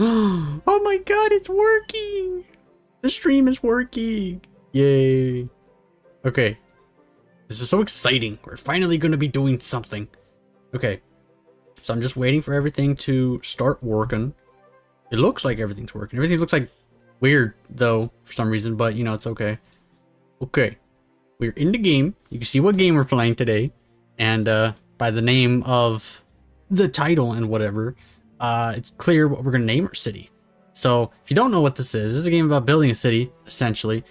Oh my god, it's working! The stream is working! Yay. Okay. This is so exciting. We're finally going to be doing something. Okay. So I'm just waiting for everything to start working. It looks like everything's working. Everything looks like weird, though, for some reason, but, you know, it's okay. Okay. We're in the game. You can see what game we're playing today. And by the name of the title and whatever, it's clear what we're going to name our city. So if you don't know what this is a game about building a city, essentially.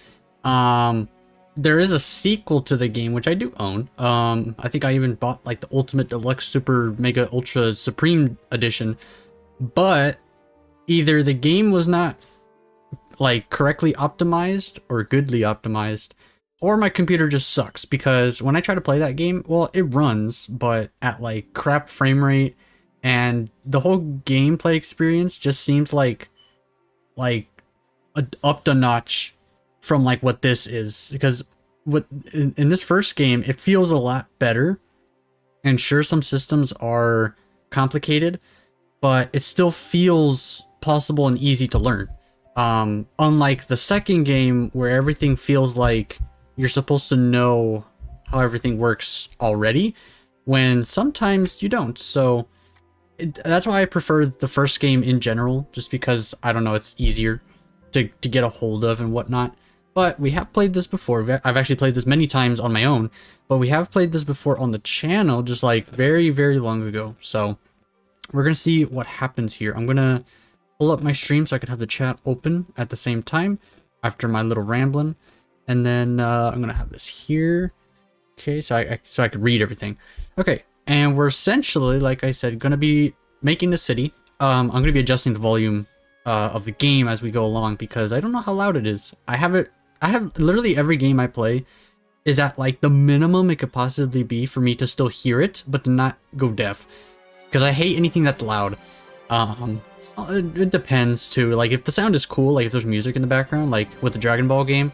There is a sequel to the game, which I do own. I think I even bought like the Ultimate Deluxe Super Mega Ultra Supreme Edition. But either the game was not like correctly optimized or goodly optimized, or my computer just sucks, because when I try to play that game, well, it runs, but at like crap frame rate, and the whole gameplay experience just seems like up the notch from like what this is, because what in this first game it feels a lot better, and sure, some systems are complicated, but it still feels possible and easy to learn, unlike the second game where everything feels like you're supposed to know how everything works already, when sometimes you don't. So that's why I prefer the first game in general, just because, I don't know, it's easier to get a hold of and whatnot. But we have played this before. I've actually played this many times on my own, but we have played this before on the channel, just like very, very long ago. So we're going to see what happens here. I'm going to pull up my stream so I can have the chat open at the same time after my little rambling. And then I'm going to have this here. Okay, so I could read everything. Okay, and we're essentially, like I said, going to be making the city. I'm going to be adjusting the volume of the game as we go along, because I don't know how loud it is. I have literally every game I play is at like the minimum it could possibly be for me to still hear it, but to not go deaf, because I hate anything that's loud. It depends too. Like if the sound is cool, like if there's music in the background, like with the Dragon Ball game,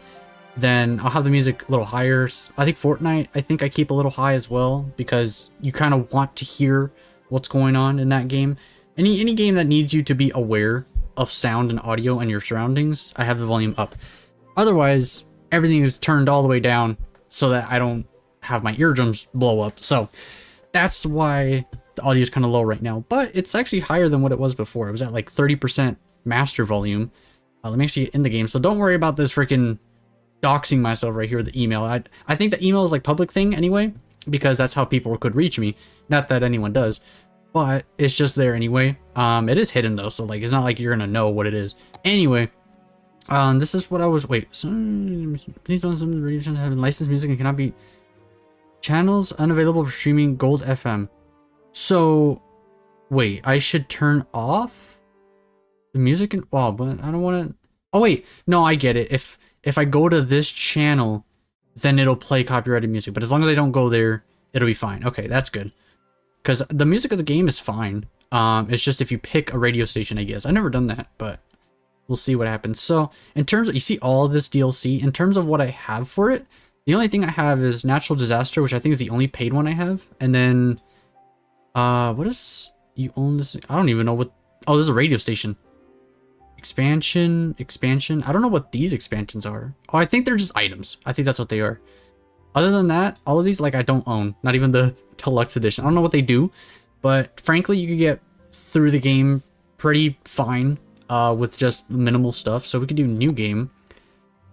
then I'll have the music a little higher. I think Fortnite, I keep a little high as well, because you kind of want to hear what's going on in that game. Any game that needs you to be aware of sound and audio and your surroundings, I have the volume up. Otherwise, everything is turned all the way down so that I don't have my eardrums blow up. So that's why the audio is kind of low right now, but it's actually higher than what it was before. It was at like 30% master volume. Let me actually get in the game. So don't worry about this freaking doxing myself right here with the email. I think the email is like public thing anyway, because that's how people could reach me. Not that anyone does, but it's just there anyway. It is hidden though, so like it's not like you're gonna know what it is. Anyway, this is what I was. Wait, please don't assume the radio channel have licensed music and cannot be channels unavailable for streaming Gold FM. So, wait, I should turn off the music and but I don't want to. Oh wait, no, I get it. If I go to this channel, then it'll play copyrighted music. But as long as I don't go there, it'll be fine. Okay, that's good. Because the music of the game is fine. It's just if you pick a radio station, I guess. I've never done that, but we'll see what happens. So, in terms of, you see all of this DLC, in terms of what I have for it, the only thing I have is Natural Disaster, which I think is the only paid one I have. And then, what is, you own this? I don't even know what, oh, this is a radio station. Expansion. I don't know what these expansions are. Oh, I think they're just items. I think that's what they are. Other than that, all of these, like, I don't own. Not even the Deluxe Edition. I don't know what they do, but frankly, you could get through the game pretty fine with just minimal stuff. So we could do new game.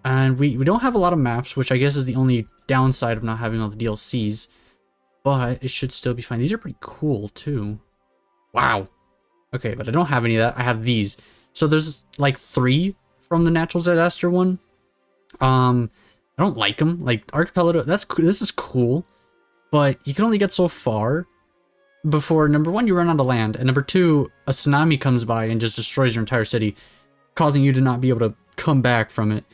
And we don't have a lot of maps, which I guess is the only downside of not having all the DLCs. But it should still be fine. These are pretty cool, too. Wow. Okay, but I don't have any of that. I have these. So there's like 3 from the Natural Disaster one. I don't like them. Like Archipelago, this is cool, but you can only get so far before, number 1, you run out of land, and number 2, a tsunami comes by and just destroys your entire city, causing you to not be able to come back from it.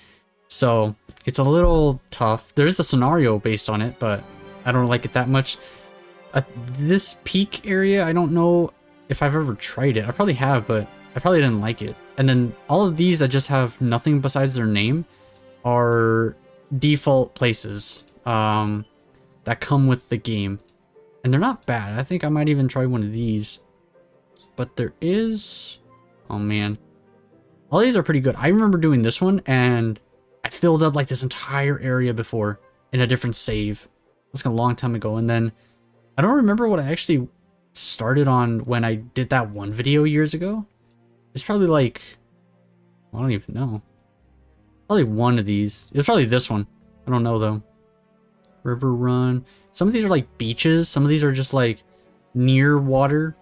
So it's a little tough. There is a scenario based on it, but I don't like it that much. This peak area, I don't know if I've ever tried it. I probably have, but I probably didn't like it. And then all of these that just have nothing besides their name are default places that come with the game. And they're not bad. I think I might even try one of these. But there is... Oh man. All these are pretty good. I remember doing this one and I filled up like this entire area before in a different save. That's a long time ago. And then I don't remember what I actually started on when I did that one video years ago. It's probably like, I don't even know. Probably one of these. It was probably this one. I don't know though. River run. Some of these are like beaches. Some of these are just like near water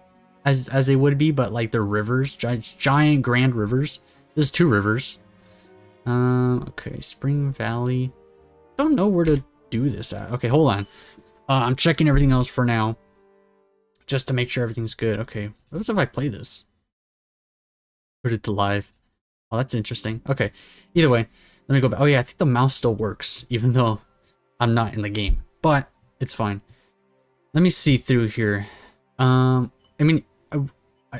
as they would be, but like they're rivers, giant grand rivers. There's 2 rivers. Okay, Spring Valley. Don't know where to do this at. Okay, hold on. I'm checking everything else for now, just to make sure everything's good. Okay, what if I play this? Put it to live. Oh, that's interesting. Okay, either way, let me go back. Oh yeah, I think the mouse still works, even though I'm not in the game, but it's fine. Let me see through here. I mean,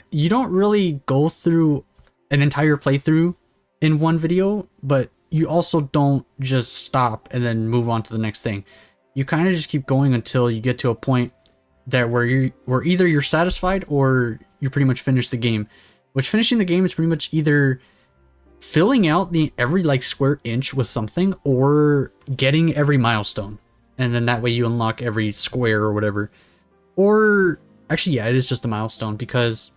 you don't really go through an entire playthrough in one video, but you also don't just stop and then move on to the next thing. You kind of just keep going until you get to a point that where either you're satisfied or you pretty much finish the game. Which finishing the game is pretty much either filling out every like square inch with something or getting every milestone. And then that way you unlock every square or whatever. Or actually, yeah, it is just a milestone, because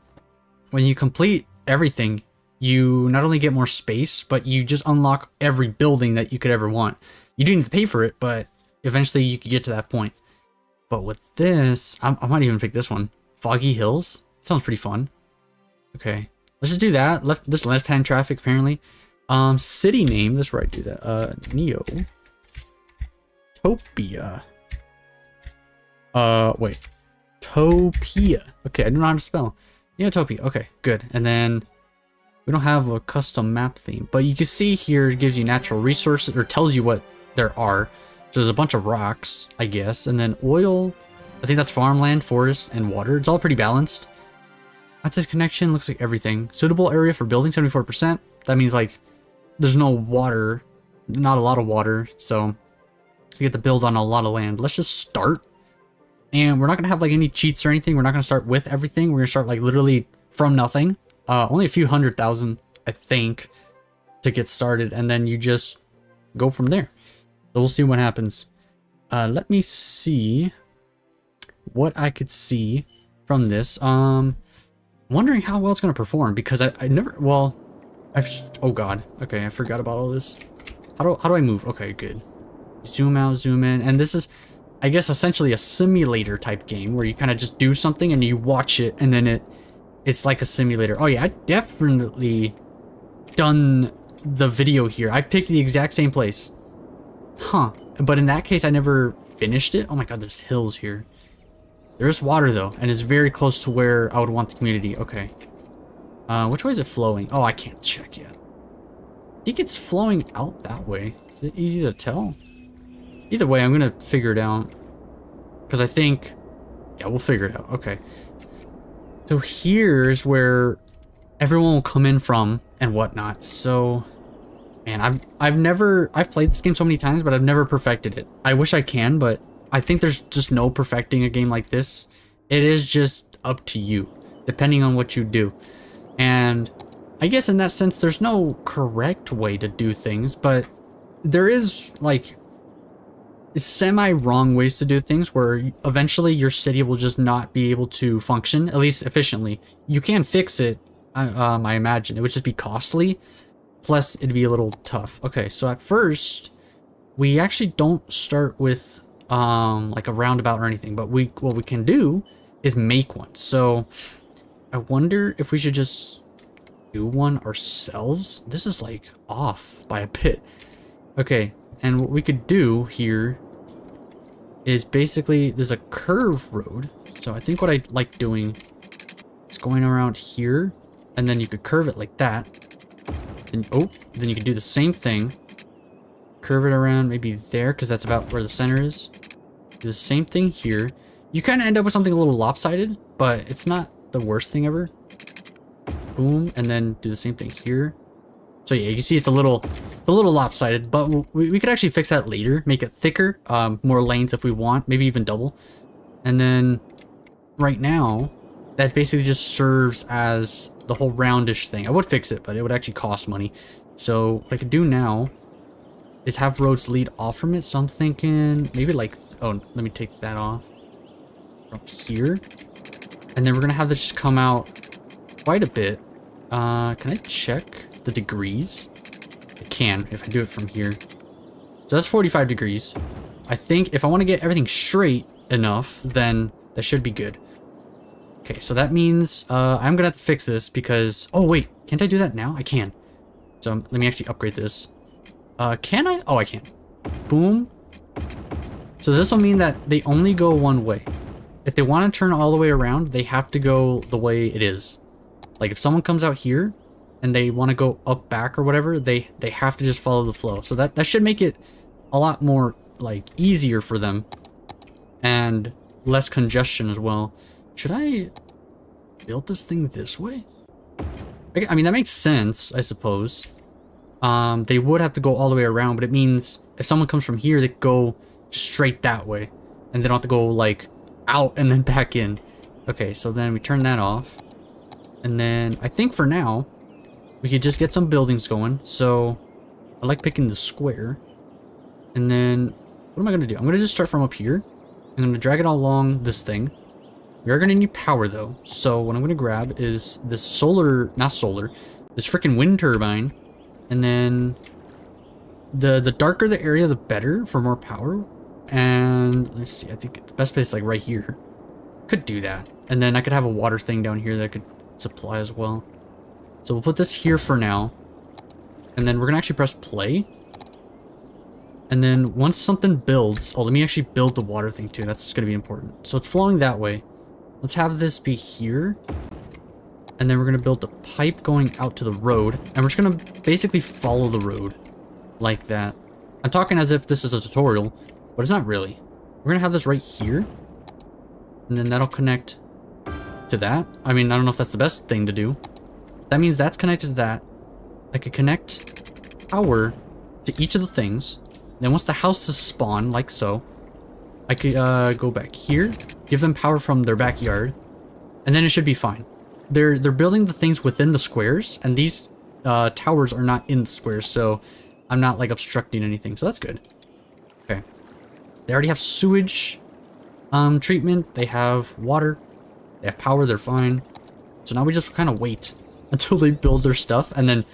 when you complete everything, you not only get more space, but you just unlock every building that you could ever want. You do need to pay for it, but eventually you could get to that point. But with this, I might even pick this one. Foggy Hills? Sounds pretty fun. Okay, let's just do that. There's left-hand traffic, apparently. City name, that's where I do that. Neotopia. Wait. Topia. Okay, I don't know how to spell. Neotopia. Okay, good. And then we don't have a custom map theme, but you can see here it gives you natural resources, or tells you what there are. So there's a bunch of rocks, I guess, and then oil. I think that's farmland, forest, and water. It's all pretty balanced. Access connection looks like everything. Suitable area for building, 74%. That means like there's no water, not a lot of water, so you get to build on a lot of land. Let's just start. And we're not gonna have like any cheats or anything. We're not gonna start with everything. We're gonna start like literally from nothing. Only a few 100,000, I think, to get started, and then you just go from there. So we'll see what happens. Let me see what I could see from this. I'm wondering how well it's gonna perform, because I never, well, oh god, okay, I forgot about all this. How do I move? Okay, good. Zoom out, zoom in, and this is, I guess, essentially a simulator type game where you kind of just do something and you watch it, and then it's like a simulator. Oh yeah, I definitely done the video here. I've picked the exact same place. Huh. But in that case, I never finished it. Oh my god, there's hills here. There's water though, and it's very close to where I would want the community. Okay. Which way is it flowing? Oh, I can't check yet. I think it's flowing out that way. Is it easy to tell? Either way, I'm gonna figure it out. Because I think, yeah, we'll figure it out. Okay. So here's where everyone will come in from and whatnot. So, man, I've played this game so many times, but I've never perfected it. I wish I can, but I think there's just no perfecting a game like this. It is just up to you, depending on what you do. And I guess in that sense, there's no correct way to do things, but there is like semi-wrong ways to do things where eventually your city will just not be able to function, at least efficiently. You can fix it, I imagine. It would just be costly, plus it'd be a little tough. Okay, so at first, we actually don't start with like a roundabout or anything, but what we can do is make one. So I wonder if we should just do one ourselves. This is like off by a bit. Okay, and what we could do here is basically there's a curve road. So I think what I like doing is going around here, and then you could curve it like that. And then you could do the same thing. Curve it around maybe there, because that's about where the center is. Do the same thing here. You kind of end up with something a little lopsided, but it's not the worst thing ever. Boom, and then do the same thing here. So yeah, you can see it's a little lopsided, but we could actually fix that later, make it thicker, more lanes if we want, maybe even double. And then right now, that basically just serves as the whole roundish thing. I would fix it, but it would actually cost money. So what I could do now is have roads lead off from it. So I'm thinking maybe like, oh, let me take that off from here. And then we're gonna have this just come out quite a bit. Can I check the degrees? I can if I do it from here. So that's 45 degrees. I think if I want to get everything straight enough, then that should be good. Okay, so that means I'm gonna have to fix this because, oh wait, can't I do that now? I can. So let me actually upgrade this. Can I? Oh, I can. Boom. So this will mean that they only go one way. If they want to turn all the way around, they have to go the way it is. Like if someone comes out here and they want to go up back or whatever, they have to just follow the flow. So that should make it a lot more like easier for them and less congestion as well. Should I build this thing this way? I mean, that makes sense, I suppose. They would have to go all the way around, but it means if someone comes from here, they go straight that way. And they don't have to go, like, out and then back in. Okay, so then we turn that off. And then I think for now, we could just get some buildings going. So I like picking the square. And then what am I going to do? I'm going to just start from up here. I'm going to drag it all along this thing. We are going to need power, though. So what I'm going to grab is this this freaking wind turbine. And then the darker the area, the better for more power. And let's see, I think the best place is like right here. Could do that. And then I could have a water thing down here that I could supply as well. So we'll put this here for now. And then we're going to actually press play. And then once something builds, oh, let me actually build the water thing too. That's going to be important. So it's flowing that way. Let's have this be here. And then we're going to build the pipe going out to the road. And we're just going to basically follow the road like that. I'm talking as if this is a tutorial, but it's not really. We're going to have this right here. And then that'll connect to that. I mean, I don't know if that's the best thing to do. That means that's connected to that. I could connect power to each of the things. Then once the houses spawn, like so, I could go back here, give them power from their backyard, and then it should be fine. They're building the things within the squares, and these towers are not in the squares, so I'm not like obstructing anything, so that's good. Okay. They already have sewage treatment, they have water, they have power, they're fine. So now we just kind of wait until they build their stuff, and then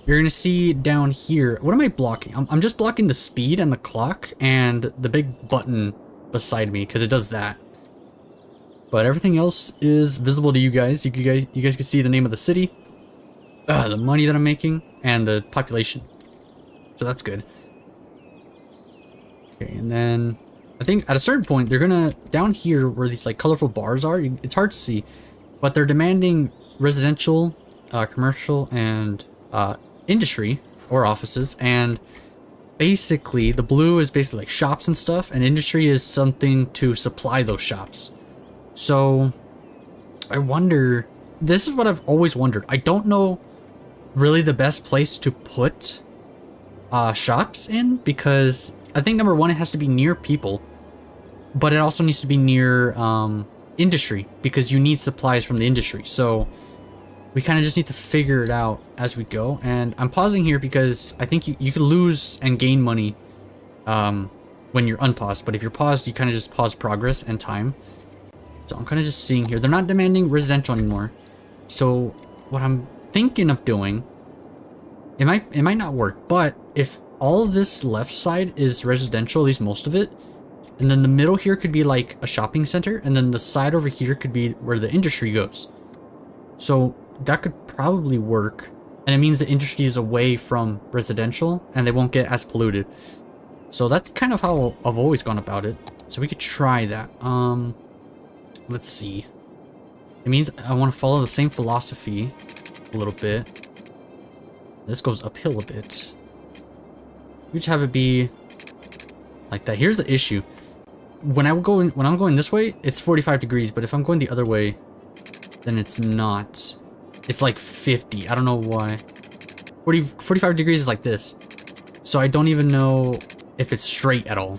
you're gonna see down here, what am I blocking? I'm just blocking the speed and the clock and the big button beside me, because it does that. But everything else is visible to you guys. You guys can see the name of the city, the money that I'm making, and the population. So that's good. Okay, and then I think at a certain point, they're gonna, down here where these like colorful bars are, it's hard to see, but they're demanding residential, commercial, and industry or offices, and basically the blue is basically like shops and stuff, and industry is something to supply those shops. So I wonder, this is what I've always wondered. I don't know really the best place to put shops in, because I think number one, it has to be near people, but it also needs to be near industry, because you need supplies from the industry. So we kind of just need to figure it out as we go. And I'm pausing here because I think you can lose and gain money when you're unpaused. But if you're paused, you kind of just pause progress and time. So I'm kind of just seeing here. They're not demanding residential anymore. So what I'm thinking of doing, it might not work. But if all of this left side is residential, at least most of it, and then the middle here could be like a shopping center, and then the side over here could be where the industry goes. So that could probably work, and it means the industry is away from residential and they won't get as polluted. So that's kind of how I've always gone about it. So we could try that. Let's see. It means I want to follow the same philosophy a little bit. This goes uphill a bit. We just have it be like that. Here's the issue. When I'm going this way, it's 45 degrees, but if I'm going the other way, then it's not. It's like 50. I don't know why. 45 degrees is like this. So I don't even know if it's straight at all.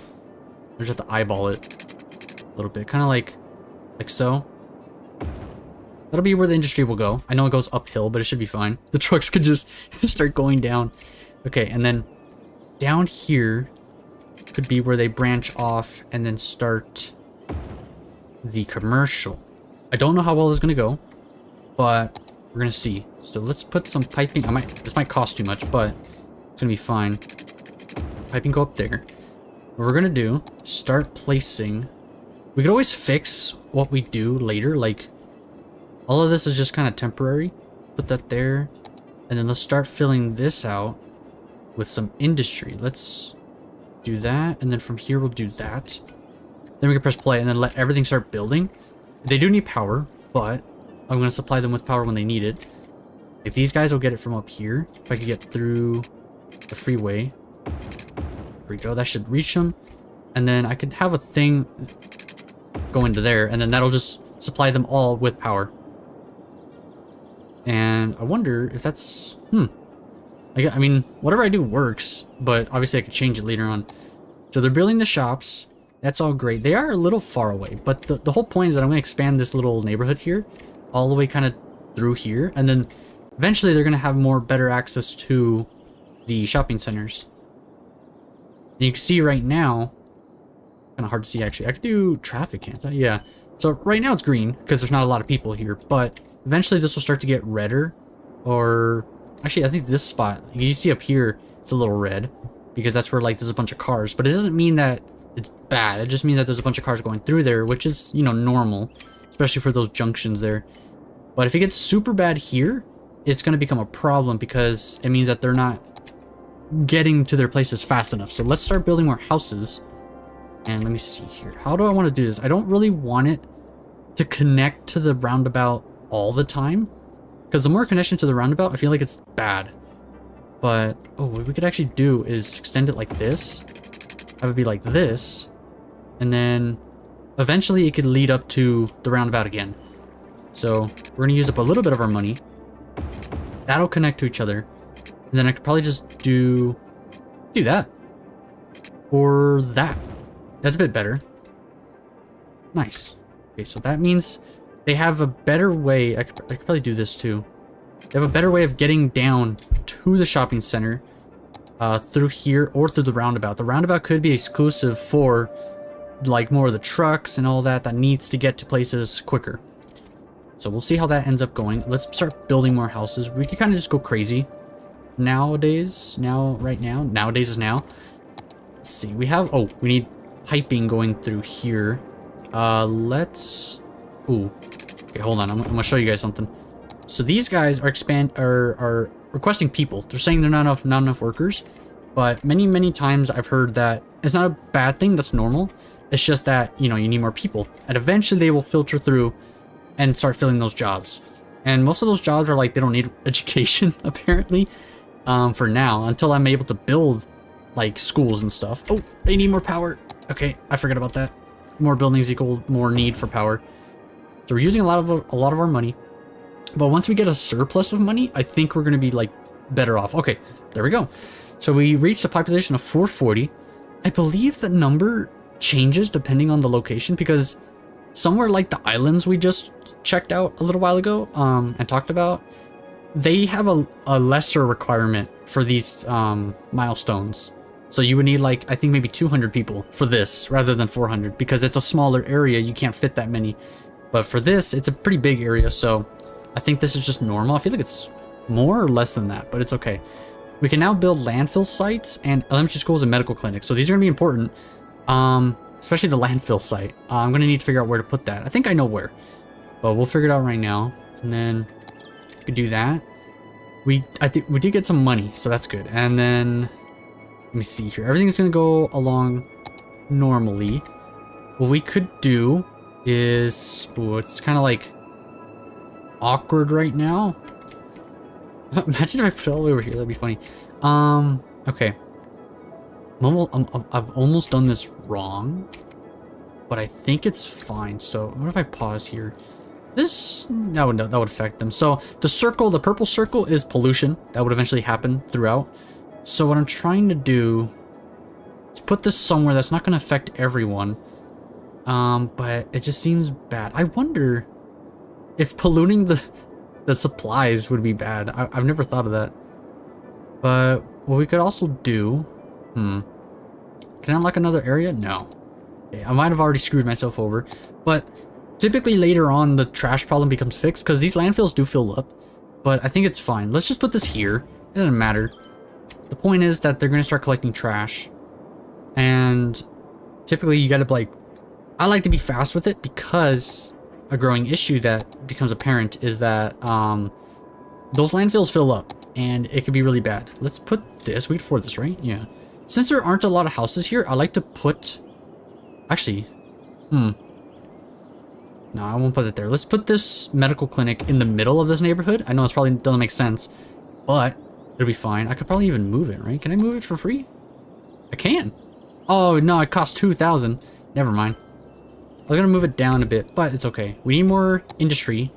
I just have to eyeball it a little bit. Kind of like so. That'll be where the industry will go. I know it goes uphill, but it should be fine. The trucks could just start going down. Okay, and then down here could be where they branch off and then start the commercial. I don't know how well this is going to go, but we're going to see. So let's put some piping. This might cost too much, but it's going to be fine. Piping go up there. What we're going to do, start placing. We could always fix what we do later. Like, all of this is just kind of temporary. Put that there. And then let's start filling this out with some industry. Let's do that. And then from here, we'll do that. Then we can press play and then let everything start building. They do need power, but I'm going to supply them with power when they need it. If these guys will get it from up here, if I could get through the freeway. There we go. That should reach them. And then I could have a thing go into there, and then that'll just supply them all with power. And I wonder if that's... I mean, whatever I do works, but obviously I could change it later on. So they're building the shops. That's all great. They are a little far away, but the whole point is that I'm going to expand this little neighborhood here all the way kind of through here. And then eventually they're going to have better access to the shopping centers. And you can see right now, kind of hard to see actually. I could do traffic, can't I? Yeah. So right now it's green because there's not a lot of people here, but eventually this will start to get redder. Or actually, I think this spot, you see up here, it's a little red because that's where like there's a bunch of cars, but it doesn't mean that it's bad. It just means that there's a bunch of cars going through there, which is, you know, normal, especially for those junctions there. But if it gets super bad here, it's going to become a problem because it means that they're not getting to their places fast enough. So let's start building more houses. And let me see here. How do I want to do this? I don't really want it to connect to the roundabout all the time, because the more connection to the roundabout, I feel like it's bad. But what we could actually do is extend it like this. Have it be like this, and then eventually it could lead up to the roundabout again. So we're gonna use up a little bit of our money. That'll connect to each other, and then I could probably just do that or that. That's a bit better. Nice. Okay, so that means they have a better way. I could probably do this too. They have a better way of getting down to the shopping center through here or through the roundabout. The roundabout could be exclusive for like more of the trucks and all that needs to get to places quicker. So we'll see how that ends up going. Let's start building more houses. We can kind of just go crazy nowadays. Nowadays is now. Let's see. We have, we need piping going through here. Let's, okay, hold on. I'm gonna show you guys something. So these guys are requesting people. They're saying they're not enough workers, but many times I've heard that it's not a bad thing. That's normal. It's just that, you know, you need more people, and eventually they will filter through and start filling those jobs. And most of those jobs are like, they don't need education apparently, for now, until I'm able to build like schools and stuff. Oh, they need more power. Okay, I forgot about that. More buildings equal more need for power. So we're using a lot of our money. But once we get a surplus of money, I think we're going to be like better off. Okay, there we go. So we reached a population of 440. I believe the number changes depending on the location, because somewhere like the islands we just checked out a little while ago and talked about, they have a lesser requirement for these milestones. So you would need like, I think maybe 200 people for this rather than 400, because it's a smaller area. You can't fit that many. But for this, it's a pretty big area. So I think this is just normal. I feel like it's more or less than that, but it's okay. We can now build landfill sites and elementary schools and medical clinics. So these are going to be important, especially the landfill site. I'm going to need to figure out where to put that. I think I know where, but we'll figure it out right now. And then we could do that. I think we did get some money, so that's good. And then let me see here. Everything's going to go along normally. What we could do is, it's kind of like awkward right now. Imagine if I put it all over here. That'd be funny. Okay. I've almost done this wrong, but I think it's fine. So what if I pause here? That would affect them. So the circle, the purple circle, is pollution. That would eventually happen throughout. So what I'm trying to do is put this somewhere that's not going to affect everyone. But it just seems bad. I wonder if polluting the supplies would be bad. I've never thought of that. But what we could also do... Can I unlock another area? No. Okay, I might have already screwed myself over. But typically later on, the trash problem becomes fixed because these landfills do fill up. But I think it's fine. Let's just put this here. It doesn't matter. The point is that they're going to start collecting trash. And typically you got to like... I like to be fast with it because a growing issue that becomes apparent is that those landfills fill up and it can be really bad. Let's put this. We can afford this, right? Yeah. Since there aren't a lot of houses here, I like to put... Actually, no, I won't put it there. Let's put this medical clinic in the middle of this neighborhood. I know it's probably doesn't make sense, but it'll be fine. I could probably even move it, right? Can I move it for free? I can. Oh, no, it costs 2,000. Never mind. I was gonna move it down a bit, but it's okay. We need more industry,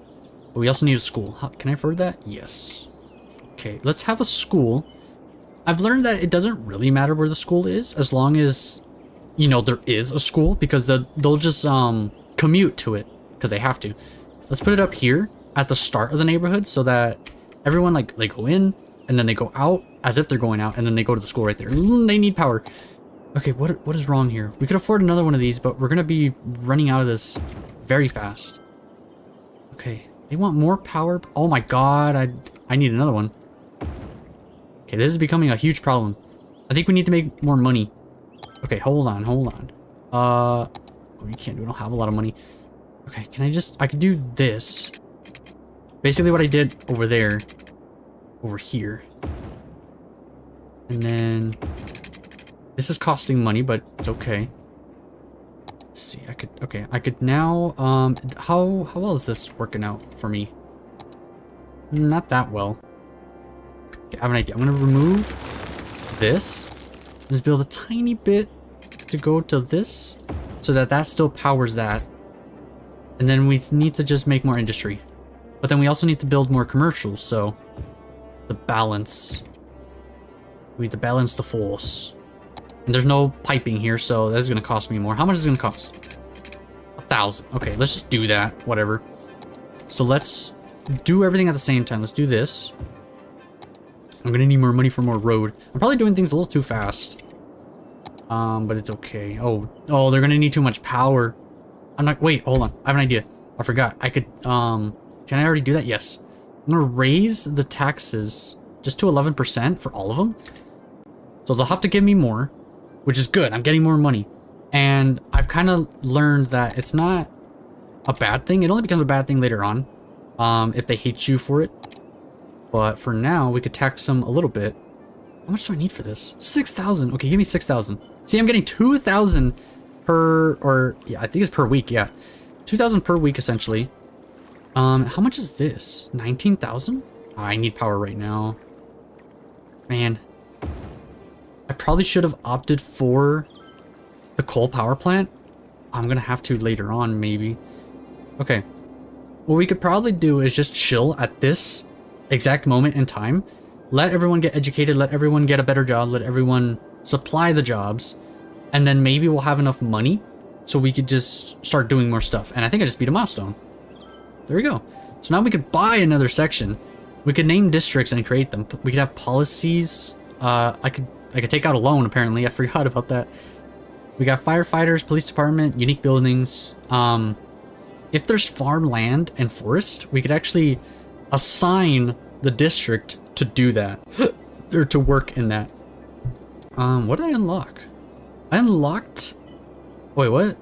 but we also need a school. Can I afford that? Yes. Okay, let's have a school. I've learned that it doesn't really matter where the school is, as long as, you know, there is a school, because they'll just commute to it, because they have to. Let's put it up here at the start of the neighborhood, so that everyone, like, they go in, and then they go out, as if they're going out, and then they go to the school right there. They need power. Okay, what is wrong here? We could afford another one of these, but we're gonna be running out of this very fast. Okay, they want more power. Oh my god, I need another one. Okay, this is becoming a huge problem. I think we need to make more money. Okay, hold on. Oh, you can't do. I don't have a lot of money. Okay, I could do this. Basically what I did over there, over here. And then this is costing money, but it's okay. Let's see, I could now, how well is this working out for me? Not that well. Okay, I have an idea. I'm gonna remove this. Just build a tiny bit to go to this, so that still powers that. And then we need to just make more industry. But then we also need to build more commercials, so the balance. We need to balance the force. And there's no piping here, so that's gonna cost me more. How much is it gonna cost? 1,000. Okay, let's just do that. Whatever. So let's do everything at the same time. Let's do this. I'm gonna need more money for more road. I'm probably doing things a little too fast. But it's okay. Oh, they're gonna need too much power. Wait, hold on. I have an idea. I forgot. I could, can I already do that? Yes. I'm gonna raise the taxes just to 11% for all of them. So they'll have to give me more, which is good. I'm getting more money. And I've kind of learned that it's not a bad thing. It only becomes a bad thing later on, if they hate you for it. But for now, we could tax them a little bit. How much do I need for this? 6,000. Okay, give me 6,000. See, I'm getting 2,000 per, or yeah, I think it's per week. Yeah, 2,000 per week essentially. How much is this? 19,000? Oh, I need power right now. Man, I probably should have opted for the coal power plant. I'm gonna have to later on, maybe. Okay, what we could probably do is just chill at this exact moment in time. Let everyone get educated, let everyone get a better job, let everyone supply the jobs, and then maybe we'll have enough money so we could just start doing more stuff. And I think I just beat a milestone. There we go. So now we could buy another section. We could name districts and create them. We could have policies. I could take out a loan, apparently. I forgot about that. We got firefighters, police department, unique buildings. If there's farmland and forest, we could actually assign the district to do that. Or to work in that. What did I unlock? I unlocked... Wait, what?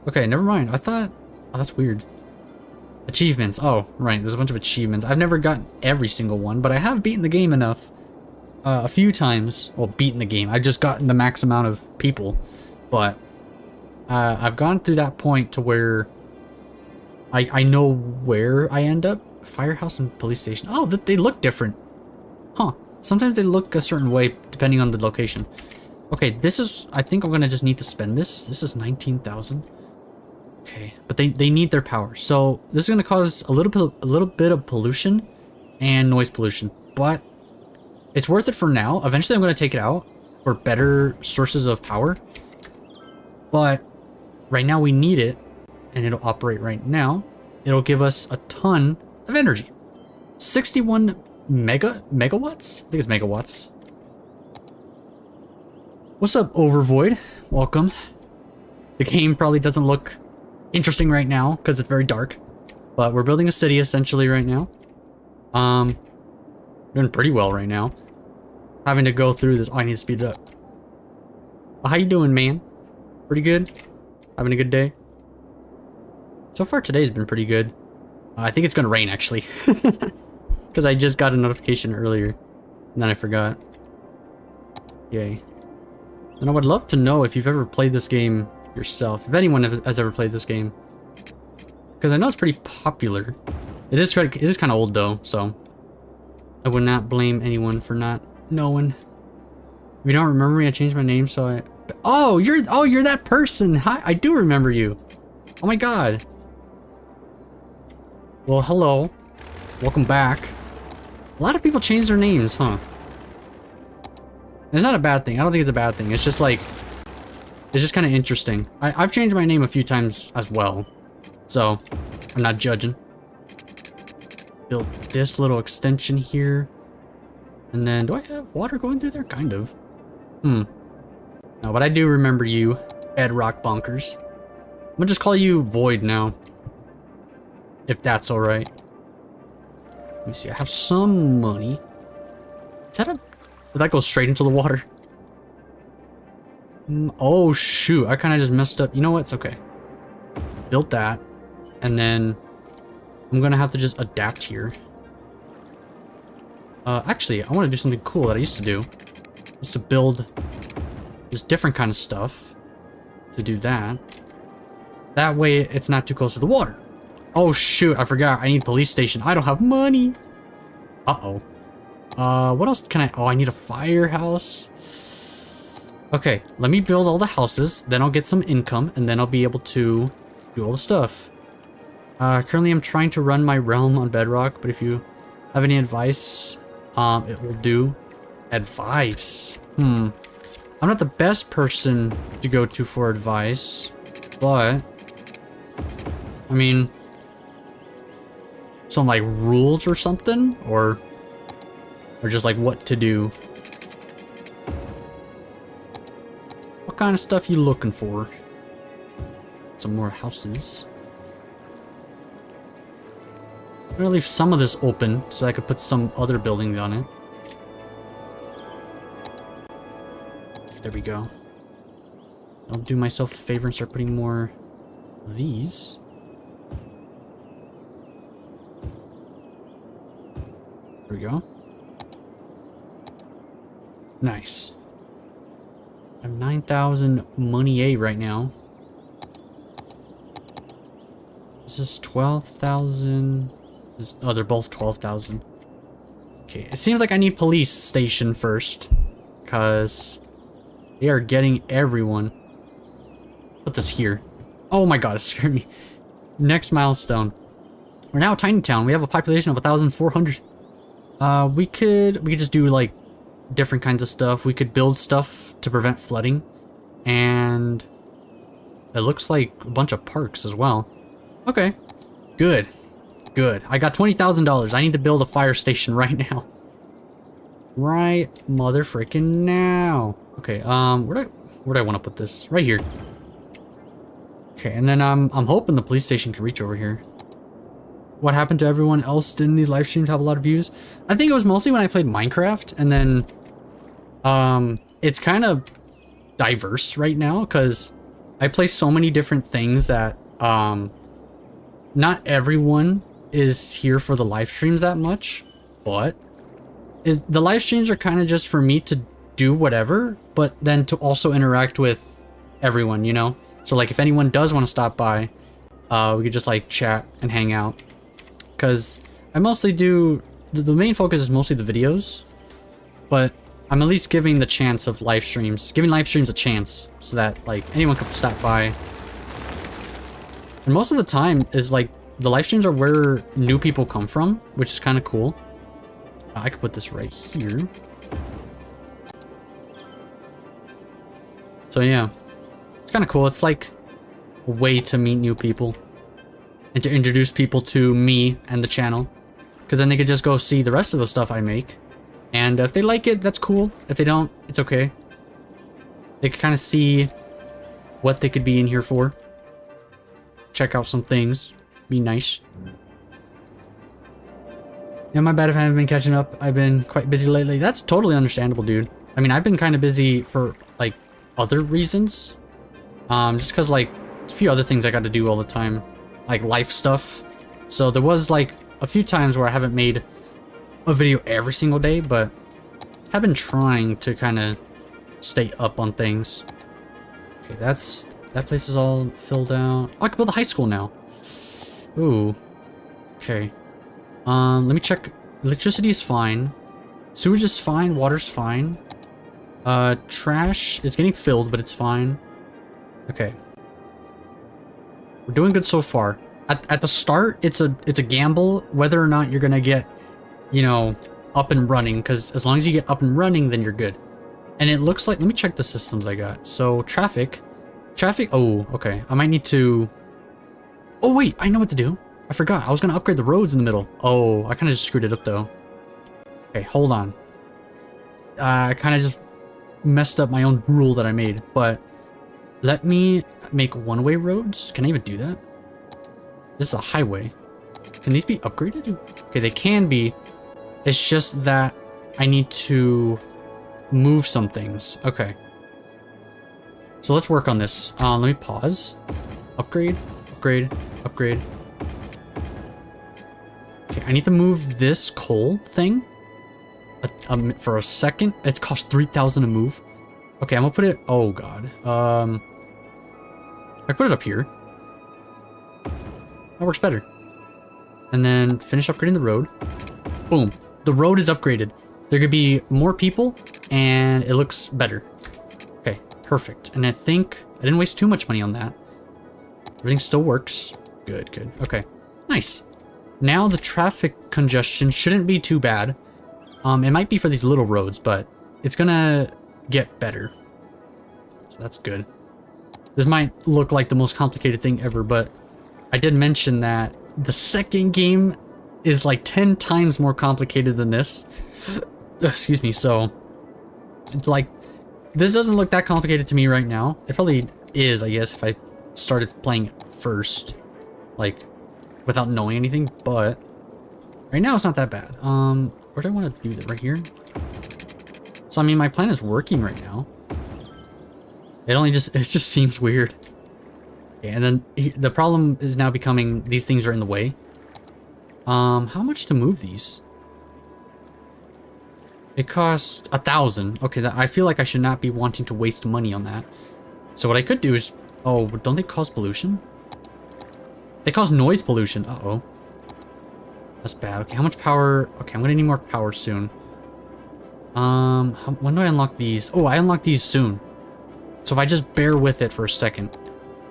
Okay, never mind. I thought... Oh, that's weird. Achievements. Oh, right. There's a bunch of achievements. I've never gotten every single one, but I have beaten the game enough. A few times. Well, beaten the game. I've just gotten the max amount of people. But I've gone through that point to where I know where I end up. Firehouse and police station. Oh, they look different. Huh. Sometimes they look a certain way depending on the location. Okay, this is... I think I'm going to just need to spend this. This is 19,000. Okay, but they need their power. So this is going to cause a little bit of pollution and noise pollution. But it's worth it for now. Eventually I'm going to take it out for better sources of power. But right now we need it. And it'll operate right now. it'll give us a ton of energy. 61 megawatts? I think it's megawatts. What's up, Overvoid? Welcome. The game probably doesn't look interesting right now because it's very dark, but we're building a city essentially right now. Doing pretty well right now. Having to go through this. Oh, I need to speed it up. How you doing, man? Pretty good? Having a good day? So far today's been pretty good. I think it's gonna rain actually. Because I just got a notification earlier. And then I forgot. Yay. And I would love to know if you've ever played this game yourself. If anyone has ever played this game. Because I know it's pretty popular. It is kind of old though, so I would not blame anyone for not knowing. If you don't remember me, I changed my name, so I... Oh, you're that person! Hi, I do remember you! Oh my god. Well, hello. Welcome back. A lot of people change their names, huh? It's not a bad thing. I don't think it's a bad thing. It's just like... It's just kind of interesting. I've changed my name a few times as well. So, I'm not judging. Build this little extension here. And then, do I have water going through there? Kind of. No, but I do remember you, Bedrock Bonkers. I'm gonna just call you Void now. If that's alright. Let me see, I have some money. Is that a... Did that go straight into the water? Oh shoot, I kind of just messed up. You know what? It's okay. Built that. And then I'm gonna have to just adapt here. Actually, I want to do something cool that I used to do. I used to build this different kind of stuff to do that. That way it's not too close to the water. Oh shoot, I forgot. I need a police station. I don't have money. Uh-oh. What else can I... Oh, I need a firehouse. Okay, let me build all the houses. Then I'll get some income. And then I'll be able to do all the stuff. Currently I'm trying to run my realm on Bedrock. But if you have any advice, it will do. Advice. I'm not the best person to go to for advice. But... I mean... Some like rules or something? Or just like what to do? What kind of stuff you looking for? Some more houses. I'm gonna leave some of this open so I could put some other buildings on it. There we go. I'll do myself a favor and start putting more of these. There we go. Nice. I have 9,000 money A right now. This is 12,000. Oh, they're both 12,000. Okay, it seems like I need police station first. Because they are getting everyone. Put this here. Oh my god, it scared me. Next milestone. We're now a tiny town. We have a population of 1,400. We could just do like different kinds of stuff. We could build stuff to prevent flooding. And it looks like a bunch of parks as well. Okay. Good. Good. I got $20,000. I need to build a fire station right now. Right mother freaking now. Okay, where do I want to put this? Right here. Okay, and then I'm hoping the police station can reach over here. What happened to everyone else? Didn't these live streams have a lot of views? I think it was mostly when I played Minecraft, and then it's kind of diverse right now because I play so many different things that not everyone is here for the live streams that much, but the live streams are kind of just for me to do whatever, but then to also interact with everyone, you know? So like if anyone does want to stop by, we could just like chat and hang out. Because I mostly do, the main focus is mostly the videos, but I'm at least giving the chance of live streams, giving live streams a chance so that like anyone can stop by. And most of the time is like the live streams are where new people come from, which is kind of cool. I could put this right here. So yeah, it's kind of cool. It's like a way to meet new people. and to introduce people to me and the channel. Because then they could just go see the rest of the stuff I make. And if they like it, that's cool. If they don't, it's okay. They could kind of see what they could be in here for. Check out some things. Be nice. Yeah, my bad if I haven't been catching up. I've been quite busy lately. That's totally understandable, dude. I mean, I've been kind of busy for, like, other reasons. Just because, like, a few other things I got to do all the time. Like, life stuff. So there was, like, a few times where I haven't made a video every single day, but I've been trying to kind of stay up on things. Okay, that place is all filled out. Oh, I can build a high school now. Ooh. Okay. Let me check. Electricity is fine. Sewage is fine. Water's fine. Trash is getting filled, but it's fine. Okay. We're doing good so far. At the start, it's a gamble whether or not you're gonna get, you know, up and running, because as long as you get up and running, then you're good. And it looks like, let me check the systems I got. So traffic, oh, okay. I might need to, oh wait, I know what to do. I forgot, I was gonna upgrade the roads in the middle. Oh, I kind of just screwed it up though. Okay, hold on. I kind of just messed up my own rule that I made, but let me make one-way roads. Can I even do that? This is a highway. Can these be upgraded? Okay, they can be. It's just that I need to move some things. Okay. So let's work on this. Let me pause. Upgrade, upgrade, upgrade. Okay, I need to move this coal thing for a second. It's cost 3,000 to move. Okay, I'm gonna put it. Oh god. I put it up here. That works better. And then finish upgrading the road. Boom. The road is upgraded. There could be more people, and it looks better. Okay, perfect. And I think I didn't waste too much money on that. Everything still works. Good, good. Okay, nice. Now the traffic congestion shouldn't be too bad. It might be for these little roads, but it's gonna get better. So that's good. This might look like the most complicated thing ever, but I did mention that the second game is like 10 times more complicated than this. Excuse me, so it's like, this doesn't look that complicated to me right now. It probably is, I guess, if I started playing it first, like, without knowing anything, but right now it's not that bad. Where do I want to do that? Right here? So, I mean, my plan is working right now. It just seems weird. Okay, and then the problem is now becoming these things are in the way. How much to move these? It costs 1,000. Okay, I feel like I should not be wanting to waste money on that. So what I could do is, oh, don't they cause pollution? They cause noise pollution. Uh-oh. That's bad. Okay, how much power? Okay, I'm gonna need more power soon. When do I unlock these? Oh, I unlock these soon. So if I just bear with it for a second,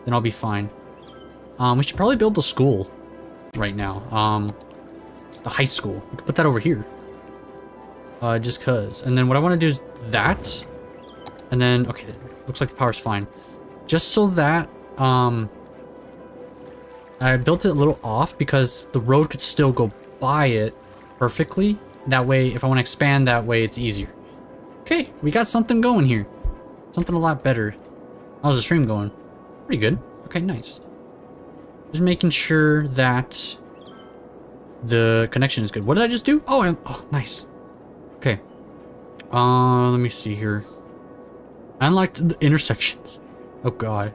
then I'll be fine. We should probably build the school right now. The high school. We could put that over here. Just cause. And then what I want to do is that. And then, okay, looks like the power's fine. Just so that, I built it a little off because the road could still go by it perfectly. That way, if I want to expand that way, it's easier. Okay, we got something going here. Something a lot better. How's the stream going? Pretty good. Okay, nice. Just making sure that the connection is good. What did I just do? Oh, oh, nice. Okay. Let me see here. I unlocked the intersections. Oh god.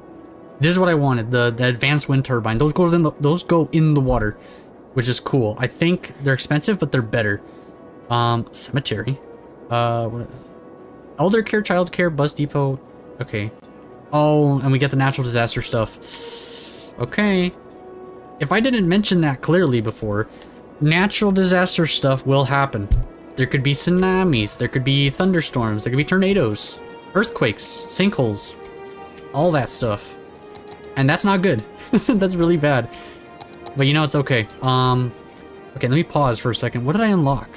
This is what I wanted. The advanced wind turbine. Those go in the water, which is cool. I think they're expensive, but they're better. Cemetery. Elder care, child care, bus depot. Okay. Oh, and we get the natural disaster stuff. Okay. If I didn't mention that clearly before, natural disaster stuff will happen. There could be tsunamis, there could be thunderstorms, there could be tornadoes, earthquakes, sinkholes, all that stuff. And that's not good. That's really bad. But you know, it's okay. Okay, let me pause for a second. What did I unlock?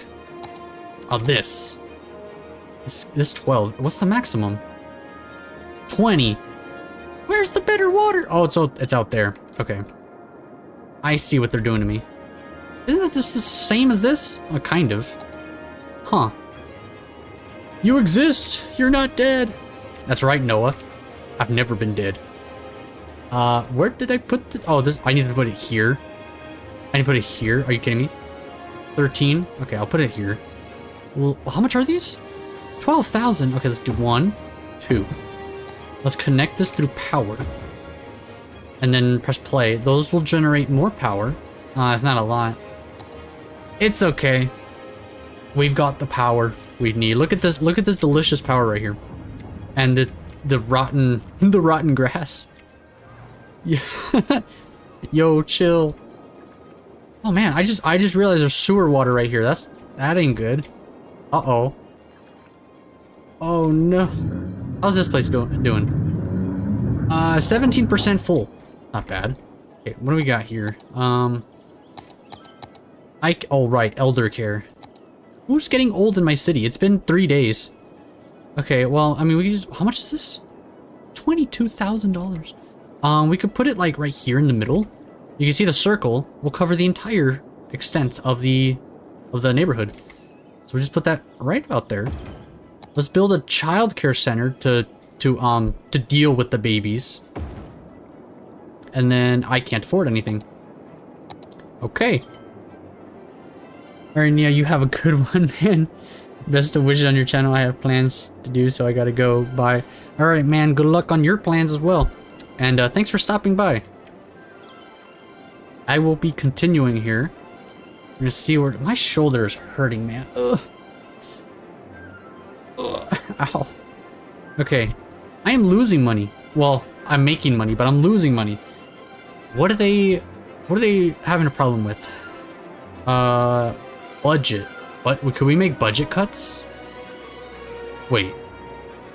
Oh, this 12. What's the maximum? 20. Where's the better water? Oh, it's out there. Okay. I see what they're doing to me. Isn't it just the same as this? Kind of. Huh. You exist! You're not dead! That's right, Noah. I've never been dead. Where did I put this? Oh, this, I need to put it here. I need to put it here. Are you kidding me? 13? Okay, I'll put it here. Well, how much are these? 12,000. Okay, let's do 1, 2. Let's connect this through power. And then press play. Those will generate more power. It's not a lot. It's okay. We've got the power we need. Look at this delicious power right here. And the rotten grass. Yeah. Yo, chill. Oh man, I just realized there's sewer water right here. That ain't good. Uh-oh. Oh no. How's this place doing? 17% full. Not bad. Okay, what do we got here? Oh right, elder care. Who's getting old in my city? It's been 3 days. Okay, well, I mean, we can just, how much is this? $22,000. We could put it like right here in the middle. You can see the circle will cover the entire extent of the neighborhood. So we just put that right about there. Let's build a child care center to deal with the babies. And then I can't afford anything. Okay. Alright, Nia, you have a good one, man. Best of wishes on your channel. I have plans to do, so I gotta go. Bye. Alright, man, good luck on your plans as well. And thanks for stopping by. I will be continuing here. We're gonna see where my shoulder is hurting, man. Ugh. Ugh. Ow. Okay. I am losing money. Well, I'm making money, but I'm losing money. What are they having a problem with? Budget. But could we make budget cuts? Wait.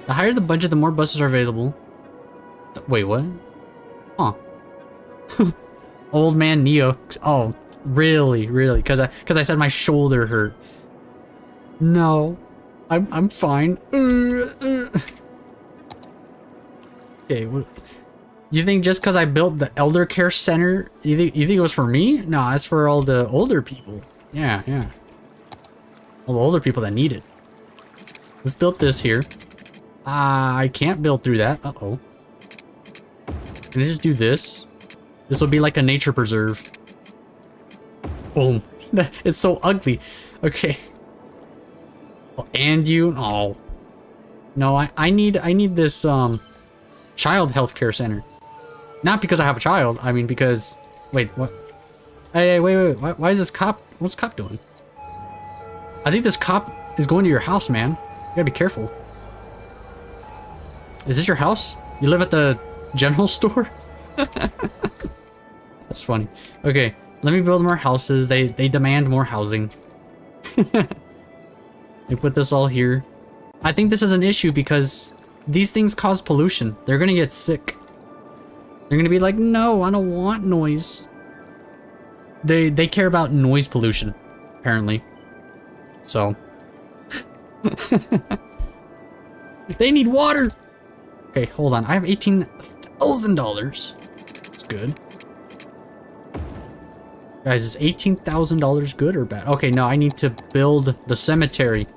The higher the budget, the more buses are available. Wait, what? Huh. Old man Neo. Oh, really? Because I said my shoulder hurt. No. I'm fine. Okay, what? You think just because I built the elder care center, you think it was for me? No, it's for all the older people. Yeah. All the older people that need it. Let's build this here. I can't build through that. Uh-oh. Can I just do this? This will be like a nature preserve. Boom. It's so ugly. Okay. Oh, and you? Oh. No, I need this, child health care center. Not because I have a child. I mean, because... Wait, what? Hey, wait. Why is this cop... What's the cop doing? I think this cop is going to your house, man. You gotta be careful. Is this your house? You live at the general store? That's funny. Okay, let me build more houses. They demand more housing. We put this all here. I think this is an issue because these things cause pollution. They're gonna get sick. They're gonna be like, no, I don't want noise. They care about noise pollution, apparently. So. They need water! Okay, hold on. I have $18,000. That's good. Guys, is $18,000 good or bad? Okay, no, I need to build the cemetery.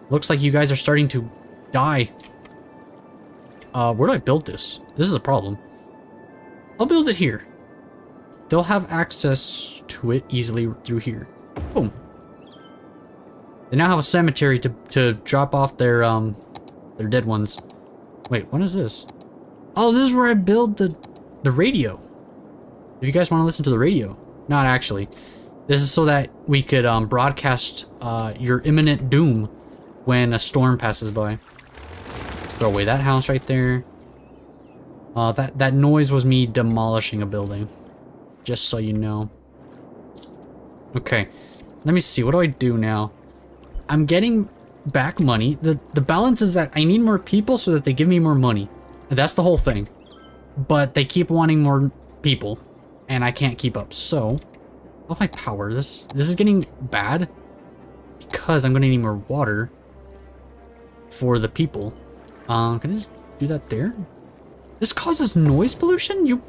Looks like you guys are starting to die. Where do I build this? This is a problem. I'll build it here. They'll have access to it easily through here. Boom. They now have a cemetery to drop off their dead ones. Wait, what is this? Oh, this is where I build the radio. If you guys want to listen to the radio. Not actually. This is so that we could broadcast your imminent doom when a storm passes by. Let's throw away that house right there. That noise was me demolishing a building. Just so you know. Okay. Let me see. What do I do now? I'm getting back money. The balance is that I need more people so that they give me more money. That's the whole thing. But they keep wanting more people. And I can't keep up. So, what's my power? This is getting bad. Because I'm going to need more water. For the people. Can I just do that there? This causes noise pollution? You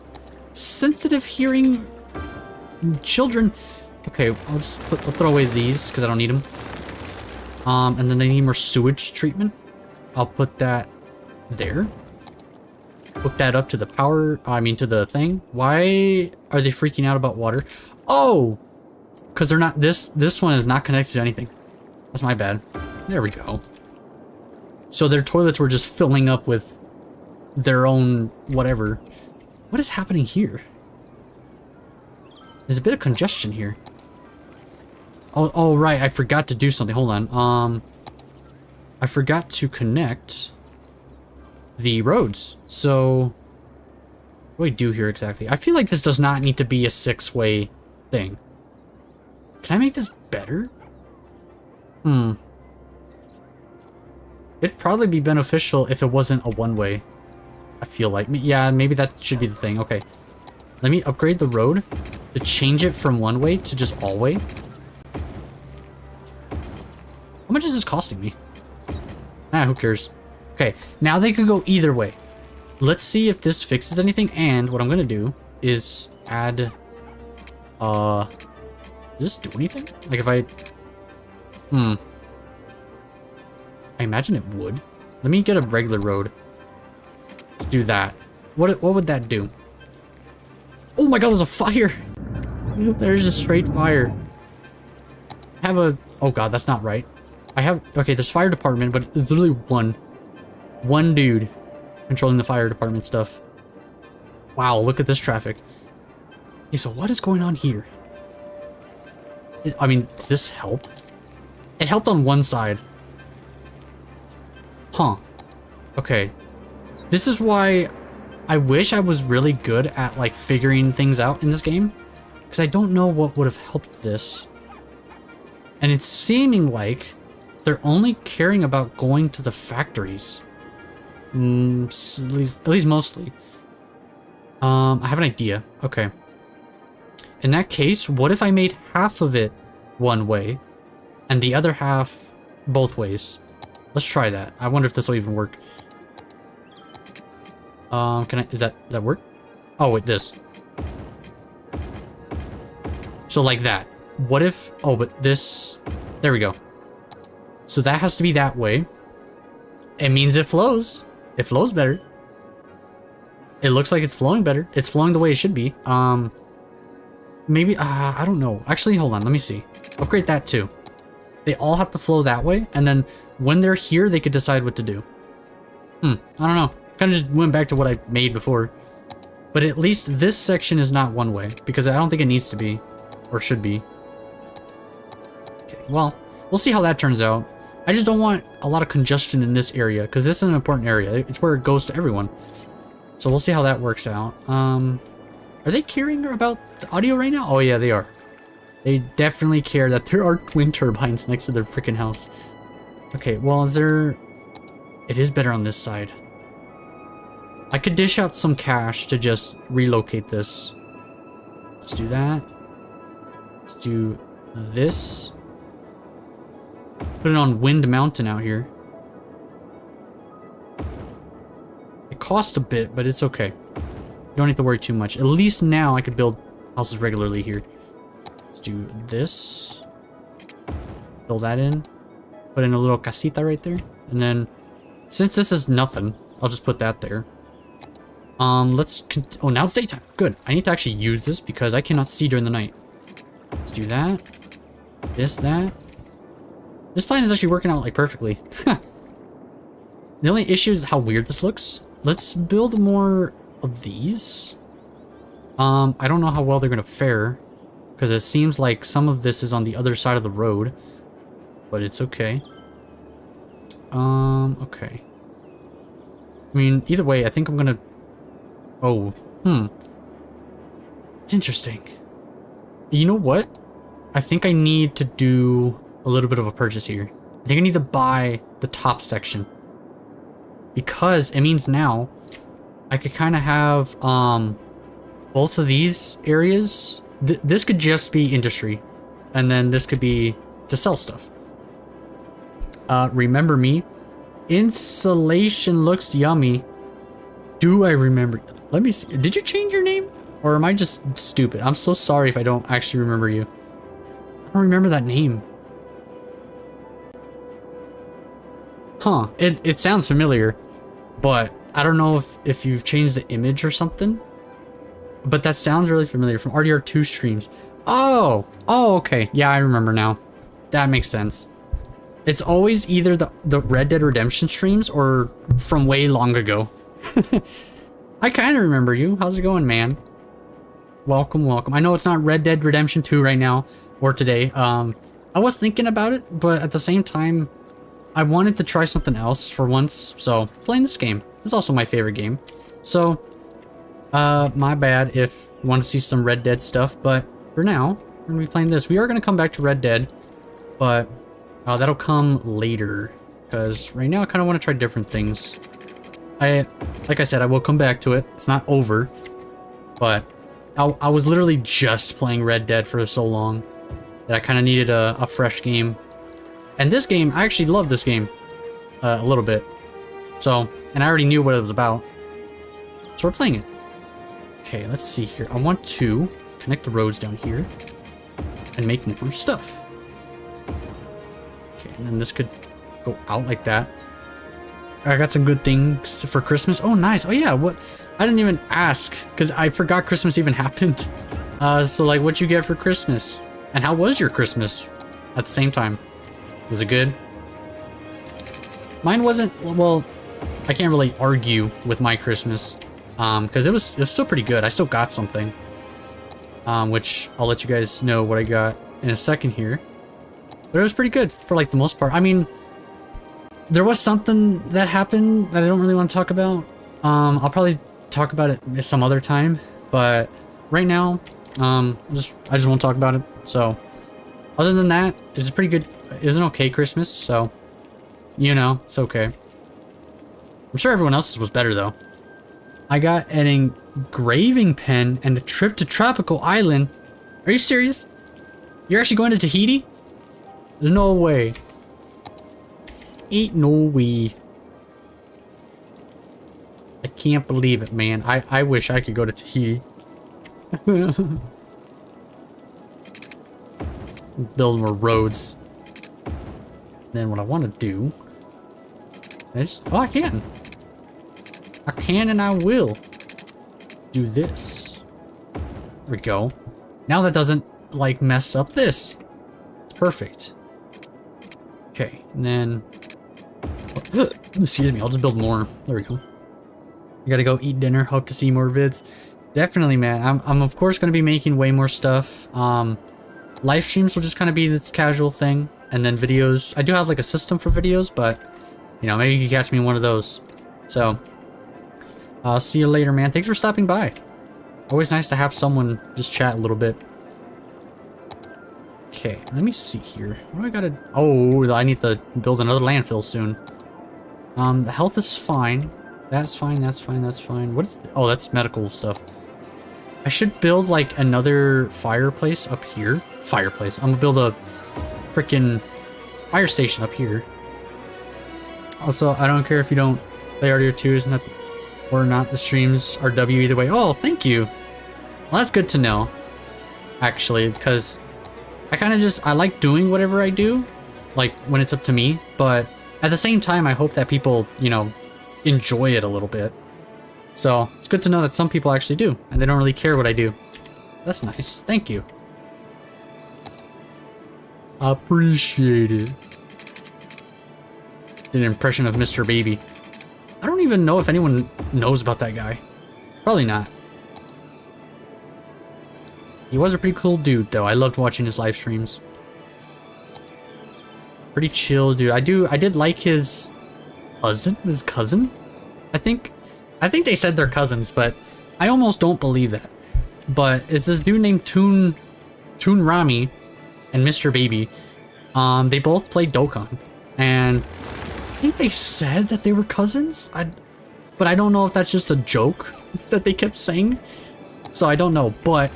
sensitive hearing children. Okay, I'll throw away these because I don't need them. And then they need more sewage treatment. I'll put that there. Hook that up to the power, to the thing. Why are they freaking out about water? Oh! Because they're not, this one is not connected to anything. That's my bad. There we go. So their toilets were just filling up with their own whatever. What is happening here? There's a bit of congestion here. Oh, right, I forgot to do something. Hold on. I forgot to connect the roads. So, what do I do here exactly? I feel like this does not need to be a 6-way thing. Can I make this better? It'd probably be beneficial if it wasn't a 1-way. I feel like. Yeah, maybe that should be the thing. Okay. Let me upgrade the road to change it from 1-way to just all-way. How much is this costing me? Who cares? Okay, now they could go either way. Let's see if this fixes anything, and what I'm gonna do is add... Does this do anything? Like if I... I imagine it would. Let me get a regular road. Let's do that. What would that do? Oh my god, there's a fire! There's a straight fire. I have a... Oh god, that's not right. Okay, there's fire department, but it's literally one dude controlling the fire department stuff. Wow, look at this traffic. Okay, so what is going on here? Did this help? It helped on one side. Huh. Okay. This is why I wish I was really good at, like, figuring things out in this game. Because I don't know what would have helped this. And it's seeming like they're only caring about going to the factories. At least mostly. I have an idea. Okay. In that case, what if I made half of it 1-way and the other half both ways? Let's try that. I wonder if this will even work. Does that work? Oh, wait, this. So like that. What if, but this, there we go. So that has to be that way. It means it flows. It flows better. It looks like it's flowing better. It's flowing the way it should be. Maybe, I don't know. Actually, hold on, let me see. Upgrade that too. They all have to flow that way, and then when they're here, they could decide what to do. I don't know. Kind of just went back to what I made before. But at least this section is not 1-way, because I don't think it needs to be, or should be. Okay, well, we'll see how that turns out. I just don't want a lot of congestion in this area, because this is an important area. It's where it goes to everyone. So we'll see how that works out. Are they caring about the audio right now? Oh yeah, they are. They definitely care that there are wind turbines next to their freaking house. Okay, well, it is better on this side. I could dish out some cash to just relocate this. Let's do that. Let's do this. Put it on Wind Mountain out here. It cost a bit, but it's okay. You don't need to worry too much. At least now I could build houses regularly here. Let's do this. Fill that in. Put in a little casita right there. And then, since this is nothing, I'll just put that there. Oh, now it's daytime. Good. I need to actually use this because I cannot see during the night. Let's do that. That. This plan is actually working out, like, perfectly. The only issue is how weird this looks. Let's build more of these. I don't know how well they're gonna fare, because it seems like some of this is on the other side of the road, but it's okay. Okay. I mean, either way, I think I'm gonna... It's interesting. You know what? I think I need to do a little bit of a purchase here. I think I need to buy the top section, because it means now I could kind of have both of these areas. This could just be industry, and then this could be to sell stuff. Remember me? Insulation looks yummy. Do I remember? Let me see. Did you change your name? Or am I just stupid? I'm so sorry if I don't actually remember you. I don't remember that name. Huh. It sounds familiar, but I don't know if you've changed the image or something. But that sounds really familiar from RDR2 streams. Oh! Oh, okay. Yeah, I remember now. That makes sense. It's always either the Red Dead Redemption streams or from way long ago. I kind of remember you. How's it going, man? Welcome, welcome. I know it's not Red Dead Redemption 2 right now or today. I was thinking about it, but at the same time, I wanted to try something else for once. So playing this game is also my favorite game. So, my bad if you want to see some Red Dead stuff, but for now, we're gonna be playing this. We are gonna come back to Red Dead, but that'll come later because right now I kind of want to try different things. Like I said, I will come back to it. It's not over, but I was literally just playing Red Dead for so long that I kind of needed a fresh game. And this game, I actually love this game a little bit. So, and I already knew what it was about. So we're playing it. Okay, let's see here. I want to connect the roads down here and make more stuff. Okay, and then this could go out like that. I got some good things for Christmas. Oh, nice. Oh, yeah. What? I didn't even ask because I forgot Christmas even happened. So, like, what'd you get for Christmas? And how was your Christmas at the same time? Was it good? Mine wasn't. Well, I can't really argue with my Christmas because it was still pretty good. I still got something, which I'll let you guys know what I got in a second here. But it was pretty good for like the most part. I mean, there was something that happened that I don't really want to talk about. I'll probably talk about it some other time, but right now, I just won't talk about it. So, other than that, it's a pretty good. It was an okay Christmas. So, you know, it's okay. I'm sure everyone else's was better though. I got an engraving pen and a trip to Tropical Island. Are you serious? You're actually going to Tahiti? There's no way. Ain't no way. I can't believe it, man. I wish I could go to Tahiti. Build more roads. Then what I want to do is... Oh, I can. I can and I will do this. There we go. Now that doesn't, like, mess up this. It's perfect. Okay, and then... Excuse me, I'll just build more. There we go. I gotta go eat dinner. Hope to see more vids. Definitely, man. I'm of course gonna be making way more stuff. Live streams will just kind of be this casual thing, and then videos. I do have like a system for videos, but you know, maybe you can catch me in one of those. So, I'll see you later, man. Thanks for stopping by. Always nice to have someone just chat a little bit. Okay, let me see here. What do I gotta... Oh, I need to build another landfill soon. The health is fine. That's fine, that's fine, that's fine. What is... Oh, that's medical stuff. I should build, like, another fireplace up here. Fireplace. I'm gonna build a freaking fire station up here. Also, I don't care if you don't play RDR2 or not. The streams are W either way. Oh, thank you. Well, that's good to know, actually, because... I kind of just, I like doing whatever I do, like, when it's up to me, but at the same time, I hope that people, you know, enjoy it a little bit. So, it's good to know that some people actually do, and they don't really care what I do. That's nice. Thank you. Appreciate it. Did an impression of Mr. Baby. I don't even know if anyone knows about that guy. Probably not. He was a pretty cool dude, though. I loved watching his live streams. Pretty chill, dude. I did like his cousin? I think they said they're cousins, but I almost don't believe that. But it's this dude named Toon Rami and Mr. Baby. They both played Dokkan, and I think they said that they were cousins. But I don't know if that's just a joke that they kept saying. So I don't know, but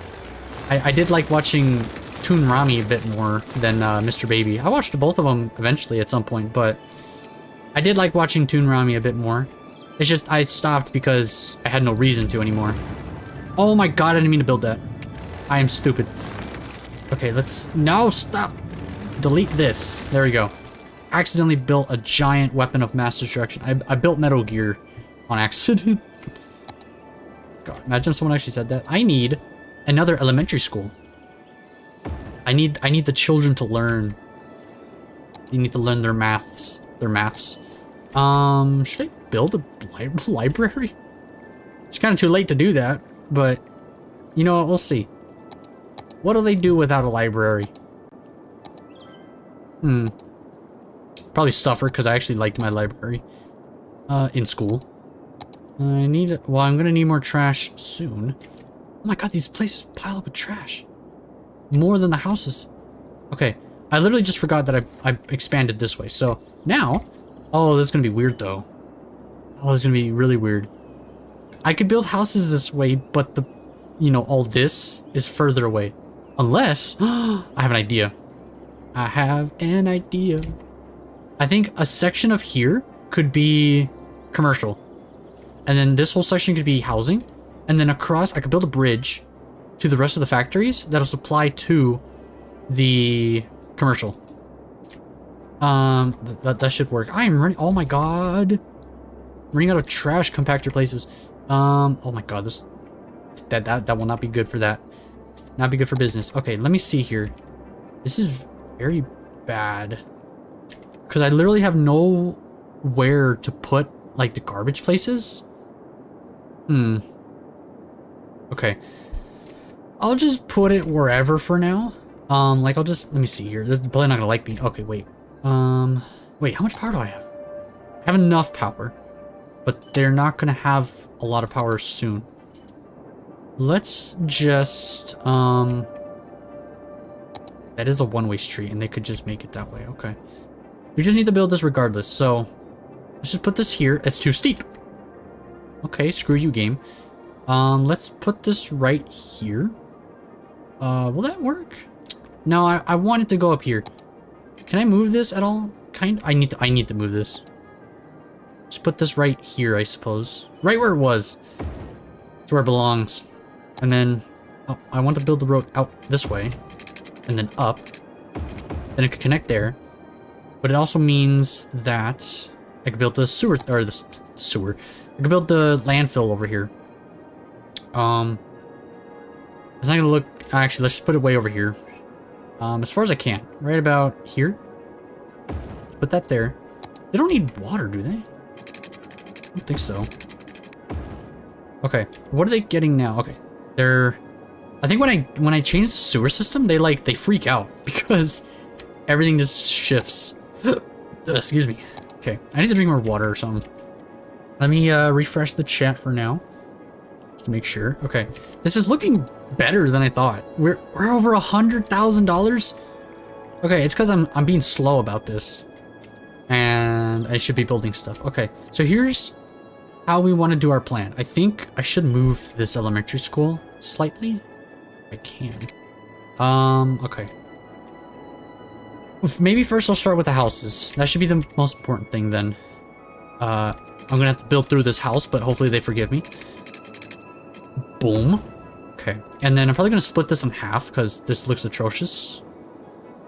I did like watching Toon Rami a bit more than Mr. Baby. I watched both of them eventually at some point, but I did like watching Toon Rami a bit more. It's just I stopped because I had no reason to anymore. Oh my god, I didn't mean to build that. I am stupid. Okay, let's... No, stop! Delete this. There we go. Accidentally built a giant weapon of mass destruction. I built Metal Gear on accident. God, imagine if someone actually said that. I need another elementary school. I need the children to learn. They need to learn their maths. Should I build a library? It's kind of too late to do that, but you know what? We'll see. What do they do without a library? Probably suffer because I actually liked my library in school. Well, I'm gonna need more trash soon. Oh my god, these places pile up with trash. More than the houses. Okay, I literally just forgot that I expanded this way. So now, oh, this is gonna be weird though. Oh, this is gonna be really weird. I could build houses this way, but all this is further away. Unless, I have an idea. I have an idea. I think a section of here could be commercial. And then this whole section could be housing. And then across, I could build a bridge to the rest of the factories that'll supply to the commercial. That should work. I am running. Oh my god. Running out of trash compactor places. Oh my god, that will not be good for that. Not be good for business. Okay, let me see here. This is very bad. Because I literally have nowhere to put, like, the garbage places. Okay. I'll just put it wherever for now. Like, let me see here. They're probably not gonna like me. Okay, wait. Wait, how much power do I have? I have enough power. But they're not gonna have a lot of power soon. Let's just, that is a one-way street, and they could just make it that way. Okay. We just need to build this regardless, so let's just put this here. It's too steep. Okay, screw you, game. Let's put this right here. Will that work? No, I want it to go up here. Can I move this at all? I need to move this. Just put this right here, I suppose. Right where it was. It's where it belongs. And then, oh, I want to build the road out this way. And then up. Then it could connect there. But it also means that I could build the sewer, or the sewer. I could build the landfill over here. It's not gonna look, actually, let's just put it way over here. As far as I can. Right about here. Put that there. They don't need water, do they? I don't think so. Okay, what are they getting now? Okay, I think when I change the sewer system, they freak out because everything just shifts. Excuse me. Okay, I need to drink more water or something. Let me refresh the chat for now, just to make sure. Okay, this is looking better than I thought. We're over $100,000. Okay, it's because I'm being slow about this, and I should be building stuff. Okay, so here's how we want to do our plan. I think I should move this elementary school slightly. I can. Okay. Maybe first I'll start with the houses. That should be the most important thing then. I'm gonna have to build through this house, but hopefully they forgive me. Boom. Okay. And then I'm probably gonna split this in half because this looks atrocious.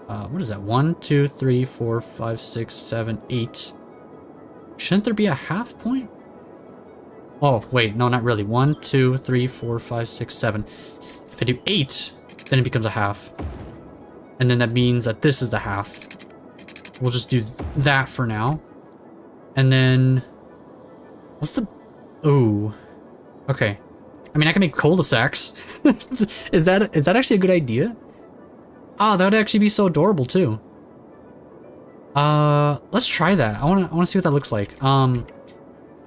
What is that? 1, 2, 3, 4, 5, 6, 7, 8. Shouldn't there be a half point? Oh, wait, no, not really. 1, 2, 3, 4, 5, 6, 7. If I do 8, then it becomes a half. And then that means that this is the half. We'll just do that for now. And then... what's the... ooh. Okay. I mean, I can make cul-de-sacs. Is that actually a good idea? Oh, that would actually be so adorable, too. Let's try that. I wanna see what that looks like.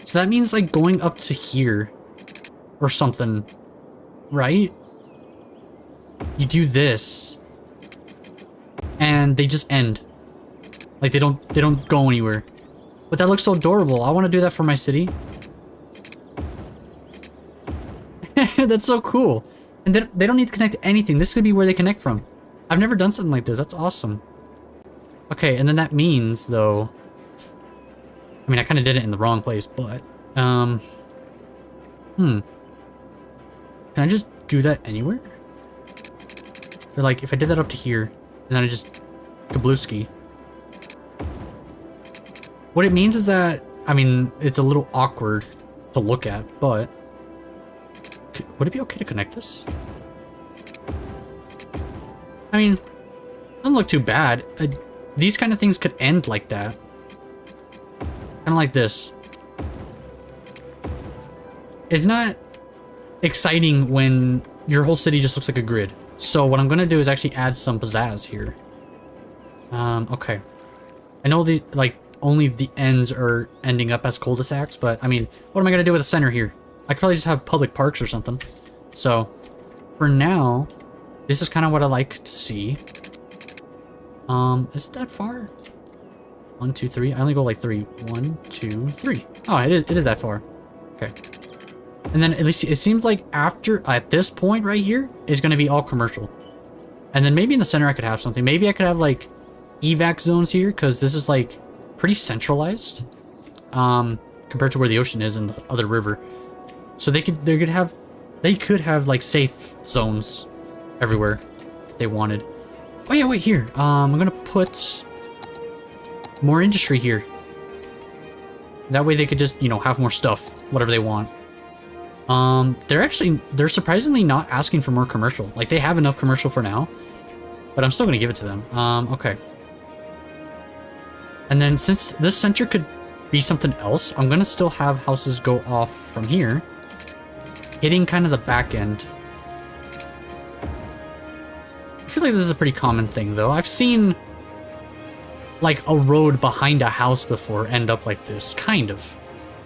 So that means, like, going up to here. Or something. Right? You do this. And they just end. Like, they don't go anywhere. But that looks so adorable. I want to do that for my city. That's so cool. And they don't need to connect to anything. This could be where they connect from. I've never done something like this. That's awesome. Okay, and then that means, though... I mean, I kind of did it in the wrong place, but... Can I just do that anywhere? Or like, if I did that up to here, and then I just kablooski. What it means is that, I mean, it's a little awkward to look at, but would it be okay to connect this? I mean, doesn't look too bad. These kind of things could end like that. Kind of like this. It's not exciting when your whole city just looks like a grid. So what I'm going to do is actually add some pizzazz here. Okay. I know the, like, only the ends are ending up as cul-de-sacs, but I mean, what am I going to do with the center here? I could probably just have public parks or something. So, for now, this is kind of what I like to see. Is it that far? 1, 2, 3. I only go like 3. 1, 2, 3. Oh, it is that far. Okay. And then at least it seems like after, at this point right here, is going to be all commercial. And then maybe in the center I could have something. Maybe I could have like evac zones here, because this is like pretty centralized. Compared to where the ocean is and the other river. So they could have like safe zones everywhere if they wanted. Oh yeah, wait, here. I'm gonna put more industry here. That way they could just, you know, have more stuff, whatever they want. They're surprisingly not asking for more commercial. Like, they have enough commercial for now, but I'm still gonna give it to them. Okay. And then since this center could be something else, I'm gonna still have houses go off from here, hitting kind of the back end. I feel like this is a pretty common thing, though. I've seen like a road behind a house before end up like this, kind of.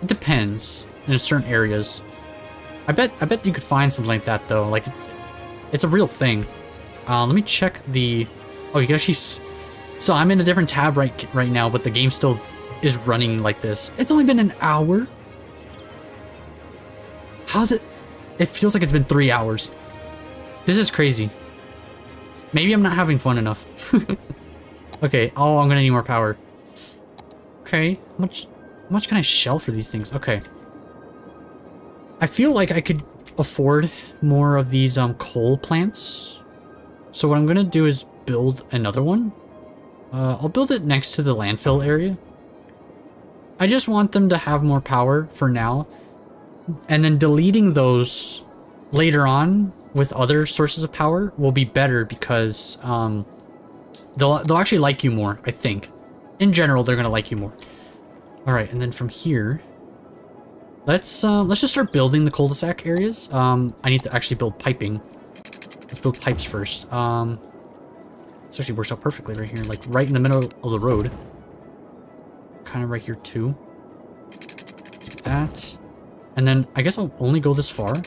It depends in certain areas. I bet you could find something like that though. Like it's a real thing. Let me check the. Oh, you can actually. So I'm in a different tab right now, but the game still is running like this. It's only been an hour. How's it? It feels like it's been 3 hours. This is crazy. Maybe I'm not having fun enough. Okay. Oh, I'm gonna need more power. Okay. How much can I shell for these things? Okay. I feel like I could afford more of these coal plants. So what I'm gonna do is build another one. I'll build it next to the landfill area. I just want them to have more power for now. And then deleting those later on with other sources of power will be better because they'll actually like you more, I think. In general, they're gonna like you more. All right, and then from here, let's just start building the cul-de-sac areas. I need to actually build piping. Let's build pipes first. This actually works out perfectly right here, like right in the middle of the road. Kind of right here too. Do that. And then I guess I'll only go this far.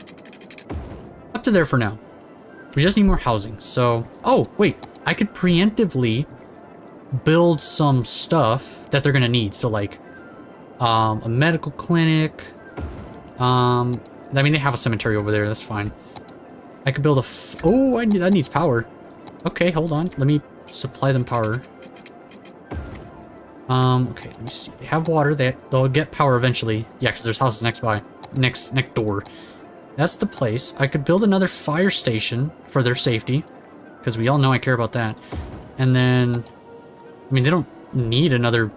Up to there for now. We just need more housing. So, oh, wait. I could preemptively build some stuff that they're going to need. So like a medical clinic. I mean, they have a cemetery over there. That's fine. I could build a... Oh, that needs power. Okay, hold on. Let me supply them power. Okay, let me see. They have water. They'll get power eventually. Yeah, because there's houses next door. That's the place. I could build another fire station for their safety, because we all know I care about that. And then, I mean, they don't need another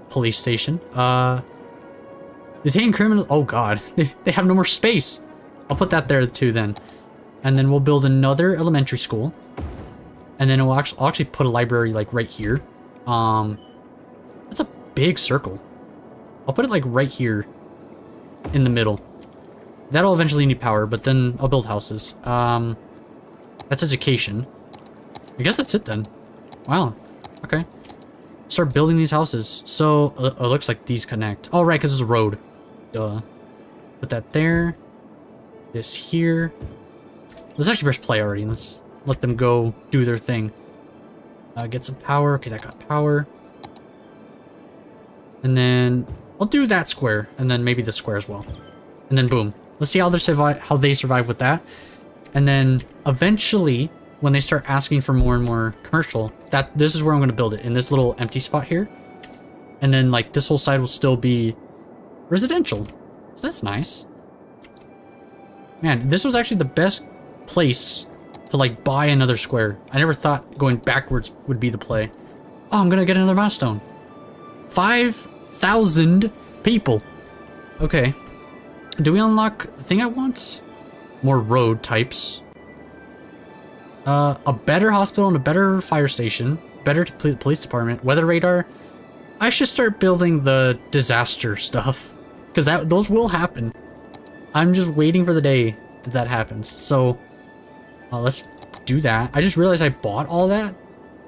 police station. Detain criminals. Oh god, they have no more space. I'll put that there too then. And then we'll build another elementary school. And then I'll actually put a library like right here. That's a big circle. I'll put it like right here in the middle. That'll eventually need power, but then I'll build houses. That's education. I guess that's it then. Wow. Okay. Start building these houses. So, it looks like these connect. Oh, right, because there's a road. Duh. Put that there. This here. Let's actually press play already. Let's let them go do their thing. Get some power. Okay, that got power. And then I'll do that square, and then maybe this square as well. And then boom. Let's see how they survive with that. And then eventually, when they start asking for more and more commercial, this is where I'm going to build it, in this little empty spot here. And then like this whole side will still be residential. So that's nice. Man, this was actually the best place to like buy another square. I never thought going backwards would be the play. Oh, I'm gonna get another milestone. 5,000 people. Okay. Do we unlock the thing I want? More road types. A better hospital and a better fire station. Better police department. Weather radar. I should start building the disaster stuff. Because those will happen. I'm just waiting for the day that happens. So, let's do that. I just realized I bought all that.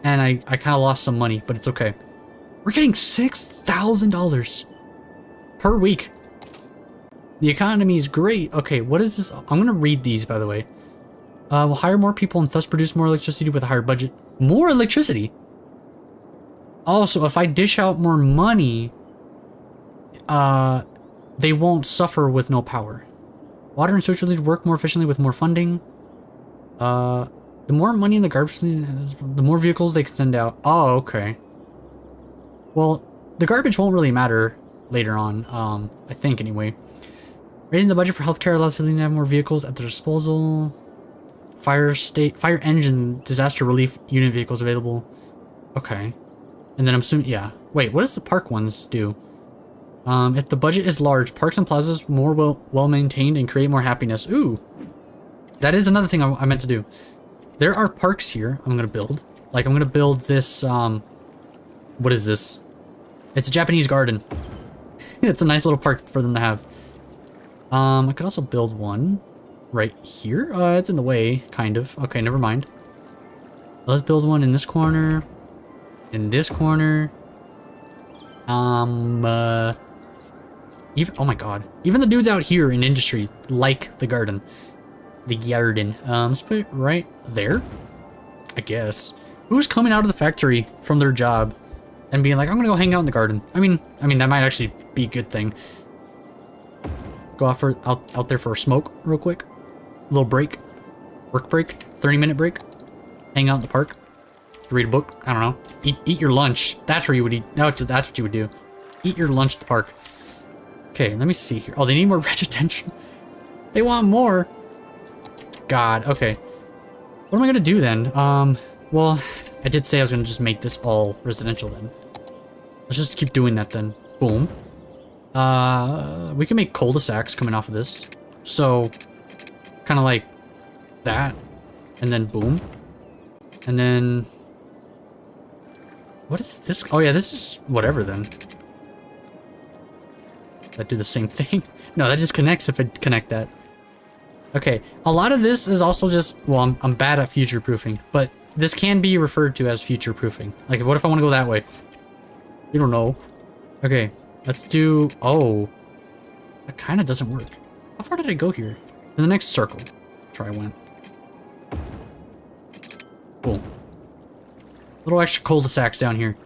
And I kind of lost some money, but it's okay. We're getting $6,000 per week. The economy is great. Okay, what is this? I'm going to read these, by the way. We'll hire more people and thus produce more electricity with a higher budget. More electricity? Also, if I dish out more money, they won't suffer with no power. Water and sewage relief work more efficiently with more funding. The more money in the garbage, the more vehicles they extend out. Oh, okay. Well, the garbage won't really matter later on, I think anyway. Raising the budget for healthcare allows them to have more vehicles at their disposal. Fire engine, disaster relief unit vehicles available. Okay. And then I'm assuming, yeah. Wait, what does the park ones do? If the budget is large, parks and plazas more well maintained and create more happiness. Ooh. That is another thing I meant to do. There are parks here I'm gonna build. Like, I'm gonna build this, what is this? It's a Japanese garden. It's a nice little park for them to have. I could also build one right here. It's in the way, kind of. Okay, never mind. Let's build one in this corner. In this corner. Even, oh my god. Even the dudes out here in industry like the garden. The garden. Let's put it right there. I guess. Who's coming out of the factory from their job and being like, I'm gonna go hang out in the garden? I mean, that might actually be a good thing. Go out there for a smoke real quick. A little break. Work break. 30-minute break. Hang out in the park. Read a book. I don't know. Eat your lunch. That's where you would eat. No, that's what you would do. Eat your lunch at the park. Okay, let me see here. Oh, they need more residential. They want more. God, okay. What am I gonna do then? Well, I did say I was gonna just make this all residential then. Let's just keep doing that then. Boom. We can make cul-de-sacs coming off of this. So, kind of like that. And then boom. And then... what is this? Oh yeah, this is whatever then. That do the same thing? No, that just connects if I connect that. Okay, a lot of this is also just, well, I'm bad at future-proofing, but this can be referred to as future-proofing. Like, what if I want to go that way? You don't know. Okay, let's do, oh. That kind of doesn't work. How far did I go here? To the next circle. That's where I went. Cool. Little extra cul-de-sacs down here.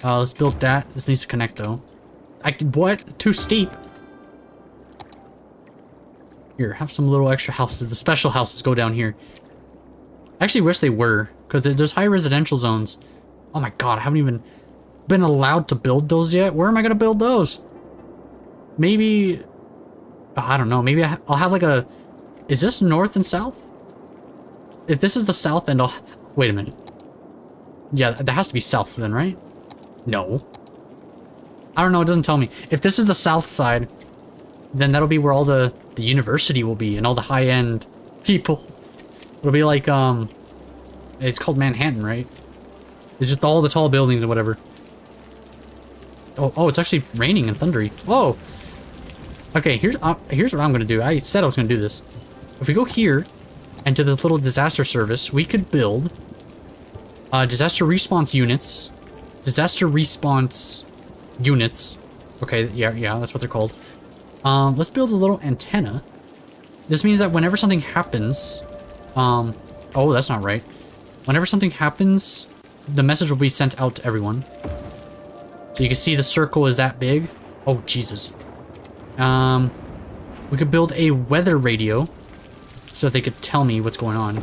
Let's build that. This needs to connect, though. What? Too steep. Here, have some little extra houses. The special houses go down here. I actually wish they were, because there's high residential zones. Oh my god, I haven't even been allowed to build those yet. Where am I going to build those? Maybe... oh, I don't know. Maybe I'll have like a... is this north and south? If this is the south end, I'll... wait a minute. Yeah, that has to be south then, right? No. I don't know, it doesn't tell me. If this is the south side, then that'll be where all the university will be and all the high-end people. It'll be like, it's called Manhattan, right? It's just all the tall buildings and whatever. Oh, it's actually raining and thundery. Whoa! Okay, here's what I'm gonna do. I said I was gonna do this. If we go here, and to this little disaster service, we could build disaster response units. Disaster response units. Okay, yeah, that's what they're called. Let's build a little antenna. This means that whenever something happens, oh, that's not right. Whenever something happens, the message will be sent out to everyone. So you can see the circle is that big. Oh, Jesus. We could build a weather radio so that they could tell me what's going on.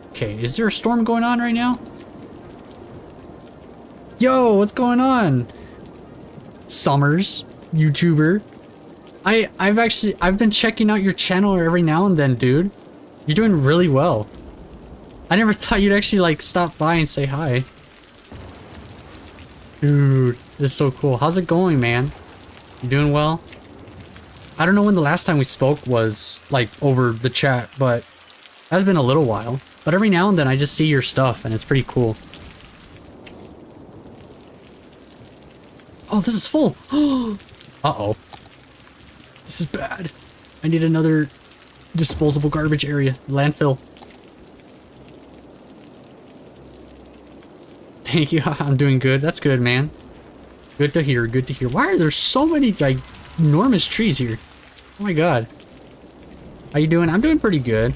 Okay, is there a storm going on right now? Yo, what's going on? Summers, YouTuber. I've been checking out your channel every now and then, dude. You're doing really well. I never thought you'd actually like stop by and say hi. Dude, this is so cool. How's it going, man? You doing well? I don't know when the last time we spoke was, like, over the chat, but that's been a little while. But every now and then I just see your stuff and it's pretty cool. Oh, this is full. Uh-oh. This is bad. I need another disposable garbage area. Landfill. Thank you. I'm doing good. That's good, man. Good to hear. Good to hear. Why are there so many ginormous trees here? Oh my god. How you doing? I'm doing pretty good.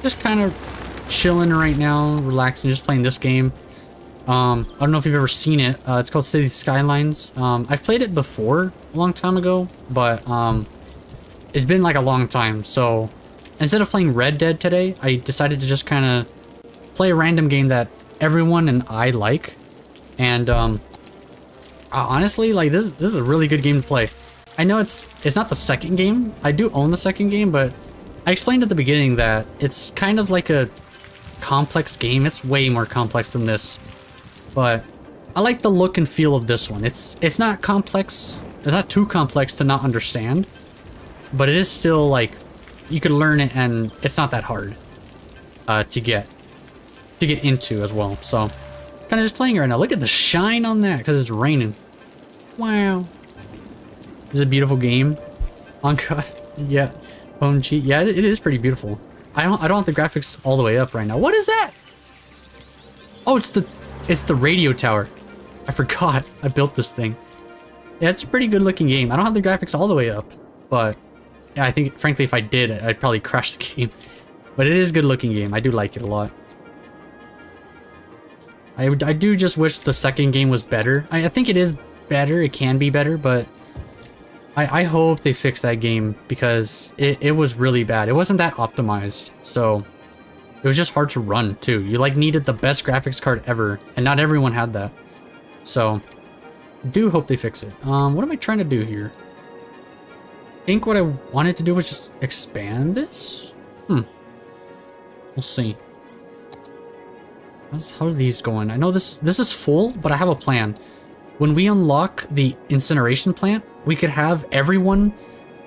Just kind of chilling right now, relaxing, just playing this game. I don't know if you've ever seen it. It's called Skylines. I've played it before a long time ago, but it's been like a long time. So instead of playing Red Dead today, I decided to just kind of play a random game that everyone and I like. And honestly, like this is a really good game to play. I know it's not the second game. I do own the second game, but I explained at the beginning that it's kind of like a complex game. It's way more complex than this. But I like the look and feel of this one. It's not complex. It's not too complex to not understand. But it is still like you could learn it, and it's not that hard to get into as well. So kind of just playing right now. Look at the shine on that because it's raining. Wow. This is a beautiful game. On God. Yeah. OMG. Yeah, it is pretty beautiful. I don't have the graphics all the way up right now. What is that? Oh, it's the radio tower. I forgot I built this thing. Yeah, it's a pretty good looking game. I don't have the graphics all the way up, but yeah, I think frankly if I did, I'd probably crash the game. But it is a good looking game. I do like it a lot. I do just wish the second game was better. I think it is better. It can be better, but I hope they fix that game because it was really bad. It wasn't that optimized, so it was just hard to run too. You like needed the best graphics card ever, and not everyone had that. So I do hope they fix it. What am I trying to do here? I think what I wanted to do was just expand this. We'll see. How are these going? I know this is full, but I have a plan. When we unlock the incineration plant, we could have everyone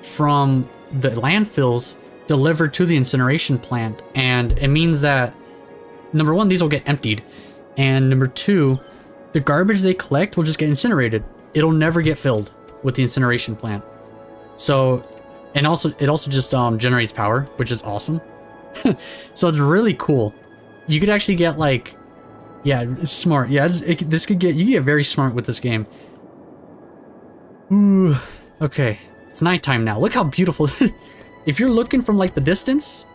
from the landfills delivered to the incineration plant, and it means that number one, these will get emptied, and number two, the garbage they collect will just get incinerated. It'll never get filled with the incineration plant. So, and also it also just generates power, which is awesome. So it's really cool. You could actually get like, yeah, it's smart. Yeah, this could get, you get very smart with this game. Ooh, okay. It's nighttime now. Look how beautiful. If you're looking from like the distance,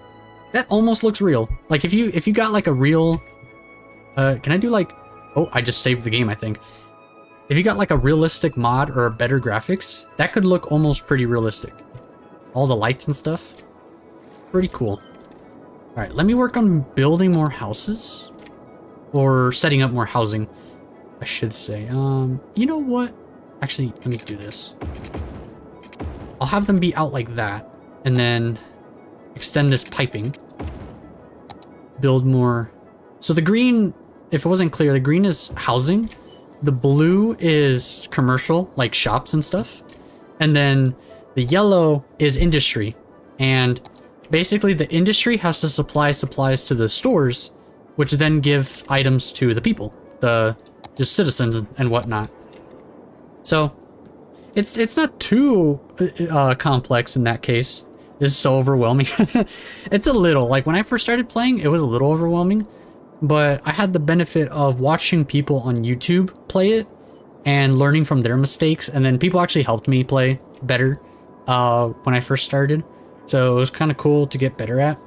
that almost looks real. Like if you got like a real, can I do like, oh, I just saved the game, I think. If you got like a realistic mod or better graphics, that could look almost pretty realistic. All the lights and stuff. Pretty cool. All right, let me work on building more houses. Or setting up more housing, I should say. You know what? Actually, let me do this. I'll have them be out like that. And then extend this piping. Build more. So the green, if it wasn't clear, the green is housing. The blue is commercial, like shops and stuff. And then the yellow is industry. And basically the industry has to supply supplies to the stores, which then give items to the people, the just citizens and whatnot. So it's not too complex in that case. It's so overwhelming. It's a little, like when I first started playing, it was a little overwhelming, but I had the benefit of watching people on YouTube play it and learning from their mistakes, and then people actually helped me play better when I first started. So it was kind of cool to get better at.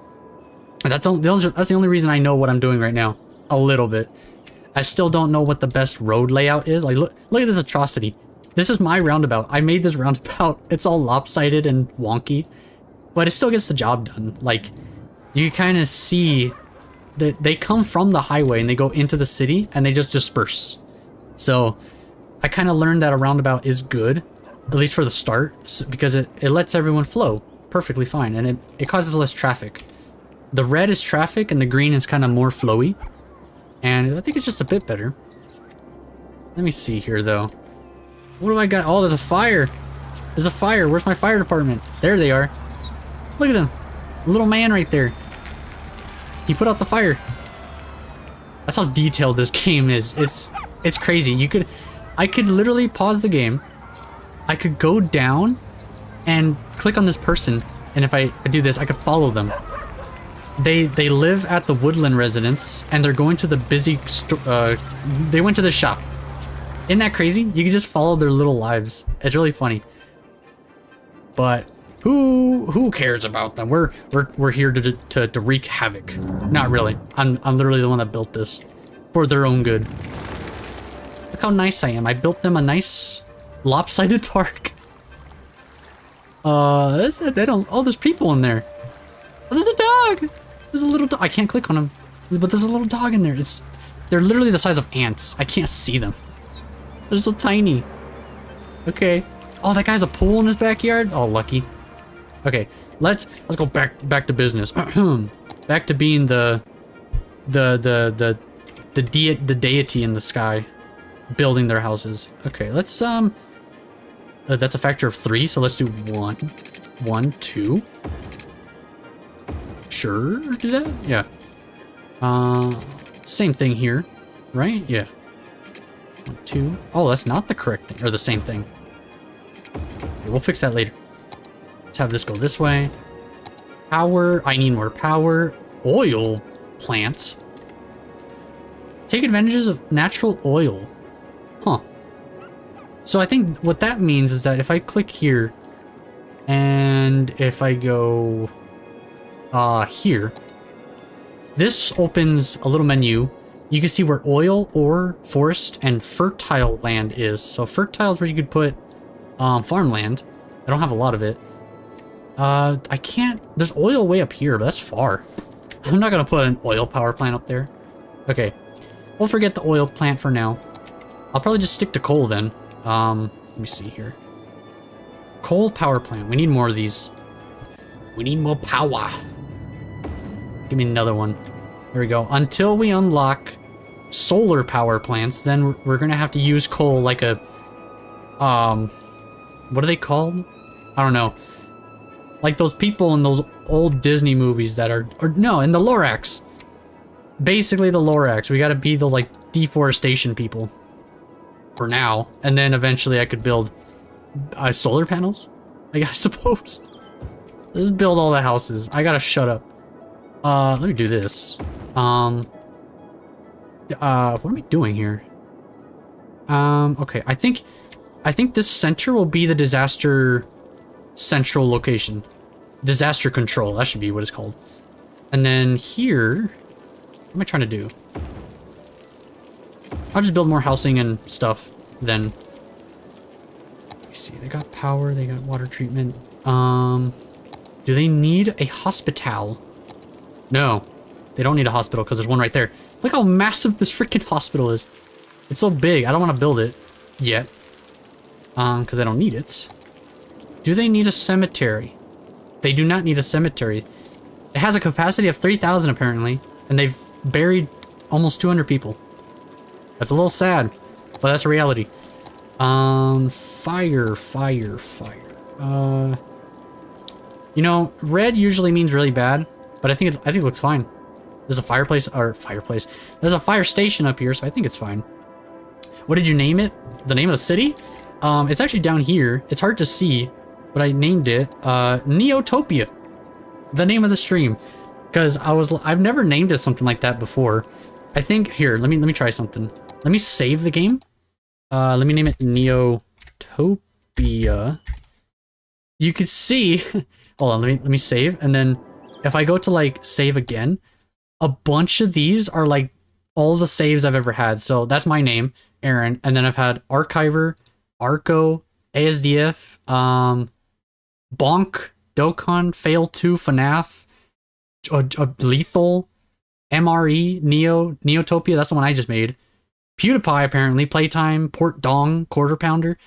And that's the only reason I know what I'm doing right now. A little bit. I still don't know what the best road layout is. Like, look at this atrocity. This is my roundabout. I made this roundabout. It's all lopsided and wonky, but it still gets the job done. Like, you kind of see that they come from the highway and they go into the city and they just disperse. So I kind of learned that a roundabout is good. at least for the start, because it lets everyone flow perfectly fine, and it causes less traffic. The red is traffic, and the green is kind of more flowy, and I think it's just a bit better. Let me see here, though. What do I got? Oh, there's a fire. There's a fire. Where's my fire department? There they are. Look at them. Little man right there. He put out the fire. That's how detailed this game is. It's crazy. I could literally pause the game. I could go down and click on this person, and if I do this, I could follow them. They live at the Woodland residence, and they're going to the busy they went to the shop. Isn't that crazy? You can just follow their little lives. It's really funny. But who cares about them? We're here to wreak havoc. Not really. I'm literally the one that built this for their own good. Look how nice I am. I built them a nice lopsided park. They don't. Oh, there's people in there. Oh, there's a dog. There's a little dog. I can't click on him, but there's a little dog in there. They're literally the size of ants. I can't see them. They're so tiny. Okay. Oh, that guy has a pool in his backyard. Oh, lucky. Okay, let's go back to business. Back to being the deity in the sky, building their houses. Okay, let's that's a factor of 3, so let's do 1, 2. Sure, do that. Yeah. Same thing here, right? Yeah. 1, 2. Oh, that's not the correct thing, or the same thing. Okay, we'll fix that later. Let's have this go this way. Power. I need more power. Oil plants. Take advantages of natural oil. Huh. So I think what that means is that if I click here, and if I go here, this opens a little menu. You can see where oil, ore, forest, and fertile land is. So fertile is where you could put farmland. I don't have a lot of it. I can't. There's oil way up here, but that's far. I'm not gonna put an oil power plant up there. Okay, we'll forget the oil plant for now. I'll probably just stick to coal then. Let me see here. Coal power plant. We need more of these. We need more power. Give me another one. There we go. Until we unlock solar power plants, then we're gonna have to use coal like a what are they called? I don't know. Like those people in those old Disney movies that are no, in the Lorax. Basically the Lorax. We gotta be the like deforestation people. For now. And then eventually I could build solar panels? I suppose. Let's build all the houses. I gotta shut up. Let me do this. What am I doing here? Okay, I think this center will be the disaster central location. Disaster control, that should be what it's called. And then here, what am I trying to do? I'll just build more housing and stuff then. Let me see, they got power, they got water treatment. Do they need a hospital? No, they don't need a hospital because there's one right there. Look how massive this freaking hospital is. It's so big, I don't want to build it yet. Because I don't need it. Do they need a cemetery? They do not need a cemetery. It has a capacity of 3,000 apparently, and they've buried almost 200 people. That's a little sad, but that's a reality. Fire. You know, red usually means really bad, but I think it looks fine. There's a fireplace. There's a fire station up here, so I think it's fine. What did you name it? The name of the city? It's actually down here. It's hard to see, but I named it Neotopia. The name of the stream, because I've never named it something like that before. I think here. Let me try something. Let me save the game. Let me name it Neotopia. You could see. Hold on. Let me save, and then if I go to like save again, a bunch of these are like all the saves I've ever had. So that's my name, Aaron, and then I've had Archiver, Arco, ASDF, Bonk, Dokkan, Fail 2, FNAF, Lethal, MRE, Neotopia, that's the one I just made. PewDiePie, apparently, Playtime, Port Dong, Quarter Pounder.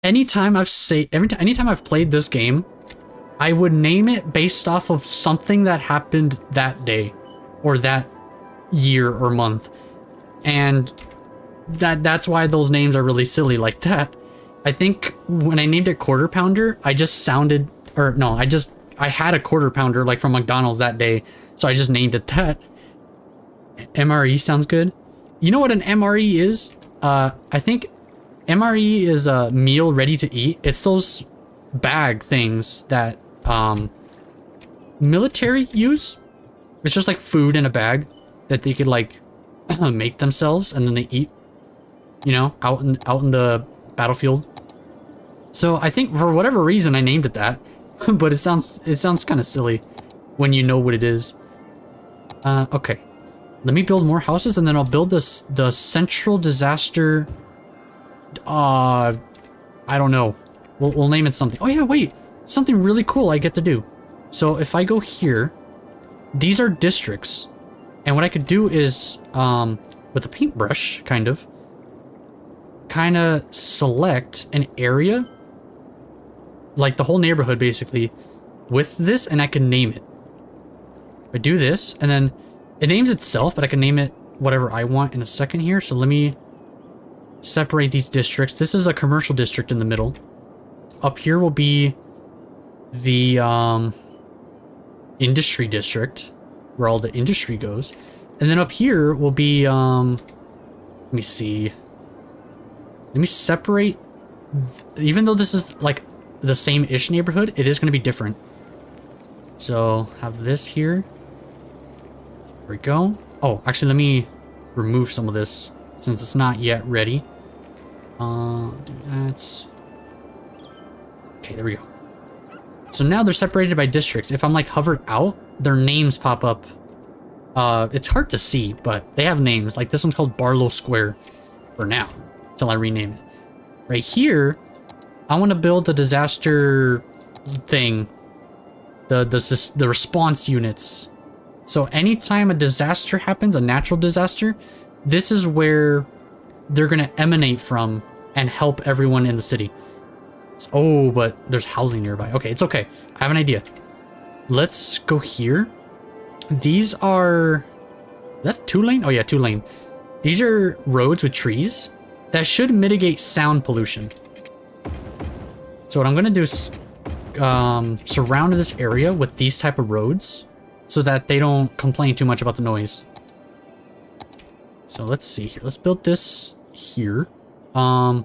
anytime anytime I've played this game, I would name it based off of something that happened that day or that year or month. And that's why those names are really silly like that. I think when I named it Quarter Pounder, I just sounded, or no, I had a Quarter Pounder like from McDonald's that day, so I just named it that. MRE sounds good. You know what an MRE is? I think MRE is a meal ready to eat. It's those bag things that military use. It's just like food in a bag that they could like make themselves and then they eat, you know, out in the battlefield. So I think for whatever reason I named it that, but it sounds kind of silly when you know what it is. Okay, let me build more houses and then I'll build the central disaster. I don't know. We'll name it something. Oh yeah, wait, something really cool I get to do. So if I go here, these are districts, and what I could do is with a paintbrush kind of select an area, like the whole neighborhood basically, with this, and I can name it. I do this, and then it names itself, but I can name it whatever I want in a second here. So let me separate these districts. This is a commercial district in the middle. Up here will be the industry district, where all the industry goes. And then up here will be, let me see. Let me separate, even though this is like the same-ish neighborhood, it is going to be different. So have this here. There we go. Oh, actually, let me remove some of this since it's not yet ready. Do that. Okay, there we go. So now they're separated by districts. If I'm like hovered out, their names pop up. It's hard to see, but they have names. Like this one's called Barlow Square for now, until I rename it. Right here, I want to build the disaster thing. The response units. So anytime a disaster happens, a natural disaster, this is where they're going to emanate from and help everyone in the city. Oh, but there's housing nearby. Okay, it's okay. I have an idea. Let's go here. These are... Is that 2-lane? Oh yeah, 2-lane. These are roads with trees that should mitigate sound pollution. So what I'm going to do is surround this area with these type of roads so that they don't complain too much about the noise. So let's see here. Let's build this here. Right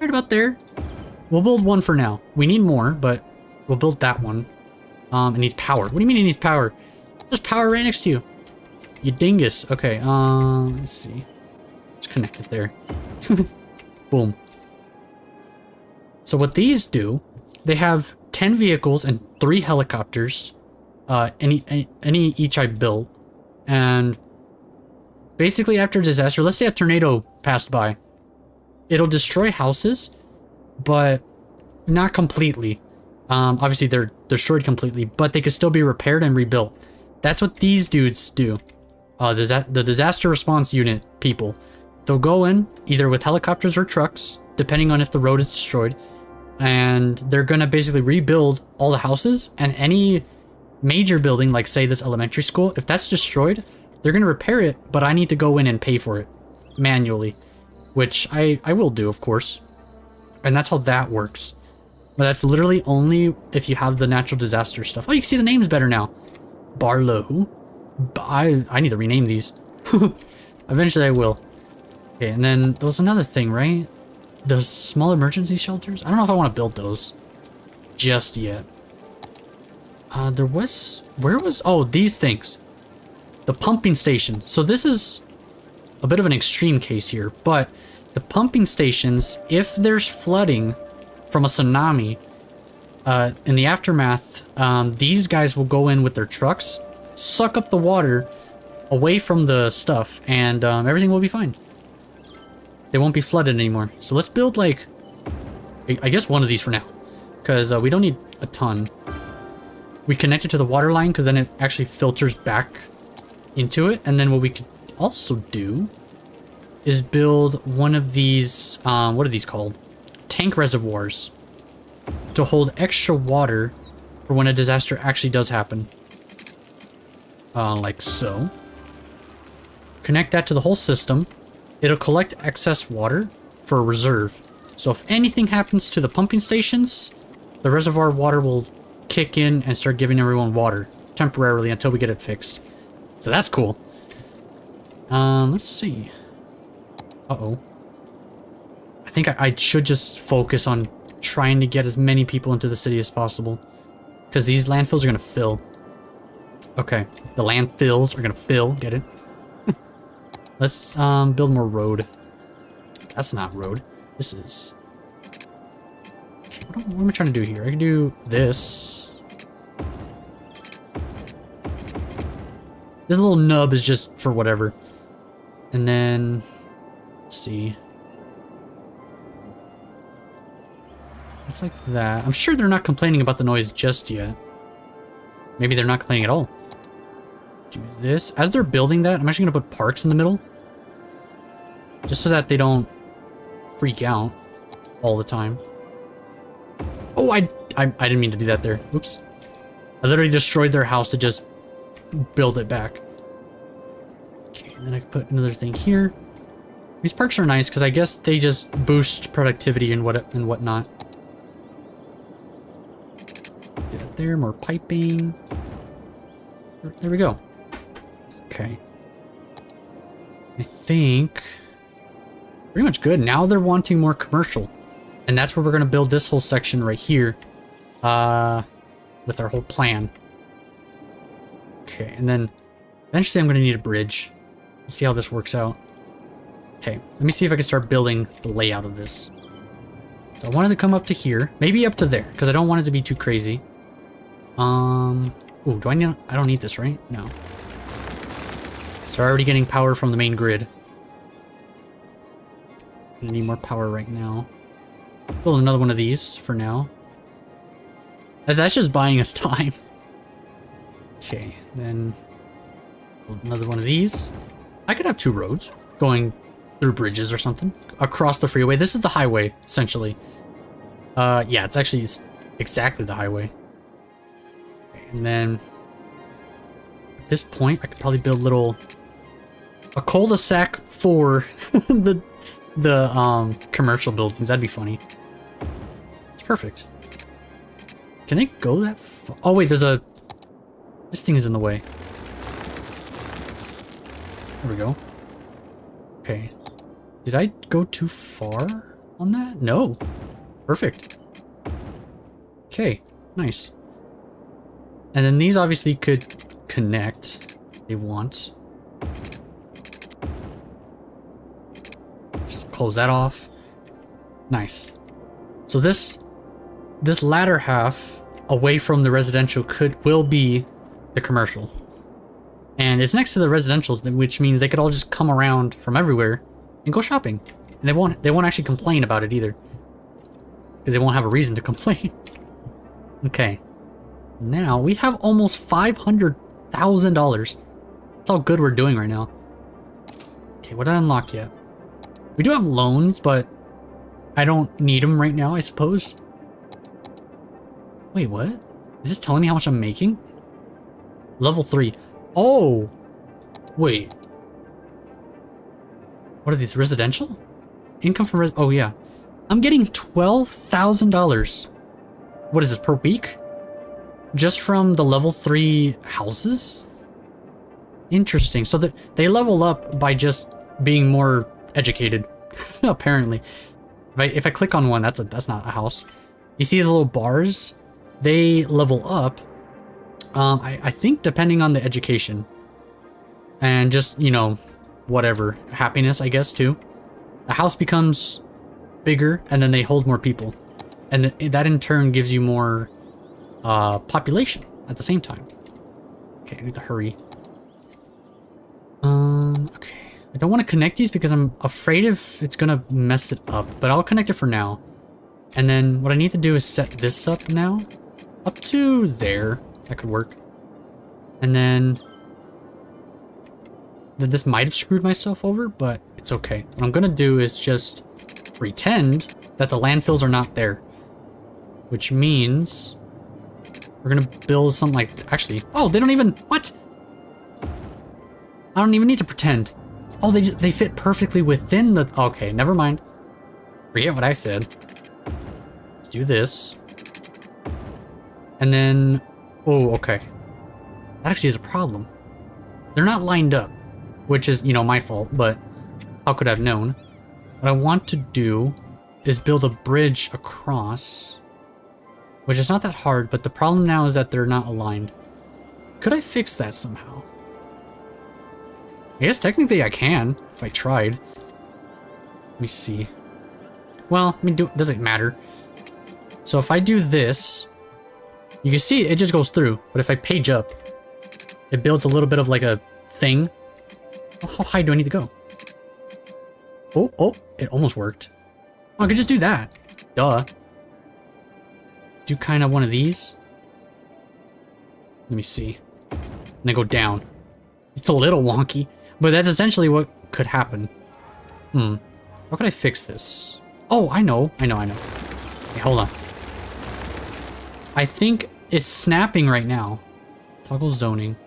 about there. We'll build one for now. We need more, but we'll build that one. It needs power. What do you mean it needs power? There's power right next to you. You dingus. Okay, let's see. Let's connect it there. Boom. So what these do, they have 10 vehicles and 3 helicopters. Any each I built. And basically after a disaster, let's say a tornado passed by. It'll destroy houses, but not completely. Obviously they're destroyed completely, but they could still be repaired and rebuilt. That's what these dudes do. The disaster response unit people. They'll go in either with helicopters or trucks, depending on if the road is destroyed. And they're gonna basically rebuild all the houses, and any major building, like say this elementary school, if that's destroyed, they're gonna repair it, but I need to go in and pay for it manually, which I will do, of course. And that's how that works. But that's literally only if you have the natural disaster stuff. Oh, you can see the names better now. Barlow. I need to rename these. Eventually I will. Okay, and then there was another thing, right? Those small emergency shelters? I don't know if I want to build those just yet. There was... Where was... Oh, these things. The pumping station. So this is a bit of an extreme case here, but the pumping stations, if there's flooding from a tsunami, in the aftermath, these guys will go in with their trucks, suck up the water away from the stuff, and everything will be fine. They won't be flooded anymore. So let's build, like, I guess one of these for now, because we don't need a ton. We connect it to the water line, because then it actually filters back into it. And then what we could also do is build one of these, what are these called? tank reservoirs to hold extra water for when a disaster actually does happen. Like so. Connect that to the whole system. It'll collect excess water for a reserve. So if anything happens to the pumping stations, the reservoir water will kick in and start giving everyone water temporarily until we get it fixed. So that's cool. Let's see. Uh-oh. I think I should just focus on trying to get as many people into the city as possible. Because these landfills are going to fill. Okay. The landfills are going to fill. Get it? Let's build more road. That's not road. This is... Okay, what am I trying to do here? I can do this. This little nub is just for whatever. And then... Let's see. It's like that. I'm sure they're not complaining about the noise just yet. Maybe they're not complaining at all. Do this. As they're building that, I'm actually going to put parks in the middle. Just so that they don't freak out all the time. Oh, I didn't mean to do that there. Oops. I literally destroyed their house to just build it back. Okay, and then I can put another thing here. These parks are nice because I guess they just boost productivity and whatnot. Get that there, more piping. There we go. Okay. I think pretty much good. Now they're wanting more commercial. And that's where we're going to build this whole section right here. With our whole plan. Okay, and then eventually I'm going to need a bridge. We'll see how this works out. Okay, let me see if I can start building the layout of this. So I wanted to come up to here. Maybe up to there, because I don't want it to be too crazy. Ooh, do I need... I don't need this, right? No. So already getting power from the main grid. I need more power right now. Build another one of these for now. That's just buying us time. Okay, then build another one of these. I could have two roads going through bridges or something across the freeway. This is the highway, essentially. Yeah, it's actually exactly the highway. Okay, and then at this point, I could probably build a cul-de-sac for the commercial buildings. That'd be funny. It's perfect. Can they go that far? Oh wait, this thing is in the way. There we go. Okay. Did I go too far on that? No. Perfect. Okay, nice. And then these obviously could connect if they want. Just close that off. Nice. So this latter half away from the residential will be the commercial. And it's next to the residentials, which means they could all just come around from everywhere and go shopping. And they won't actually complain about it either. Because they won't have a reason to complain. Okay. Now we have almost $500,000. That's how good we're doing right now. Okay, what did I unlock yet? We do have loans, but I don't need them right now, I suppose. Wait, what? Is this telling me how much I'm making? Level 3. Oh! Wait. What are these? Residential? Income from oh, yeah. I'm getting $12,000. What is this, per week? Just from the level 3 houses? Interesting. So they level up by just being more educated, apparently. If I click on one, that's not a house. You see the little bars? They level up. I think depending on the education. And just, you know, whatever. Happiness, I guess, too. The house becomes bigger, and then they hold more people. And that in turn gives you more population at the same time. Okay, I need to hurry. Okay. I don't want to connect these because I'm afraid if it's gonna mess it up, but I'll connect it for now. And then what I need to do is set this up now. Up to there. That could work. And then this might have screwed myself over, but it's okay. What I'm gonna do is just pretend that the landfills are not there. Which means we're gonna build something like, actually, oh, they don't even, what? I don't even need to pretend. Oh, they fit perfectly within the, okay, never mind. Forget what I said. Let's do this. And then, oh, okay. That actually is a problem. They're not lined up, which is, you know, my fault, but how could I have known? What I want to do is build a bridge across, which is not that hard, but the problem now is that they're not aligned. Could I fix that somehow? I guess technically I can, if I tried. Let me see. Well, I mean, doesn't matter. So if I do this, you can see it just goes through, but if I page up, it builds a little bit of like a thing. Oh, how high do I need to go? Oh, it almost worked. Oh, I could just do that. Duh. Do kind of one of these. Let me see. And then go down. It's a little wonky, but that's essentially what could happen. How could I fix this? Oh, I know. Hey, hold on. I think it's snapping right now. Toggle zoning.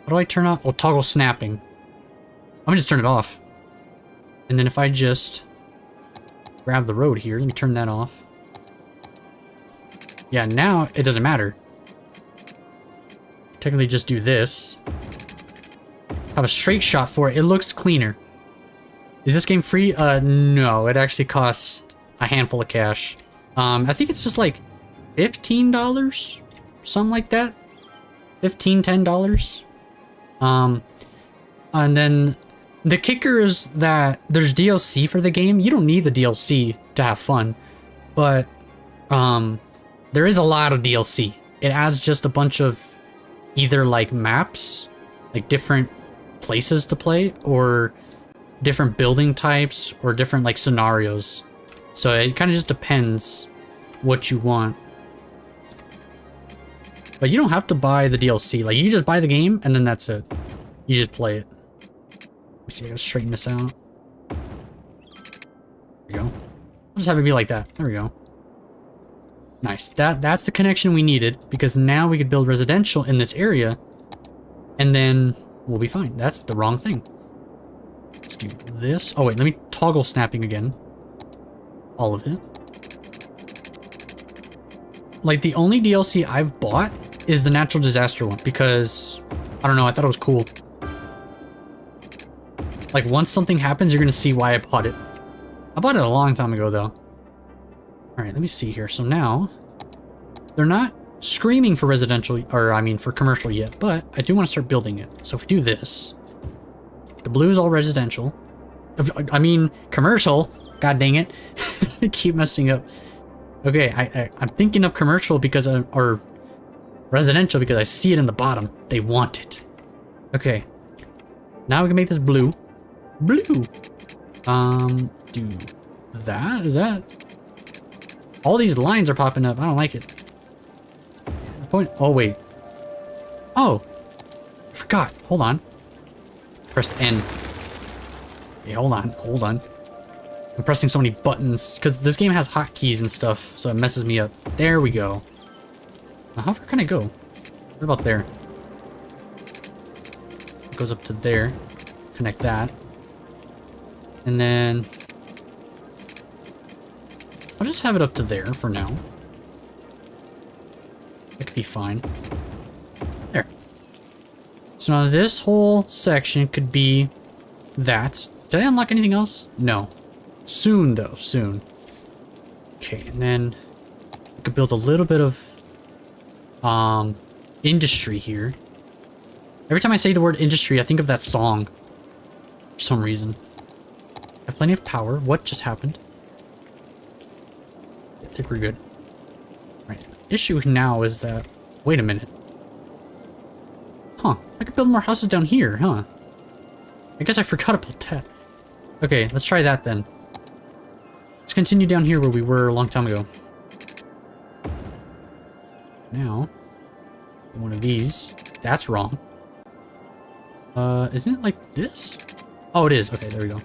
How do I turn off? Oh, toggle snapping. I'm gonna just turn it off. And then if I just grab the road here, let me turn that off. Yeah, now it doesn't matter. Technically just do this. Have a straight shot for it. It looks cleaner. Is this game free? No, it actually costs a handful of cash. I think it's just like $15, something like that. $10. And then the kicker is that there's DLC for the game. You don't need the DLC to have fun, but there is a lot of DLC. It adds just a bunch of either like maps, like different places to play, or different building types, or different like scenarios. So it kind of just depends what you want. But you don't have to buy the DLC. Like, you just buy the game, and then that's it. You just play it. Let me see, I gotta straighten this out. There we go. I'll just have it be like that. There we go. Nice. That's the connection we needed, because now we could build residential in this area, and then we'll be fine. That's the wrong thing. Let's do this. Oh, wait, let me toggle snapping again. All of it. Like, the only DLC I've bought is the natural disaster one, because, I don't know, I thought it was cool. Like, once something happens, you're gonna see why I bought it. I bought it a long time ago, though. Alright, let me see here. So now, they're not screaming for residential, or I mean for commercial yet, but I do want to start building it. So if we do this, the blue is all residential. I mean, commercial. God dang it. I keep messing up. Okay, I'm thinking of commercial because or residential because I see it in the bottom. They want it. Okay. Now we can make this blue. Blue. Do that? Is that? All these lines are popping up. I don't like it. The point. Oh, wait. Oh. I forgot. Hold on. Pressed N. Okay, hold on. I'm pressing so many buttons because this game has hotkeys and stuff, so it messes me up. There we go. Now, how far can I go? What about there? It goes up to there. Connect that. And then I'll just have it up to there for now. That could be fine. There. So now this whole section could be that. Did I unlock anything else? No. Soon, though. Soon. Okay, and then I could build a little bit of industry here. Every time I say the word industry, I think of that song. For some reason. I have plenty of power. What just happened? I think we're good. Right. Issue now is that... Wait a minute. Huh. I could build more houses down here, huh? I guess I forgot about that. Okay, let's try that then. Let's continue down here where we were a long time ago. Now, one of these. That's wrong. Isn't it like this? Oh, it is. Okay, there we go.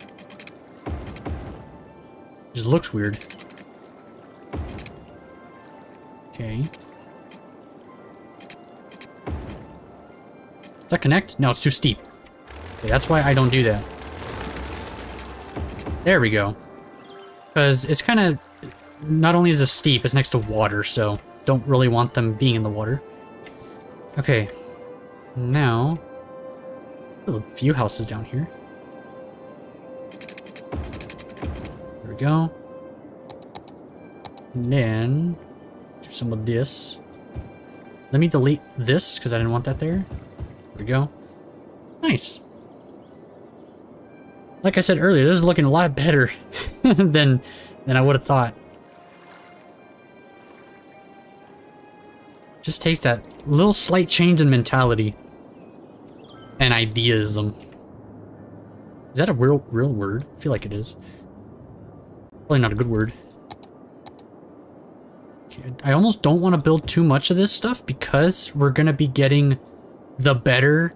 Just looks weird. Okay. Does that connect? No, it's too steep. Okay, that's why I don't do that. There we go. Because it's kind of... Not only is it steep, it's next to water, so don't really want them being in the water. Okay. Now... There's a few houses down here. There we go. And then... Do some of this. Let me delete this, because I didn't want that there. There we go. Nice. Like I said earlier, this is looking a lot better than I would have thought. Just takes that little slight change in mentality and idealism. Is that a real word? I feel like it is. Probably not a good word. Okay, I almost don't want to build too much of this stuff because we're gonna be getting the better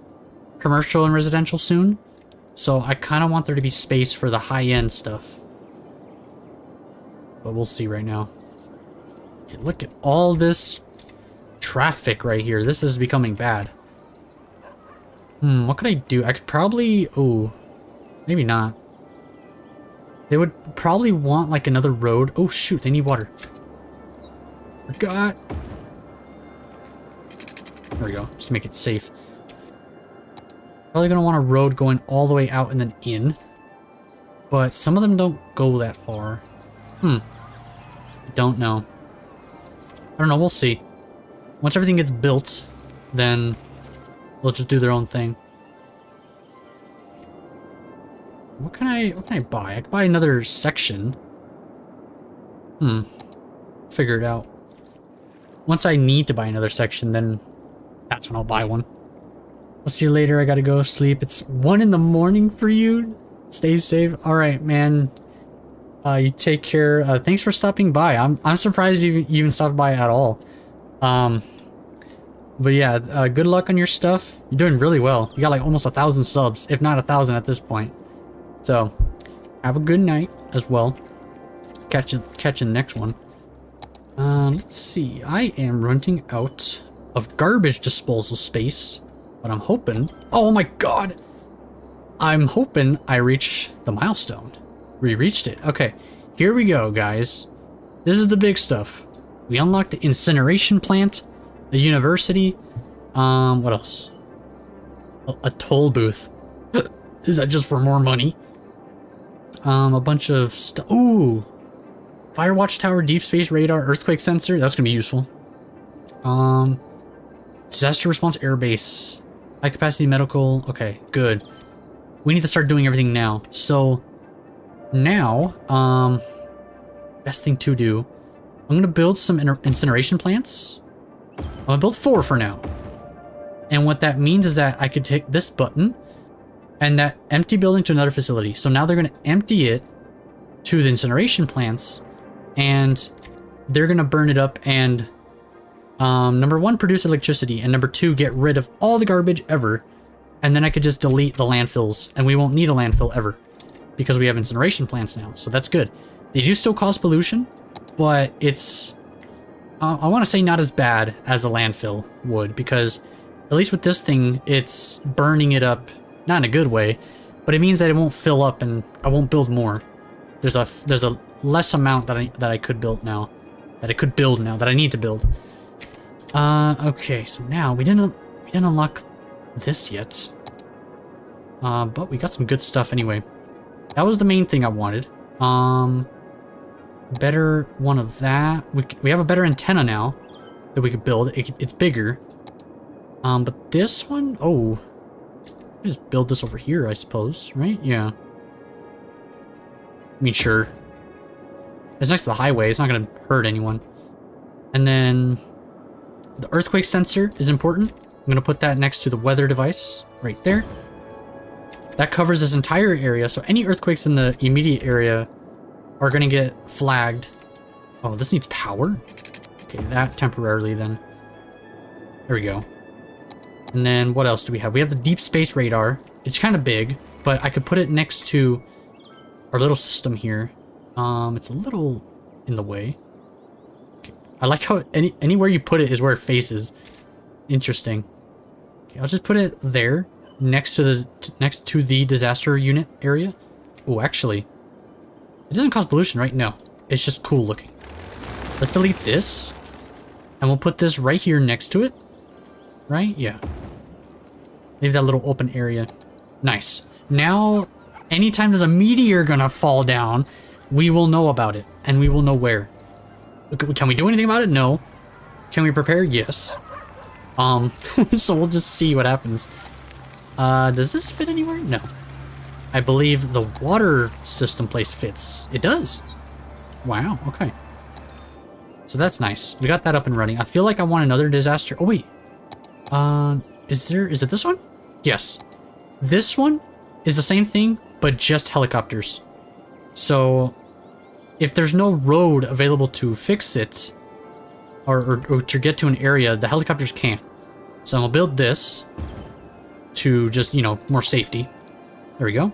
commercial and residential soon. So I kind of want there to be space for the high-end stuff. But we'll see right now. Okay, look at all this traffic right here. This is becoming bad. What could I do? I could probably... Oh, maybe not. They would probably want like another road. Oh shoot, they need water. Forgot. There we go. Just to make it safe. Probably gonna want a road going all the way out and then in. But some of them don't go that far. Don't know. I don't know, we'll see. Once everything gets built, then they'll just do their own thing. What can I buy? I could buy another section. Figure it out. Once I need to buy another section, then that's when I'll buy one. I'll see you later. I gotta go sleep. It's 1 in the morning for you. Stay safe. All right, man. You take care. Thanks for stopping by. I'm surprised you even stopped by at all. But yeah, good luck on your stuff. You're doing really well. You got like almost 1,000 subs, if not 1,000 at this point. So, have a good night as well. Catch you the next one. Let's see. I am running out of garbage disposal space. But I'm hoping... Oh my god! I'm hoping I reach the milestone. We reached it. Okay, here we go, guys. This is the big stuff. We unlocked the incineration plant, the university. What else? A toll booth. Is that just for more money? A bunch of stuff. Ooh! Firewatch tower, deep space radar, earthquake sensor. That's gonna be useful. Disaster response airbase. High capacity medical. Okay, good. We need to start doing everything now. So now, best thing to do, I'm gonna build some incineration plants. I'm gonna build 4 for now. And what that means is that I could take this button and that empty building to another facility. So now they're gonna empty it to the incineration plants and they're gonna burn it up and number 1, produce electricity, and number 2, get rid of all the garbage ever, and then I could just delete the landfills, and we won't need a landfill ever, because we have incineration plants now, so that's good. They do still cause pollution, but it's, I want to say not as bad as a landfill would, because at least with this thing, it's burning it up, not in a good way, but it means that it won't fill up, and I won't build more. There's a less amount that I could build now, that I need to build. Okay, so now we didn't unlock this yet. But we got some good stuff anyway. That was the main thing I wanted. Better one of that. We have a better antenna now that we could build. It's bigger. But this one, oh, just build this over here, I suppose, right? Yeah. I mean, sure. It's next to the highway. It's not gonna hurt anyone. And then the earthquake sensor is important. I'm gonna put that next to the weather device right there. That covers this entire area, so any earthquakes in the immediate area are gonna get flagged. Oh, this needs power? Okay, that temporarily then. There we go. And then what else do we have? We have the deep space radar. It's kind of big, but I could put it next to our little system here. It's a little in the way. Okay. I like how anywhere you put it is where it faces. Interesting. Okay, I'll just put it there, next to the disaster unit area. Oh, actually, it doesn't cause pollution, right? No, it's just cool looking. Let's delete this, and we'll put this right here next to it. Right? Yeah. Leave that little open area. Nice. Now, anytime there's a meteor gonna fall down, we will know about it, and we will know where. Can we do anything about it? No. Can we prepare? Yes. So we'll just see what happens. Does this fit anywhere? No. I believe the water system place fits. It does. Wow, okay. So that's nice. We got that up and running. I feel like I want another disaster. Oh, wait. Is it this one? Yes. This one is the same thing, but just helicopters. So, if there's no road available to fix it, or to get to an area, the helicopters can't. So I'm gonna build this to just, you know, more safety. There we go.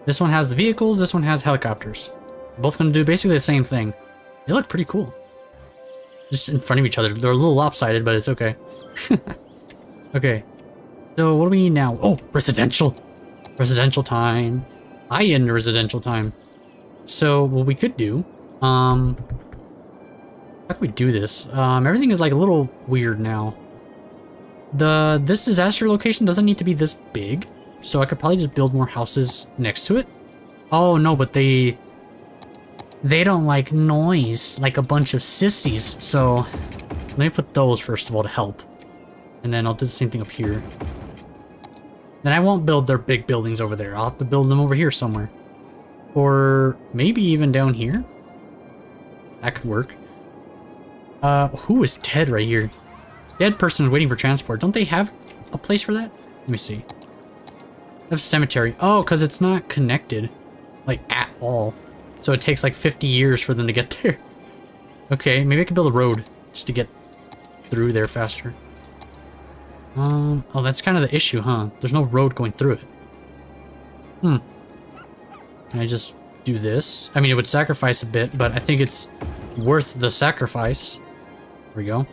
This one has the vehicles, this one has helicopters. Both gonna do basically the same thing. They look pretty cool. Just in front of each other. They're a little lopsided, but it's okay. Okay. So what do we need now? Oh, residential. Residential time. High-end residential time. So what we could do, how can we do this? Everything is like a little weird now. This disaster location doesn't need to be this big, so I could probably just build more houses next to it. Oh no, but they don't like noise like a bunch of sissies, so let me put those first of all to help. And then I'll do the same thing up here. Then I won't build their big buildings over there. I'll have to build them over here somewhere. Or maybe even down here. That could work. Who is Ted right here? Dead person is waiting for transport. Don't they have a place for that? Let me see. They have cemetery. Oh, because it's not connected. Like, at all. So it takes like 50 years for them to get there. Okay, maybe I could build a road just to get through there faster. Oh, that's kind of the issue, huh? There's no road going through it. Can I just do this? I mean, it would sacrifice a bit, but I think it's worth the sacrifice. There we go.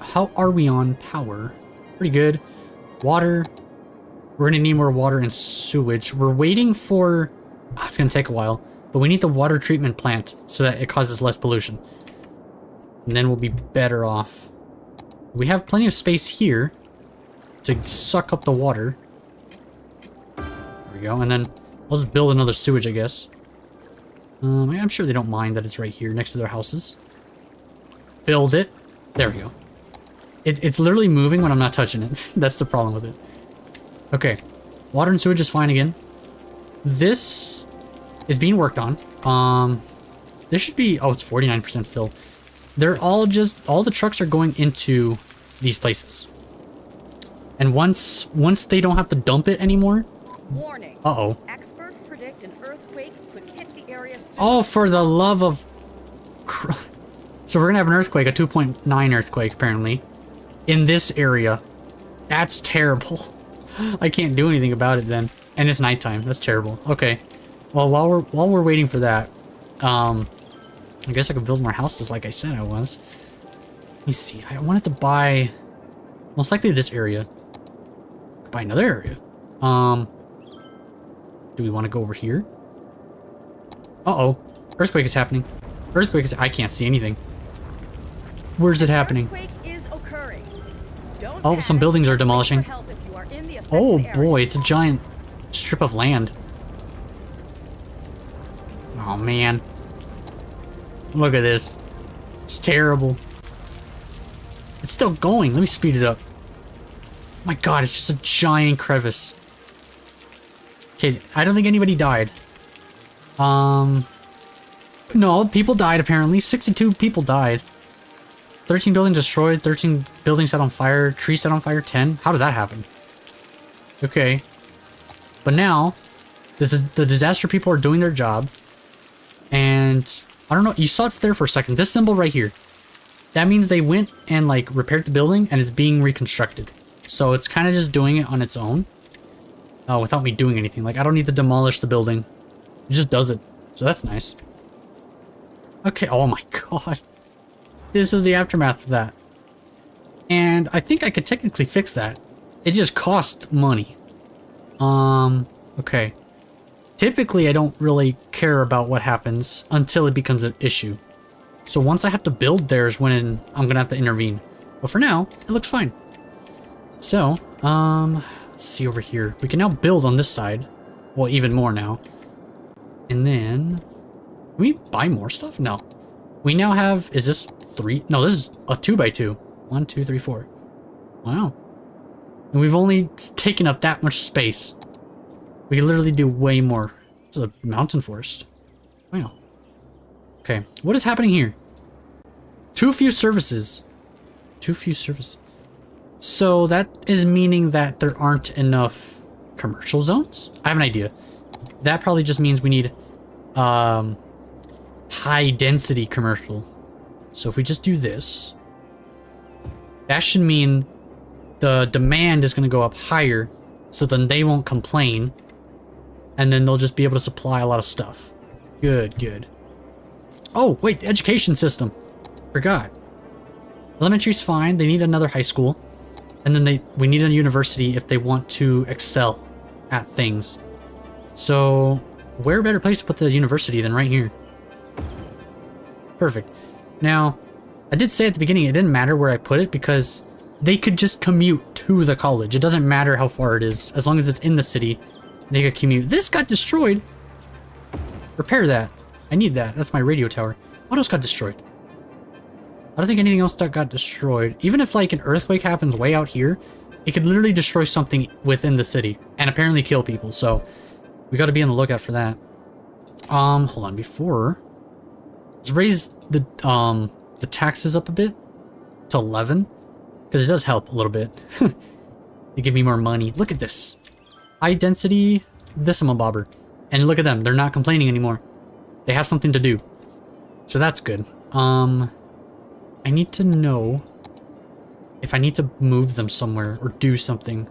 How are we on power? Pretty good. Water. We're gonna need more water and sewage. We're waiting for... it's gonna take a while, but we need the water treatment plant so that it causes less pollution. And then we'll be better off. We have plenty of space here to suck up the water. There we go, and then I'll just build another sewage, I guess. I'm sure they don't mind that it's right here next to their houses. Build it. There we go. It's literally moving when I'm not touching it. That's the problem with it. Okay. Water and sewage is fine again. This is being worked on. This should be... oh, it's 49% fill. They're all the trucks are going into these places. And once they don't have to dump it anymore... Warning. Uh-oh. Experts predict an earthquake could hit the area soon. Oh, for the love of... So we're gonna have an earthquake, a 2.9 earthquake, apparently. In this area. That's terrible. I can't do anything about it then. And it's nighttime. That's terrible. Okay. Well, while we're waiting for that, I guess I could build more houses like I said I was. Let me see. I wanted to buy most likely this area. Buy another area. Do we want to go over here? Uh-oh. Earthquake is happening. Earthquake is... I can't see anything. Where's it happening? Earthquake is occurring. Don't Oh, some buildings are demolishing. help if you are in the Oh affected boy, area. it's a giant strip of land. Oh man. Look at this. It's terrible. It's still going. Let me speed it up. My god, it's just a giant crevice. Okay, I don't think anybody died. No, people died apparently. 62 people died. 13 buildings destroyed, 13 buildings set on fire, trees set on fire, 10. How did that happen? Okay. But now, the disaster people are doing their job. And, I don't know, you saw it there for a second. This symbol right here. That means they went and, like, repaired the building and it's being reconstructed. So it's kind of just doing it on its own. without me doing anything. Like, I don't need to demolish the building. It just does it. So that's nice. Okay, oh my god. This is the aftermath of that. And I think I could technically fix that. It just costs money. Okay. Typically, I don't really care about what happens until it becomes an issue. So once I have to build there is when I'm gonna have to intervene. But for now, it looks fine. So, let's see over here. We can now build on this side. Well, even more now. And then, can we buy more stuff? No. We now have, is this 3? No, this is a 2x2. 1, 2, 3, 4. Wow. And we've only taken up that much space. We can literally do way more. This is a mountain forest. Wow. Okay, what is happening here? Too few services. Too few services. So that is meaning that there aren't enough commercial zones? I have an idea. That probably just means we need high density commercial. So if we just do this, that should mean the demand is going to go up higher, so then they won't complain, and then they'll just be able to supply a lot of stuff. Good, good. Oh, wait, the education system. Forgot. Elementary's fine. They need another high school. And then we need a university if they want to excel at things. So, where better place to put the university than right here? Perfect. Now, I did say at the beginning it didn't matter where I put it because they could just commute to the college. It doesn't matter how far it is. As long as it's in the city, they could commute. This got destroyed. Repair that. I need that. That's my radio tower. What else got destroyed? I don't think anything else that got destroyed. Even if like an earthquake happens way out here, it could literally destroy something within the city and apparently kill people. So we got to be on the lookout for that. Hold on. Before, let's raise the taxes up a bit to 11 because it does help a little bit. They give me more money. Look at this. High density decimal bobber. And look at them. They're not complaining anymore. They have something to do. So that's good. I need to know if I need to move them somewhere or do something.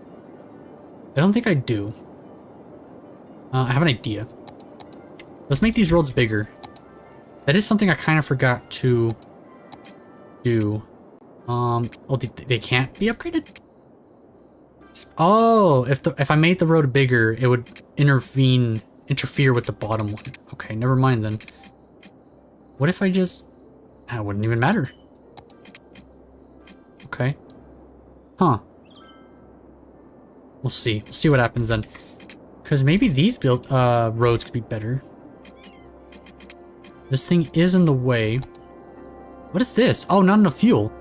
I don't think I do. I have an idea. Let's make these roads bigger. That is something I kind of forgot to do. Oh, they can't be upgraded? Oh, if I made the road bigger, it would interfere with the bottom one. Okay, never mind then. What if I just... It wouldn't even matter. Okay. Huh. We'll see. We'll see what happens then. Because maybe these roads could be better. This thing is in the way. What is this? Oh, not enough fuel.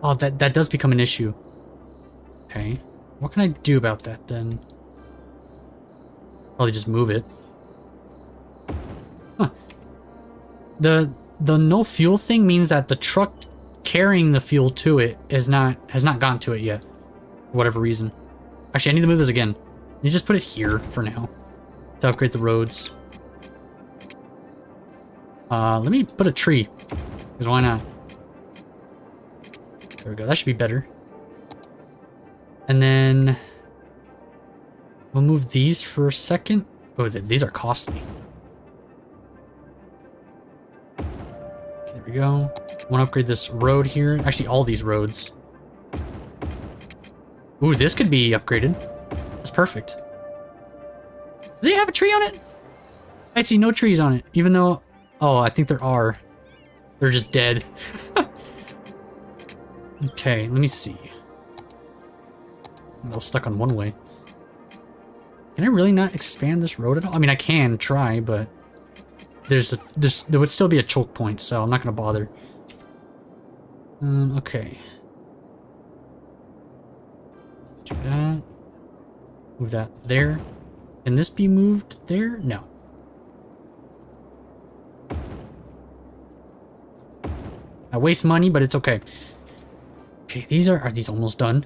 Oh, that does become an issue. Okay. What can I do about that then? Probably just move it. Huh. The no fuel thing means that the truck carrying the fuel to it has not gotten to it yet. For whatever reason. Actually, I need to move this again. You just put it here for now. To upgrade the roads. Let me put a tree. Because why not? There we go. That should be better. And then we'll move these for a second. Oh, these are costly. Okay, there we go. Want to upgrade this road here. Actually, all these roads. Ooh, this could be upgraded. That's perfect. Do they have a tree on it? I see no trees on it, even though... Oh, I think there are. They're just dead. Okay, let me see. I'm all stuck on one way. Can I really not expand this road at all? I mean, I can try, but there would still be a choke point, so I'm not going to bother. Okay. Do that. Move that there. Can this be moved there? No. I waste money, but it's okay. Okay, are these almost done?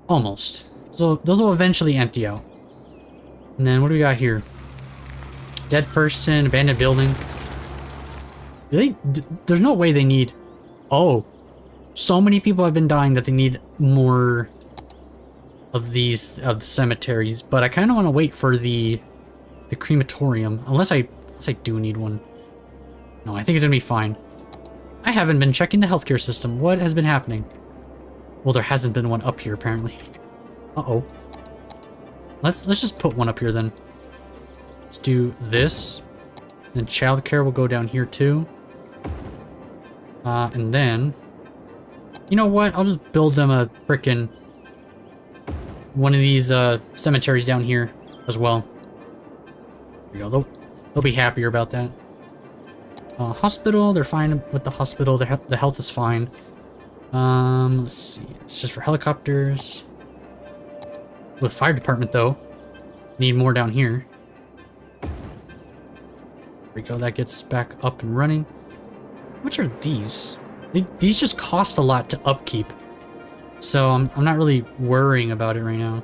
Almost. So those will eventually empty out. And then what do we got here? Dead person, abandoned building. There's no way they need... Oh. So many people have been dying that they need more of the cemeteries, but I kind of want to wait for the crematorium, unless I do need one. No, I think it's gonna be fine. I haven't been checking the healthcare system. What has been happening? Well, there hasn't been one up here apparently. Uh-oh. Let's just put one up here then. Let's do this. Then childcare will go down here too. And then, you know what? I'll just build them a frickin' one of these cemeteries down here as well. There you go. They'll be happier about that. Hospital, they're fine with the hospital. The health is fine. Let's see. It's just for helicopters. With fire department though, need more down here. There we go. That gets back up and running. Which are these? These just cost a lot to upkeep, so I'm not really worrying about it right now.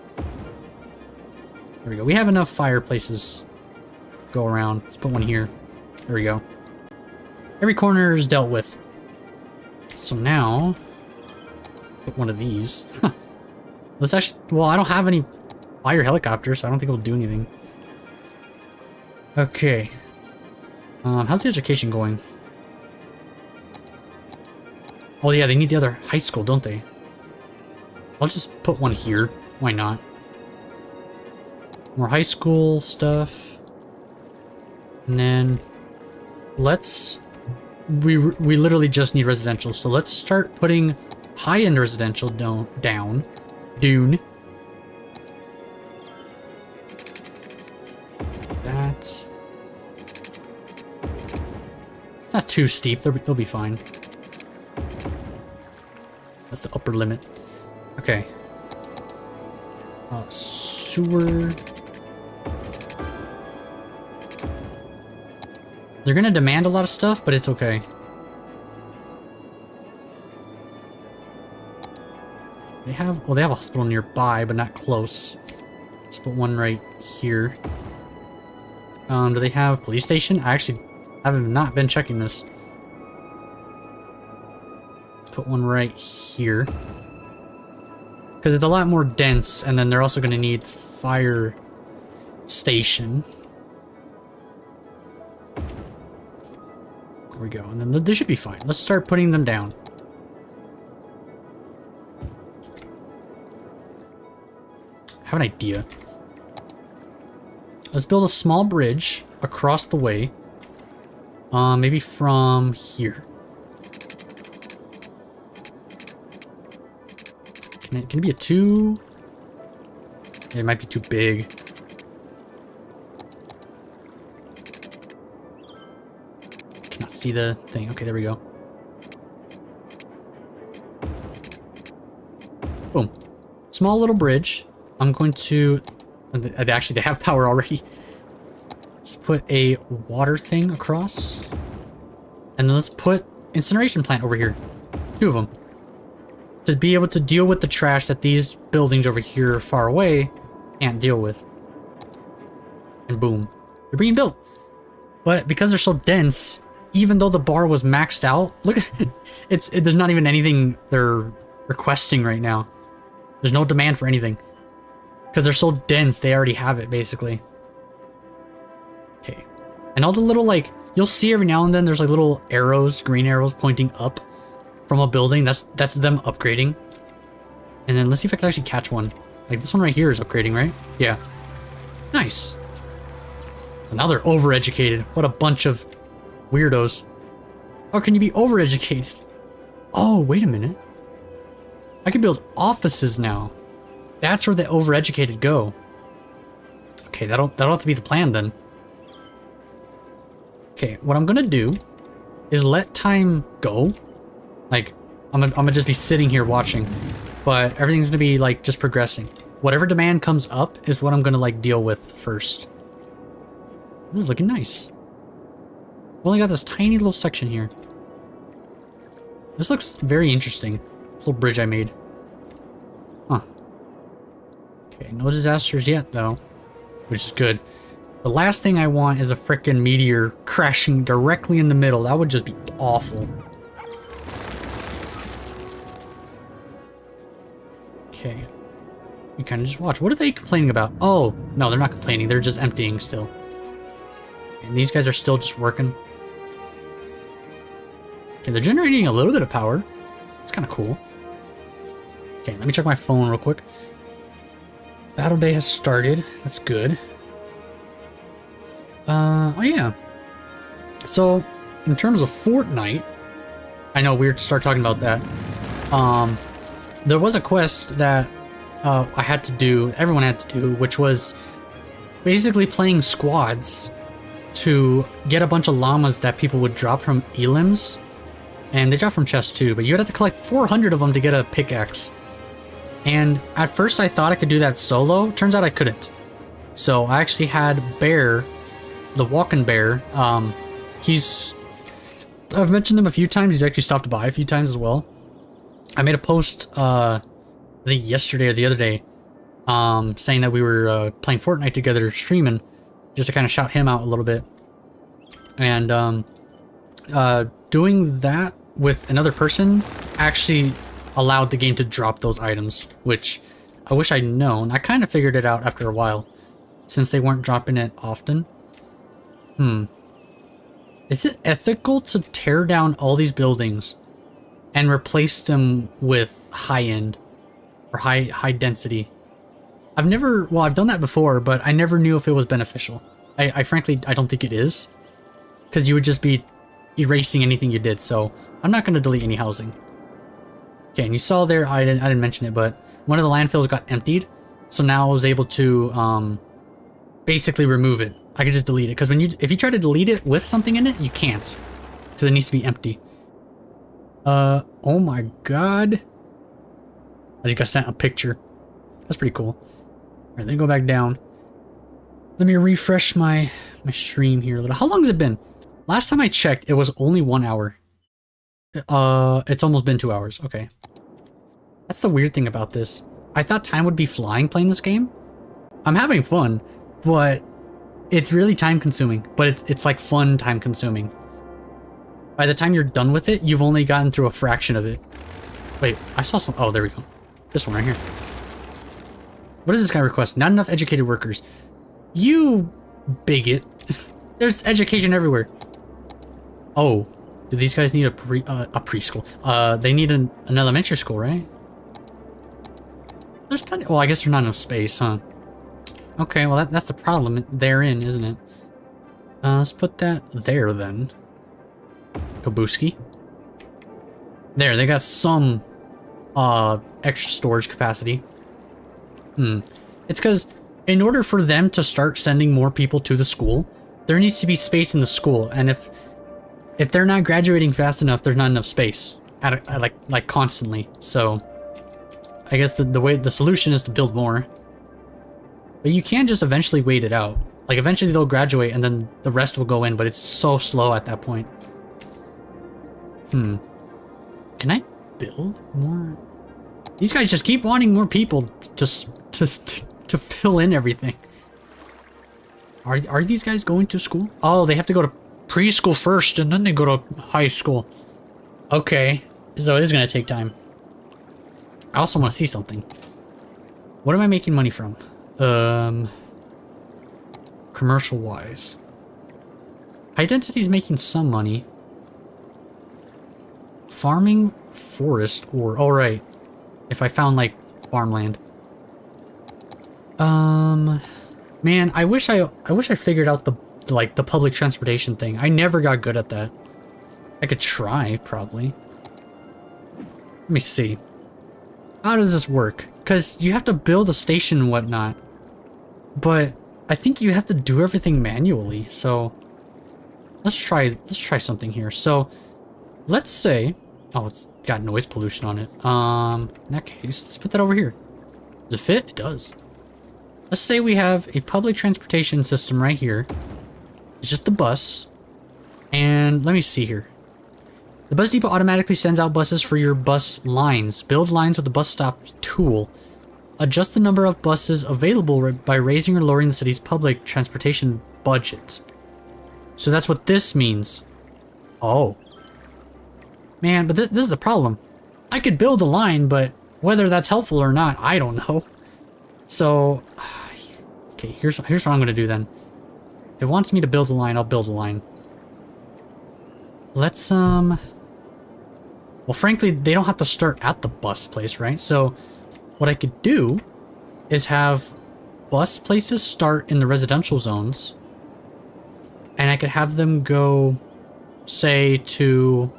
There we go. We have enough fireplaces go around. Let's put one here. There we go. Every corner is dealt with. So now, put one of these. Let's actually, well, I don't have any fire helicopters, so I don't think it'll do anything. Okay. How's the education going? Oh yeah, they need the other high school, don't they? I'll just put one here. Why not? More high school stuff. And then let's... We literally just need residential, so let's start putting high-end residential down. Dune. That. Not too steep. They'll be fine. That's the upper limit. Okay. Sewer. They're gonna demand a lot of stuff, but it's okay. They have a hospital nearby, but not close. Let's put one right here. Do they have police station? I actually have not been checking this. Let's put one right here. Because it's a lot more dense, and then they're also going to need fire station. There we go, and then they should be fine. Let's start putting them down. I have an idea. Let's build a small bridge across the way. Maybe from here. Can it be a 2? It might be too big. I cannot see the thing. Okay, there we go. Boom. Small little bridge. I'm going to... Actually, they have power already. Let's put a water thing across. And then let's put incineration plant over here. 2 of them. To be able to deal with the trash that these buildings over here far away can't deal with. And boom. They're being built. But because they're so dense, even though the bar was maxed out, look at it. There's not even anything they're requesting right now. There's no demand for anything. Because they're so dense, they already have it, basically. Okay. And all the little, like, you'll see every now and then there's, like, little arrows, green arrows pointing up from a building. That's them upgrading. And then let's see if I can actually catch one. Like, this one right here is upgrading, right? Yeah. Nice. And now they're overeducated. What a bunch of weirdos. How can you be overeducated? Oh, wait a minute. I can build offices now. That's where the overeducated go. Okay, that'll have to be the plan then. Okay, what I'm gonna do is let time go. Like, I'm gonna just be sitting here watching, but everything's gonna be like just progressing. Whatever demand comes up is what I'm gonna like deal with first. This is looking nice. We only got this tiny little section here. This looks very interesting. This little bridge I made. Huh. Okay, no disasters yet, though, which is good. The last thing I want is a frickin' meteor crashing directly in the middle. That would just be awful. Okay. You kind of just watch. What are they complaining about? Oh, no, they're not complaining. They're just emptying still. And these guys are still just working. Okay, they're generating a little bit of power. It's kind of cool. Okay, let me check my phone real quick. Battle day has started. That's good. Oh yeah. So, in terms of Fortnite, I know weird to start talking about that. There was a quest that I had to do, everyone had to do, which was basically playing squads to get a bunch of llamas that people would drop from elims. And they drop from chests too, but you had to collect 400 of them to get a pickaxe. And at first I thought I could do that solo. Turns out I couldn't. So I actually had Bear, the walking bear. I've mentioned him a few times. He's actually stopped by a few times as well. I made a post, I think yesterday or the other day, saying that we were playing Fortnite together, streaming, just to kind of shout him out a little bit. And doing that with another person actually allowed the game to drop those items, which I wish I'd known. I kind of figured it out after a while, since they weren't dropping it often. Is it ethical to tear down all these buildings and replace them with high-end or high density? I've done that before, but I never knew if it was beneficial. I frankly, I don't think it is, because you would just be erasing anything you did, so I'm not going to delete any housing. Okay, and you saw there, I didn't mention it, but one of the landfills got emptied, so now I was able to basically remove it. I could just delete it, because if you try to delete it with something in it, you can't, because it needs to be empty. Oh my god. I just got sent a picture. That's pretty cool. Alright, then go back down. Let me refresh my stream here a little. How long has it been? Last time I checked, it was only 1 hour. It's almost been 2 hours. Okay. That's the weird thing about this. I thought time would be flying playing this game. I'm having fun, but it's really time consuming. But it's like fun time consuming. By the time you're done with it, you've only gotten through a fraction of it. Wait, I saw some. Oh, there we go. This one right here. What does this guy request? Not enough educated workers. You bigot. There's education everywhere. Oh, do these guys need a preschool? They need an elementary school, right? There's plenty. Well, I guess there's not enough space, huh? Okay, well that's the problem therein, isn't it? Let's put that there then. Kabuski. There, they got some extra storage capacity. It's because in order for them to start sending more people to the school, there needs to be space in the school, and if they're not graduating fast enough, there's not enough space like constantly. So I guess the solution is to build more. But you can just eventually wait it out. Like eventually they'll graduate and then the rest will go in, but it's so slow at that point. Can I build more? These guys just keep wanting more people to fill in everything. Are these guys going to school? Oh, they have to go to preschool first and then they go to high school. Okay, so it is going to take time. I also want to see something. What am I making money from? Commercial wise. High density is making some money. Farming, forest, or all right. If I found like farmland. Man, I wish I figured out the public transportation thing. I never got good at that. I could try, probably. Let me see. How does this work? Because you have to build a station and whatnot. But I think you have to do everything manually, so let's try something here. So let's say, oh, it's got noise pollution on it. In that case, let's put that over here. Does it fit? It does. Let's say we have a public transportation system right here. It's just the bus. And let me see here. The bus depot automatically sends out buses for your bus lines. Build lines with the bus stop tool. Adjust the number of buses available by raising or lowering the city's public transportation budget. So that's what this means. Oh. Man, but this is the problem. I could build a line, but whether that's helpful or not, I don't know. So, okay, here's what I'm gonna do then. If it wants me to build a line, I'll build a line. Let's, well, frankly, they don't have to start at the bus place, right? So, what I could do is have bus places start in the residential zones, and I could have them go, say, to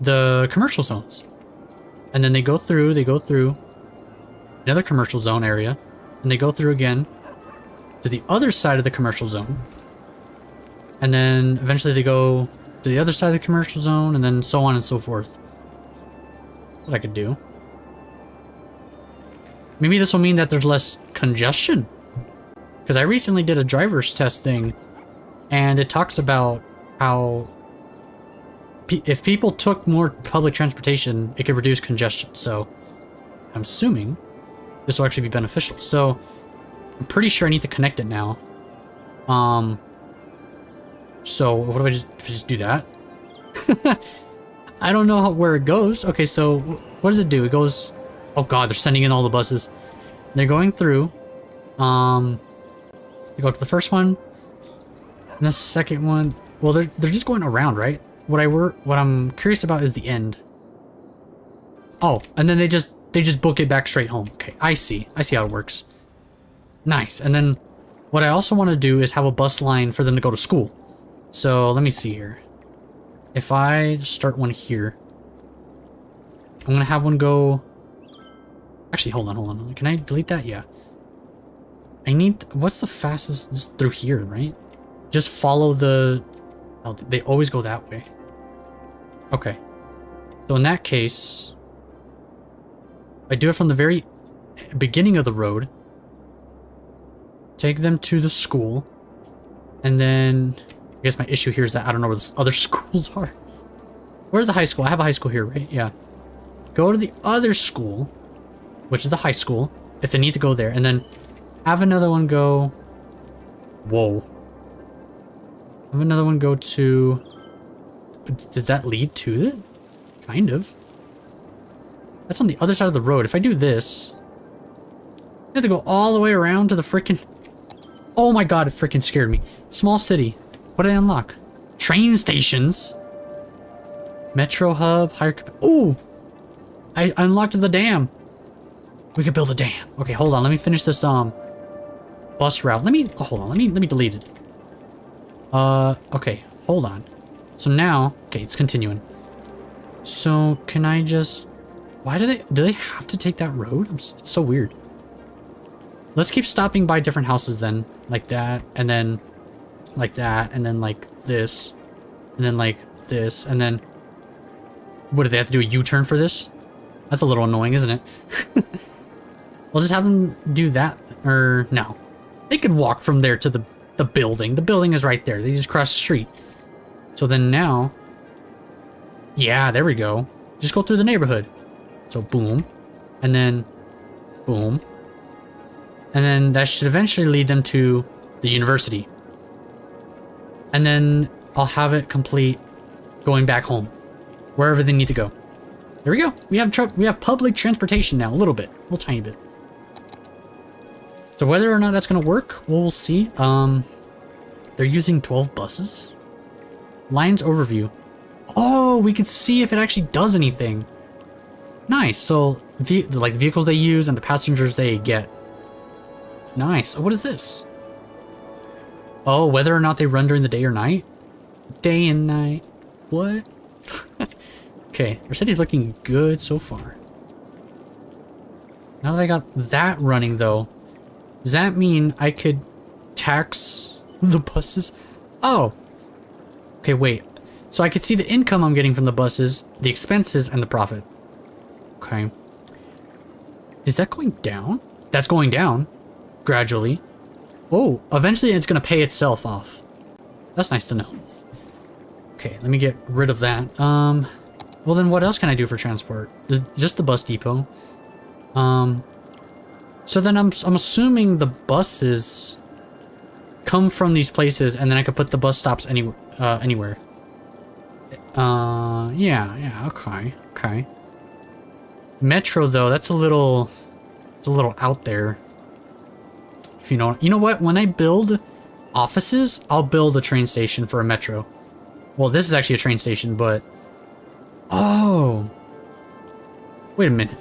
the commercial zones. And then they go through another commercial zone area, and they go through again to the other side of the commercial zone. And then eventually they go to the other side of the commercial zone, and then so on and so forth. What I could do. Maybe this will mean that there's less congestion. Because I recently did a driver's test thing, and it talks about how if people took more public transportation, it could reduce congestion. So I'm assuming this will actually be beneficial. So I'm pretty sure I need to connect it now. So what if I just do that? I don't know where it goes. Okay, so what does it do? It goes, oh god, they're sending in all the buses. They're going through. They go to the first one, and the second one. Well, they're just going around, right? What I'm curious about is the end. Oh, and then they just book it back straight home. Okay, I see how it works. Nice. And then what I also want to do is have a bus line for them to go to school. So let me see here. If I start one here, I'm gonna have one go. Actually, hold on. Can I delete that? Yeah. I need. What's the fastest? Just through here, right? Just follow the. Oh, they always go that way. Okay. So in that case, I do it from the very beginning of the road. Take them to the school, and then I guess my issue here is that I don't know where the other schools are. Where's the high school? I have a high school here, right? Yeah. Go to the other school, which is the high school, if they need to go there, and then have another one go. Whoa. Have another one go to. Does that lead to it? Kind of. That's on the other side of the road. If I do this, I have to go all the way around to the freaking. Oh my god, it freaking scared me. Small city. What did I unlock? Train stations. Metro hub. Higher. Ooh! I unlocked the dam. We could build a dam. Okay, hold on. Let me finish this bus route. Hold on. Let me delete it. Okay. Hold on. So now, okay, it's continuing. So can I just? Why do they have to take that road? It's so weird. Let's keep stopping by different houses then, like that, and then like that, and then like this, and then like this, and then what do they have to do, a U-turn for this? That's a little annoying, isn't it? We'll just have them do that, or no. They could walk from there to the building. The building is right there. They just cross the street. So then now, yeah, there we go. Just go through the neighborhood. So boom, and then boom. And then that should eventually lead them to the university. And then I'll have it complete going back home, wherever they need to go. There we go. We have public transportation now, a little tiny bit. So whether or not that's gonna work, we'll see. They're using 12 buses. Lines overview. Oh, we could see if it actually does anything. Nice. So like the vehicles they use and the passengers they get. Nice. Oh, what is this? Oh, whether or not they run during the day or night? Day and night. What? Okay, our city's looking good so far. Now that I got that running though, does that mean I could tax the buses? Oh. Okay, wait. So I could see the income I'm getting from the buses, the expenses, and the profit. Okay. Is that going down? That's going down. Gradually. Oh, eventually it's going to pay itself off. That's nice to know. Okay, let me get rid of that. Well then what else can I do for transport? Just the bus depot. So then I'm assuming the buses come from these places and then I could put the bus stops anywhere. Yeah, okay. Metro though, that's a little It's a little out there. If you know what? When I build offices, I'll build a train station for a metro. Well, this is actually a train station, but... Oh. Wait a minute.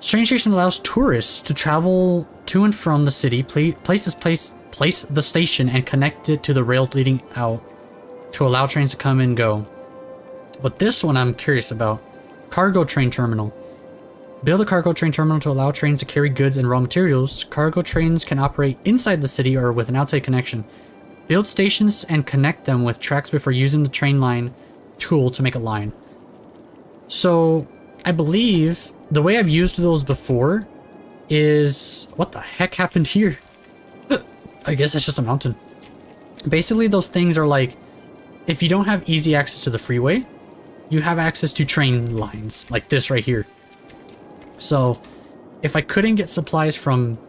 Train station allows tourists to travel to and from the city, place the station, and connect it to the rails leading out to allow trains to come and go. But this one I'm curious about. Cargo train terminal. Build a cargo train terminal to allow trains to carry goods and raw materials. Cargo trains can operate inside the city or with an outside connection. Build stations and connect them with tracks before using the train line tool to make a line. So, I believe the way I've used those before is... What the heck happened here? I guess it's just a mountain. Basically, those things are like... If you don't have easy access to the freeway, you have access to train lines, like this right here. So, if I couldn't get supplies from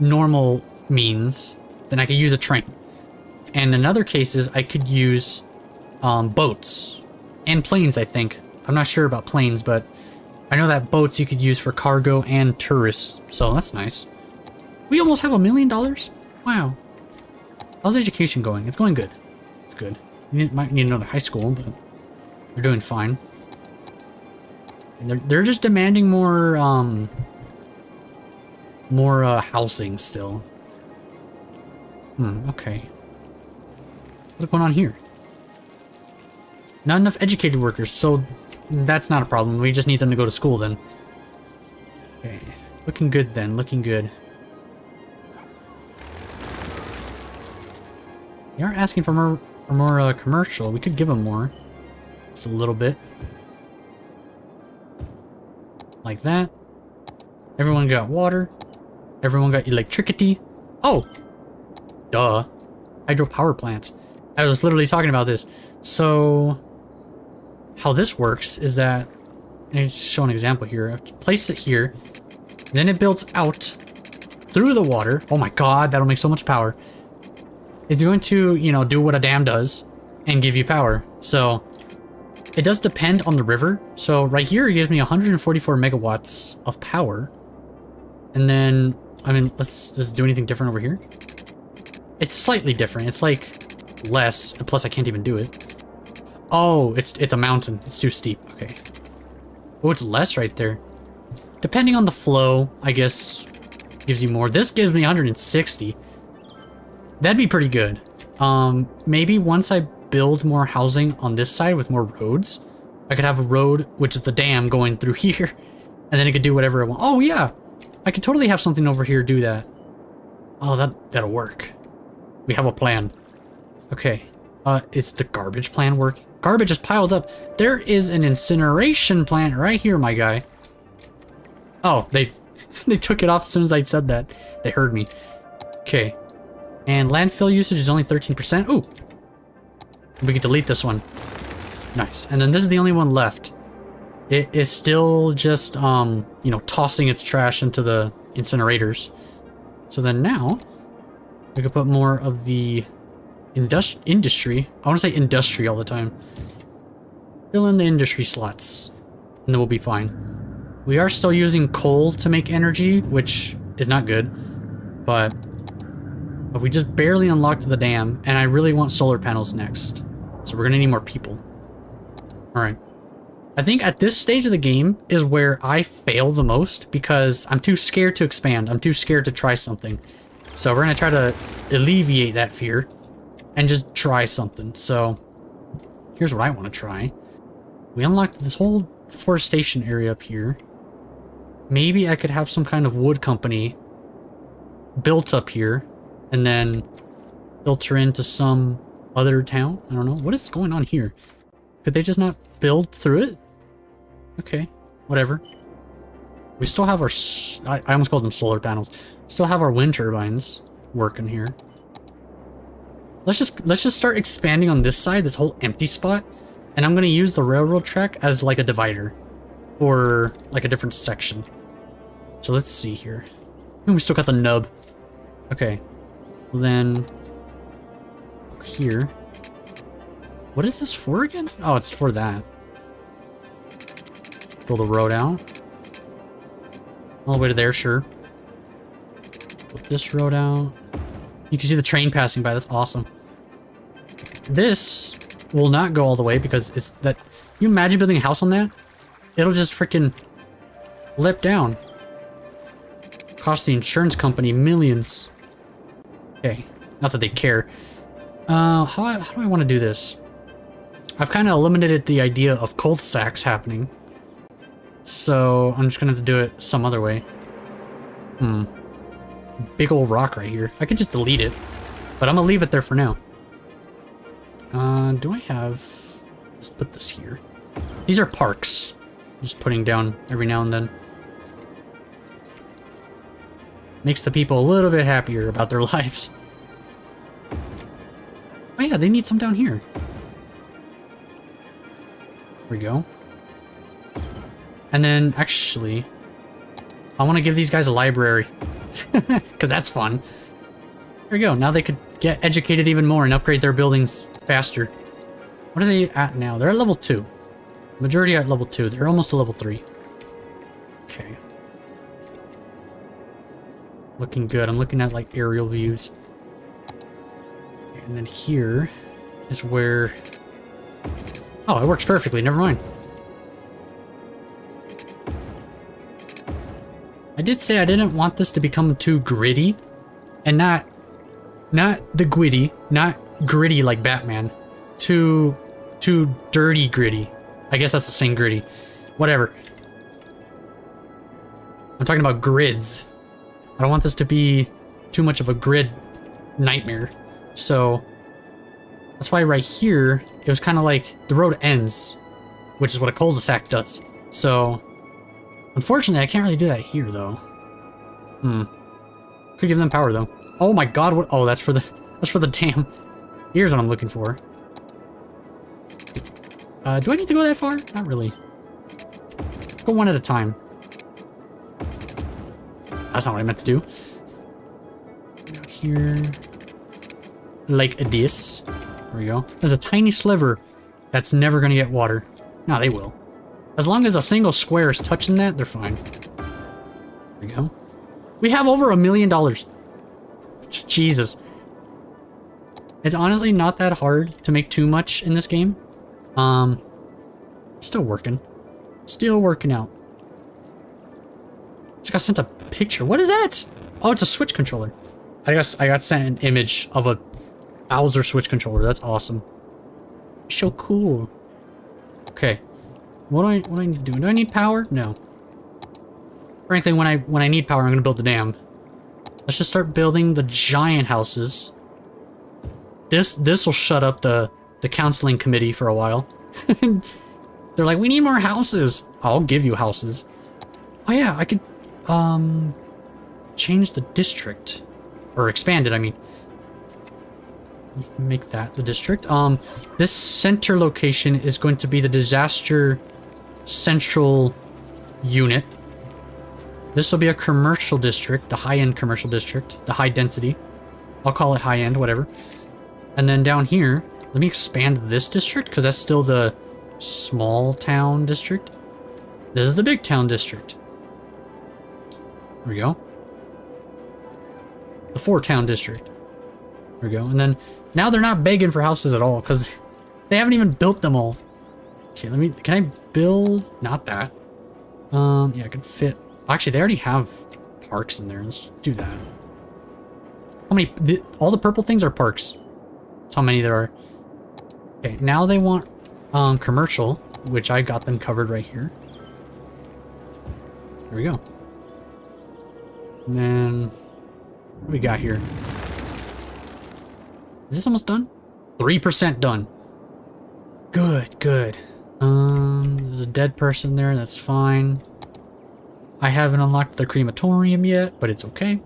normal means, then I could use a train. And in other cases, I could use boats and planes, I think. I'm not sure about planes, but I know that boats you could use for cargo and tourists, so that's nice. We almost have $1 million? Wow. How's education going? It's going good. It's good. You might need another high school, but they're doing fine. And they're just demanding more housing still. Okay. What's going on here? Not enough educated workers, so that's not a problem. We just need them to go to school then. Okay. Looking good then, looking good. They are asking for more commercial. We could give them more. Just a little bit. Like that. Everyone got water. Everyone got electricity. Oh! Duh. Hydropower plants. I was literally talking about this. So, how this works is that... Let me show an example here. I have to place it here. Then it builds out through the water. Oh my god, that'll make so much power. It's going to, you know, do what a dam does and give you power. So, it does depend on the river. So, right here, it gives me 144 megawatts of power. And then, I mean, does it do anything different over here? It's slightly different. It's like less, and plus I can't even do it. Oh, it's a mountain. It's too steep. Okay. Oh, it's less right there. Depending on the flow, I guess, gives you more. This gives me 160. That'd be pretty good. Maybe once I build more housing on this side with more roads, I could have a road, which is the dam, going through here, and then it could do whatever it wants. Oh yeah, I could totally have something over here do that. Oh, that'll work. We have a plan. Okay. Is the garbage plan working? Garbage is piled up. There is an incineration plant right here, my guy. Oh, they took it off as soon as I said that. They heard me. Okay. And landfill usage is only 13%. Ooh. We can delete this one. Nice. And then this is the only one left. It is still just, you know, tossing its trash into the incinerators. So then now, we can put more of the industry. I want to say industry all the time. Fill in the industry slots, and then we'll be fine. We are still using coal to make energy, which is not good, but we just barely unlocked the dam, and I really want solar panels next. So we're gonna need more people. Alright. I think at this stage of the game is where I fail the most, because I'm too scared to expand. I'm too scared to try something. So we're gonna try to alleviate that fear and just try something. So here's what I want to try. We unlocked this whole forestation area up here. Maybe I could have some kind of wood company built up here and then filter into some other town. I don't know. What is going on here? Could they just not build through it? Okay, whatever. We still have our... I almost called them solar panels. Still have our wind turbines working here. Let's just start expanding on this side, this whole empty spot, and I'm gonna use the railroad track as like a divider, or like a different section. So let's see here. Ooh, we still got the nub. Okay, well then here. What is this for again? Oh, it's for that. Fill the road out. All the way to there, sure. Put this road out. You can see the train passing by. That's awesome. This will not go all the way because it's that. You imagine building a house on that? It'll just freaking lip down. Cost the insurance company millions. Okay, not that they care. How do I want to do this? I've kind of eliminated the idea of cul-de-sacs happening. So I'm just gonna have to do it some other way. Big old rock right here. I could just delete it, but I'm gonna leave it there for now. Do I have... Let's put this here. These are parks. Just putting down every now and then. Makes the people a little bit happier about their lives. Oh yeah, they need some down here. There we go. And then, actually, I want to give these guys a library. Because that's fun. There we go. Now they could get educated even more and upgrade their buildings faster. What are they at now? They're at level 2. Majority are at level 2. They're almost to level 3. Okay. Looking good. I'm looking at, like, aerial views. And then here is where... Oh, it works perfectly. Never mind. I did say I didn't want this to become too gritty. And not the gritty. Not gritty like Batman. Too dirty gritty. I guess that's the same gritty. Whatever. I'm talking about grids. I don't want this to be too much of a grid nightmare. So that's why right here, it was kind of like the road ends, which is what a cul-de-sac does. So unfortunately, I can't really do that here though. Could give them power though. Oh my god, what? Oh, that's for the dam. Here's what I'm looking for. Do I need to go that far? Not really. Let's go one at a time. That's not what I meant to do. Out here. Like this. There we go. There's a tiny sliver that's never going to get water. No, they will. As long as a single square is touching that, they're fine. There we go. We have over $1 million. Just Jesus. It's honestly not that hard to make too much in this game. Still working. Still working out. Just got sent a picture. What is that? Oh, it's a Switch controller. I got sent an image of a Bowser Switch controller. That's awesome. So cool. Okay. What do I need to do? Do I need power? No. Frankly, when I need power, I'm gonna build the dam. Let's just start building the giant houses. This will shut up the counseling committee for a while. They're like, we need more houses. I'll give you houses. Oh yeah, I could change the district. Or expand it, I mean. Make that the district. This center location is going to be the disaster central unit. This will be a commercial district, the high-end commercial district, the high density. I'll call it high-end, whatever. And then down here, let me expand this district because that's still the small town district. This is the big town district. There we go. The 4-town district. There we go. And then now they're not begging for houses at all because they haven't even built them all. Okay, can I build? Not that. Yeah, I could fit. Actually, they already have parks in there. Let's do that. How many? All the purple things are parks. That's how many there are. Okay, now they want commercial, which I got them covered right here. There we go. And then what do we got here? Is this almost done? 3% done. Good, good. There's a dead person there. That's fine. I haven't unlocked the crematorium yet, but it's okay.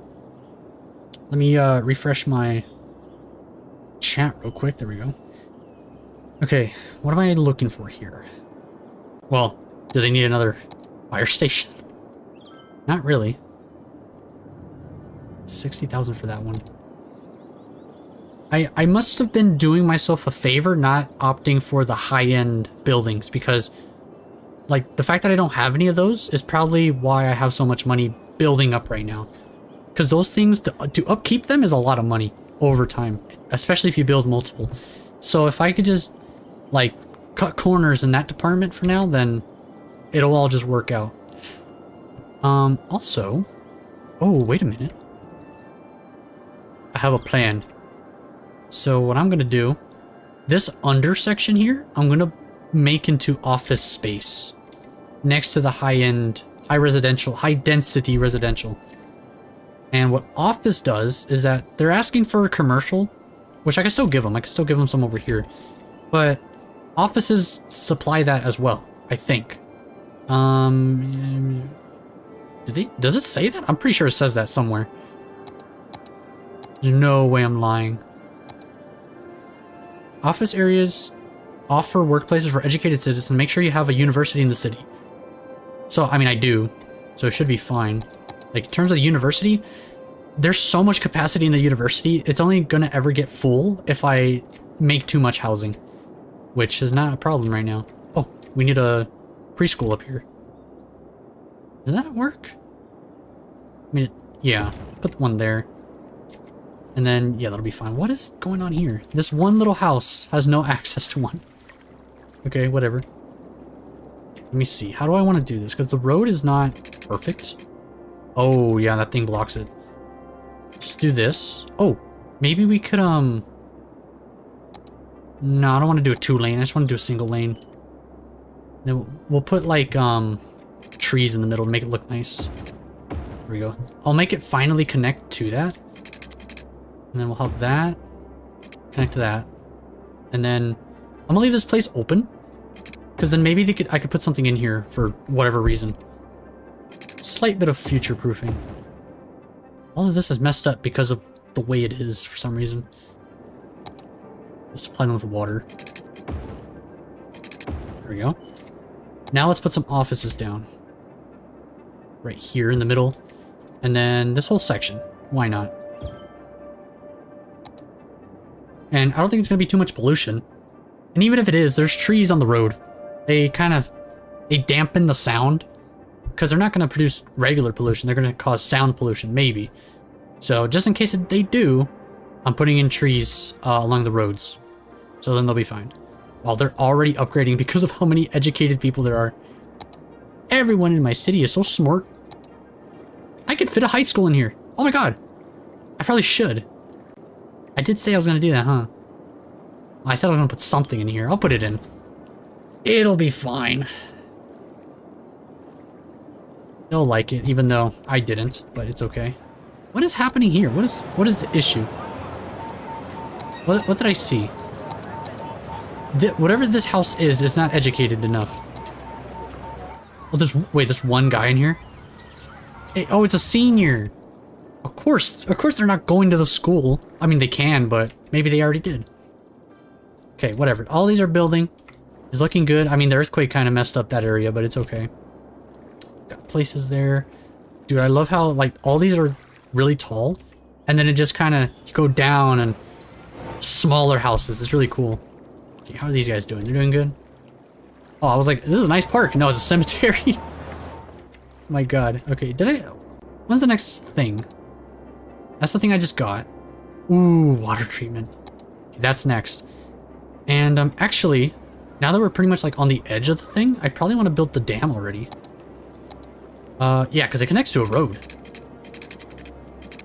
Let me refresh my chat real quick. There we go. Okay, what am I looking for here? Well, do they need another fire station? Not really. 60,000 for that one. I must have been doing myself a favor not opting for the high-end buildings because like the fact that I don't have any of those is probably why I have so much money building up right now. Because those things, to upkeep them is a lot of money over time. Especially if you build multiple. So if I could just, like, cut corners in that department for now, then it'll all just work out. Also... Oh, wait a minute. I have a plan. So what I'm going to do... This under section here, I'm going to make into office space. Next to the high-end, high-density residential. And what office does is that they're asking for a commercial, which I can still give them. I can still give them some over here. But offices supply that as well, I think. Does it say that? I'm pretty sure it says that somewhere. There's no way I'm lying. Office areas offer workplaces for educated citizens. Make sure you have a university in the city. So, I mean, I do. So it should be fine. Like, in terms of the university, there's so much capacity in the university, it's only gonna ever get full if I make too much housing. Which is not a problem right now. Oh, we need a preschool up here. Does that work? I mean, yeah. Put one there. And then, yeah, that'll be fine. What is going on here? This one little house has no access to one. Okay, whatever. Let me see. How do I want to do this? Because the road is not perfect. Oh, yeah, that thing blocks it. Let's do this. Oh, maybe we could, No, I don't want to do a 2-lane. I just want to do a single lane. Then we'll put, like, trees in the middle to make it look nice. There we go. I'll make it finally connect to that. And then we'll have that connect to that. And then I'm gonna leave this place open. Because then maybe I could put something in here for whatever reason. Slight bit of future proofing. All of this is messed up because of the way it is for some reason. Let's supply them with water. There we go. Now let's put some offices down. Right here in the middle. And then this whole section. Why not? And I don't think it's going to be too much pollution. And even if it is, there's trees on the road. They dampen the sound. Because they're not going to produce regular pollution. They're going to cause sound pollution, maybe. So just in case they do, I'm putting in trees along the roads. So then they'll be fine. Well, they're already upgrading because of how many educated people there are. Everyone in my city is so smart. I could fit a high school in here. Oh my god. I probably should. I did say I was going to do that, huh? I said I was going to put something in here. I'll put it in. It'll be fine. They'll like it, even though I didn't, but it's okay. What is happening here? What is the issue? What did I see? Whatever this house is not educated enough. Oh, there's one guy in here? Hey, oh, it's a senior. Of course they're not going to the school. I mean, they can, but maybe they already did. Okay, whatever. All these are building. It's looking good. I mean, the earthquake kind of messed up that area, but it's okay. Got places there. Dude, I love how, like, all these are really tall. And then it just kind of go down and smaller houses. It's really cool. Okay, how are these guys doing? They're doing good? Oh, I was like, this is a nice park. No, it's a cemetery. My god. Okay, when's the next thing? That's the thing I just got. Ooh, water treatment. Okay, that's next. And actually, now that we're pretty much like on the edge of the thing, I probably want to build the dam already. Yeah, because it connects to a road.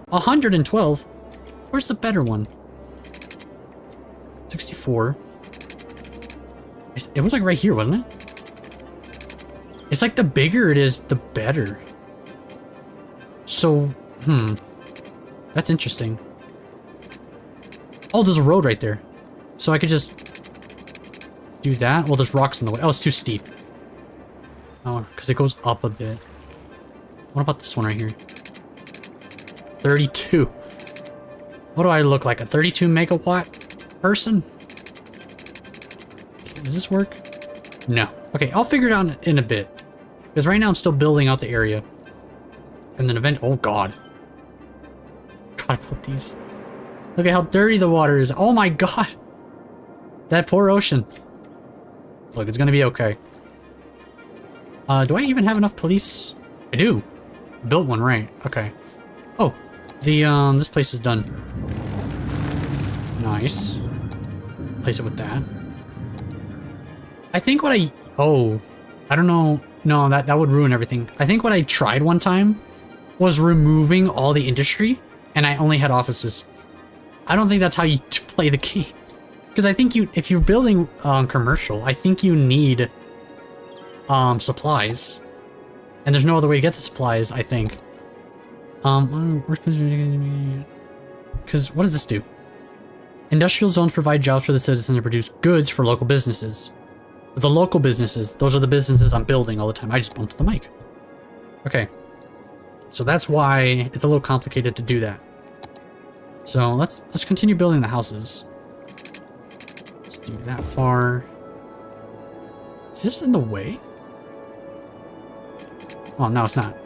112. Where's the better one? 64. It was like right here, wasn't it? It's like the bigger it is, the better. So, that's interesting. Oh, there's a road right there. So I could just do that. Well, there's rocks in the way. Oh, it's too steep. Oh, because it goes up a bit. What about this one right here? 32. What do I look like? A 32 megawatt person? Does this work? No. Okay, I'll figure it out in a bit. Because right now I'm still building out the area. And then oh god. Gotta put these. Look at how dirty the water is. Oh my god. That poor ocean. Look, it's gonna be okay. Do I even have enough police? I do. Built one, right. Okay. Oh, The, this place is done. Nice. Place it with that. I think what I don't know. No, that would ruin everything. I think what I tried one time was removing all the industry, and I only had offices. I don't think that's how you play the game. Because I think if you're building commercial, I think you need supplies. And there's no other way to get the supplies, I think. Because what does this do? Industrial zones provide jobs for the citizens and produce goods for local businesses. The local businesses, those are the businesses I'm building all the time. I just bumped the mic. Okay. So that's why it's a little complicated to do that. So let's continue building the houses. Let's do that far. Is this in the way? Oh, no, it's not.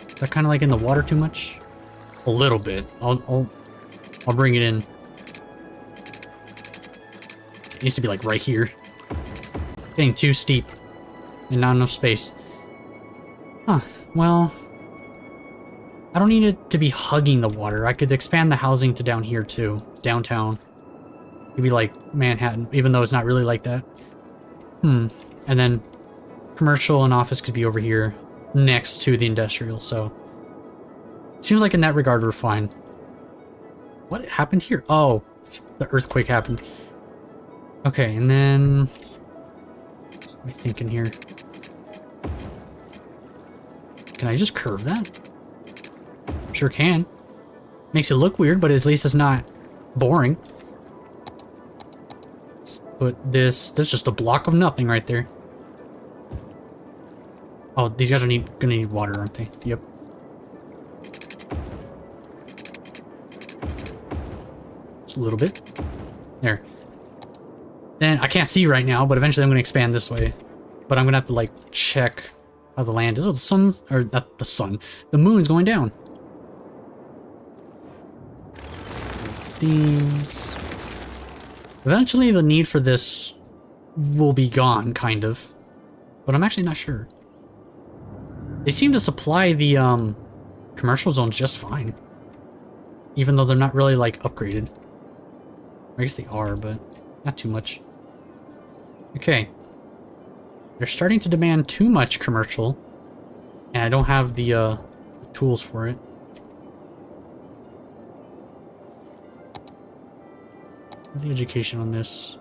Is that kind of like in the water too much? A little bit. I'll bring it in. It needs to be like right here. Getting too steep and not enough space. Huh, well, I don't need it to be hugging the water. I could expand the housing to down here too. Downtown. Maybe like Manhattan, even though it's not really like that. And then commercial and office could be over here next to the industrial, so seems like in that regard we're fine. What happened here? Oh, the earthquake happened. Okay, and then what am I thinking here? Can I just curve that? Sure can. Makes it look weird, but at least it's not boring. Let's put this. There's just a block of nothing right there. Oh, these guys are gonna need water, aren't they? Yep. Just a little bit. There. Then I can't see right now, but eventually I'm gonna expand this way. But I'm gonna have to like check how the land is. Oh, the sun's, or not the sun. The moon's going down. These. Eventually the need for this will be gone, kind of. But I'm actually not sure. They seem to supply the commercial zones just fine. Even though they're not really like upgraded. I guess they are, but not too much. Okay. They're starting to demand too much commercial. And I don't have the tools for it. Where's the education on this?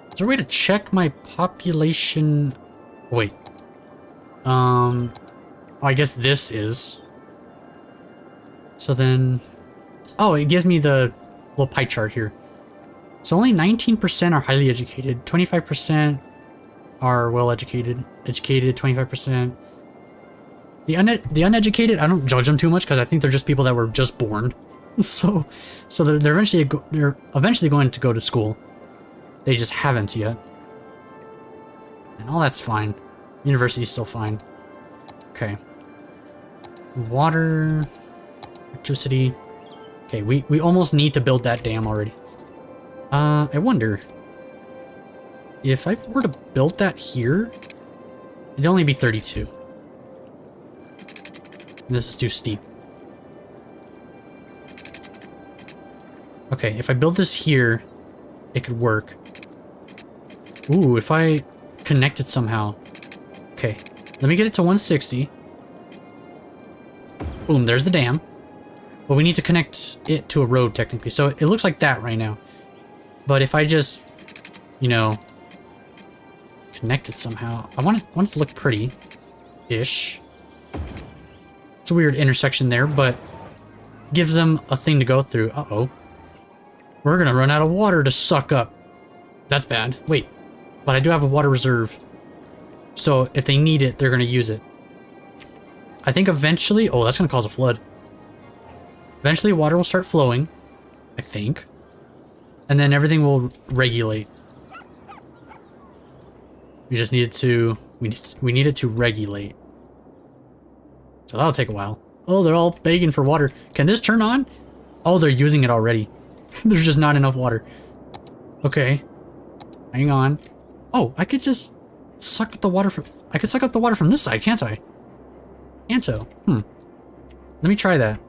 Is there a way to check my population? Wait. I guess this is. So then... Oh, it gives me the little pie chart here. So only 19% are highly educated. 25% are well-educated. Educated, 25%. The uneducated, I don't judge them too much because I think they're just people that were just born. So they're eventually going to go to school. They just haven't yet. And all that's fine. University's still fine. Okay. Water, electricity. Okay, we almost need to build that dam already. I wonder if I were to build that here, it'd only be 32. And this is too steep. Okay, if I build this here, it could work. Ooh, if I connect it somehow. Okay, let me get it to 160. Boom, there's the dam. But we need to connect it to a road, technically. So it looks like that right now. But if I just, you know, connect it somehow. I want it to look pretty-ish. It's a weird intersection there, but gives them a thing to go through. Uh-oh. We're gonna run out of water to suck up. That's bad. Wait, but I do have a water reserve. So if they need it, they're gonna use it. I think eventually... Oh, that's gonna cause a flood. Eventually water will start flowing. I think. And then everything will regulate. We just needed to... We needed to regulate. So that'll take a while. Oh, they're all begging for water. Can this turn on? Oh, they're using it already. There's just not enough water. Okay. Hang on. Oh, I could just suck up the water from... I could suck up the water from this side, can't I? Can't so. Let me try that.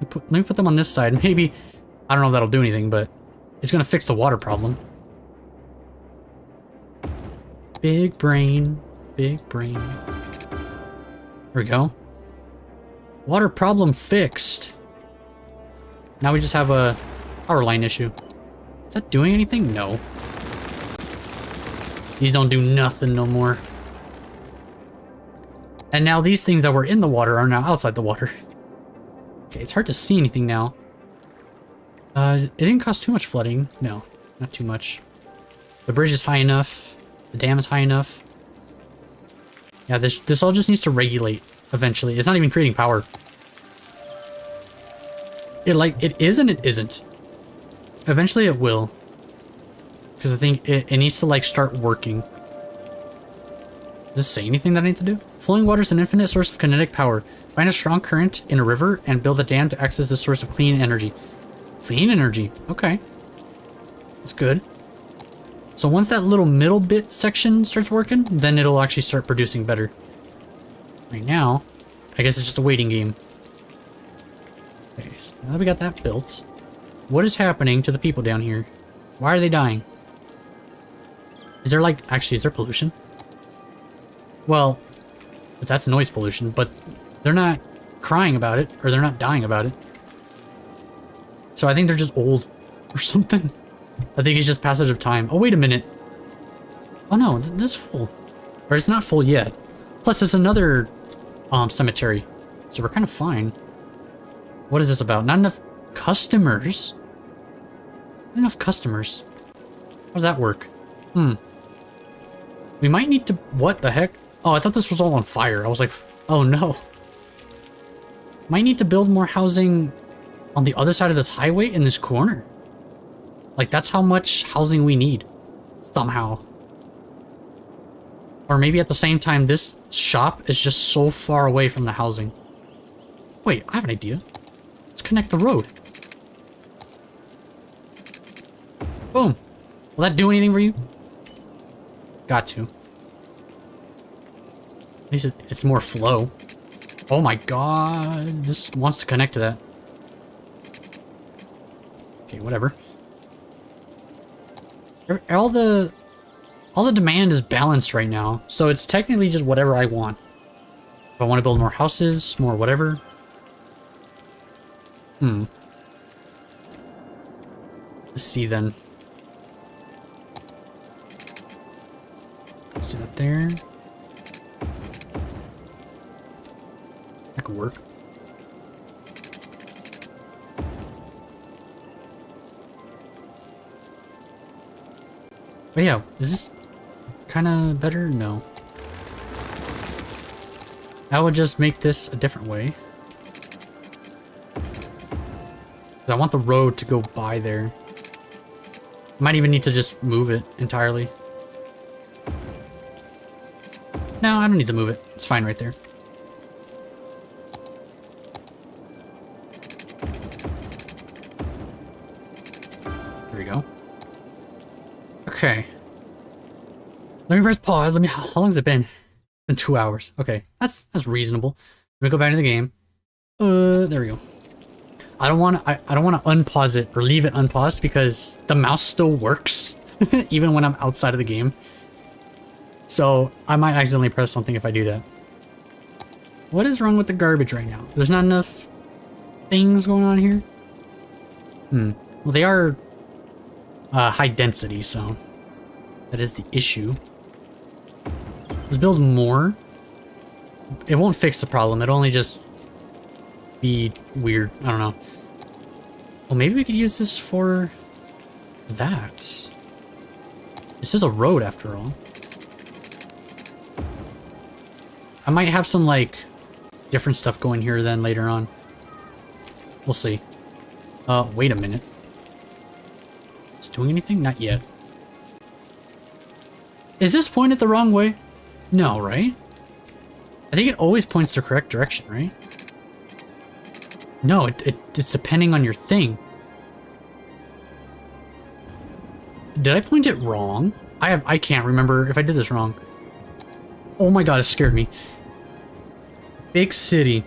Let me put them on this side. Maybe, I don't know if that'll do anything, but it's gonna fix the water problem. Big brain, big brain. There we go. Water problem fixed. Now we just have a power line issue. Is that doing anything? No. These don't do nothing no more. And now these things that were in the water are now outside the water. Okay, it's hard to see anything now. It didn't cause too much flooding. No, not too much. The bridge is high enough. The dam is high enough. Yeah, this all just needs to regulate eventually. It's not even creating power. It is and it isn't. Eventually it will. Because I think it needs to like start working. Does it say anything that I need to do? Flowing water is an infinite source of kinetic power. Find a strong current in a river and build a dam to access this source of clean energy. Clean energy. Okay. That's good. So once that little middle bit section starts working, then it'll actually start producing better. Right now, I guess it's just a waiting game. Okay, so now that we got that built, what is happening to the people down here? Why are they dying? Is there like, actually, is there pollution? Well, that's noise pollution, but they're not crying about it, or they're not dying about it. So I think they're just old, or something. I think it's just passage of time. Oh, wait a minute. Oh no, this is full. Or it's not full yet. Plus, it's another cemetery. So we're kind of fine. What is this about? Not enough customers? Not enough customers. How does that work? We might need to... What the heck? Oh, I thought this was all on fire. I was like, oh no. Might need to build more housing on the other side of this highway in this corner. Like, that's how much housing we need. Somehow. Or maybe at the same time, this shop is just so far away from the housing. Wait, I have an idea. Let's connect the road. Boom. Will that do anything for you? Got to. At least it's more flow. Oh my god. This wants to connect to that. Okay, whatever. All the demand is balanced right now, so it's technically just whatever I want. If I want to build more houses, more whatever. Let's see then. Let's do that there. That could work. But yeah, is this kind of better? No. I would just make this a different way. Because I want the road to go by there. Might even need to just move it entirely. No, I don't need to move it. It's fine right there. There we go. Okay. Let me press pause. How long has it been? It's been 2 hours. Okay. That's reasonable. Let me go back to the game. There we go. I don't want to unpause it or leave it unpaused because the mouse still works even when I'm outside of the game. So I might accidentally press something if I do that. What is wrong with the garbage right now? There's not enough things going on here. Well, they are high density, so that is the issue. Let's build more. It won't fix the problem. It'll only just be weird. I don't know. Well, maybe we could use this for that. This is a road after all. I might have some like different stuff going here then later on. We'll see. Wait a minute. It's doing anything? Not yet. Is this pointed the wrong way? No, right? I think it always points the correct direction, right? No, it's depending on your thing. Did I point it wrong? I can't remember if I did this wrong. Oh my god, it scared me. Big city.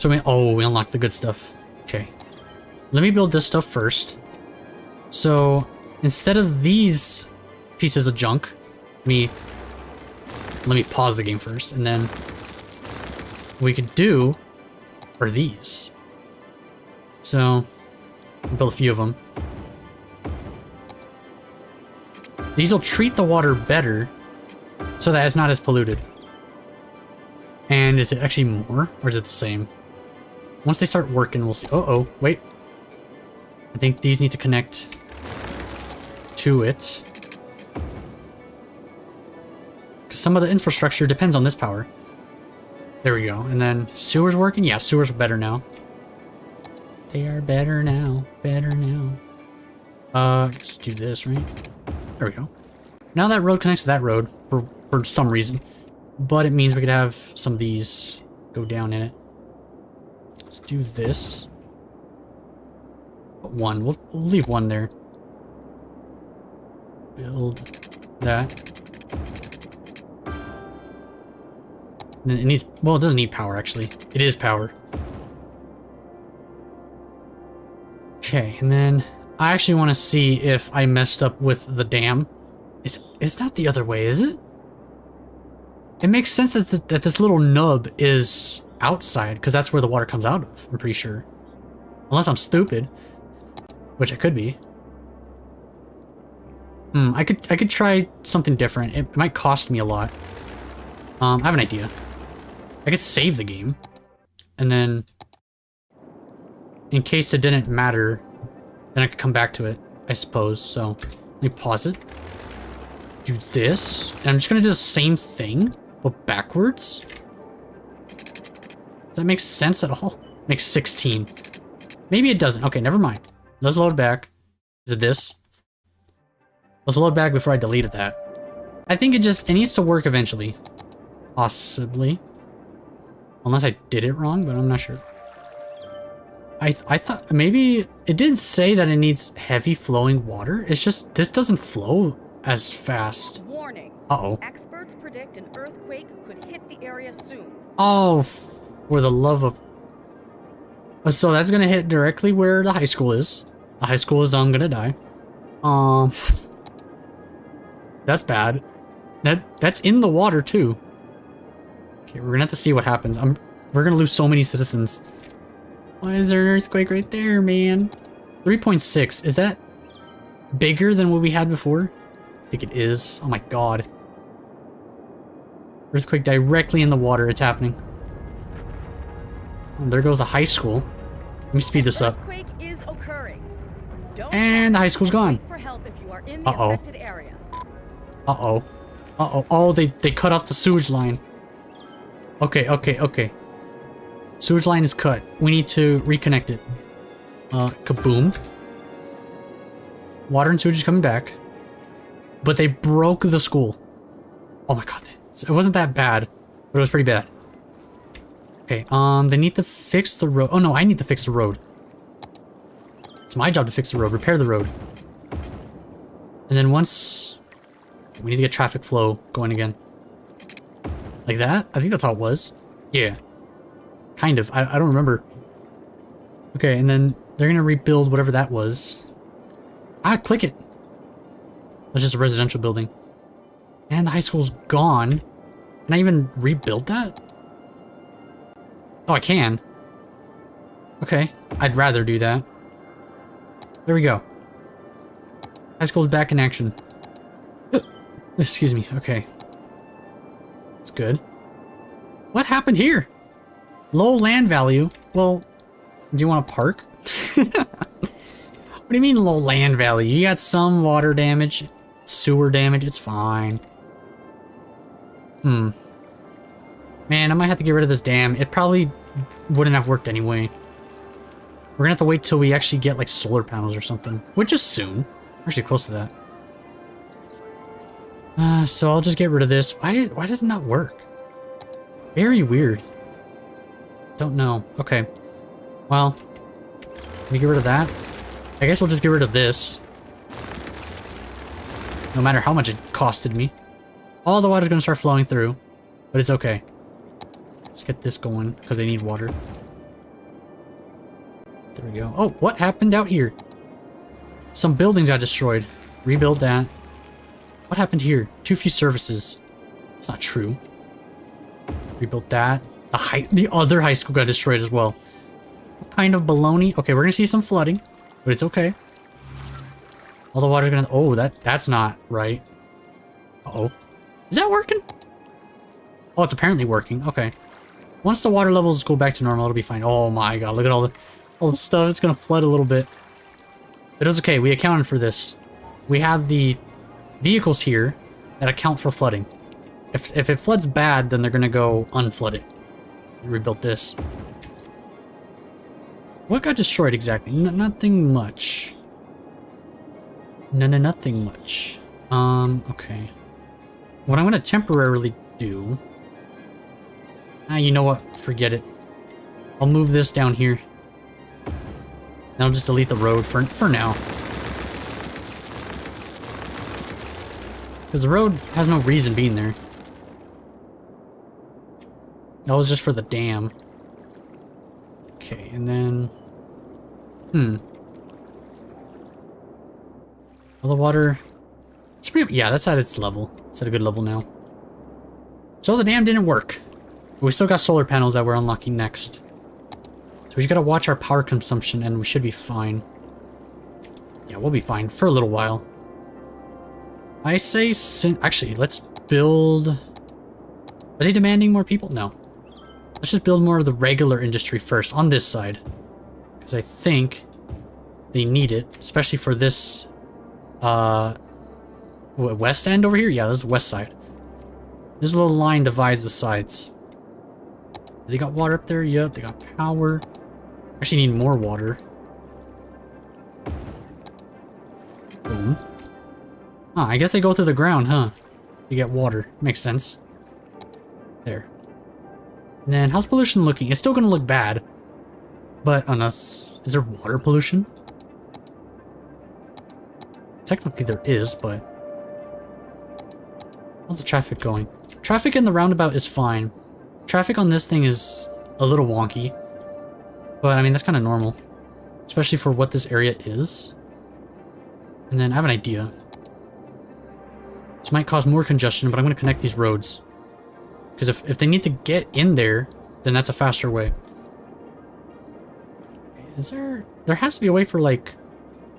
So we unlocked the good stuff. Okay. Let me build this stuff first. So instead of these pieces of junk, let me pause the game first, and then we could do are these. So build a few of them. These will treat the water better so that it's not as polluted. And is it actually more, or is it the same? Once they start working, we'll see. Uh-oh, wait. I think these need to connect to it. Because some of the infrastructure depends on this power. There we go. And then sewers working? Yeah, sewers are better now. They are better now. Better now. Let's do this, right? There we go. Now that road connects to that road for some reason. But it means we could have some of these go down in it. Let's do this. One. We'll leave one there. Build that. And then it needs... Well, it doesn't need power, actually. It is power. Okay, and then I actually want to see if I messed up with the dam. It's not the other way, is it? It makes sense that this little nub is outside, because that's where the water comes out of, I'm pretty sure. Unless I'm stupid. Which I could be. I could try something different. It might cost me a lot. I have an idea. I could save the game. And then, in case it didn't matter, then I could come back to it, I suppose. So, let me pause it. Do this. And I'm just going to do the same thing, but backwards. Does that make sense at all? Makes 16. Maybe it doesn't. Okay, never mind. Let's load back. Is it this? Let's load back before I deleted that. I think it needs to work eventually. Possibly. Unless I did it wrong, but I'm not sure. I thought maybe it didn't say that it needs heavy flowing water. It's just this doesn't flow as fast. Warning. Uh-oh. Experts predict an earthquake could hit the area soon. Oh, for the love of... So that's gonna hit directly where the high school is. The high school is gonna die. That's bad. That's in the water too. Okay, we're gonna have to see what happens. We're gonna lose so many citizens. Why is there an earthquake right there, man? 3.6. Is that bigger than what we had before? I think it is. Oh my god. Earthquake directly in the water. It's happening. Oh, there goes the high school. Let me speed this up. Earthquake is occurring. And the high school's gone. Wait for help if you are in the affected area. Uh-oh. Uh-oh. Oh, they cut off the sewage line. Okay. Sewage line is cut. We need to reconnect it. Kaboom. Water and sewage is coming back. But they broke the school. Oh my god. It wasn't that bad, but it was pretty bad. Okay, they need to fix the road. Oh no, I need to fix the road. It's my job to fix the road, repair the road. And then once... We need to get traffic flow going again. Like that? I think that's how it was. Yeah. Kind of. I don't remember. Okay, and then they're gonna rebuild whatever that was. Ah, click it! That's just a residential building. And the high school's gone. Can I even rebuild that? Oh, I can. Okay, I'd rather do that. There we go. High school's back in action. Excuse me, okay. That's good. What happened here? Low land value? Well, do you want to park? What do you mean low land value? You got some water damage, sewer damage, it's fine. Man, I might have to get rid of this dam. It probably wouldn't have worked anyway. We're gonna have to wait till we actually get like solar panels or something, which is soon. We're actually close to that. So I'll just get rid of this. Why does it not work? Very weird. Don't know. Okay. Well, let me get rid of that. I guess we'll just get rid of this. No matter how much it costed me. All the water's gonna start flowing through, but it's okay. Let's get this going, because they need water. There we go. Oh, what happened out here? Some buildings got destroyed. Rebuild that. What happened here? Too few services. It's not true. Rebuilt that. The other high school got destroyed as well. What kind of baloney? Okay, we're gonna see some flooding, but it's okay. All the water's gonna... Oh, that's not right. Uh-oh. Is that working? Oh, it's apparently working. Okay. Once the water levels go back to normal, it'll be fine. Oh my god, look at all the stuff. It's gonna flood a little bit. But it was okay. We accounted for this. We have the vehicles here that account for flooding. If it floods bad, then they're gonna go unflooded. Rebuilt this. What got destroyed exactly? Nothing much. Nothing much. Okay. What I'm gonna temporarily do... you know what? Forget it. I'll move this down here. And I'll just delete the road for now. Because the road has no reason being there. That was just for the dam. Okay, and then... All the water... It's pretty... Yeah, that's at its level. It's at a good level now. So the dam didn't work. But we still got solar panels that we're unlocking next. So we just gotta watch our power consumption and we should be fine. Yeah, we'll be fine for a little while. I say... Actually, let's build... Are they demanding more people? No. Let's just build more of the regular industry first on this side. Because I think they need it, especially for this west end over here? Yeah, this is the west side. This little line divides the sides. They got water up there? Yep, they got power. Actually need more water. Boom. Oh, I guess they go through the ground, huh? To get water. Makes sense. There. And then, how's pollution looking? It's still gonna look bad. But, unless... Is there water pollution? Technically there is, but... How's the traffic going? Traffic in the roundabout is fine. Traffic on this thing is a little wonky. But, I mean, that's kind of normal. Especially for what this area is. And then, I have an idea. This might cause more congestion, but I'm going to connect these roads. Because if they need to get in there, then that's a faster way. Is there... There has to be a way for, like,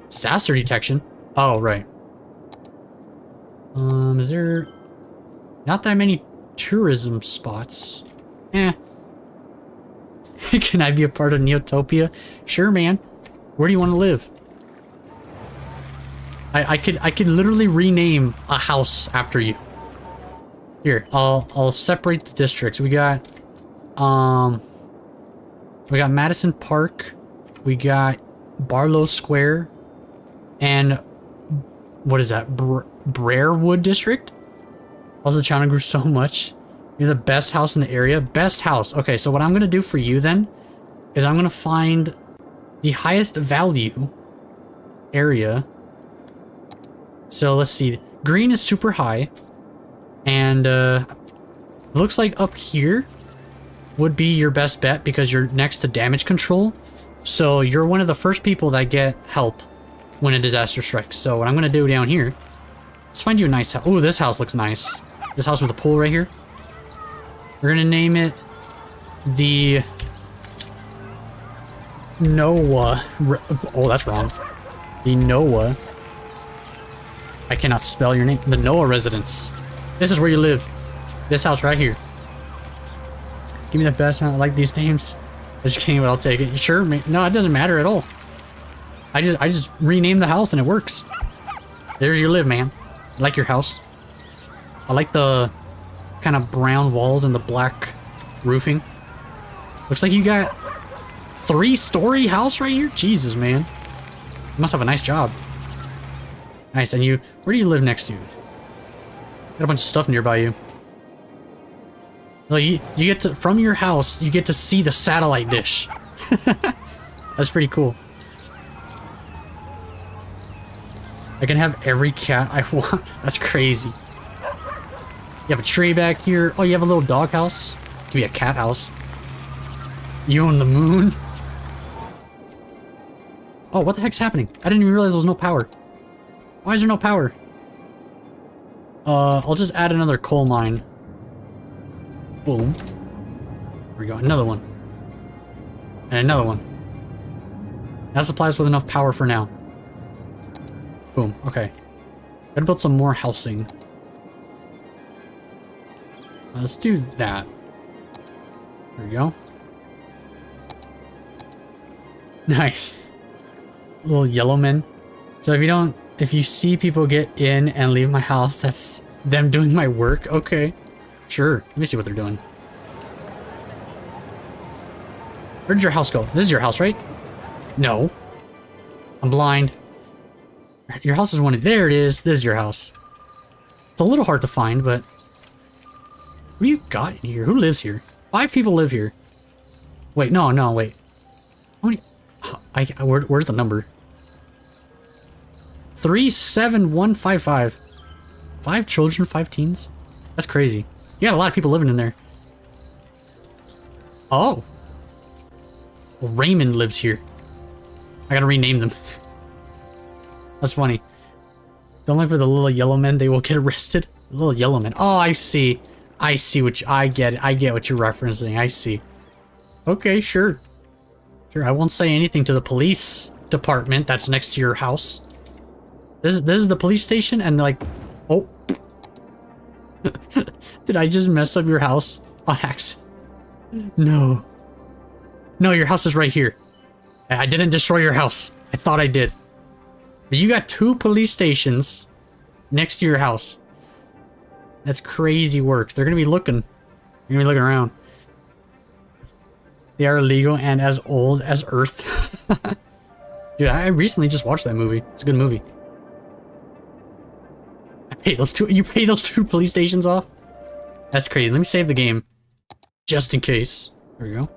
disaster detection. Oh, right. Is there... Not that many tourism spots. Can I be a part of Neotopia? Sure, man. Where do you want to live? I could literally rename a house after you. Here, I'll separate the districts. We got Madison Park, we got Barlow Square, and what is that? Brarewood District? Also, China grew so much. You're the best house in the area. Best house. Okay, so what I'm gonna do for you then is I'm gonna find the highest value area. So let's see. Green is super high. And looks like up here would be your best bet because you're next to damage control. So you're one of the first people that get help when a disaster strikes. So what I'm going to do down here, let's find you a nice house. Oh, this house looks nice. This house with a pool right here. We're going to name it the Noah. Oh, that's wrong. The Noah. I cannot spell your name. The Noah Residence. This is where you live. This house right here. Give me the best. I like these names. I just can't, but I'll take it. Sure? No, it doesn't matter at all. I just renamed the house and it works. There you live, man. I like your house. I like the kind of brown walls and the black roofing. Looks like you got 3-story house right here. Jesus, man. You must have a nice job. Nice. And you, where do you live next to? Got a bunch of stuff nearby you. Like you get to, from your house, you get to see the satellite dish. That's pretty cool. I can have every cat I want. That's crazy. You have a tree back here. Oh, you have a little dog house. It could be a cat house. You own the moon. Oh, what the heck's happening? I didn't even realize there was no power. Why is there no power? I'll just add another coal mine. Boom. There we go. Another one. And another one. That supplies with enough power for now. Boom. Okay. Gotta build some more housing. Let's do that. There we go. Nice. Little yellow men. So if you see people get in and leave my house, that's them doing my work. Okay. Sure. Let me see what they're doing. Where did your house go? This is your house, right? No. I'm blind. Your house is one. There it is. This is your house. It's a little hard to find, but... What do you got in here? Who lives here? 5 people live here. Wait, no, wait. How many... where's the number? 37155. 5 children, 5 teens? That's crazy. You got a lot of people living in there. Oh. Well, Raymond lives here. I gotta rename them. That's funny. Don't look for the little yellow men, they will get arrested. Little yellow men. Oh, I see. I see what you... I get it. I get what you're referencing. I see. Okay, sure. Sure, I won't say anything to the police department that's next to your house. This is the police station, and like... Oh. Did I just mess up your house on accident? No. No, your house is right here. I didn't destroy your house. I thought I did. But you got 2 police stations next to your house. That's crazy work. They're gonna be looking. They're gonna be looking around. They are illegal and as old as Earth. Dude, I recently just watched that movie. It's a good movie. You pay those 2 police stations off? That's crazy. Let me save the game. Just in case. There we go.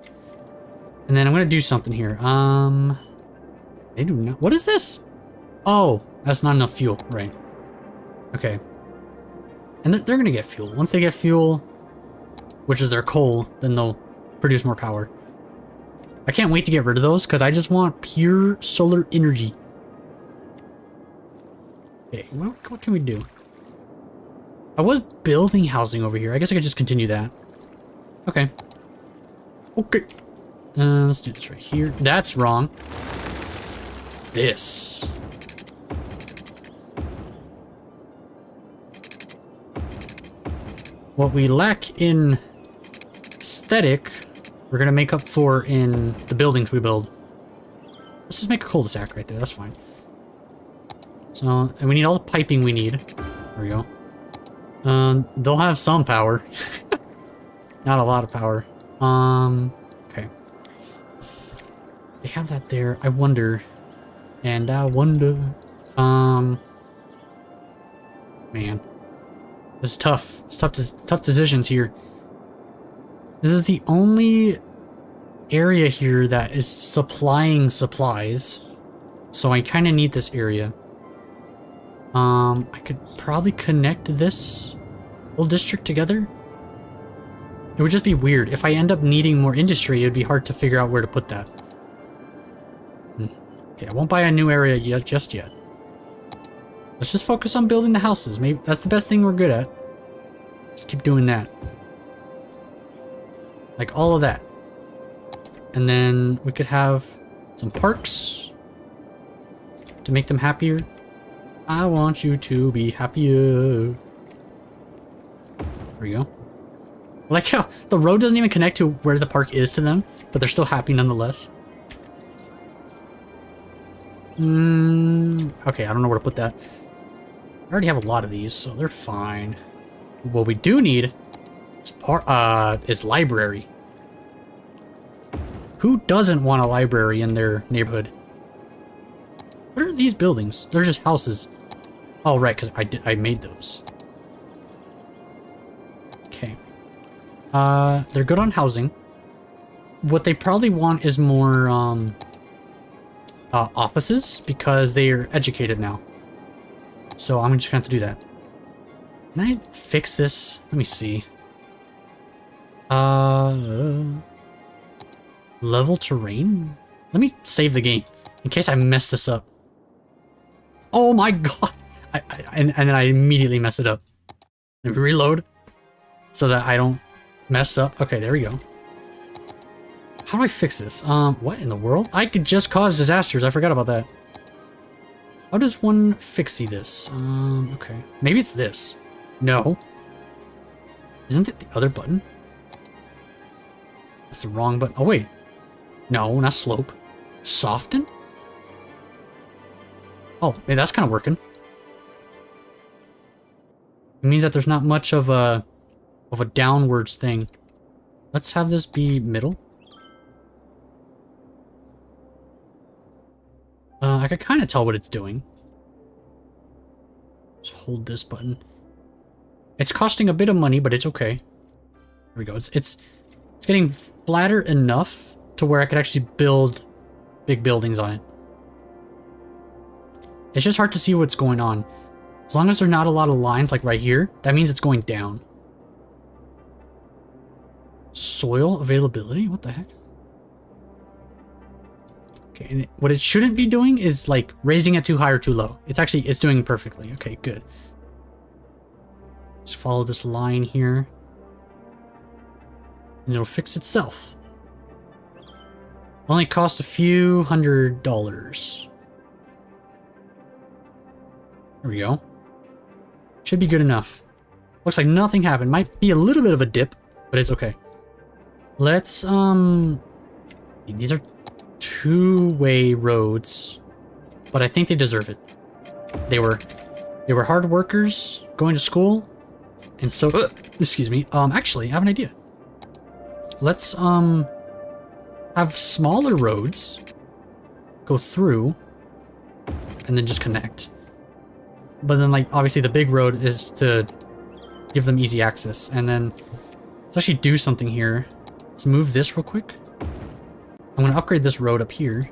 And then I'm gonna do something here. They do not... What is this? Oh, that's not enough fuel. Right. Okay. And they're gonna get fuel. Once they get fuel, which is their coal, then they'll produce more power. I can't wait to get rid of those, because I just want pure solar energy. Okay, what can we do? I was building housing over here. I guess I could just continue that. Okay. Okay. Let's do this right here. That's wrong. It's this. What we lack in aesthetic, we're gonna make up for in the buildings we build. Let's just make a cul-de-sac right there. That's fine. So, and we need all the piping we need. There we go. They'll have some power. Not a lot of power. Okay. They have that there. I wonder. And I wonder. Man. This is tough. It's tough decisions here. This is the only area here that is supplying supplies. So I kind of need this area. I could probably connect this whole district together. It would just be weird. If I end up needing more industry, it would be hard to figure out where to put that. Okay, I won't buy a new area just yet. Let's just focus on building the houses. Maybe that's the best thing we're good at. Just keep doing that. Like all of that. And then we could have some parks to make them happier. I want you to be happier. There we go. I like how the road doesn't even connect to where the park is to them, but they're still happy nonetheless. Okay, I don't know where to put that. I already have a lot of these, so they're fine. What we do need is library. Who doesn't want a library in their neighborhood? What are these buildings? They're just houses. Oh, right, because I made those. Okay. They're good on housing. What they probably want is more offices, because they are educated now. So I'm just gonna have to do that. Can I fix this? Let me see. Level terrain? Let me save the game. In case I mess this up. Oh my god! And then I immediately mess it up. Let me reload so that I don't mess up. Okay, there we go. How do I fix this? What in the world? I could just cause disasters. I forgot about that. How does one fixie this? Okay. Maybe it's this. No. Isn't it the other button? That's the wrong button. Oh, wait. No, not slope. Soften? Oh, hey, that's kind of working. It means that there's not much of a downwards thing. Let's have this be middle. I can kind of tell what it's doing. Just hold this button. It's costing a bit of money, but it's okay. There we go. It's getting flatter enough to where I could actually build big buildings on it. It's just hard to see what's going on. As long as there's not a lot of lines like right here, that means it's going down. Soil availability? What the heck? Okay, and what it shouldn't be doing is like raising it too high or too low. It's doing perfectly. Okay, good. Just follow this line here. And it'll fix itself. Only cost a few $100s. There we go. Should be good enough. Looks like nothing happened. Might be a little bit of a dip, but it's okay. Let's, these are two-way roads, but I think they deserve it. They were hard workers going to school, and so, excuse me, actually, I have an idea. Let's, have smaller roads go through, and then just connect. But then, like, obviously the big road is to give them easy access, and then let's actually do something here. Let's move this real quick. I'm going to upgrade this road up here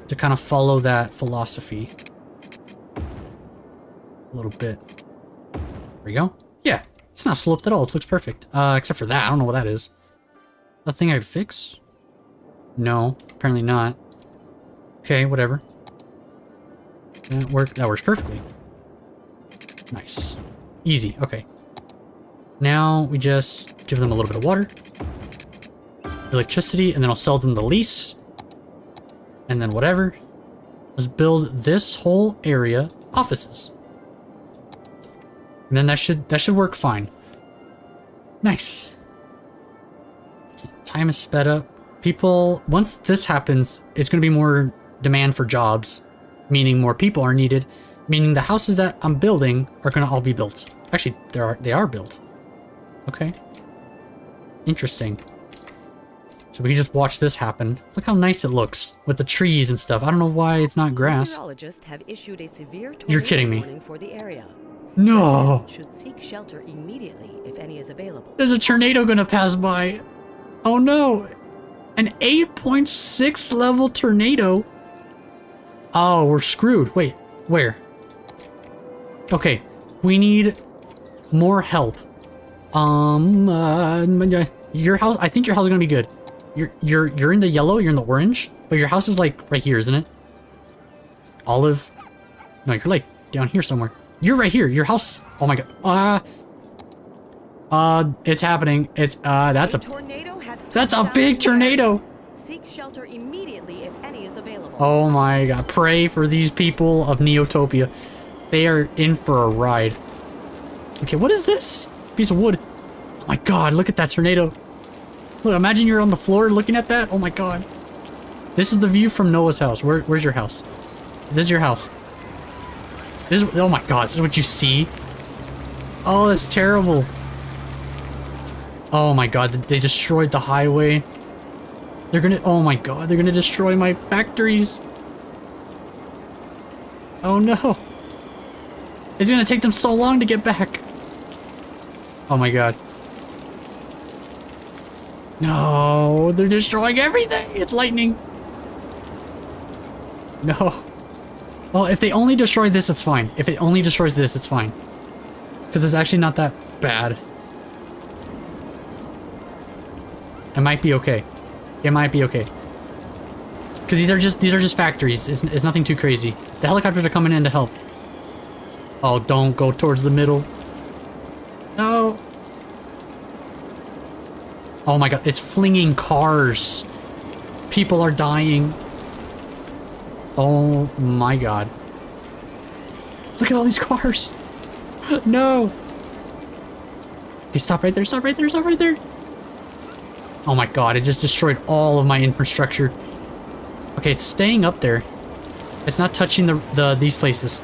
to kind of follow that philosophy a little bit. There we go. Yeah, it's not sloped at all. It looks perfect. Except for that. I don't know what that is. A thing I could fix? No, apparently not. Okay, whatever. That works perfectly. Nice. Easy. Okay. Now we just give them a little bit of water. Electricity, and then I'll sell them the lease. And then whatever. Let's build this whole area offices. And then that should work fine. Nice. Time is sped up. People, once this happens, it's going to be more demand for jobs, meaning more people are needed, meaning the houses that I'm building are going to all be built. Actually, they are built. Okay. Interesting. So we can just watch this happen. Look how nice it looks with the trees and stuff. I don't know why it's not grass. Meteorologists have issued a severe You're kidding me. warning for the area. No. Should seek shelter immediately if any is available. There's a tornado going to pass by. Oh no. An 8.6 level tornado. Oh, we're screwed. Wait, where? Okay, we need more help. Your house, I think your house is gonna be good. You're in the yellow, you're in the orange, but your house is like right here, isn't it? Olive. No, you're like down here somewhere. You're right here. Your house. Oh my god. It's happening. It's that's a big tornado. Seek shelter immediately if any is available. Oh my god. Pray for these people of Neotopia. They are in for a ride. Okay, what is this? Piece of wood. Oh my god, look at that tornado. Look, imagine you're on the floor looking at that. Oh my god. This is the view from Noah's house. Where's your house? This is your house. This is, oh my god, this is what you see? Oh, that's terrible. Oh my god, they destroyed the highway. They're gonna, oh my god, they're gonna destroy my factories. Oh no. It's gonna take them so long to get back. Oh my god. No, they're destroying everything. It's lightning. No. Well, if they only destroy this, it's fine. If it only destroys this, it's fine. Because it's actually not that bad. It might be okay. It might be okay. Because these are just factories. It's nothing too crazy. The helicopters are coming in to help. Oh, don't go towards the middle. No. Oh my god, it's flinging cars. People are dying. Oh my god. Look at all these cars. No. Okay, stop right there, stop right there, stop right there. Oh my god, it just destroyed all of my infrastructure. Okay, it's staying up there. It's not touching these places.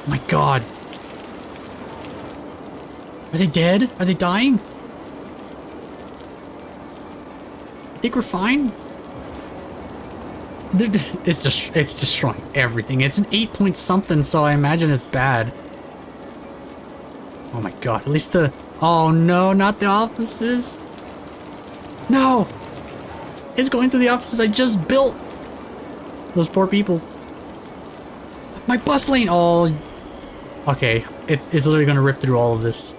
Oh my god. Are they dead? Are they dying? I think we're fine. It's destroying everything. It's an 8 point something, so I imagine it's bad. Oh my god, at least the... Oh no, not the offices. No! It's going to the offices I just built. Those poor people. My bus lane! Oh... Okay, it's literally gonna rip through all of this.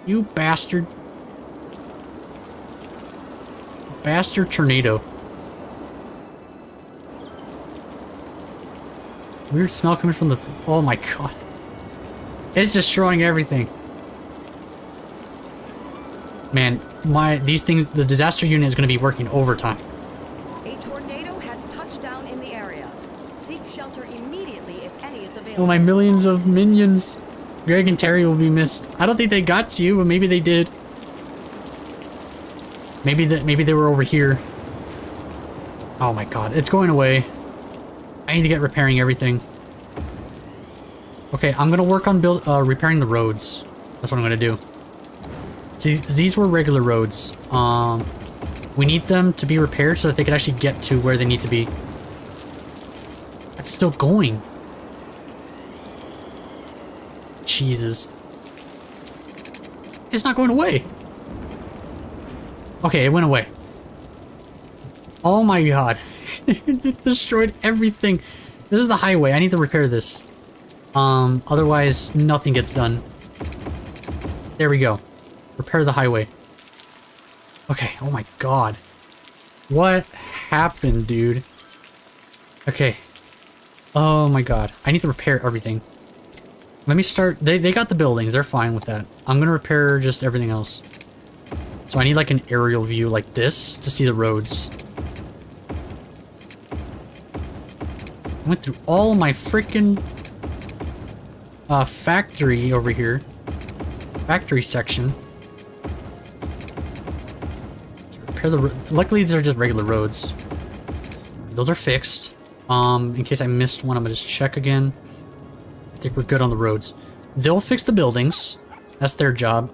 You bastard. Bastard tornado. Weird smell coming from the... Oh my god. It's destroying everything. Man, these things... The disaster unit is going to be working overtime. A tornado has touched down in the area. Seek shelter immediately if any is available. Oh, my millions of minions. Greg and Terry will be missed. I don't think they got to you, but maybe they did. Maybe they were over here. Oh my god, it's going away. I need to get repairing everything. Okay, I'm gonna work on repairing the roads. That's what I'm gonna do. See, these were regular roads. We need them to be repaired so that they can actually get to where they need to be. It's still going. Jesus. It's not going away. Okay, it went away. Oh my god. It destroyed everything. This is the highway. I need to repair this. Otherwise nothing gets done. There we go. Repair the highway. Okay, oh my god. What happened, dude? Okay. Oh my god. I need to repair everything. Let me start. They got the buildings. They're fine with that. I'm gonna repair just everything else. So I need like an aerial view like this to see the roads. I went through all my freaking factory over here. Factory section. Repair the luckily these are just regular roads. Those are fixed. In case I missed one, I'm gonna just check again. I think we're good on the roads. They'll fix the buildings. That's their job.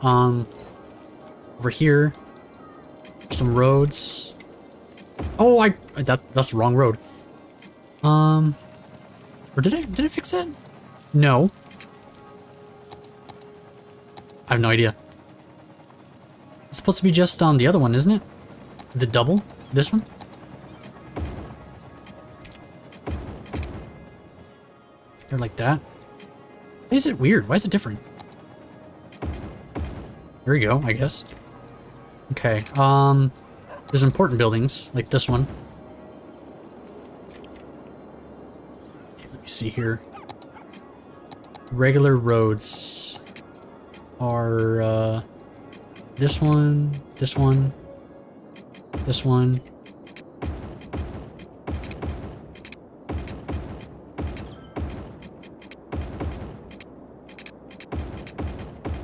Over here, some roads. Oh, that's the wrong road. Or did I fix that? No. I have no idea. It's supposed to be just on the other one, isn't it? The double? This one? They're like that. Why is it weird? Why is it different? There we go, I guess. Okay, there's important buildings, like this one. Okay, let me see here. Regular roads are, this one, this one, this one.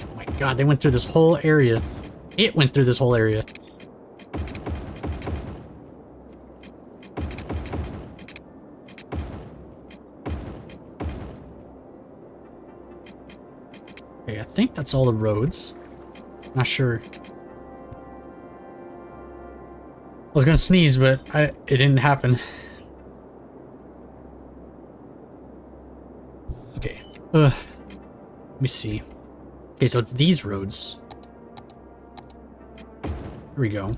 Oh my god, they went through this whole area. It went through this whole area. Okay, I think that's all the roads. Not sure. I was gonna sneeze, but it didn't happen. Okay. Let me see. Okay, so it's these roads. Here we go.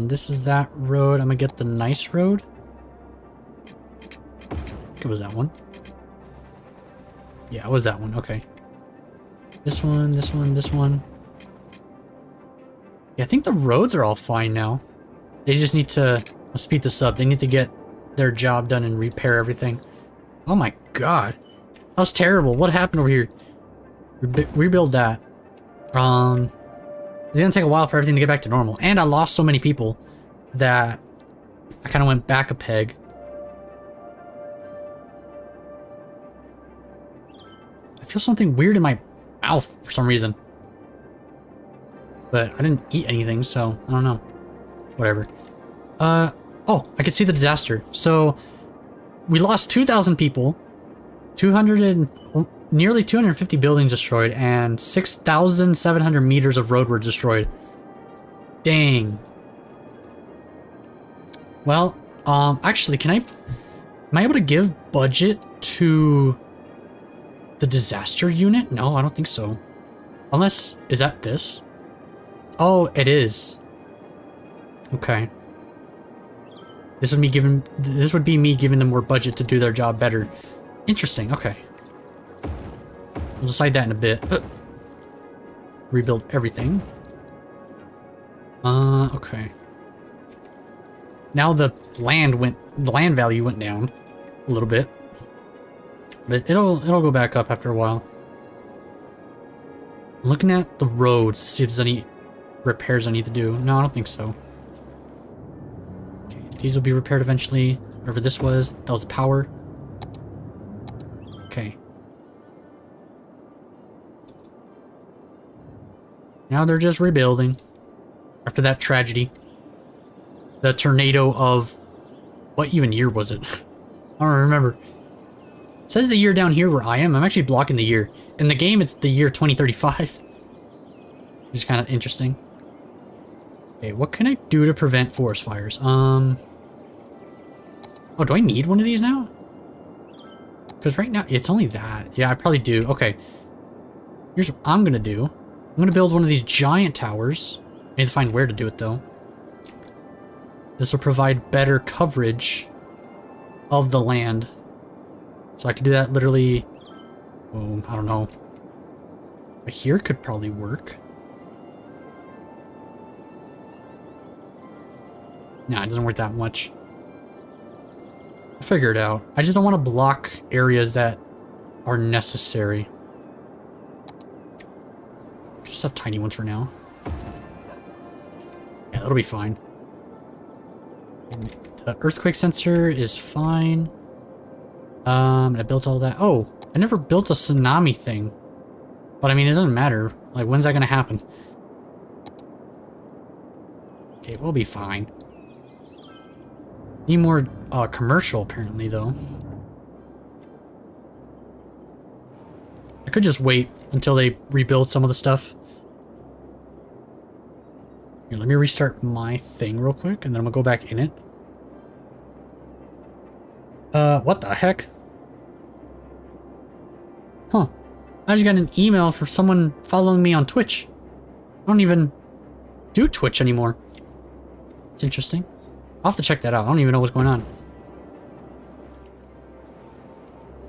This is that road. I'm gonna get the nice road. I think it was that one. Yeah, it was that one. Okay. This one, this one, this one. Yeah, I think the roads are all fine now. They just need to speed this up. They need to get their job done and repair everything. Oh my god. That was terrible. What happened over here? Rebuild that. It's gonna take a while for everything to get back to normal. And I lost so many people that I kind of went back a peg. I feel something weird in my mouth for some reason. But I didn't eat anything, so I don't know. Whatever. Oh, I could see the disaster. So we lost 2,000 people, nearly 250 buildings destroyed, and 6,700 meters of road were destroyed. Dang. Well, actually, am I able to give budget to the disaster unit? No, I don't think so. Unless, is that this? Oh, it is. Okay. This would be me giving them more budget to do their job better. Interesting, okay. We'll decide that in a bit. Rebuild everything. Okay. Now the land value went down a little bit. But it'll go back up after a while. I'm looking at the roads to see if there's any repairs I need to do. No, I don't think so. Okay, these will be repaired eventually. Whatever this was, that was power. Okay. Now they're just rebuilding. After that tragedy. The tornado of... What even year was it? I don't remember. It says the year down here where I am. I'm actually blocking the year. In the game, it's the year 2035. Which is kind of interesting. Okay, what can I do to prevent forest fires? Oh, do I need one of these now? Because right now, it's only that. Yeah, I probably do. Okay. Here's what I'm going to do. I'm going to build one of these giant towers. I need to find where to do it, though. This will provide better coverage of the land. So I could do that literally... Oh, I don't know. But here could probably work. Nah, it doesn't work that much. I'll figure it out. I just don't want to block areas that are necessary. Just have tiny ones for now. Yeah, that'll be fine. The earthquake sensor is fine. I built all that. Oh, I never built a tsunami thing. But I mean, it doesn't matter. Like, when's that gonna happen? Okay, we'll be fine. Need more commercial, apparently, though. I could just wait until they rebuild some of the stuff. Here, let me restart my thing real quick, and then I'm gonna go back in it. What the heck? Huh. I just got an email from someone following me on Twitch. I don't even do Twitch anymore. It's interesting. I'll have to check that out. I don't even know what's going on.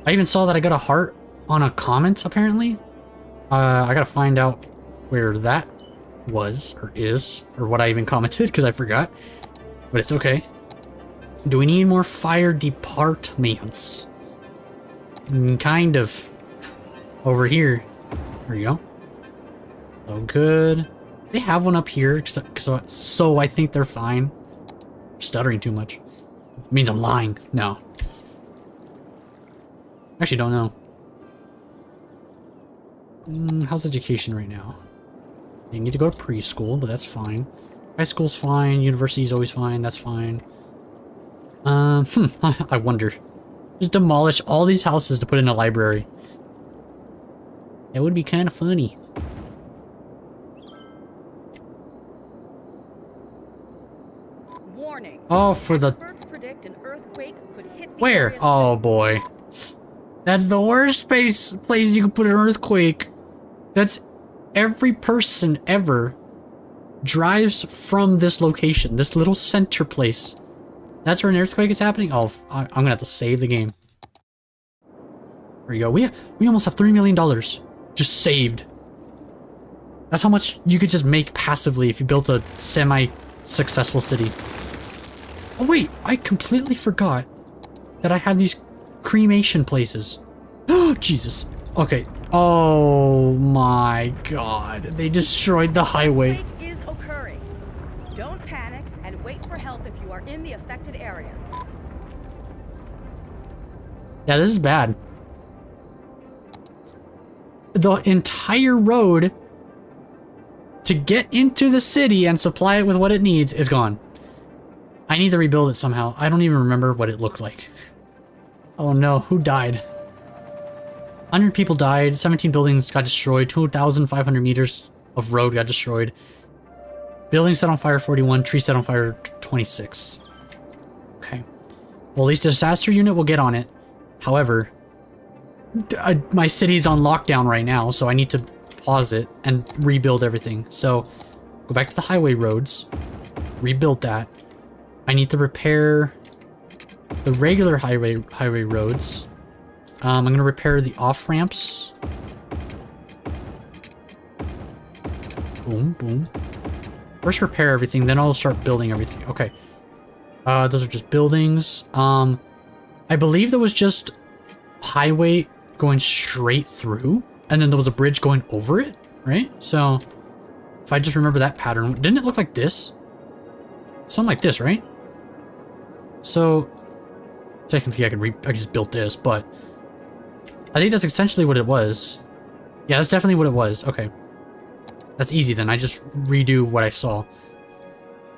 I even saw that I got a heart on a comment, apparently. I gotta find out where that was, or is, or what I even commented, because I forgot. But it's okay. Do we need more fire departments? Kind of. Over here. There you go. Oh, good. They have one up here, so I think they're fine. I'm stuttering too much. It means I'm lying. No. Actually, don't know. How's education right now? You need to go to preschool, but that's fine. High school's fine. University's always fine. That's fine. I wonder. Just demolish all these houses to put in a library. That would be kind of funny. Warning. Oh, for the... Experts predict an earthquake could hit the Where? area Oh, boy. That's the worst place you can put an earthquake. That's... Every person ever drives from this location. This little center place. That's where an earthquake is happening? Oh, I'm gonna have to save the game. There you go. We almost have $3 million. Just saved. That's how much you could just make passively if you built a semi-successful city. Oh wait, I completely forgot that I have these cremation places. Oh, Jesus. Okay. Oh my god. They destroyed the highway. Earthquake is occurring. Don't panic and wait for help if you are in the affected area. Yeah, this is bad. The entire road to get into the city and supply it with what it needs is gone. I need to rebuild it somehow. I don't even remember what it looked like. Oh no, who died? 100 people died, 17 buildings got destroyed, 2,500 meters of road got destroyed. Building set on fire 41, tree set on fire 26. Okay. Well, at least the disaster unit will get on it. However, my city's on lockdown right now, so I need to pause it and rebuild everything. So, go back to the highway roads, rebuild that. I need to repair the regular highway roads. I'm gonna repair the off ramps. Boom, boom. First repair everything, then I'll start building everything. Okay. Those are just buildings. I believe there was just highway going straight through, and then there was a bridge going over it, right? So, if I just remember that pattern, didn't it look like this? Something like this, right? So, technically I just built this, but I think that's essentially what it was. Yeah, that's definitely what it was. Okay. That's easy then. I just redo what I saw.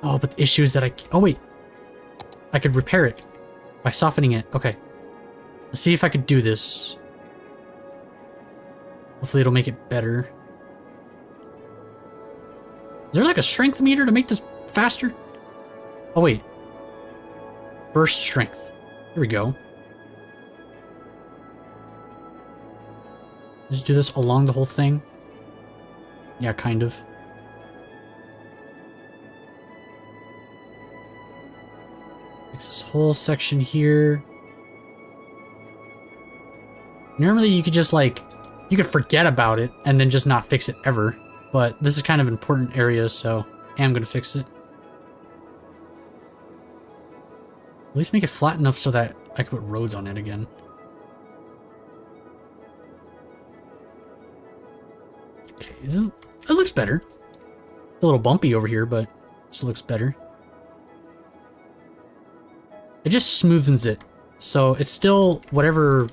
Oh, but the issue is that oh wait. I could repair it by softening it. Okay. Let's see if I could do this. Hopefully it'll make it better. Is there like a strength meter to make this faster? Oh wait. Burst strength. Here we go. Just do this along the whole thing. Yeah, kind of. Fix this whole section here. Normally you could just like, you could forget about it and then just not fix it ever. But this is kind of an important area, so I am going to fix it. At least make it flat enough so that I can put roads on it again. Okay, it looks better. A little bumpy over here, but it just looks better. It just smoothens it. So it's still whatever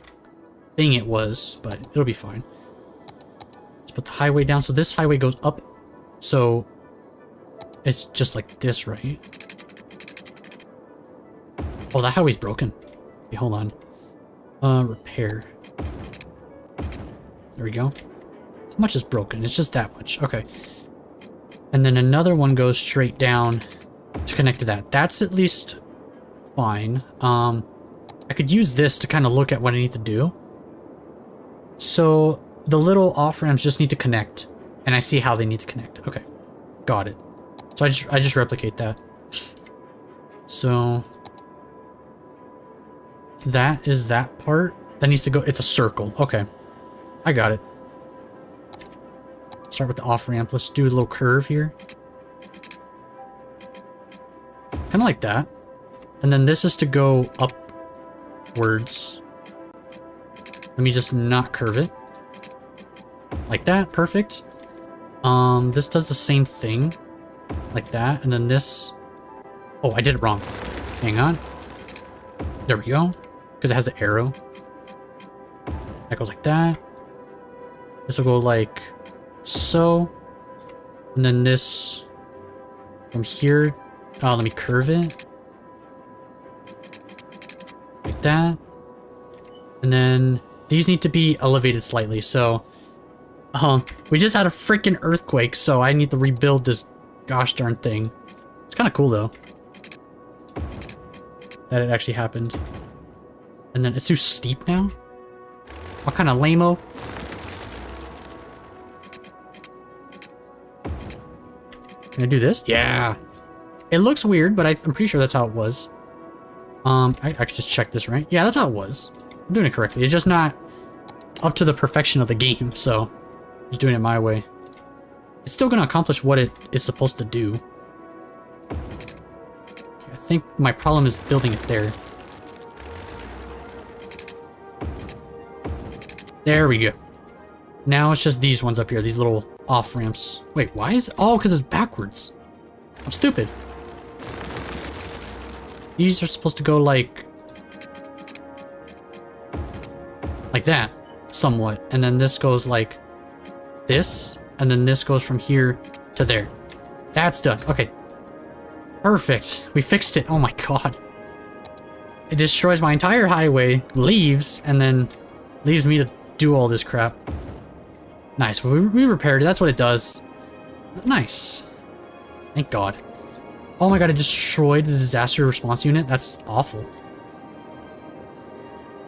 thing it was, but it'll be fine. Let's put the highway down. So this highway goes up. So it's just like this, right? Oh, that highway's broken. Okay, hold on. Repair. There we go. How much is broken? It's just that much. Okay. And then another one goes straight down to connect to that. That's at least fine. I could use this to kind of look at what I need to do. So the little off-ramps just need to connect. And I see how they need to connect. Okay. Got it. So I just replicate that. So that is that part. That needs to go. It's a circle. Okay. I got it. Start with the off-ramp. Let's do a little curve here. Kind of like that. And then this is to go upwards. Let me just not curve it. Like that. Perfect. This does the same thing. Like that. And then this... Oh, I did it wrong. Hang on. There we go. Because it has the arrow. That goes like that. This will go like so. And then this from here. Oh, let me curve it. Like that. And then these need to be elevated slightly. So, we just had a freaking earthquake. So I need to rebuild this gosh darn thing. It's kind of cool though. That it actually happened. And then it's too steep now? What kind of lame-o? Can I do this? Yeah. It looks weird, but I'm pretty sure that's how it was. I could just check this, right? Yeah, that's how it was. I'm doing it correctly. It's just not up to the perfection of the game, so I'm just doing it my way. It's still going to accomplish what it is supposed to do. Okay, I think my problem is building it there. There we go. Now it's just these ones up here, these little off-ramps. Wait, why is... Oh, because it's backwards. I'm stupid. These are supposed to go like that, somewhat. And then this goes like this, and then this goes from here to there. That's done. Okay. Perfect. We fixed it. Oh my god. It destroys my entire highway, leaves, and then leaves me to do all this crap. Nice. We repaired it. That's what it does. Nice. Thank god. Oh my god, it destroyed the disaster response unit? That's awful.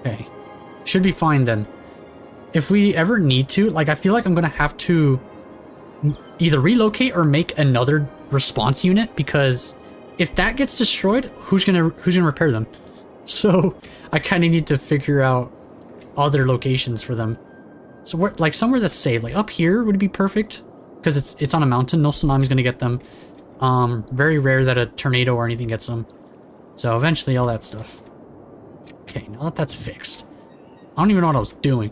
Okay. Should be fine then. If we ever need to, like, I feel like I'm gonna have to either relocate or make another response unit, because if that gets destroyed, who's gonna repair them? So I kind of need to figure out other locations for them. So where, like somewhere that's safe, like up here would be perfect, because it's on a mountain. No tsunami's gonna get them. Very rare that a tornado or anything gets them. So eventually all that stuff. Okay, now that that's fixed. I don't even know what I was doing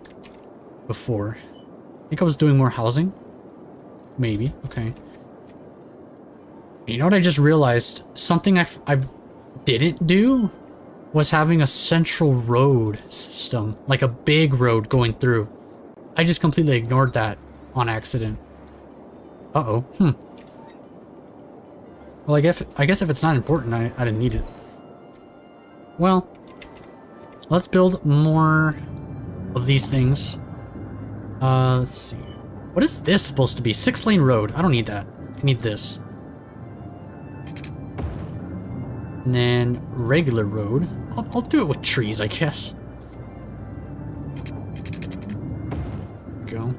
before. I think I was doing more housing. Maybe. Okay. You know what I just realized? Something I didn't do was having a central road system. Like a big road going through. I just completely ignored that on accident. Uh-oh. Well, I guess if it's not important, I didn't need it. Well, let's build more of these things. Let's see. What is this supposed to be? 6-lane road. I don't need that. I need this. And then regular road. I'll do it with trees, I guess. Go.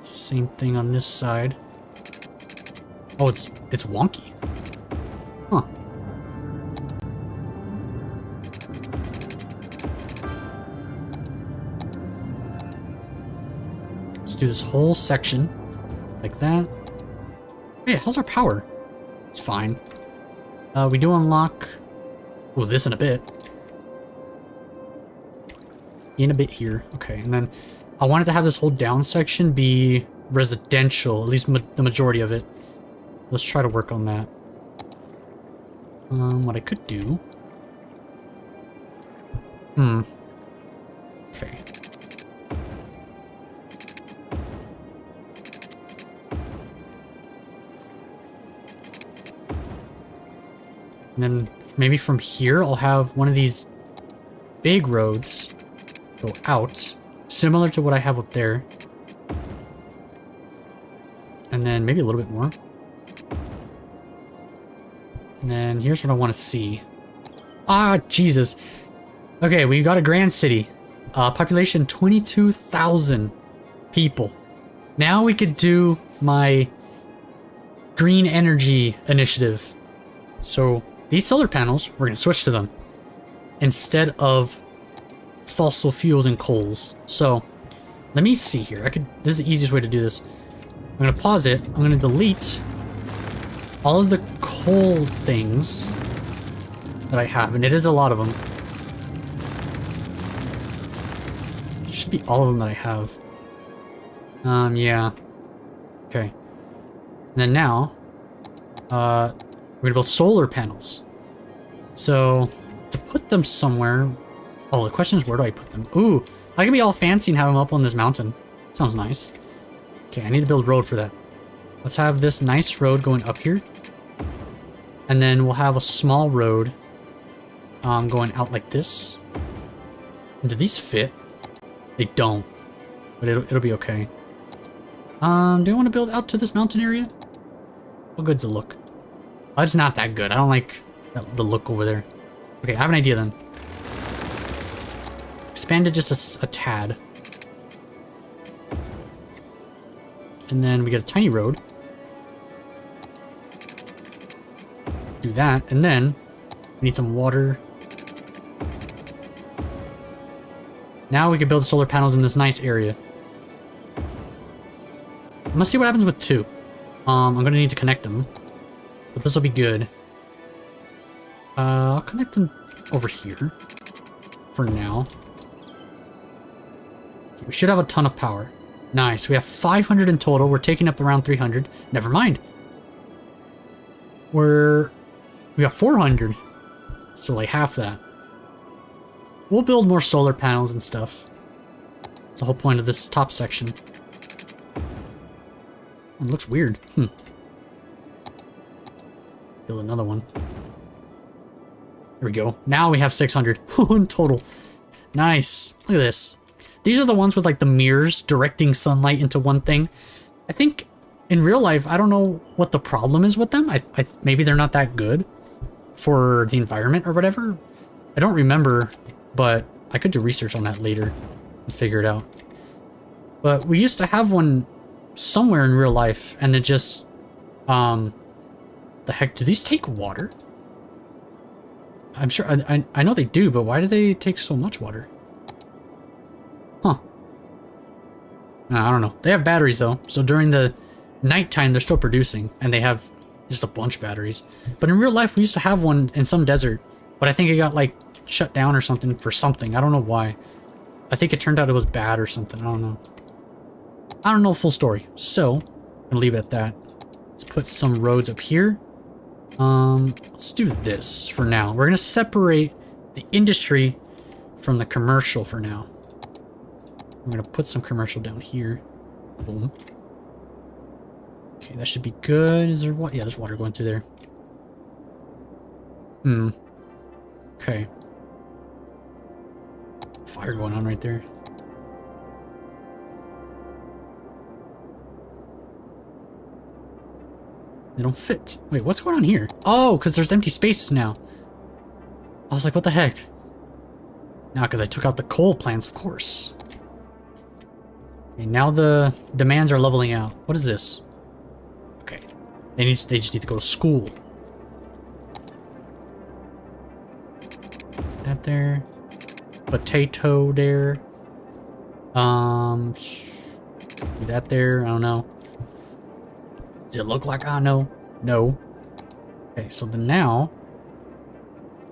Same thing on this side. Oh, it's wonky. Huh. Let's do this whole section like that. Hey, how's our power? It's fine. We do unlock... Oh, this in a bit. In a bit here. Okay, and then I wanted to have this whole down section be residential, at least the majority of it. Let's try to work on that. What I could do... Okay. And then maybe from here, I'll have one of these big roads go out, similar to what I have up there. And then maybe a little bit more. And then here's what I want to see. Ah, Jesus. Okay, we got a grand city. Population 22,000 people. Now we could do my green energy initiative. So these solar panels, we're going to switch to them instead of fossil fuels and coals. So let me see here. This is the easiest way to do this. I'm going to pause it. I'm going to delete all of the coal things that I have, and it is a lot of them. It should be all of them that I have. Yeah. Okay. And then now, we're gonna build solar panels. So, to put them somewhere... Oh, the question is, where do I put them? Ooh, I can be all fancy and have them up on this mountain. Sounds nice. Okay, I need to build a road for that. Let's have this nice road going up here. And then we'll have a small road going out like this. And do these fit? They don't. But it'll be okay. Do I want to build out to this mountain area? How good's the look? Oh, it's not that good. I don't like the look over there. Okay, I have an idea then. Expand it just a tad. And then we get a tiny road. Do that, and then we need some water. Now we can build solar panels in this nice area. I'm gonna see what happens with 2. I'm gonna need to connect them. but this will be good. I'll connect them over here for now. Okay, we should have a ton of power. Nice. We have 500 in total. We're taking up around 300. Never mind. We got 400. So like half that. We'll build more solar panels and stuff. That's the whole point of this top section. It looks weird. Build another one. There we go. Now we have 600 in total. Nice. Look at this. These are the ones with like the mirrors directing sunlight into one thing. I think in real life, I don't know what the problem is with them. Maybe they're not that good for the environment or whatever. I don't remember, but I could do research on that later and figure it out. But we used to have one somewhere in real life, and it just, the heck, do these take water? I'm sure, I know they do, but why do they take so much water? Huh. I don't know. They have batteries though, so during the nighttime they're still producing, and they have just a bunch of batteries. But in real life we used to have one in some desert, but I think it got like shut down or something for something. I don't know why. I think it turned out it was bad or something. I don't know. I don't know the full story, so I'm gonna leave it at that. Let's put some roads up here. Let's do this for now. We're gonna separate the industry from the commercial for now. I'm gonna put some commercial down here. Boom. Okay, that should be good. Is there what? Yeah, there's water going through there. Okay. Fire going on right there. They don't fit. Wait, what's going on here? Oh, because there's empty spaces now. I was like, what the heck? Now, because I took out the coal plants, of course. Okay, now the demands are leveling out. What is this? Okay. They just need to go to school. That there. Potato there. That there. I don't know. Does it look like I know? No. Okay, so then now,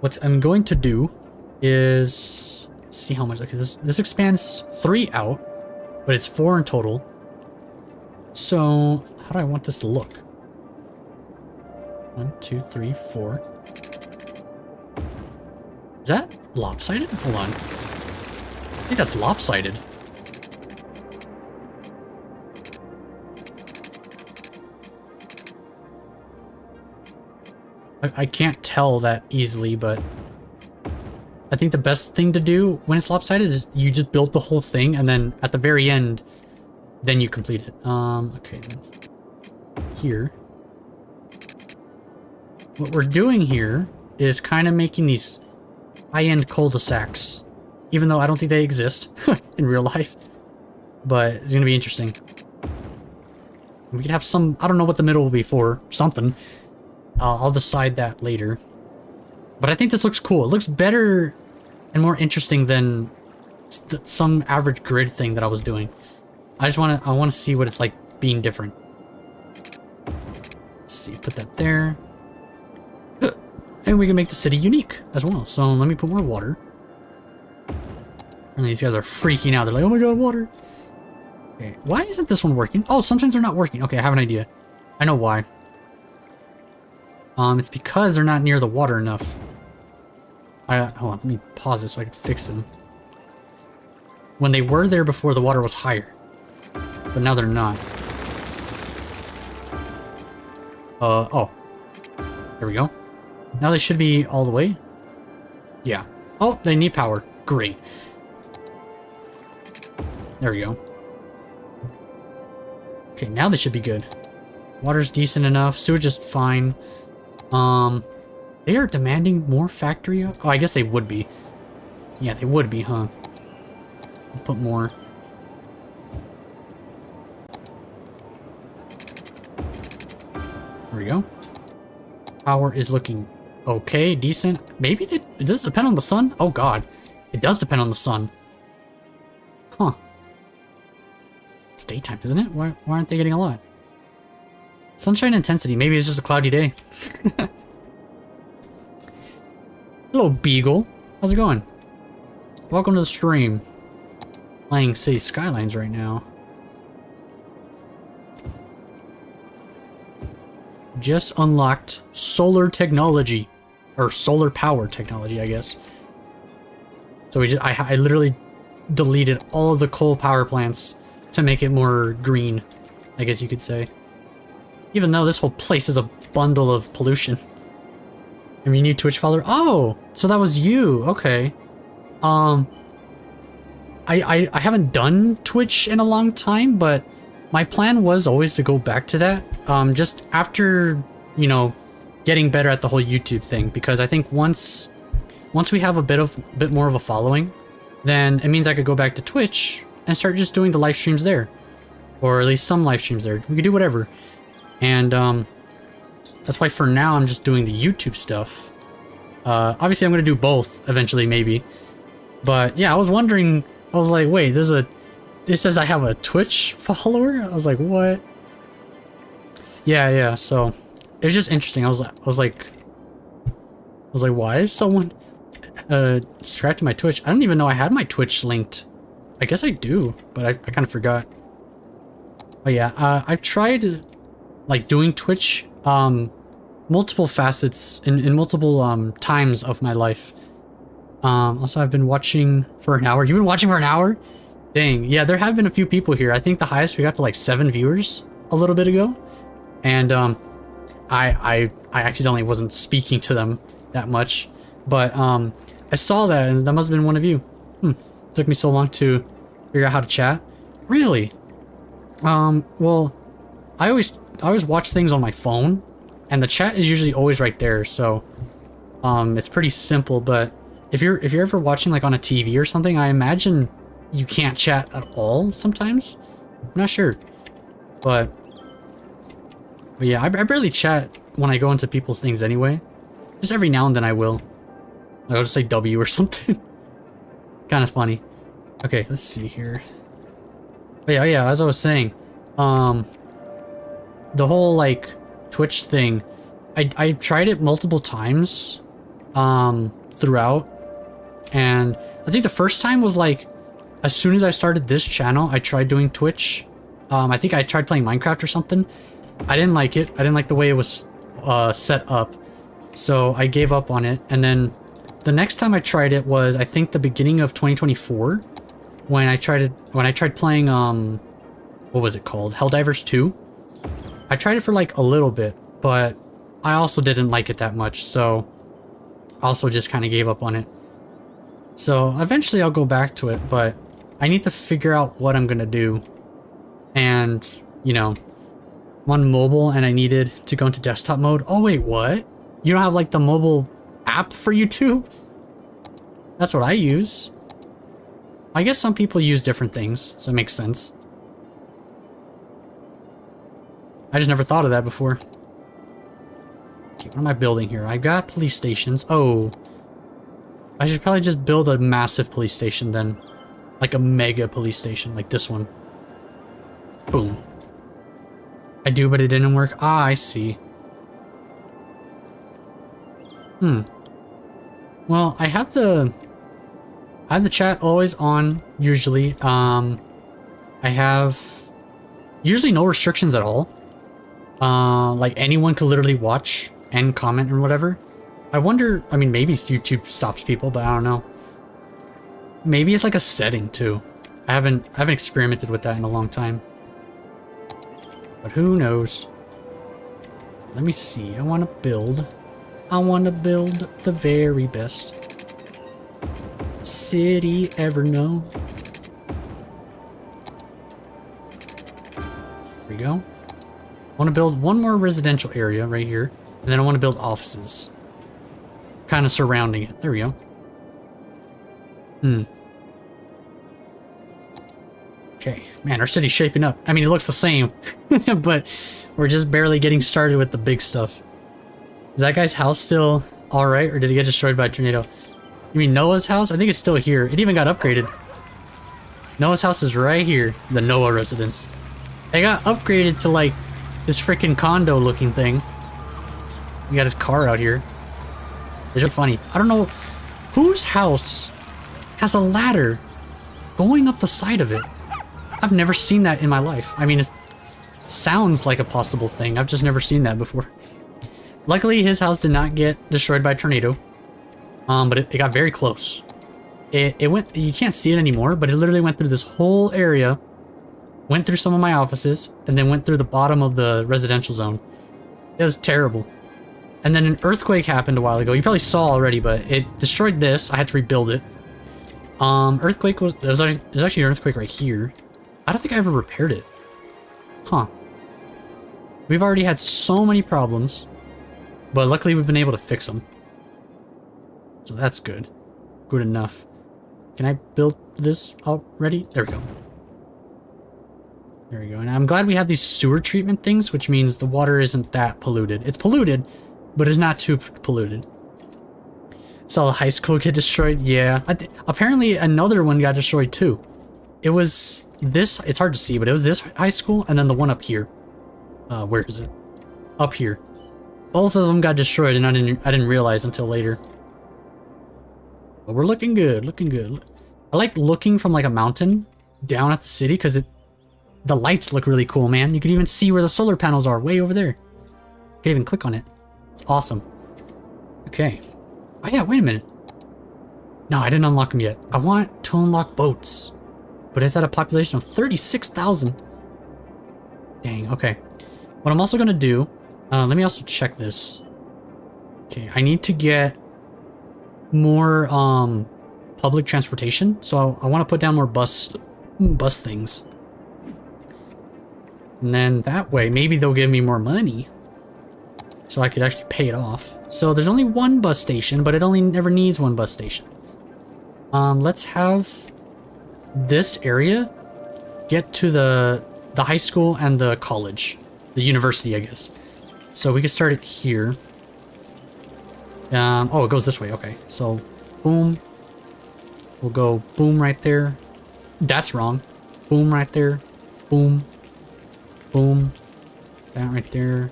what I'm going to do is see how much. Okay, this expands 3 out, but it's 4 in total. So how do I want this to look? 1, 2, 3, 4. Is that lopsided? Hold on. I think that's lopsided. I can't tell that easily, but I think the best thing to do when it's lopsided is you just build the whole thing, and then at the very end, then you complete it. Okay, then here. What we're doing here is kind of making these high-end cul-de-sacs, even though I don't think they exist in real life, but it's going to be interesting. We could have some, I don't know what the middle will be for, something. I'll decide that later. But I think this looks cool. It looks better and more interesting than some average grid thing that I was doing. I want to see what it's like being different. Let's see, put that there. And we can make the city unique as well. So let me put more water. And these guys are freaking out. They're like, oh my god, water. Okay, why isn't this one working? Oh, sometimes they're not working. Okay, I have an idea. I know why. It's because they're not near the water enough. Hold on, let me pause it so I can fix them. When they were there before, the water was higher. But now they're not. Oh. There we go. Now they should be all the way. Yeah. Oh, they need power. Great. There we go. Okay, now they should be good. Water's decent enough. Sewage is fine. They are demanding more factory. Oh, I guess they would be. Yeah, they would be, huh? I'll put more. There we go. Power is looking okay, decent. Maybe does it depend on the sun? Oh god, it does depend on the sun. Huh. It's daytime, isn't it? Why aren't they getting a lot? Sunshine intensity. Maybe it's just a cloudy day. Hello, Beagle. How's it going? Welcome to the stream. Playing City Skylines right now. Just unlocked solar technology. Or solar power technology, I guess. So I literally deleted all of the coal power plants to make it more green, I guess you could say. Even though this whole place is a bundle of pollution. I mean, new Twitch follower. Oh, so that was you. Okay. I haven't done Twitch in a long time, but my plan was always to go back to that. Just after, you know, getting better at the whole YouTube thing, because I think once we have a bit more of a following, then it means I could go back to Twitch and start just doing the live streams there, or at least some live streams there. We could do whatever, and that's why for now I'm just doing the YouTube stuff. Obviously I'm gonna do both eventually, maybe, but yeah, I was wondering. I was like, wait, this says I have a Twitch follower. I was like, what? Yeah. So it was just interesting. I was like, why is someone distracting my Twitch? I don't even know I had my Twitch linked. I guess I do, but I kind of forgot. But yeah, I've tried like doing Twitch multiple facets in multiple times of my life. Also, I've been watching for an hour. You've been watching for an hour? Dang. Yeah, there have been a few people here. I think the highest we got to like 7 viewers a little bit ago. And I accidentally wasn't speaking to them that much. But I saw that, and that must have been one of you. Took me so long to figure out how to chat. Really? Well, I always watch things on my phone, and the chat is usually always right there. So it's pretty simple, but if you're ever watching like on a TV or something, I imagine you can't chat at all sometimes. I'm not sure, but yeah, I barely chat when I go into people's things anyway. Just every now and then I will. I'll just say W or something. Kind of funny. Okay, let's see here. But yeah, as I was saying, the whole like Twitch thing, I tried it multiple times throughout. And I think the first time was like, as soon as I started this channel, I tried doing Twitch. I think I tried playing Minecraft or something. I didn't like it. I didn't like the way it was set up. So I gave up on it. And then the next time I tried it was, I think, the beginning of 2024. When I tried playing, what was it called? Helldivers 2? I tried it for like a little bit, but I also didn't like it that much. So I also just kind of gave up on it. So eventually I'll go back to it, but I need to figure out what I'm gonna do. And, you know, I'm on mobile and I needed to go into desktop mode. Oh wait, what? You don't have like the mobile app for YouTube? That's what I use. I guess some people use different things, so it makes sense. I just never thought of that before. Okay, what am I building here? I've got police stations. Oh. I should probably just build a massive police station then. Like a mega police station, like this one. Boom. I do, but it didn't work. Ah, I see. Well, I have the chat always on, usually. I have usually no restrictions at all. Like anyone could literally watch and comment and whatever. I wonder, I mean, maybe YouTube stops people, but I don't know. Maybe it's like a setting too. I haven't experimented with that in a long time. But who knows? Let me see. I want to build the very best city ever known. There we go. I want to build one more residential area right here, and then I want to build offices. Kind of surrounding it. There we go. Okay, man, our city's shaping up. I mean, it looks the same, but we're just barely getting started with the big stuff. Is that guy's house still all right, or did it get destroyed by a tornado? You mean Noah's house? I think it's still here. It even got upgraded. Noah's house is right here, the Noah residence. It got upgraded to like this freaking condo looking thing. He got his car out here. It's really funny. I don't know whose house has a ladder going up the side of it. I've never seen that in my life. I mean, it sounds like a possible thing. I've just never seen that before. Luckily, his house did not get destroyed by a tornado. But it got very close. It went, you can't see it anymore, but it literally went through this whole area, went through some of my offices, and then went through the bottom of the residential zone. It was terrible. And then an earthquake happened a while ago. You probably saw already, but it destroyed this. I had to rebuild it. Earthquake was, there's actually an earthquake right here. I don't think I ever repaired it. Huh. We've already had so many problems, but luckily we've been able to fix them. So that's good. Good enough. Can I build this already? There we go. There we go. And I'm glad we have these sewer treatment things, which means the water isn't that polluted. It's polluted, but it's not too polluted. Saw the high school get destroyed? Yeah. Apparently another one got destroyed too. It was this, it's hard to see, but it was this high school and then the one up here. Where is it? Up here. Both of them got destroyed and I didn't realize until later. But we're looking good, looking good. I like looking from like a mountain down at the city because the lights look really cool, man. You can even see where the solar panels are way over there. You can even click on it. It's awesome. Okay. Oh yeah, wait a minute. No, I didn't unlock them yet. I want to unlock boats. But it's at a population of 36,000. Dang, okay. What I'm also going to do, let me also check this. Okay, I need to get more public transportation. So I want to put down more bus things. And then that way, maybe they'll give me more money. So I could actually pay it off. So there's only one bus station, but it only never needs one bus station. Let's have this area get to the high school and the college. The university, I guess. So we can start it here. Oh, it goes this way. Okay. So, boom. We'll go boom right there. That's wrong. Boom right there. Boom. Boom. That right there.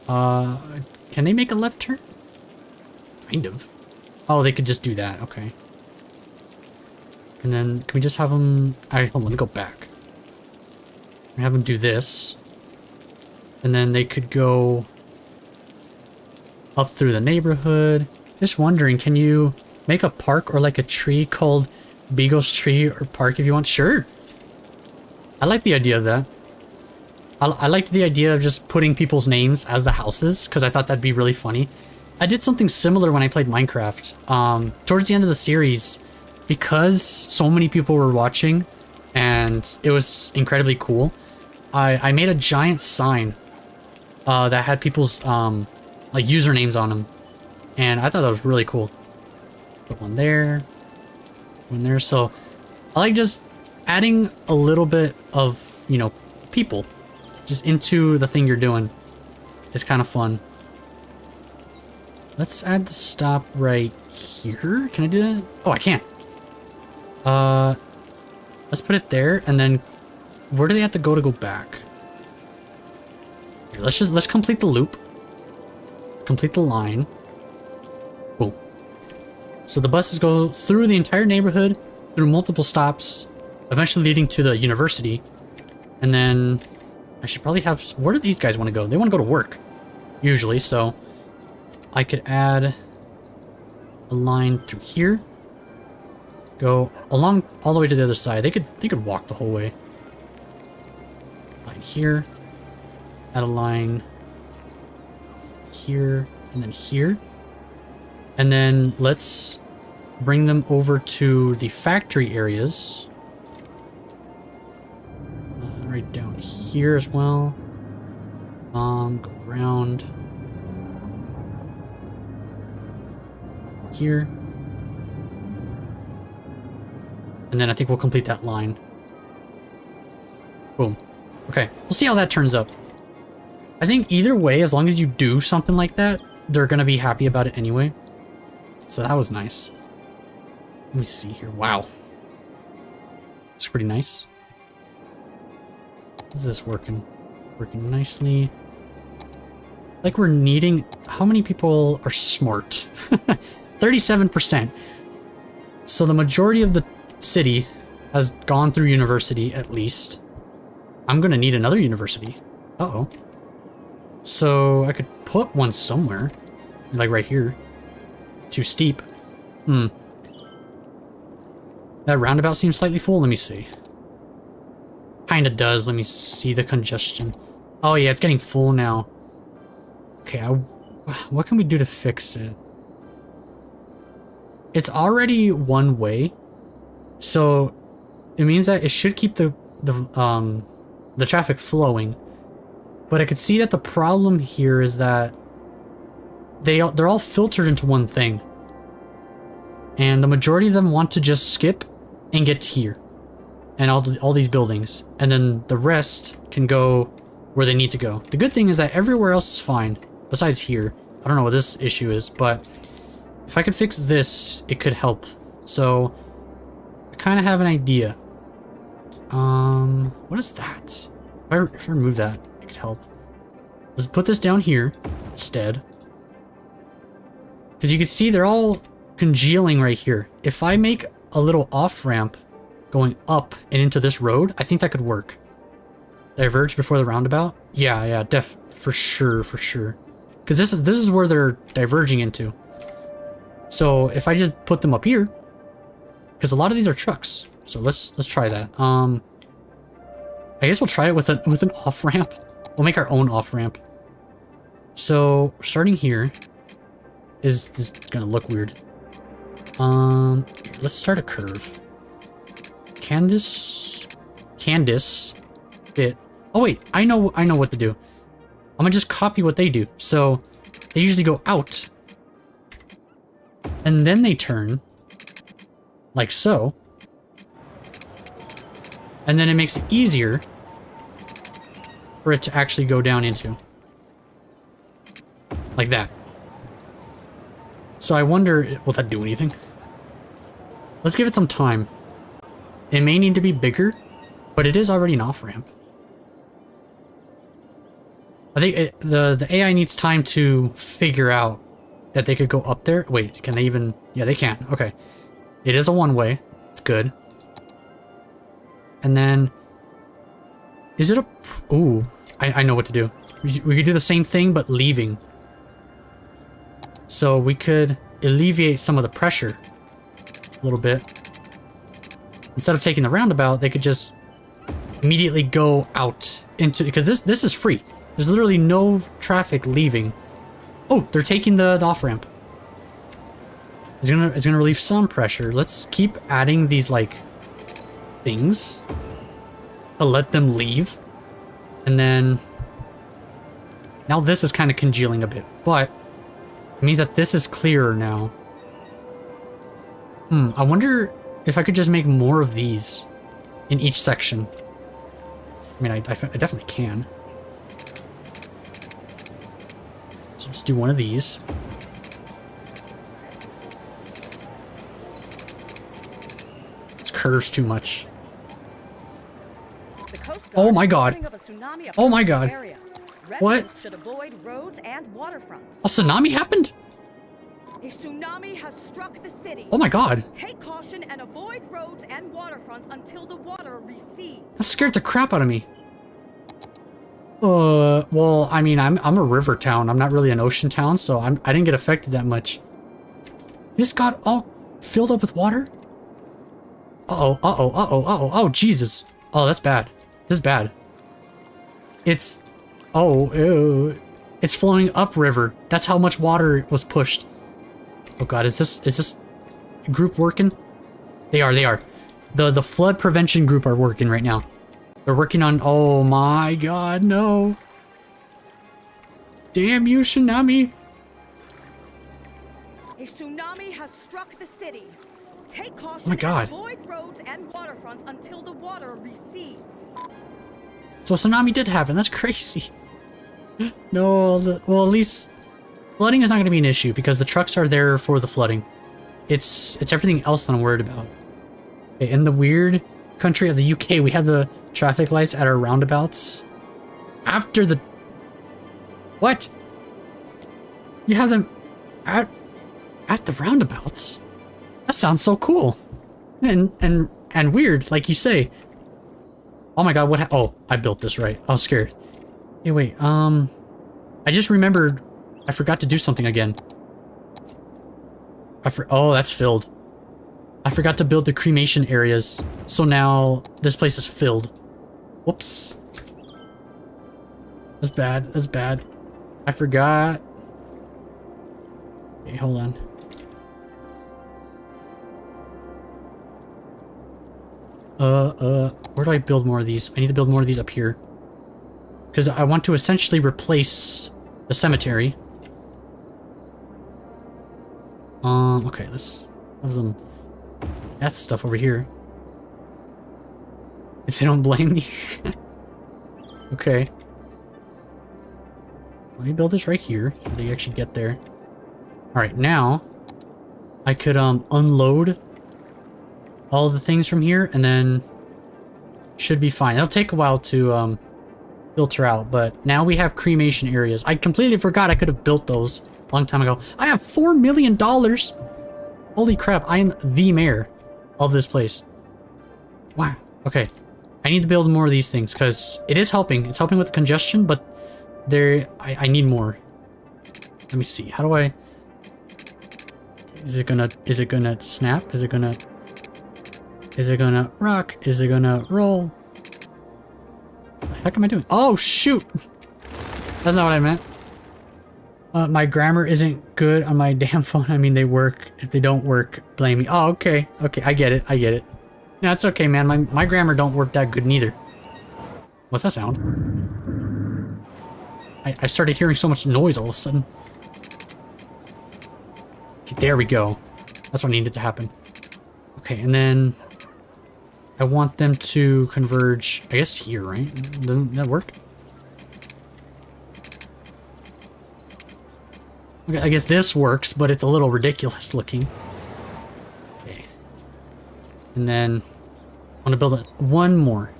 Can they make a left turn? Kind of. Oh, they could just do that. Okay. And then, can we just have them... Alright, hold on, let me go back. Have them do this. And then they could go up through the neighborhood. Just wondering, can you make a park or like a tree called Beagle's Tree or Park if you want? Sure. I like the idea of that. I liked the idea of just putting people's names as the houses because I thought that'd be really funny. I did something similar when I played Minecraft. Towards the end of the series, because so many people were watching and it was incredibly cool, I made a giant sign that had people's like usernames on them, and I thought that was really cool. Put one there, one there. So I like just adding a little bit of, you know, people just into the thing you're doing. It's kind of fun. Let's add the stop right here. Can I do that? Oh, I can't. Let's put it there, and then where do they have to go back? Here, let's complete the loop. Complete the line. Boom. So the buses go through the entire neighborhood, through multiple stops, eventually leading to the university. And then I should probably have... Where do these guys want to go? They want to go to work, usually, so I could add a line through here. Go along all the way to the other side. They could walk the whole way. Line here. Add a line here and then here. And then let's bring them over to the factory areas. Right down here as well. Go around here. And then I think we'll complete that line. Boom. Okay, we'll see how that turns up. I think either way, as long as you do something like that, they're going to be happy about it anyway. So that was nice. Let me see here. Wow. It's pretty nice. Is this working? Working nicely. Like we're needing... How many people are smart? 37%. So the majority of the city has gone through university, at least. I'm gonna need another university. Uh-oh. So I could put one somewhere. Like right here. Too steep. That roundabout seems slightly full. Let me see. Kinda does. Let me see the congestion. Oh yeah, it's getting full now. Okay, what can we do to fix it? It's already one way. So it means that it should keep the traffic flowing. But I could see that the problem here is that they're all filtered into one thing. And the majority of them want to just skip and get to here. And all these buildings. And then the rest can go where they need to go. The good thing is that everywhere else is fine. Besides here. I don't know what this issue is, but if I could fix this, it could help. So I kind of have an idea. What is that? If I remove that, it could help. Let's put this down here instead. Because you can see they're all congealing right here. If I make a little off-ramp going up and into this road, I think that could work. Diverge before the roundabout? Yeah, for sure. Because this is where they're diverging into. So if I just put them up here, because a lot of these are trucks. So let's try that. I guess we'll try it with an off-ramp. We'll make our own off-ramp. So starting here is gonna look weird. Let's start a curve. Can this fit? Oh wait, I know what to do. I'm gonna just copy what they do. So they usually go out. And then they turn. Like so. And then it makes it easier for it to actually go down into. Like that. So I wonder, will that do anything? Let's give it some time. It may need to be bigger, but it is already an off-ramp. I think the AI needs time to figure out that they could go up there. Wait, can they even... Yeah, they can. Okay. It is a one-way. It's good. And then... Is it a... Ooh. I know what to do. We could do the same thing, but leaving. So we could alleviate some of the pressure. A little bit. Instead of taking the roundabout, they could just immediately go out into... Because this is free. There's literally no traffic leaving. Oh, they're taking the off-ramp. It's gonna relieve some pressure. Let's keep adding these, like, things to let them leave. And then... Now this is kind of congealing a bit, but it means that this is clearer now. I wonder if I could just make more of these in each section. I mean, I definitely can. So just do one of these. This curves too much. Oh my god. Oh my god. What? Should avoid roads and waterfronts. A tsunami happened? A tsunami has struck the city. Oh my god. Take caution and avoid roads and waterfronts until the water recedes. That scared the crap out of me. Well, I mean, I'm a river town. I'm not really an ocean town, so I didn't get affected that much. This got all filled up with water? Oh, Jesus. Oh, that's bad. This is bad. It's... Oh, ew. It's flowing upriver. That's how much water was pushed. Oh god, is this group working? They are. The flood prevention group are working right now. They're working on... Oh my god, no. Damn you, tsunami. A tsunami has struck the city. Take caution Oh my god. and avoid roads and waterfronts until the water recedes. So a tsunami did happen. That's crazy. No, well, at least flooding is not going to be an issue because the trucks are there for the flooding. It's everything else that I'm worried about. Okay, in the weird country of the UK, we have the traffic lights at our roundabouts. after the... What? You have them at the roundabouts? That sounds so cool. And weird, like you say. Oh my god, what oh, I built this right. I was scared. Hey, wait, I just remembered I forgot to do something again. Oh, that's filled. I forgot to build the cremation areas, so now this place is filled. Whoops. That's bad, that's bad. I forgot. Okay, hold on. Where do I build more of these? I need to build more of these up here. Because I want to essentially replace the cemetery. Okay, let's have some death stuff over here. If they don't blame me. Okay. Let me build this right here so they actually get there. Alright, now I could unload all the things from here and then should be fine. It'll take a while to filter out, but now we have cremation areas. I completely forgot I could have built those a long time ago. I have $4 million. Holy crap, I am the mayor of this place. Wow. Okay. I need to build more of these things because it is helping. It's helping with the congestion, but I need more. Let me see. How do I... Is it gonna snap? Is it gonna rock? Is it gonna roll? What the heck am I doing? Oh, shoot! That's not what I meant. My grammar isn't good on my damn phone. I mean, they work. If they don't work, blame me. Oh, okay. Okay, I get it. I get it. No, it's okay, man. My grammar don't work that good neither. What's that sound? I started hearing so much noise all of a sudden. Okay, there we go. That's what needed to happen. Okay, and then I want them to converge, I guess here, right? Doesn't that work? Okay, I guess this works, but it's a little ridiculous looking. Okay. And then I want to build one more.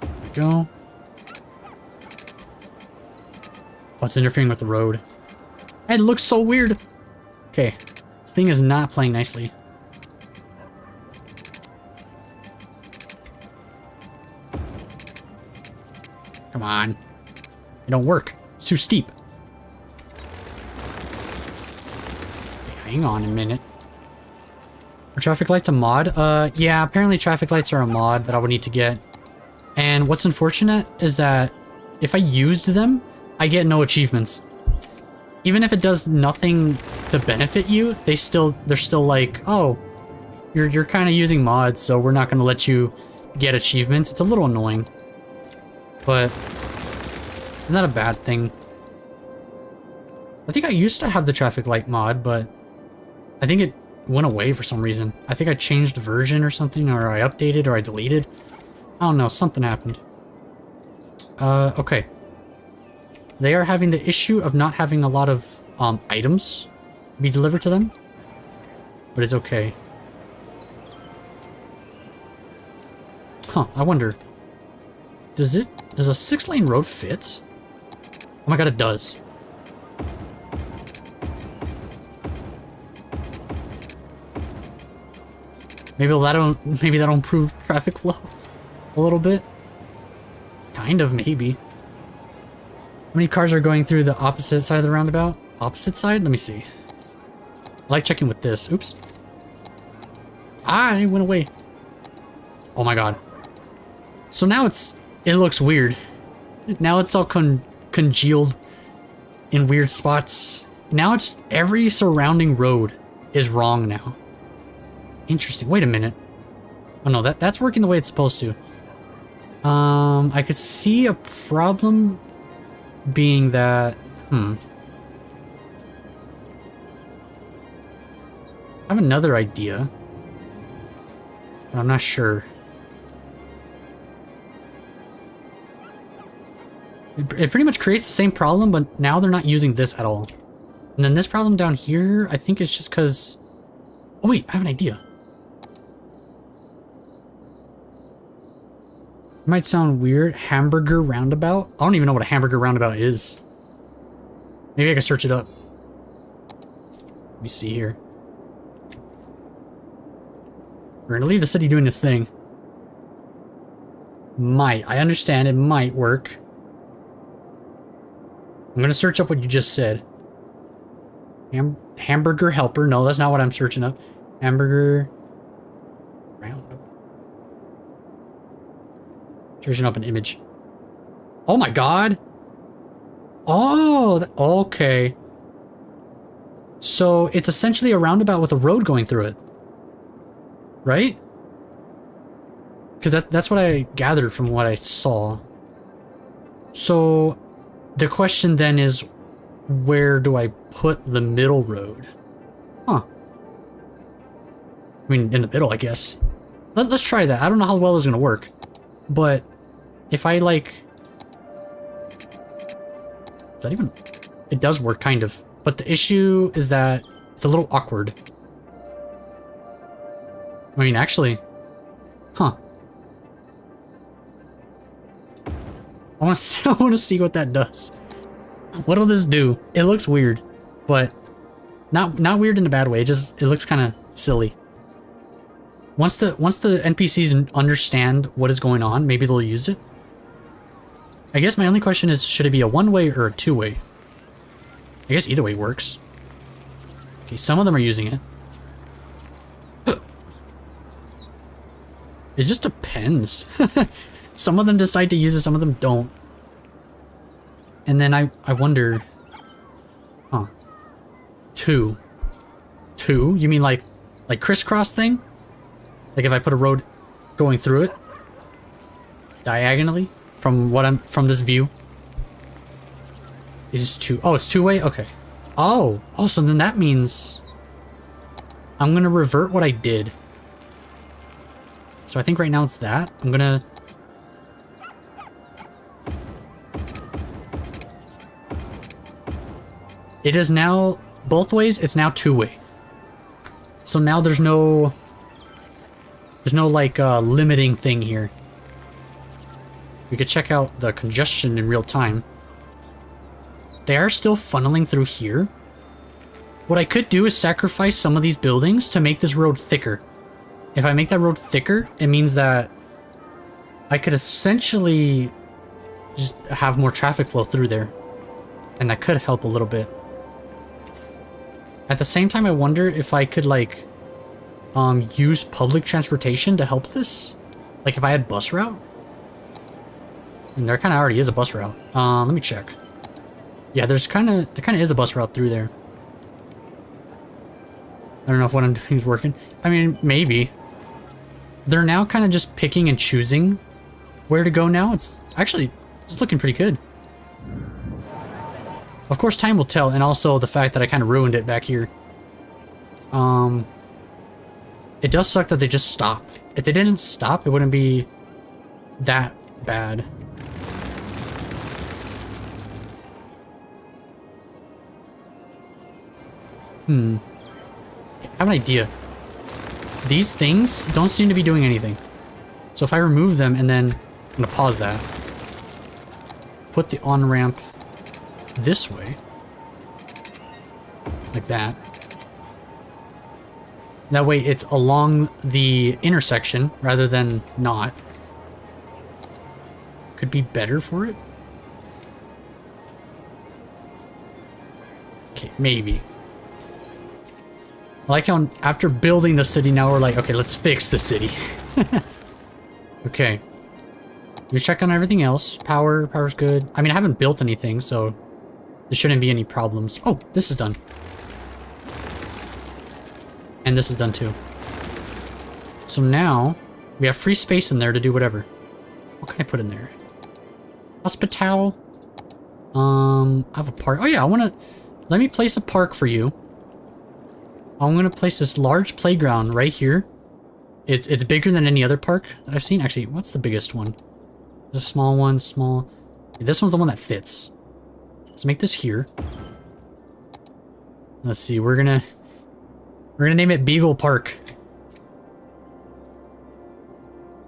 There we go. Oh, it's interfering with the road. It looks so weird. Okay. This thing is not playing nicely. Come on. It don't work. It's too steep. Okay, hang on a minute. Are traffic lights a mod? Yeah, apparently traffic lights are a mod that I would need to get. And what's unfortunate is that if I used them, I get no achievements. Even if it does nothing to benefit you, they're still like, oh, you're kind of using mods, so we're not going to let you get achievements. It's a little annoying. But it's not a bad thing. I think I used to have the traffic light mod, but I think it went away for some reason. I think I changed the version or something, or I updated, or I deleted. I don't know, something happened. Okay. They are having the issue of not having a lot of items be delivered to them, but it's okay. Huh, I wonder. Does a 6-lane road fit? Oh my god, it does. Maybe that'll improve traffic flow a little bit. Kind of, maybe. How many cars are going through the opposite side of the roundabout? Opposite side? Let me see. I like checking with this. Oops. Ah, it went away. Oh my god. So now it looks weird. Now it's all congealed in weird spots. Now it's every surrounding road is wrong now. Interesting. Wait a minute. Oh no, that's working the way it's supposed to. I could see a problem being that, I have another idea, but I'm not sure. It pretty much creates the same problem, but now they're not using this at all. And then this problem down here, I think it's just because... Oh wait, I have an idea. Might sound weird. Hamburger roundabout? I don't even know what a hamburger roundabout is. Maybe I can search it up. Let me see here. We're gonna leave the city doing this thing. Might. I understand it might work. I'm gonna search up what you just said. Hamburger helper. No, that's not what I'm searching up. Hamburger roundabout. Searching up an image. Oh my god! Oh, okay. So it's essentially a roundabout with a road going through it. Right? Because that's what I gathered from what I saw. So the question then is, where do I put the middle road? Huh. I mean, in the middle, I guess. Let's try that. I don't know how well it's going to work. But if I like... Is that even... It does work, kind of. But the issue is that it's a little awkward. I mean, actually... Huh. I want to see what that does. What'll this do? It looks weird, but not weird in a bad way. It looks kind of silly. Once the NPCs understand what is going on, maybe they'll use it. I guess my only question is, should it be a one-way or a two-way? I guess either way works. Okay, some of them are using it. It just depends. Some of them decide to use it, some of them don't. And then I wonder... Huh. Two? You mean like crisscross thing? Like if I put a road going through it? Diagonally? From this view? It is two. Oh, it's two-way? Okay. Oh, so then that means... I'm gonna revert what I did. So I think right now it's that. I'm gonna... It is now... Both ways, it's now two-way. So now there's no... There's no, like, limiting thing here. We could check out the congestion in real time. They are still funneling through here. What I could do is sacrifice some of these buildings to make this road thicker. If I make that road thicker, it means that I could essentially just have more traffic flow through there. And that could help a little bit. At the same time, I wonder if I could, like, use public transportation to help this? Like, if I had bus route? And there kind of already is a bus route. Let me check. Yeah, there kind of is a bus route through there. I don't know if what I'm doing is working. I mean, maybe. They're now kind of just picking and choosing where to go now. It's looking pretty good. Of course, time will tell, and also the fact that I kind of ruined it back here. It does suck that they just stopped. If they didn't stop, it wouldn't be that bad. I have an idea. These things don't seem to be doing anything. So if I remove them and then... I'm gonna pause that. Put the on-ramp this way. Like that. That way it's along the intersection rather than not. Could be better for it. Okay, maybe. I like how after building the city now we're like, okay, let's fix the city. Okay. You check on everything else. Power's good. I mean, I haven't built anything, so there shouldn't be any problems. Oh, this is done. And this is done too. So now we have free space in there to do whatever. What can I put in there? Hospital. I have a park. Oh yeah, let me place a park for you. I'm gonna place this large playground right here. It's bigger than any other park that I've seen. Actually, what's the biggest one? There's a small one, small. This one's the one that fits. Let's make this here. Let's see, we're gonna name it Beagle Park.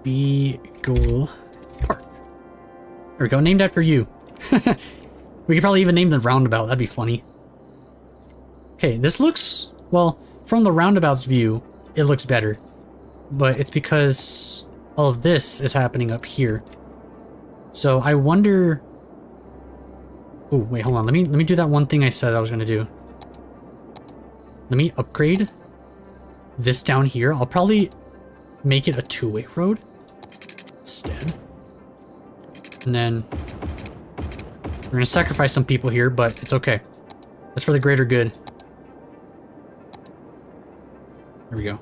Beagle Park. we go, named after you. We could probably even name the roundabout, that'd be funny. Okay, this looks, well, from the roundabout's view, it looks better. But it's because all of this is happening up here. So I wonder... Oh, wait, hold on. Let me do that one thing I said I was going to do. Let me upgrade this down here. I'll probably make it a two-way road instead. And then we're going to sacrifice some people here, but it's okay. That's for the greater good. There we go.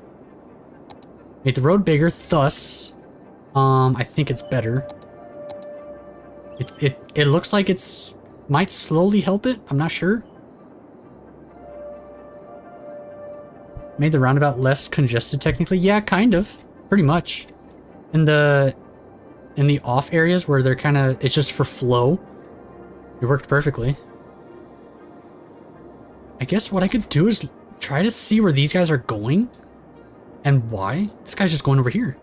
Make the road bigger, thus, I think it's better. It looks like it's might slowly help it. I'm not sure. Made the roundabout less congested technically. Yeah, kind of. Pretty much. In the off areas where they're kind of, it's just for flow, it worked perfectly. I guess what I could do is try to see where these guys are going and why. This guy's just going over here.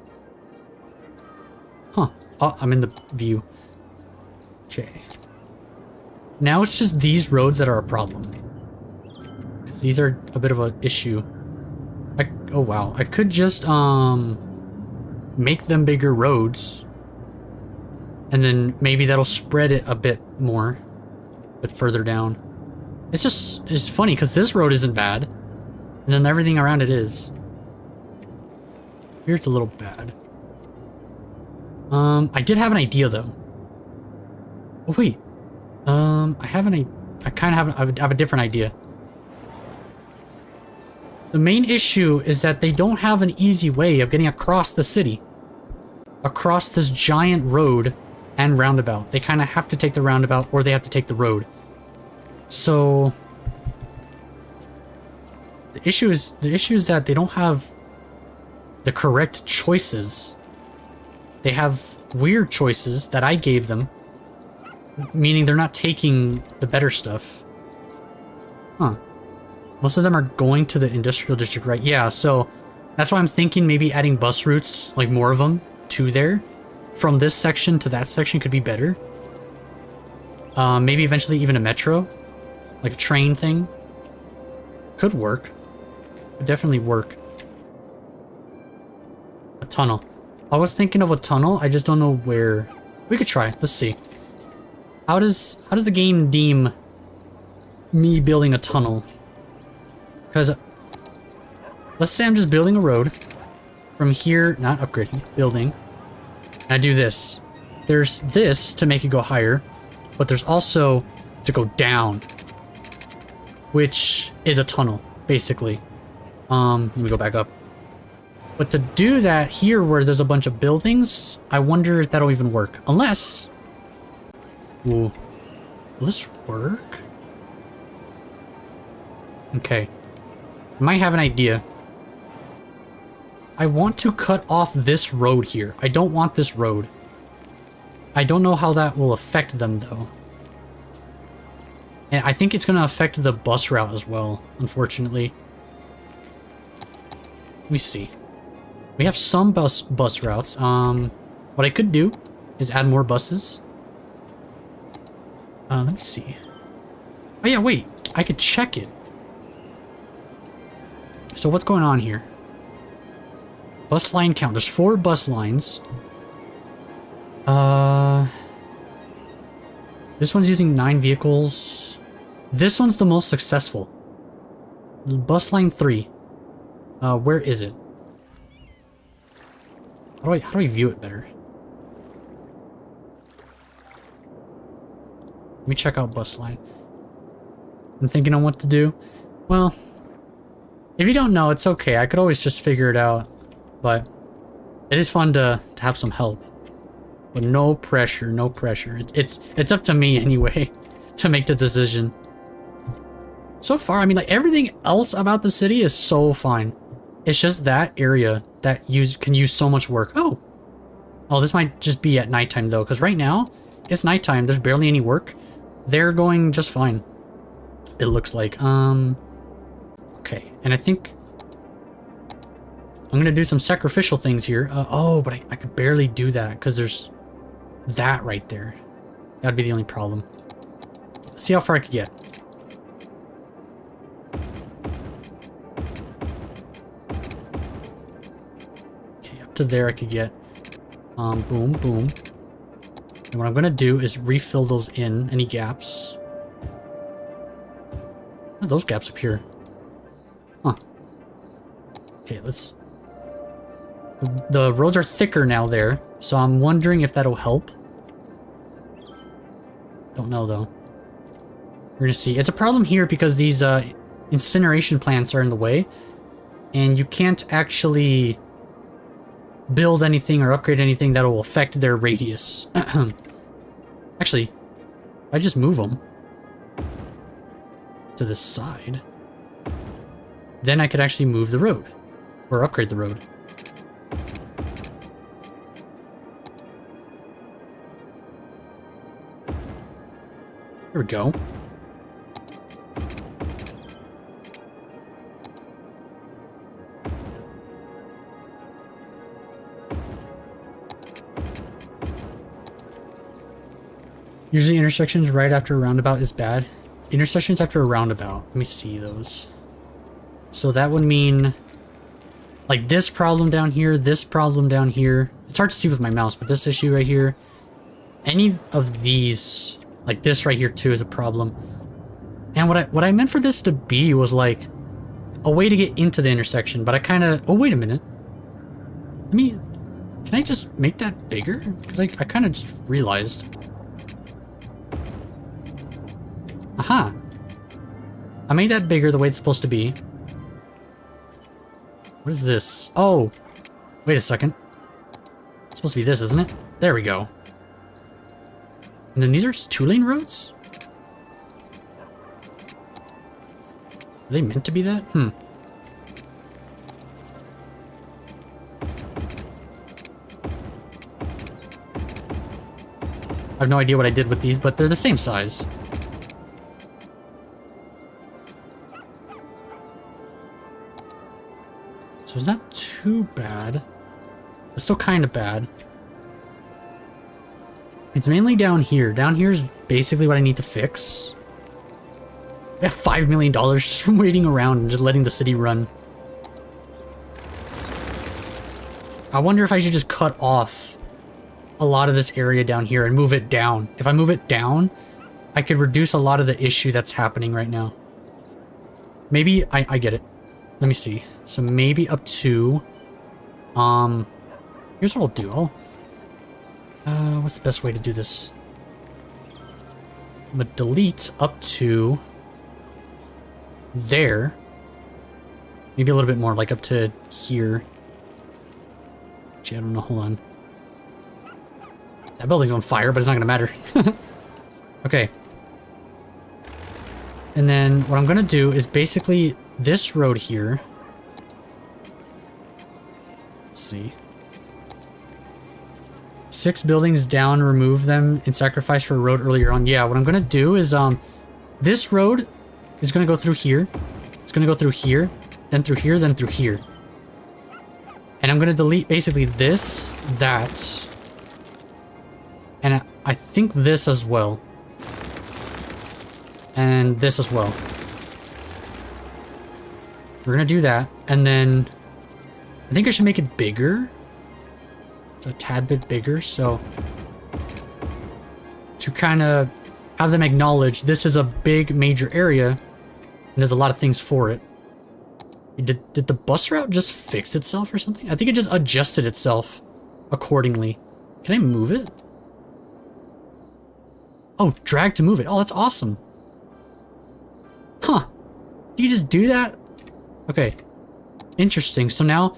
Huh. Oh, I'm in the view. Okay. Now it's just these roads that are a problem. Because these are a bit of an issue. Oh wow. I could just make them bigger roads. And then maybe that'll spread it a bit more. A bit further down. It's funny because this road isn't bad. And then everything around it is. Here it's a little bad. I did have an idea though. Oh wait. I kind of have a different idea. The main issue is that they don't have an easy way of getting across the city. Across this giant road and roundabout. They kind of have to take the roundabout or they have to take the road. So the issue is that they don't have the correct choices. They have weird choices that I gave them. Meaning they're not taking the better stuff. Huh. Most of them are going to the industrial district, right? Yeah, so that's why I'm thinking maybe adding bus routes, like more of them, to there. From this section to that section could be better. Maybe eventually even a metro. Like a train thing. Could work. Could definitely work. A tunnel. I was thinking of a tunnel, I just don't know where. We could try, let's see. How does the game deem me building a tunnel? Because let's say I'm just building a road from here, not upgrading, building. And I do this. There's this to make it go higher, but there's also to go down, which is a tunnel, basically. Let me go back up. But to do that here where there's a bunch of buildings, I wonder if that'll even work. Unless... Ooh. Will this work? Okay. I might have an idea. I want to cut off this road here. I don't want this road. I don't know how that will affect them though. And I think it's going to affect the bus route as well, unfortunately. Let me see. We have some bus routes. What I could do is add more buses. Let me see. Oh yeah, wait. I could check it. So what's going on here? Bus line count. There's 4 bus lines. This one's using 9 vehicles. This one's the most successful. Bus line 3. Where is it? How do I view it better? Let me check out bus line. I'm thinking on what to do. Well, if you don't know, it's okay. I could always just figure it out. But it is fun to have some help. But no pressure, no pressure. It's up to me anyway to make the decision. So far, I mean, like everything else about the city is so fine. It's just that area that can use so much work. Oh, this might just be at nighttime though, because right now it's nighttime. There's barely any work. They're going just fine. It looks like. Okay, and I think I'm gonna do some sacrificial things here. Oh, but I could barely do that because there's that right there. That'd be the only problem. Let's see how far I could get. Okay, up to there I could get. Boom, boom. And what I'm gonna do is refill those in, any gaps. What are those gaps up here? Huh. Okay, let's... The roads are thicker now there, so I'm wondering if that'll help. Don't know though. We're gonna see. It's a problem here because these incineration plants are in the way, and you can't actually build anything or upgrade anything that will affect their radius. Actually, if I just move them to the side, then I could actually move the road or upgrade the road. Here we go. Usually intersections right after a roundabout is bad. Intersections after a roundabout. Let me see those. So that would mean like this problem down here, this problem down here. It's hard to see with my mouse, but this issue right here. Any of these, like this right here too, is a problem. And what I meant for this to be was like a way to get into the intersection, but I kind of... Oh, wait a minute. Can I just make that bigger? Because I kind of just realized. Aha. I made that bigger the way it's supposed to be. What is this? Oh, wait a second. It's supposed to be this, isn't it? There we go. And then these are just 2-lane roads? Are they meant to be that? I have no idea what I did with these, but they're the same size. So it's not too bad. It's still kind of bad. It's mainly down here. Down here is basically what I need to fix. I have $5 million just from waiting around and just letting the city run. I wonder if I should just cut off a lot of this area down here and move it down. If I move it down, I could reduce a lot of the issue that's happening right now. Maybe I get it. Let me see. So maybe up to... Here's what I'll do. What's the best way to do this? I'm gonna delete up to... there. Maybe a little bit more, like up to here. Actually, I don't know. Hold on. That building's on fire, but it's not gonna matter. Okay. And then what I'm gonna do is basically this road here. Let's see. 6 buildings down, remove them, and sacrifice for a road earlier on. Yeah, what I'm gonna do is this road is gonna go through here. It's gonna go through here, then through here, then through here. And I'm gonna delete basically this, that, and I think this as well. And this as well. We're gonna do that, and then I think I should make it bigger. It's a tad bit bigger, so to kind of have them acknowledge this is a big major area and there's a lot of things for it. Did the bus route just fix itself or something? I think it just adjusted itself accordingly. Can I move it? Oh, drag to move it. Oh, that's awesome. Huh. You just do that? Okay. Interesting. So now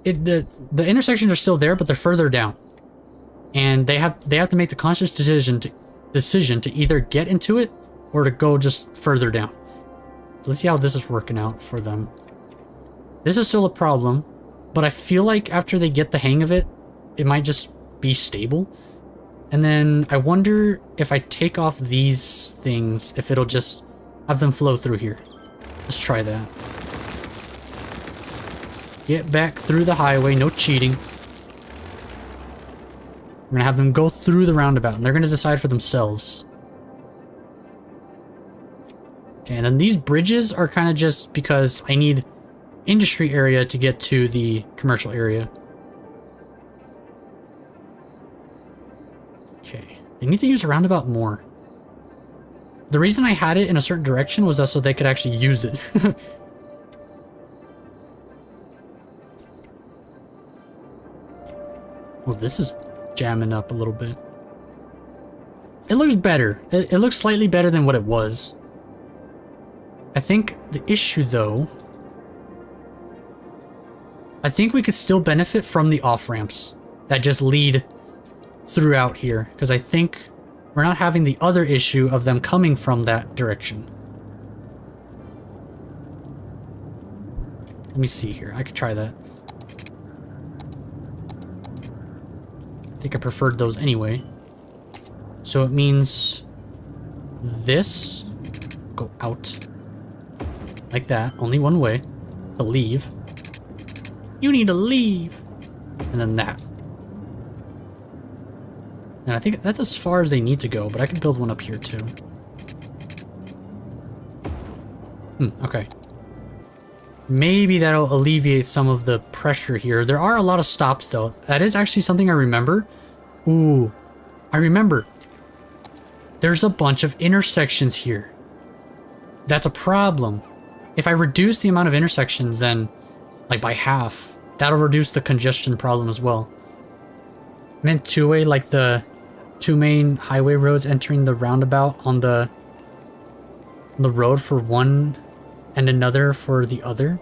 the intersections are still there, but they're further down. And they have to make the conscious decision to either get into it or to go just further down. So let's see how this is working out for them. This is still a problem, but I feel like after they get the hang of it, it might just be stable. And then I wonder if I take off these things, if it'll just have them flow through here. Let's try that. Get back through the highway, no cheating. We're gonna have them go through the roundabout, and they're gonna decide for themselves. Okay, and then these bridges are kind of just because I need industry area to get to the commercial area. Okay, they need to use a roundabout more. The reason I had it in a certain direction was so they could actually use it. Well, this is jamming up a little bit. It looks better. It looks slightly better than what it was. I think the issue, though... I think we could still benefit from the off-ramps that just lead throughout here. Because I think we're not having the other issue of them coming from that direction. Let me see here. I could try that. I think I preferred those anyway. So it means this go out like that, only one way to leave. You need to leave. And then that. And I think that's as far as they need to go, but I can build one up here too. Okay. Maybe that'll alleviate some of the pressure here. There are a lot of stops though. That is actually something I remember. Ooh, I remember. There's a bunch of intersections here. That's a problem. If I reduce the amount of intersections, then like by half, that'll reduce the congestion problem as well. Meant two-way, like the two main highway roads entering the roundabout on the road for one and another for the other.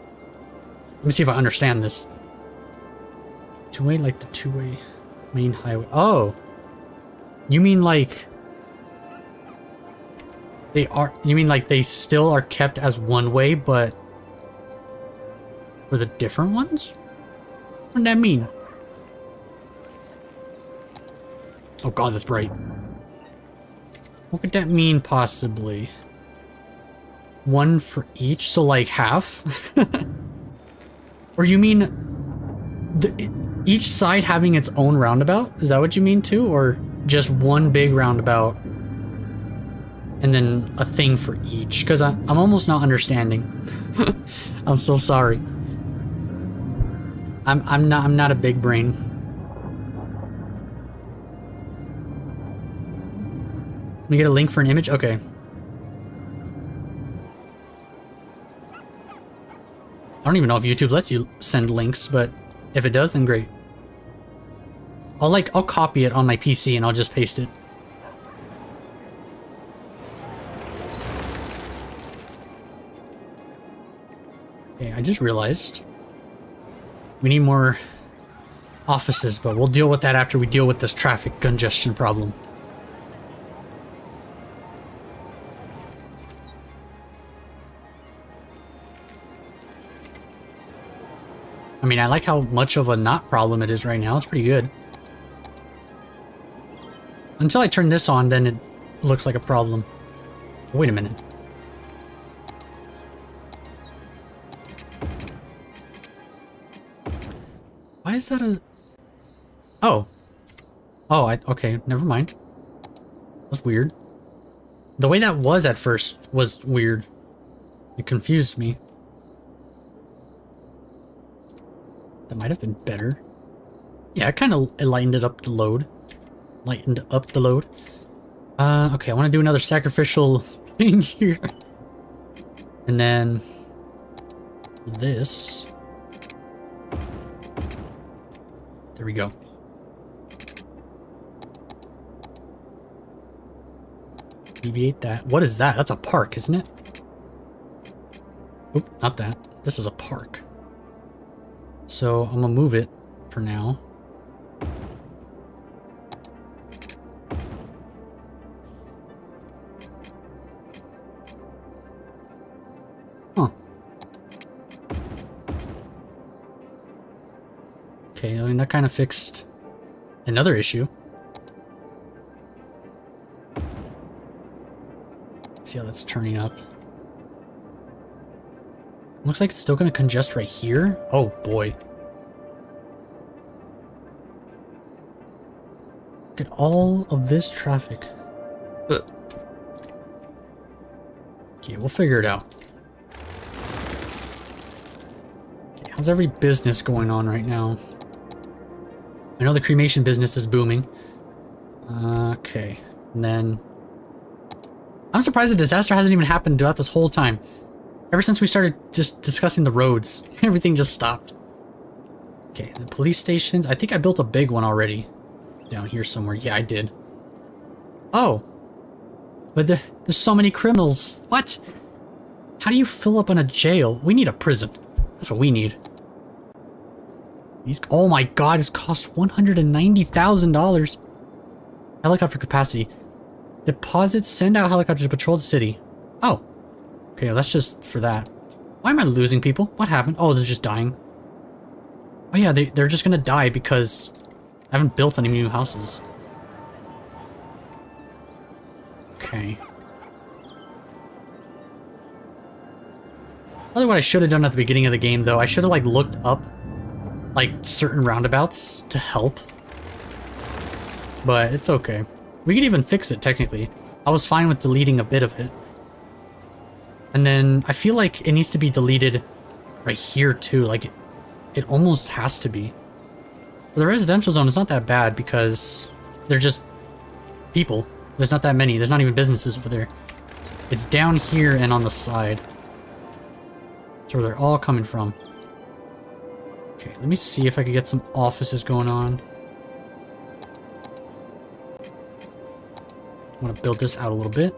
Let me see if I understand this. Two-way, like the two-way main highway. Oh, you mean like they are? You mean like they still are kept as one way, but for the different ones? What does that mean? Oh god, that's bright. What could that mean possibly? One for each, so like half? Or you mean each side having its own roundabout? Is that what you mean too? Or just one big roundabout and then a thing for each? Because I'm almost not understanding. I'm so sorry. I'm not a big brain. Let me get a link for an image? Okay. I don't even know if YouTube lets you send links, but if it does, then great. I'll copy it on my PC and I'll just paste it. Okay, I just realized we need more offices, but we'll deal with that after we deal with this traffic congestion problem. I mean, I like how much of a not problem it is right now. It's pretty good. Until I turn this on, then it looks like a problem. Wait a minute. Why is that a... Oh. Oh, okay, never mind. That's weird. The way that was at first was weird. It confused me. That might have been better. Yeah, it kind of lightened it up the load. Lightened up the load. Okay, I want to do another sacrificial thing here. And then this. There we go. Deviate that. What is that? That's a park, isn't it? Oop, not that. This is a park. So I'm gonna move it for now. Huh. Okay, I mean that kind of fixed another issue. Let's see how that's turning up. Looks like it's still gonna congest right here. Oh boy. Look at all of this traffic. Okay, we'll figure it out. Okay, how's every business going on right now? I know the cremation business is booming. Okay, and then... I'm surprised the disaster hasn't even happened throughout this whole time. Ever since we started just discussing the roads, everything just stopped. Okay, the police stations. I think I built a big one already. Down here somewhere. Yeah, I did. Oh. But there's so many criminals. What? How do you fill up in a jail? We need a prison. That's what we need. These. Oh my god, this cost $190,000. Helicopter capacity. Deposits, send out helicopters to patrol the city. Oh. Okay, that's just for that. Why am I losing people? What happened? Oh, they're just dying. Oh yeah, they're just gonna die because I haven't built any new houses. Okay. Probably what I should have done at the beginning of the game, though. I should have, like, looked up, like, certain roundabouts to help. But it's okay. We could even fix it, technically. I was fine with deleting a bit of it. And then I feel like it needs to be deleted right here, too. Like, it almost has to be. For the residential zone, it's not that bad because they're just people. There's not that many. There's not even businesses over there. It's down here and on the side. That's where they're all coming from. Okay, let me see if I can get some offices going on. I want to build this out a little bit.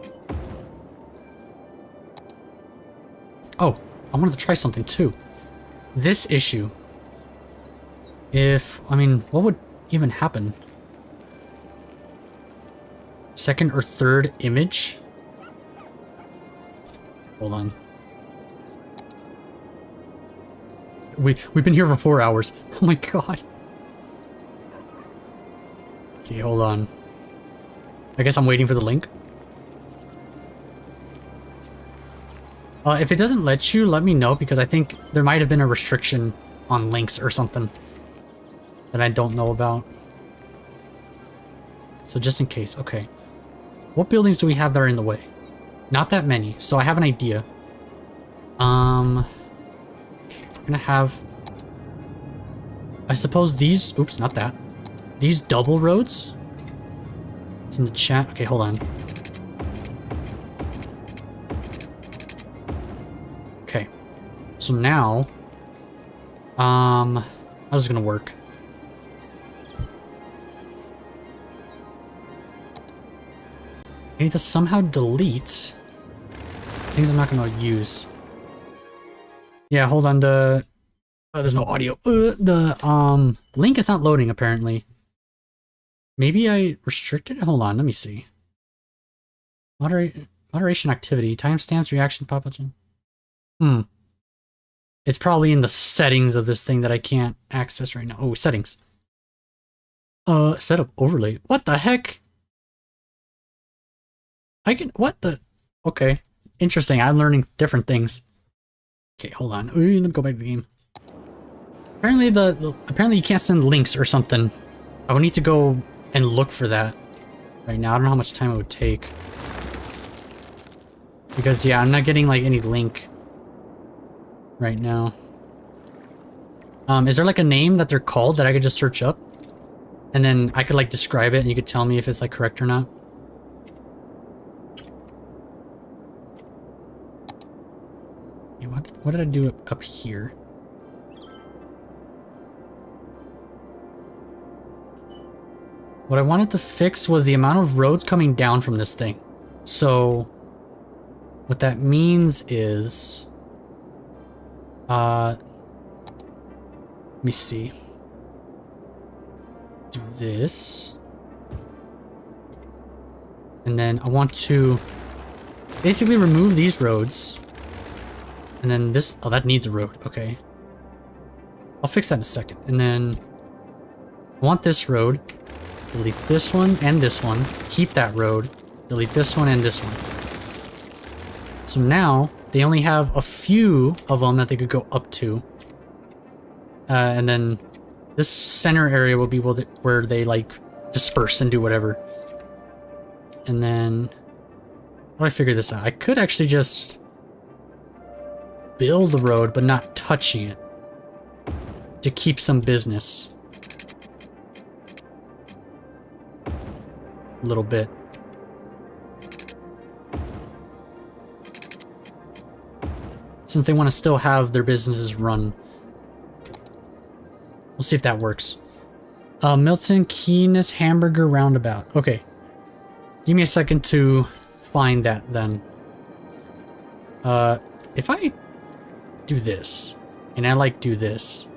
Oh, I wanted to try something too. This issue. I mean, what would even happen? Second or third image? Hold on. We've been here for 4 hours. Oh my god. Okay, hold on. I guess I'm waiting for the link. If it doesn't let you, let me know, because I think there might have been a restriction on links or something that I don't know about. So just in case, okay. What buildings do we have that are in the way? Not that many, so I have an idea. Okay, we're gonna have... I suppose these... Oops, not that. These double roads? It's in the chat. Okay, hold on. Okay. So now... how's this gonna work? I need to somehow delete things I'm not going to use. Yeah, hold on. Oh, there's no audio. The link is not loading apparently. Maybe I restricted it. Hold on, let me see. Moderation activity, timestamps, reaction population. It's probably in the settings of this thing that I can't access right now. Oh, settings. Setup overlay. What the heck? What the? Okay. Interesting. I'm learning different things. Okay, hold on. Ooh, let me go back to the game. Apparently apparently you can't send links or something. I would need to go and look for that right now. I don't know how much time it would take. Because yeah, I'm not getting like any link right now. Is there like a name that they're called that I could just search up? And then I could like describe it and you could tell me if it's like correct or not? What did I do up here? What I wanted to fix was the amount of roads coming down from this thing. So what that means is let me see. Do this. And then I want to basically remove these roads. And then this... Oh, that needs a road. Okay. I'll fix that in a second. And then I want this road. Delete this one and this one. Keep that road. Delete this one and this one. So now they only have a few of them that they could go up to. And then this center area will be where they like disperse and do whatever. And then, how do I figure this out? I could actually just build the road, but not touching it to keep some business. A little bit. Since they want to still have their businesses run. We'll see if that works. Milton Keynes Hamburger Roundabout. Okay. Give me a second to find that then. If I do this, and I like do this.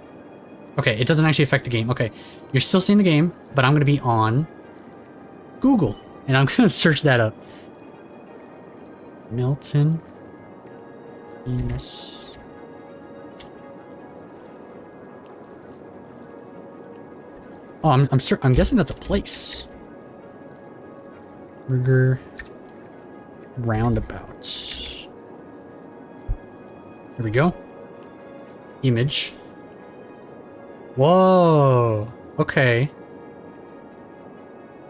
Okay, it doesn't actually affect the game. Okay, you're still seeing the game, but I'm going to be on Google, and I'm going to search that up. Milton Keynes. Oh, I'm guessing that's a place. Burger Roundabout. There we go. Image. Whoa. Okay.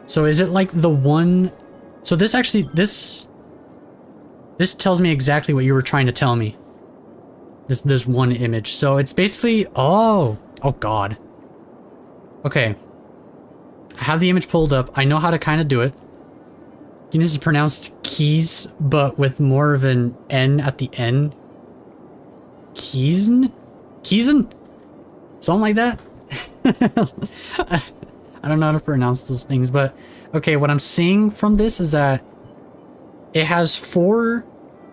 So is it like the one... So this actually... This tells me exactly what you were trying to tell me. This one image. So it's basically... Oh. Oh, God. Okay. I have the image pulled up. I know how to kind of do it. This is pronounced keys, but with more of an N at the end. Keezen? Keezen? Something like that? I don't know how to pronounce those things, but okay, what I'm seeing from this is that it has 4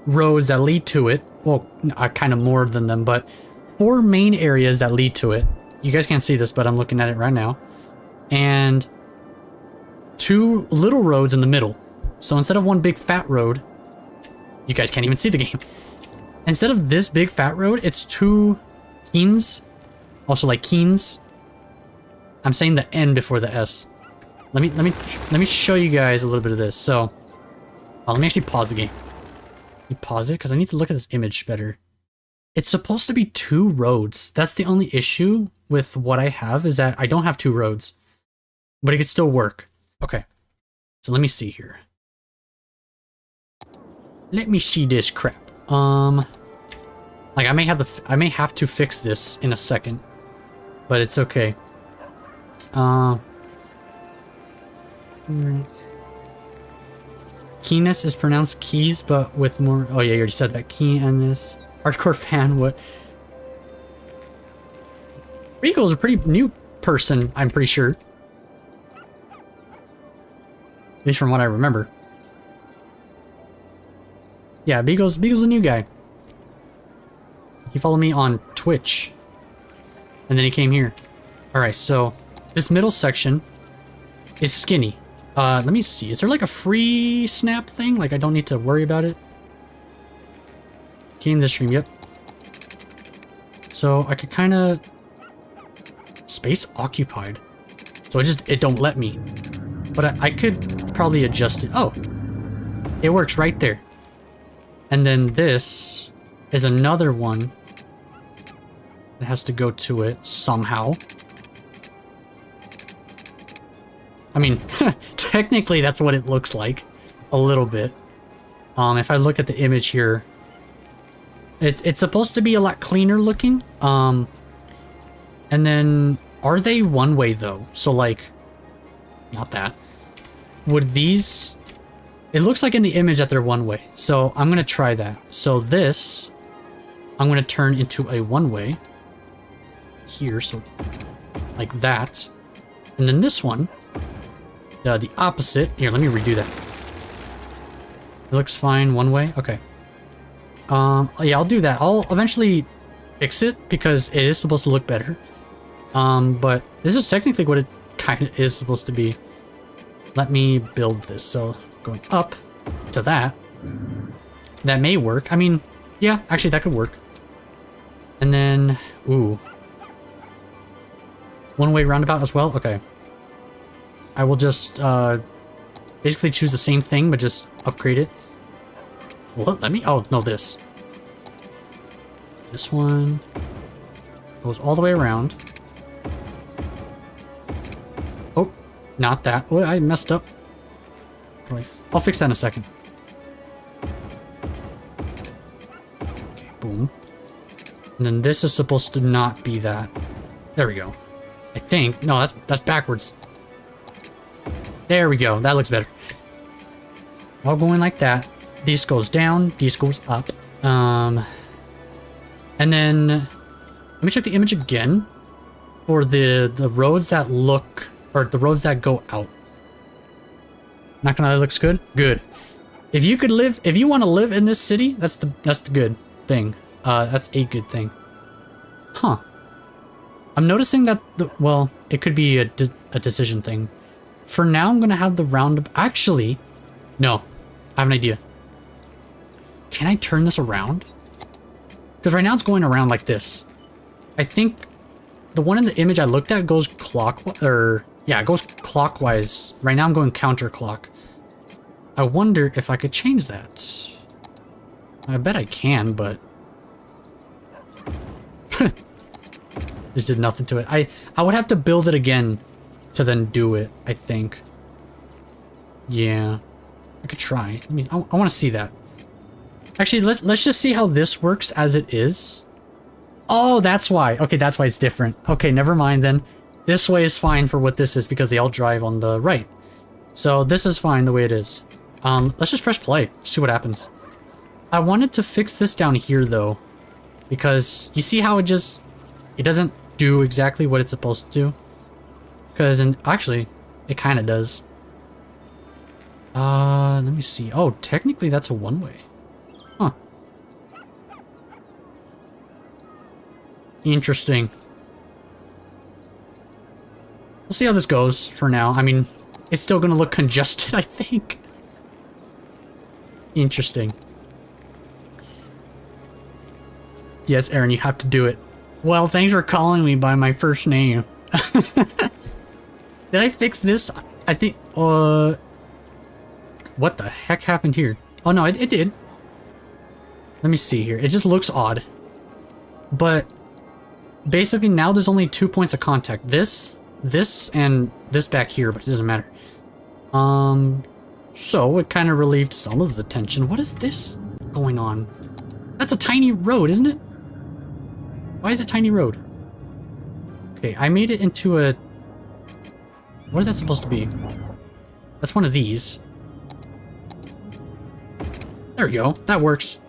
roads that lead to it. Well, kind of more than them, but 4 main areas that lead to it. You guys can't see this, but I'm looking at it right now. And 2 little roads in the middle. So instead of one big fat road, you guys can't even see the game. Instead of this big fat road, it's 2 keens. Also like keens. I'm saying the N before the S. Let me show you guys a little bit of this. So, let me actually pause the game. Let me pause it because I need to look at this image better. It's supposed to be 2 roads. That's the only issue with what I have is that I don't have 2 roads, but it could still work. Okay, so let me see here. Let me see this crap. Like I may have to fix this in a second, but it's okay. Keenness is pronounced keys, but with more. Oh yeah, you already said that. Key and this hardcore fan. What? Regal's a pretty new person, I'm pretty sure. At least from what I remember. Yeah, Beagle's a new guy. He followed me on Twitch. And then he came here. Alright, so this middle section is skinny. Let me see. Is there like a free snap thing? Like I don't need to worry about it? Came this stream, yep. So I could kind of... Space occupied. So it don't let me. But I could probably adjust it. Oh! It works right there. And then this is another one. It has to go to it somehow. I mean, technically that's what it looks like. A little bit. If I look at the image here, it's supposed to be a lot cleaner looking. And then, are they one way though? So like, not that. Would these... It looks like in the image that they're one way. So I'm going to try that. So this, I'm going to turn into a one way. Here, so like that. And then this one, the opposite. Here, let me redo that. It looks fine one way. Okay. Yeah, I'll do that. I'll eventually fix it because it is supposed to look better. But this is technically what it kind of is supposed to be. Let me build this. So going up to that. That may work. I mean, yeah, actually that could work. And then, ooh. One-way roundabout as well? Okay. I will just, basically choose the same thing, but just upgrade it. What? Let me... Oh, no, this. This one goes all the way around. Oh, Not that. Oh, I messed up. I'll fix that in a second. Okay, boom. And then this is supposed to not be that. There we go. I think. No, that's backwards. There we go. That looks better. All going like that. This goes down. This goes up. And then let me check the image again for the roads that look, or the roads that go out. Not gonna lie, looks good. Good. If you could live, if you want to live in this city, that's the good thing. That's a good thing. Huh. I'm noticing that well, it could be a decision thing. For now, I'm gonna have the roundabout. Actually, no, I have an idea. Can I turn this around? Because right now it's going around like this. I think the one in the image I looked at goes clockwise, or yeah, it goes clockwise. Right now I'm going counterclock. I wonder if I could change that. I bet I can, but just did nothing to it. I would have to build it again to then do it, I think. Yeah, I could try. I mean, I want to see that. Actually, let's just see how this works as it is. Oh, that's why. Okay, that's why it's different. Okay, never mind then. This way is fine for what this is because they all drive on the right. So this is fine the way it is. Let's just press play. See what happens. I wanted to fix this down here though, because you see how it doesn't do exactly what it's supposed to do. Because actually, it kind of does. Let me see. Oh, technically that's a one-way. Huh. Interesting. We'll see how this goes for now. I mean, it's still gonna look congested, I think. Interesting. Yes, Aaron, you have to do it. Well, thanks for calling me by my first name. Did I fix this? I think, what the heck happened here? Oh no, it did. Let me see here. It just looks odd. But basically now there's only 2 points of contact. This, and this back here, but it doesn't matter. So it kind of relieved some of the tension. What is this going on? That's a tiny road, isn't it? Why is it a tiny road? Okay, I made it into a... What is that supposed to be? That's one of these. There we go. That works.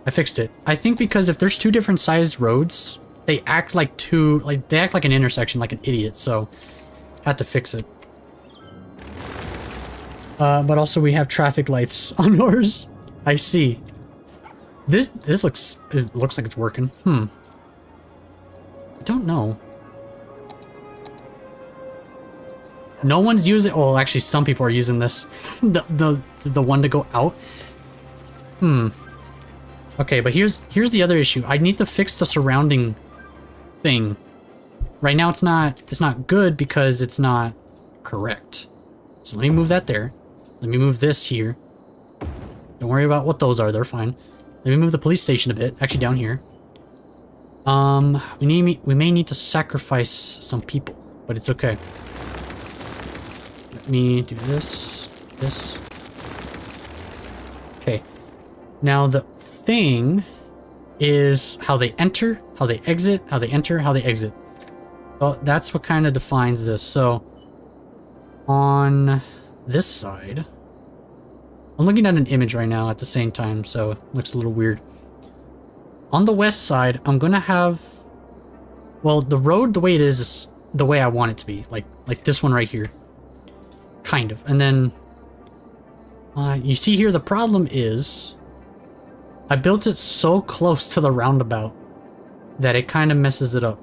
I fixed it. I think because if there's two different sized roads, they act like they act like an intersection, like an idiot, so I had to fix it. But also we have traffic lights on ours. I see. It looks like it's working. I don't know. No one's using. Oh, actually, some people are using this. the one to go out. Okay, but here's the other issue. I need to fix the surrounding thing. Right now, it's not good because it's not correct. So let me move that there. Let me move this here. Don't worry about what those are. They're fine. Let me move the police station a bit. Actually, down here. We may need to sacrifice some people, but it's okay. Let me do this. Okay. Now the thing is how they enter, how they exit, how they enter, how they exit. Well, that's what kind of defines this. So on this side, I'm looking at an image right now at the same time, so it looks a little weird. On the west side, I'm gonna have, well, the road the way it is the way I want it to be, like this one right here, kind of. And then you see here, the problem is I built it so close to the roundabout that it kind of messes it up,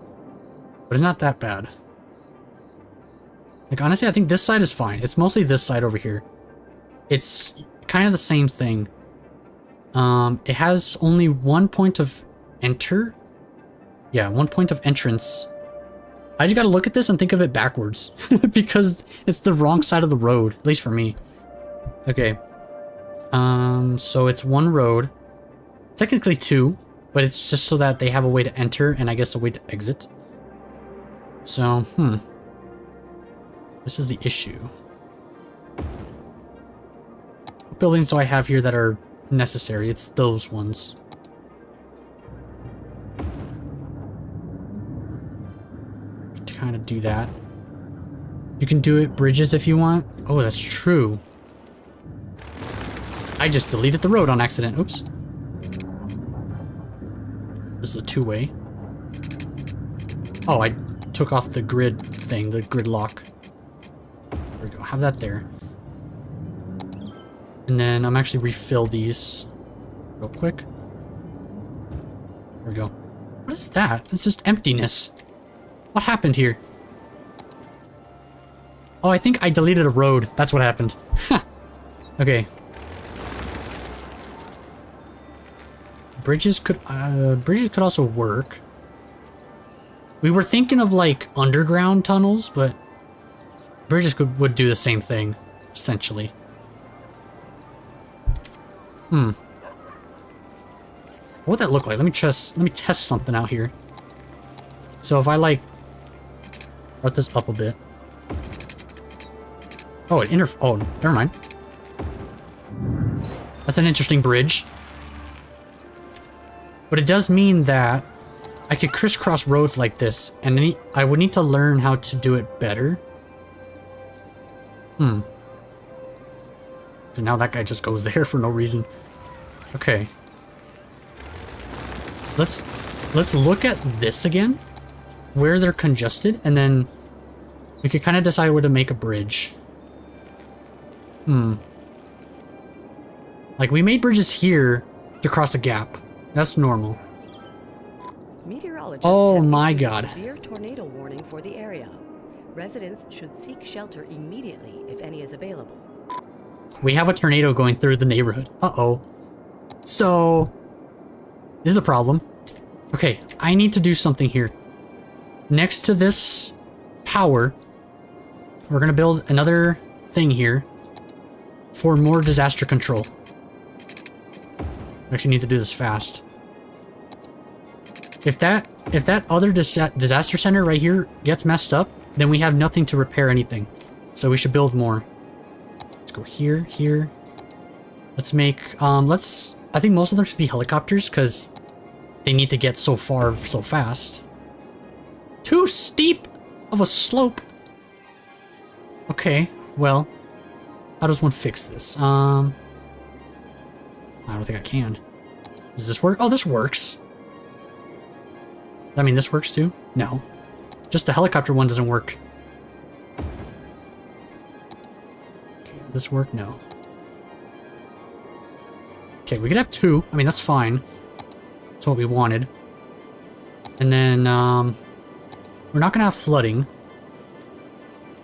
but it's not that bad. Like, honestly, I think this side is fine. It's mostly this side over here. It's kind of the same thing. It has only one point of enter. Yeah, one point of entrance. I just gotta look at this and think of it backwards because it's the wrong side of the road, at least for me. Okay. So it's one road. Technically two, but it's just so that they have a way to enter and I guess a way to exit. So, This is the issue. What buildings do I have here that are necessary? It's those ones. To kind of do that. You can do it bridges if you want. Oh, that's true. I just deleted the road on accident. Oops. This is a two-way. Oh, I took off the grid thing, the grid lock. There we go. Have that there. And then I'm actually refill these real quick. There we go. What is that? It's just emptiness. What happened here? Oh, I think I deleted a road. That's what happened. Okay. Bridges could also work. We were thinking of like underground tunnels, but bridges would do the same thing, essentially. What would that look like? Let me test something out here. So if I like brought this up a bit. Oh, oh, never mind. That's an interesting bridge. But it does mean that I could crisscross roads like this, and I would need to learn how to do it better. So now that guy just goes there for no reason. Okay. Let's look at this again, where they're congested, and then we could kind of decide where to make a bridge. Like, we made bridges here to cross a gap. That's normal. Meteorologists Oh have my issued god. a severe tornado warning for the area. Residents should seek shelter immediately if any is available. We have a tornado going through the neighborhood. Uh-oh. So, this is a problem. Okay, I need to do something here. Next to this power, we're gonna build another thing here for more disaster control. We actually need to do this fast. If that other disaster center right here gets messed up, then we have nothing to repair anything. So we should build more. Let's go here, here. Let's make, I think most of them should be helicopters because they need to get so far so fast. Too steep of a slope. Okay, well, how does one fix this? I don't think I can. Does this work? Oh, this works. I mean, this works too? No. Just the helicopter one doesn't work. Okay, does this work? No. Okay, we could have two. I mean, that's fine. That's what we wanted. And then, we're not gonna have flooding.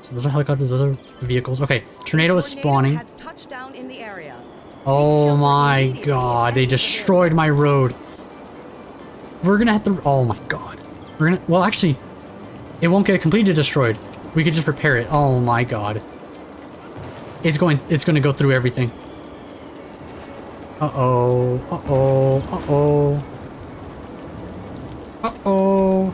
So those are helicopters, those are vehicles. Okay, tornado is spawning. Has touched down in the area. Oh my god, they destroyed my road. We're gonna have to, oh my god. We're gonna, well actually, it won't get completely destroyed. We could just repair it. Oh my god. It's gonna go through everything. Uh-oh, uh-oh, uh-oh. Uh-oh.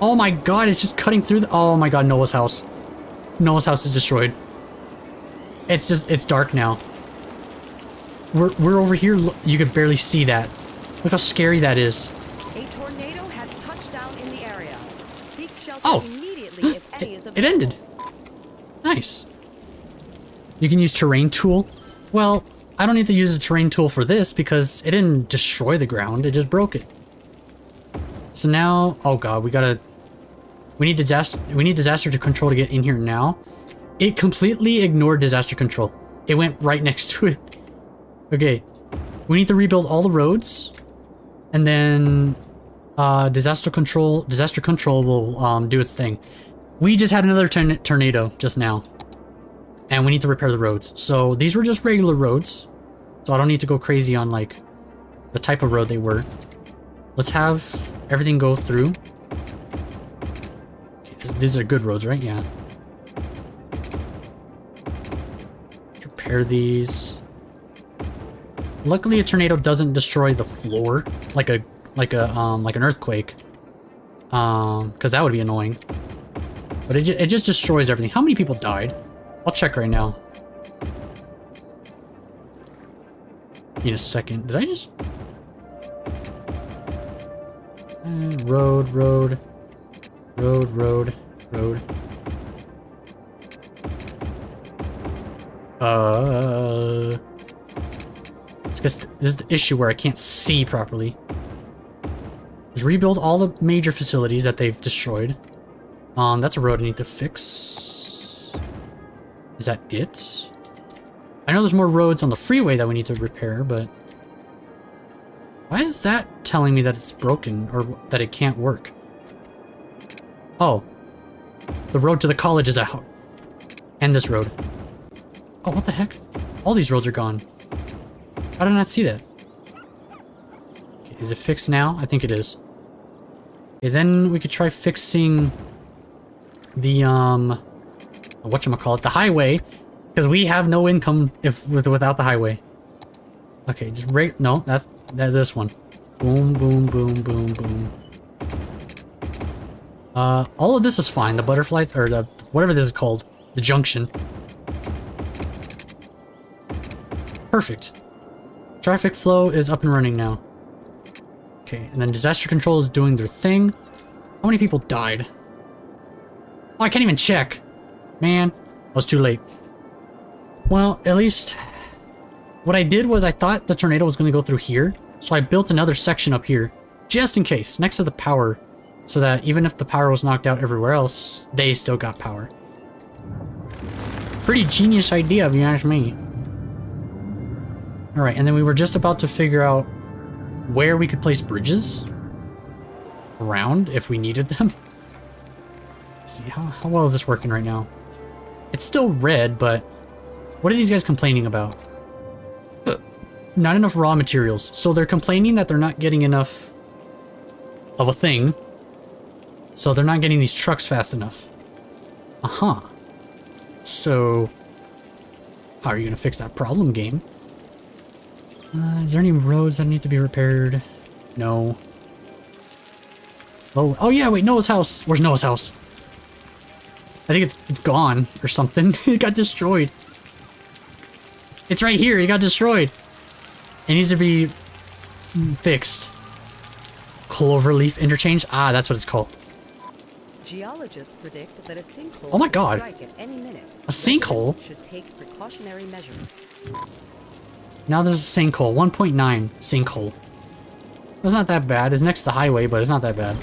Oh my god, it's just cutting through the, oh my god, Noah's house. Noah's house is destroyed. It's dark now. We're over here, you could barely see that. Look how scary that is. A tornado has touched down in the area. Seek shelter Oh! immediately if any is It available. ended. Nice. You can use terrain tool. Well, I don't need to use a terrain tool for this because it didn't destroy the ground, it just broke it. So now, oh god, we need disaster to control to get in here now. It completely ignored disaster control. It went right next to it. Okay. We need to rebuild all the roads. And then disaster control will do its thing. We just had another tornado just now. And we need to repair the roads. So these were just regular roads. So I don't need to go crazy on like the type of road they were. Let's have everything go through. Okay, these are good roads, right? Yeah. Repair these. Luckily, a tornado doesn't destroy the floor like an earthquake. Because that would be annoying. But it just destroys everything. How many people died? I'll check right now. In a second. Did I just... road. It's because this is the issue where I can't see properly. Just rebuild all the major facilities that they've destroyed. That's a road I need to fix. Is that it? I know there's more roads on the freeway that we need to repair, but... why is that telling me that it's broken, or that it can't work? Oh. The road to the college is out. And this road. Oh, what the heck? All these roads are gone. How did I not see that? Okay, is it fixed now? I think it is. Okay, then we could try fixing the, whatchamacallit, the highway. Because we have no income without the highway. Okay, just right, no, that's this one. Boom, boom, boom, boom, boom. All of this is fine. The butterflies, or the, whatever this is called. The junction. Perfect. Traffic flow is up and running now. Okay, and then disaster control is doing their thing. How many people died? Oh, I can't even check. Man, I was too late. Well, at least what I did was I thought the tornado was going to go through here. So I built another section up here, just in case, next to the power. So that even if the power was knocked out everywhere else, they still got power. Pretty genius idea, if you ask me. Alright, and then we were just about to figure out where we could place bridges around if we needed them. Let's see, how well is this working right now? It's still red, but what are these guys complaining about? Not enough raw materials. So they're complaining that they're not getting enough of a thing. So they're not getting these trucks fast enough. Uh-huh. So, how are you going to fix that problem, game? Is there any roads that need to be repaired? No. Oh yeah, wait, Noah's house. Where's Noah's house? I think it's gone or something. It got destroyed. It's right here. It got destroyed. It needs to be fixed. Cloverleaf interchange? Ah, that's what it's called. Geologists predict that a sinkhole Oh my will God. strike at any minute. A sinkhole? Should take precautionary measures. Now there's a sinkhole. 1.9 sinkhole. That's not that bad. It's next to the highway, but it's not that bad.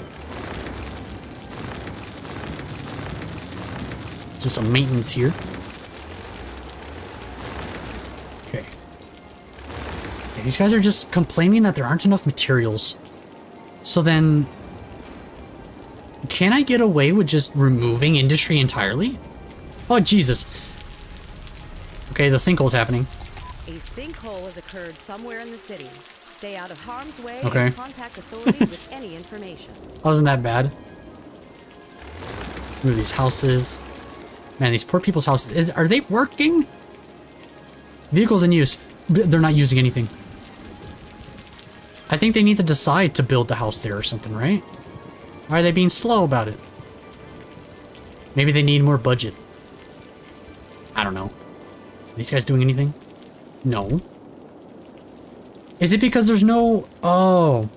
Do some maintenance here. Okay. Yeah, these guys are just complaining that there aren't enough materials. So then... can I get away with just removing industry entirely? Oh, Jesus. Okay, the sinkhole's happening. A sinkhole has occurred somewhere in the city. Stay out of harm's way Okay. and contact authorities with any information. Wasn't that bad. Move these houses. Man, these poor people's houses. Are they working? Vehicles in use. They're not using anything. I think they need to decide to build the house there or something, right? Why are they being slow about it? Maybe they need more budget. I don't know. Are these guys doing anything? No. Is it because there's no... oh.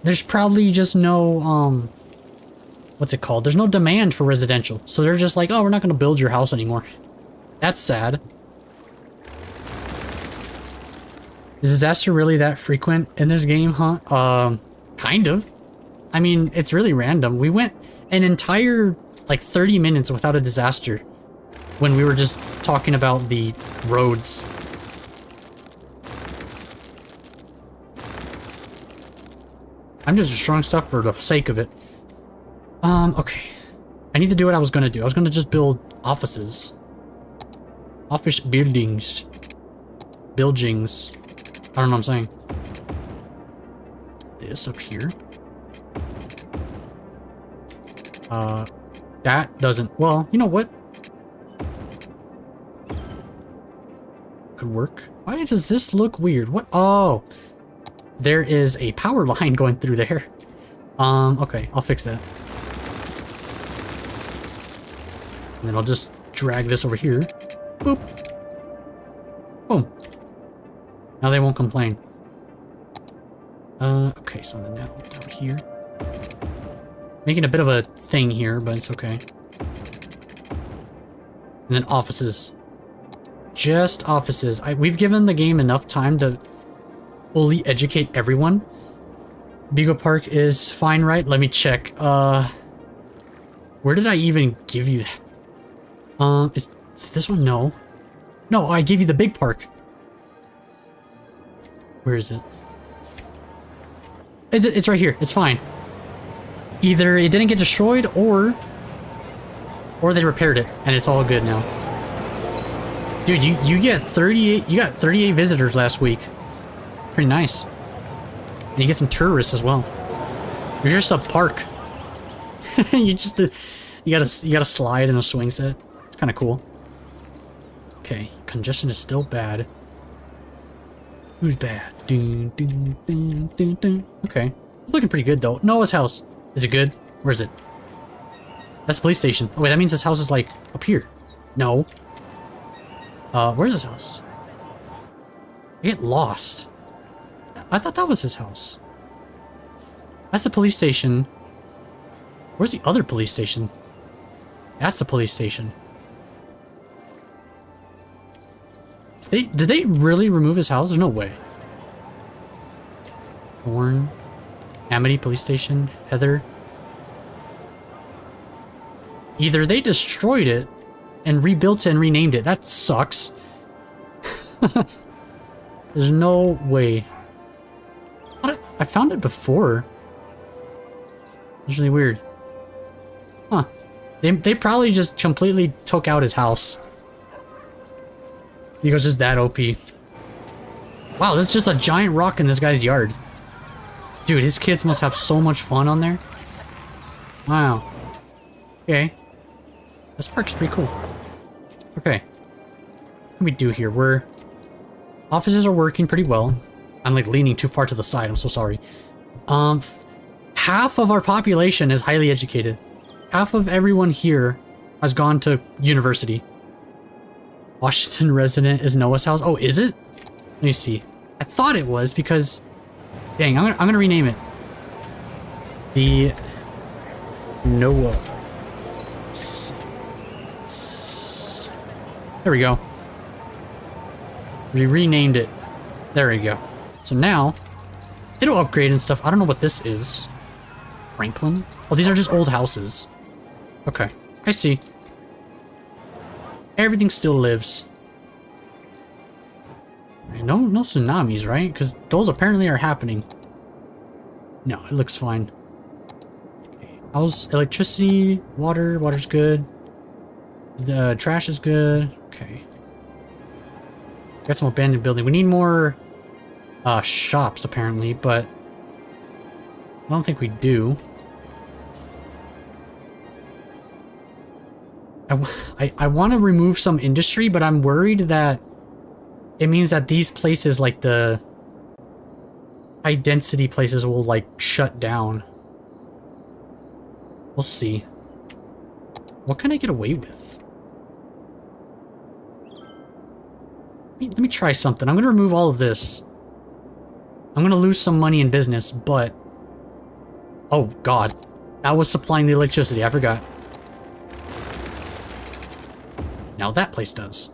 There's probably just no, what's it called? There's no demand for residential. So they're just like, oh, we're not going to build your house anymore. That's sad. Is disaster really that frequent in this game, huh? Kind of. I mean, it's really random. We went an entire, like, 30 minutes without a disaster when we were just talking about the roads. I'm just destroying stuff for the sake of it. Okay. I need to do what I was gonna do. I was gonna just build offices. Office buildings. Buildings. I don't know what I'm saying. This up here. That doesn't... well, you know what? Could work. Why does this look weird? What? Oh! There is a power line going through there. Okay, I'll fix that. And then I'll just drag this over here. Boop. Boom. Now they won't complain. Okay, so then now down here. Making a bit of a thing here, but it's okay. And then offices. Just offices. We've given the game enough time to fully educate everyone. Beagle Park is fine, right? Let me check. Where did I even give you that? Is this one? No. No, I gave you the big park. Where is it? It's right here. It's fine. Either it didn't get destroyed or they repaired it and it's all good now. Dude, you get 38 visitors last week. Pretty nice. And you get some tourists as well. You're just a park. you gotta slide in a swing set. It's kind of cool. Okay, congestion is still bad. Who's bad? Dun, dun, dun, dun, dun. Okay, it's looking pretty good though. Noah's house. Is it good? Where is it? That's the police station. Oh wait, that means this house is like up here. No. Where's his house? I get lost. I thought that was his house. That's the police station. Where's the other police station? That's the police station. Did they really remove his house? There's no way. Thorn. Amity police station. Heather. Either they destroyed it and rebuilt it and renamed it. That sucks. There's no way. I found it before. It's really weird. Huh. They probably just completely took out his house. He goes just that OP. Wow, that's just a giant rock in this guy's yard. Dude, his kids must have so much fun on there. Wow. Okay. This park's pretty cool. Okay. What can we do here? Offices are working pretty well. I'm like leaning too far to the side. I'm so sorry. Half of our population is highly educated. Half of everyone here has gone to university. Washington resident is Noah's house. Oh, is it? Let me see. I thought it was because... Dang, I'm gonna rename it. The... Noah... There we go. We renamed it. There we go. So now, it'll upgrade and stuff. I don't know what this is. Franklin? Oh, these are just old houses. Okay, I see. Everything still lives. No tsunamis, right? Because those apparently are happening. No, it looks fine. Okay. How's electricity? Water's good. The trash is good. Okay. Got some abandoned building. We need more shops apparently, but I don't think we do. I want to remove some industry, but I'm worried that it means that these places, like the high density places, will like shut down. We'll see. What can I get away with? Let me try something. I'm going to remove all of this. I'm going to lose some money in business, but... Oh, God. That was supplying the electricity. I forgot. Now that place does.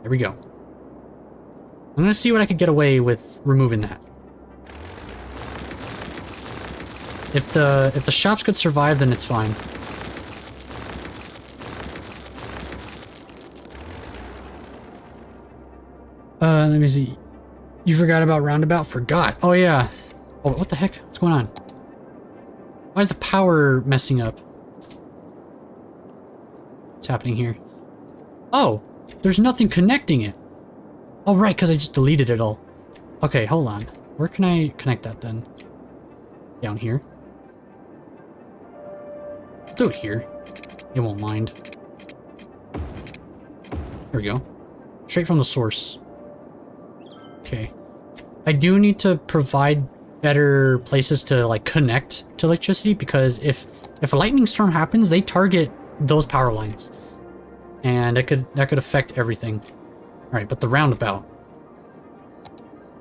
There we go. I'm going to see what I could get away with removing that. If the shops could survive, then it's fine. Let me see. You forgot about Roundabout? Forgot. Oh, yeah. Oh, what the heck? What's going on? Why is the power messing up? What's happening here? Oh, there's nothing connecting it. Oh, right, because I just deleted it all. Okay, hold on. Where can I connect that then? Down here? Do it here. It won't mind. There we go. Straight from the source. Okay. I do need to provide better places to like connect to electricity, because if a lightning storm happens, they target those power lines. And that could affect everything. Alright, but the roundabout.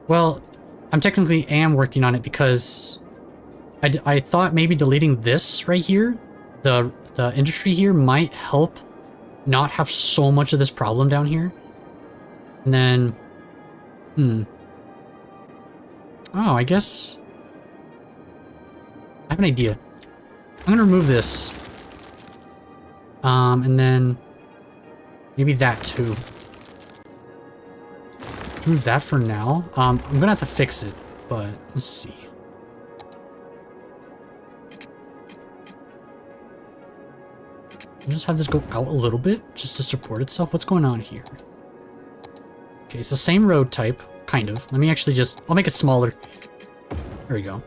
Well, I'm technically am working on it because I thought maybe deleting this right here, the industry here, might help not have so much of this problem down here. And then, oh, I guess I have an idea. I'm gonna remove this. And then maybe that too. Remove that for now. I'm gonna have to fix it, but let's see. I'll just have this go out a little bit just to support itself. What's going on here? Okay, it's the same road type, kind of. Let me actually I'll make it smaller. There we go.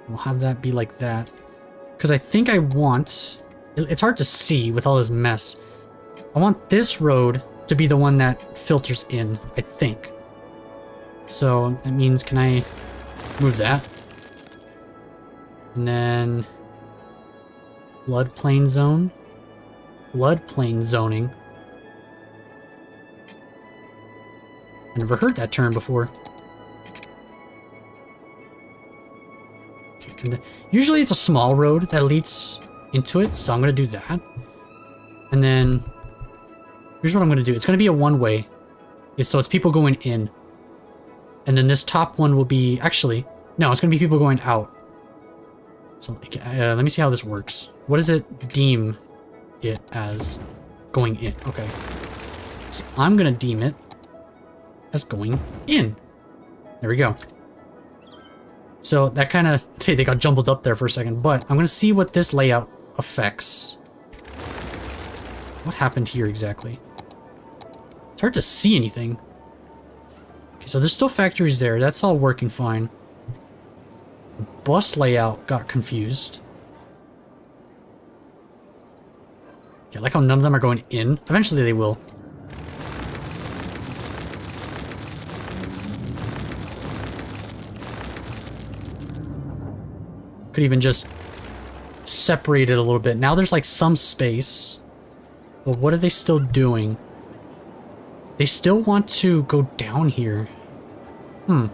We'll have that be like that. Because I think I want... It's hard to see with all this mess. I want this road to be the one that filters in, I think. So, that means, can I move that? And then... Floodplain zone? Floodplain zoning. I never heard that term before. Okay, usually it's a small road that leads into it, so I'm going to do that. And then, here's what I'm going to do. It's going to be a one-way. So it's people going in. And then this top one will be... Actually, no, it's going to be people going out. So let me see how this works. What does it deem it as going in? Okay. So I'm going to deem it as going in. There we go. So that kind of... They got jumbled up there for a second. But I'm going to see what this layout affects. What happened here exactly? It's hard to see anything. Okay, so there's still factories there. That's all working fine. The bus layout got confused. Okay, I like how none of them are going in. Eventually they will. Could even just separate it a little bit. Now there's like some space. But what are they still doing? They still want to go down here. And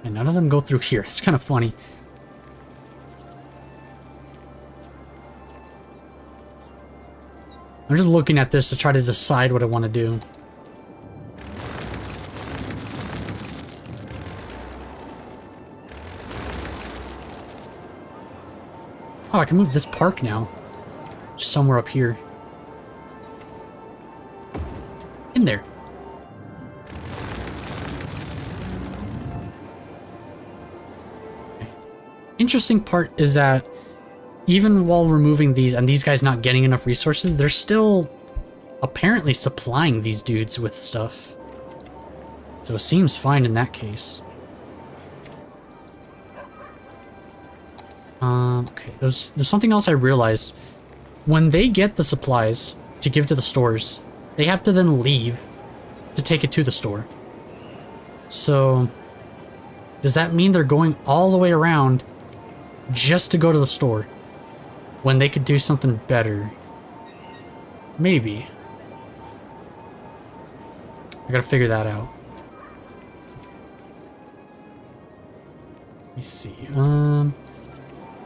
none of them go through here. It's kind of funny. I'm just looking at this to try to decide what I want to do. Oh, I can move this park now. Just somewhere up here. In there. Okay. Interesting part is that even while removing these and these guys not getting enough resources, they're still apparently supplying these dudes with stuff. So it seems fine in that case. Okay, there's something else I realized. When they get the supplies to give to the stores, they have to then leave to take it to the store. So, does that mean they're going all the way around just to go to the store? When they could do something better? Maybe. I gotta figure that out. Let me see.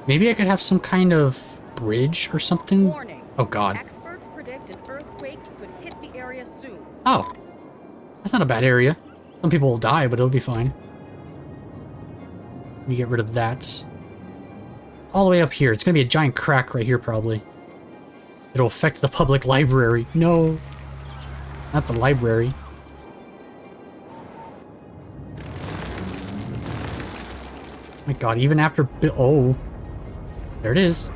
Maybe I could have some kind of bridge or something. Warning. Oh god. Experts predict an earthquake could hit the area soon. Oh. That's not a bad area. Some people will die, but it'll be fine. Let me get rid of that. All the way up here. It's gonna be a giant crack right here, probably. It'll affect the public library. No. Not the library. My god, even after... Oh. There it is.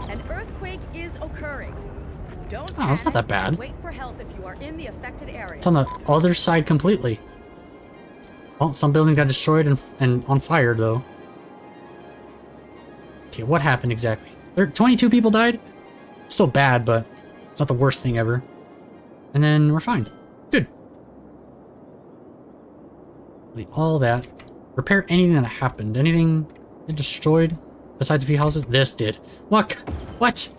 An earthquake is occurring. Don't Oh, it's not that bad. and wait for help if you are in the affected area. It's on the other side completely. Oh, some buildings got destroyed and on fire, though. Okay, what happened exactly? 22 people died? Still bad, but it's not the worst thing ever. And then we're fine. Good. Delete all that. Repair anything that happened. Anything get destroyed besides a few houses? This did. What? What?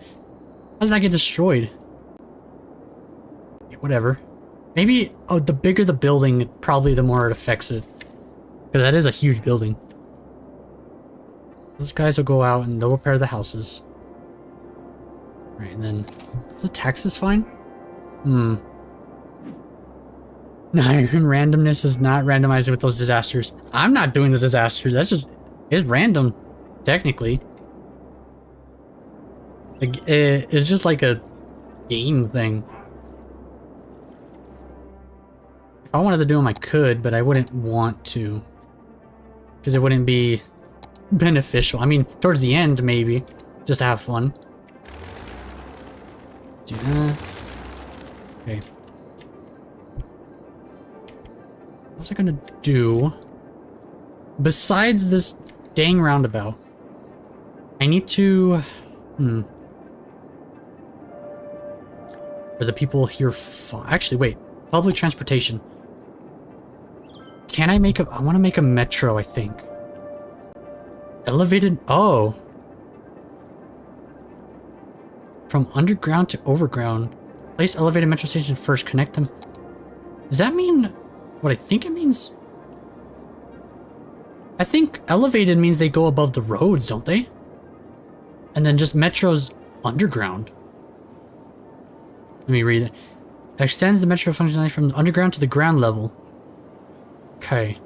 How does that get destroyed? Okay, whatever. Maybe, oh, the bigger the building, probably the more it affects it. Because that is a huge building. Those guys will go out and they'll repair the houses. Right, and then... Is the taxes fine? No, randomness is not randomizing with those disasters. I'm not doing the disasters. That's just... It's random, technically. Like, it's just like a game thing. If I wanted to do them, I could, but I wouldn't want to. Because it wouldn't be beneficial. I mean, towards the end, maybe. Just to have fun. Do that. Okay. What was I gonna do? Besides this dang roundabout, I need to... Are the people here fine? Actually, wait. Public transportation. Can I make a... I want to make a metro, I think. Elevated... Oh. From underground to overground. Place elevated metro station first. Connect them. Does that mean what I think it means? I think elevated means they go above the roads, don't they? And then just metro's underground. Let me read it. Extends the metro functionality from the underground to the ground level. Okay.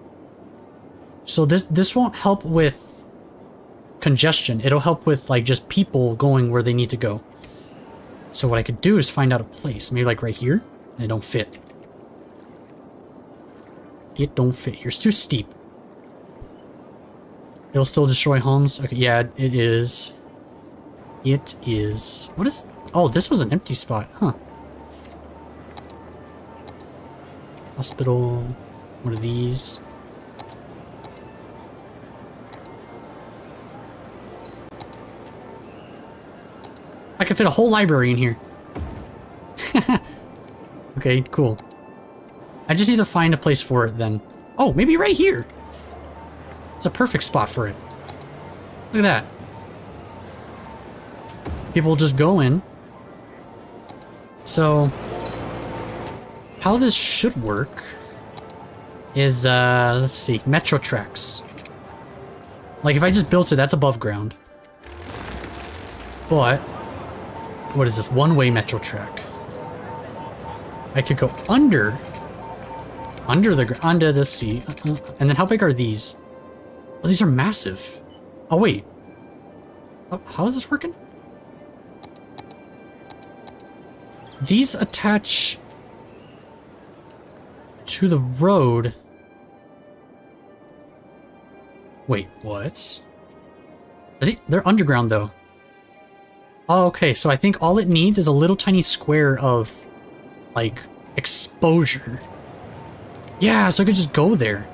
So this won't help with congestion. It'll help with like just people going where they need to go. So what I could do is find out a place. Maybe like right here. It don't fit. It don't fit here. It's too steep. It'll still destroy homes. Okay, yeah, it is. It is. What is... Oh, this was an empty spot. Huh. Hospital. One of these. I could fit a whole library in here. Okay, cool. I just need to find a place for it then. Oh, maybe right here. It's a perfect spot for it. Look at that. People just go in. So, how this should work is, let's see, metro tracks. Like, if I just built it, that's above ground. But, what is this? One-way metro track. I could go under the sea. And then how big are these? Oh, these are massive. Oh, wait. Oh, how is this working? These attach to the road. Wait, what? They're underground, though. Oh, okay, so I think all it needs is a little tiny square of, like, exposure. Yeah, so I could just go there.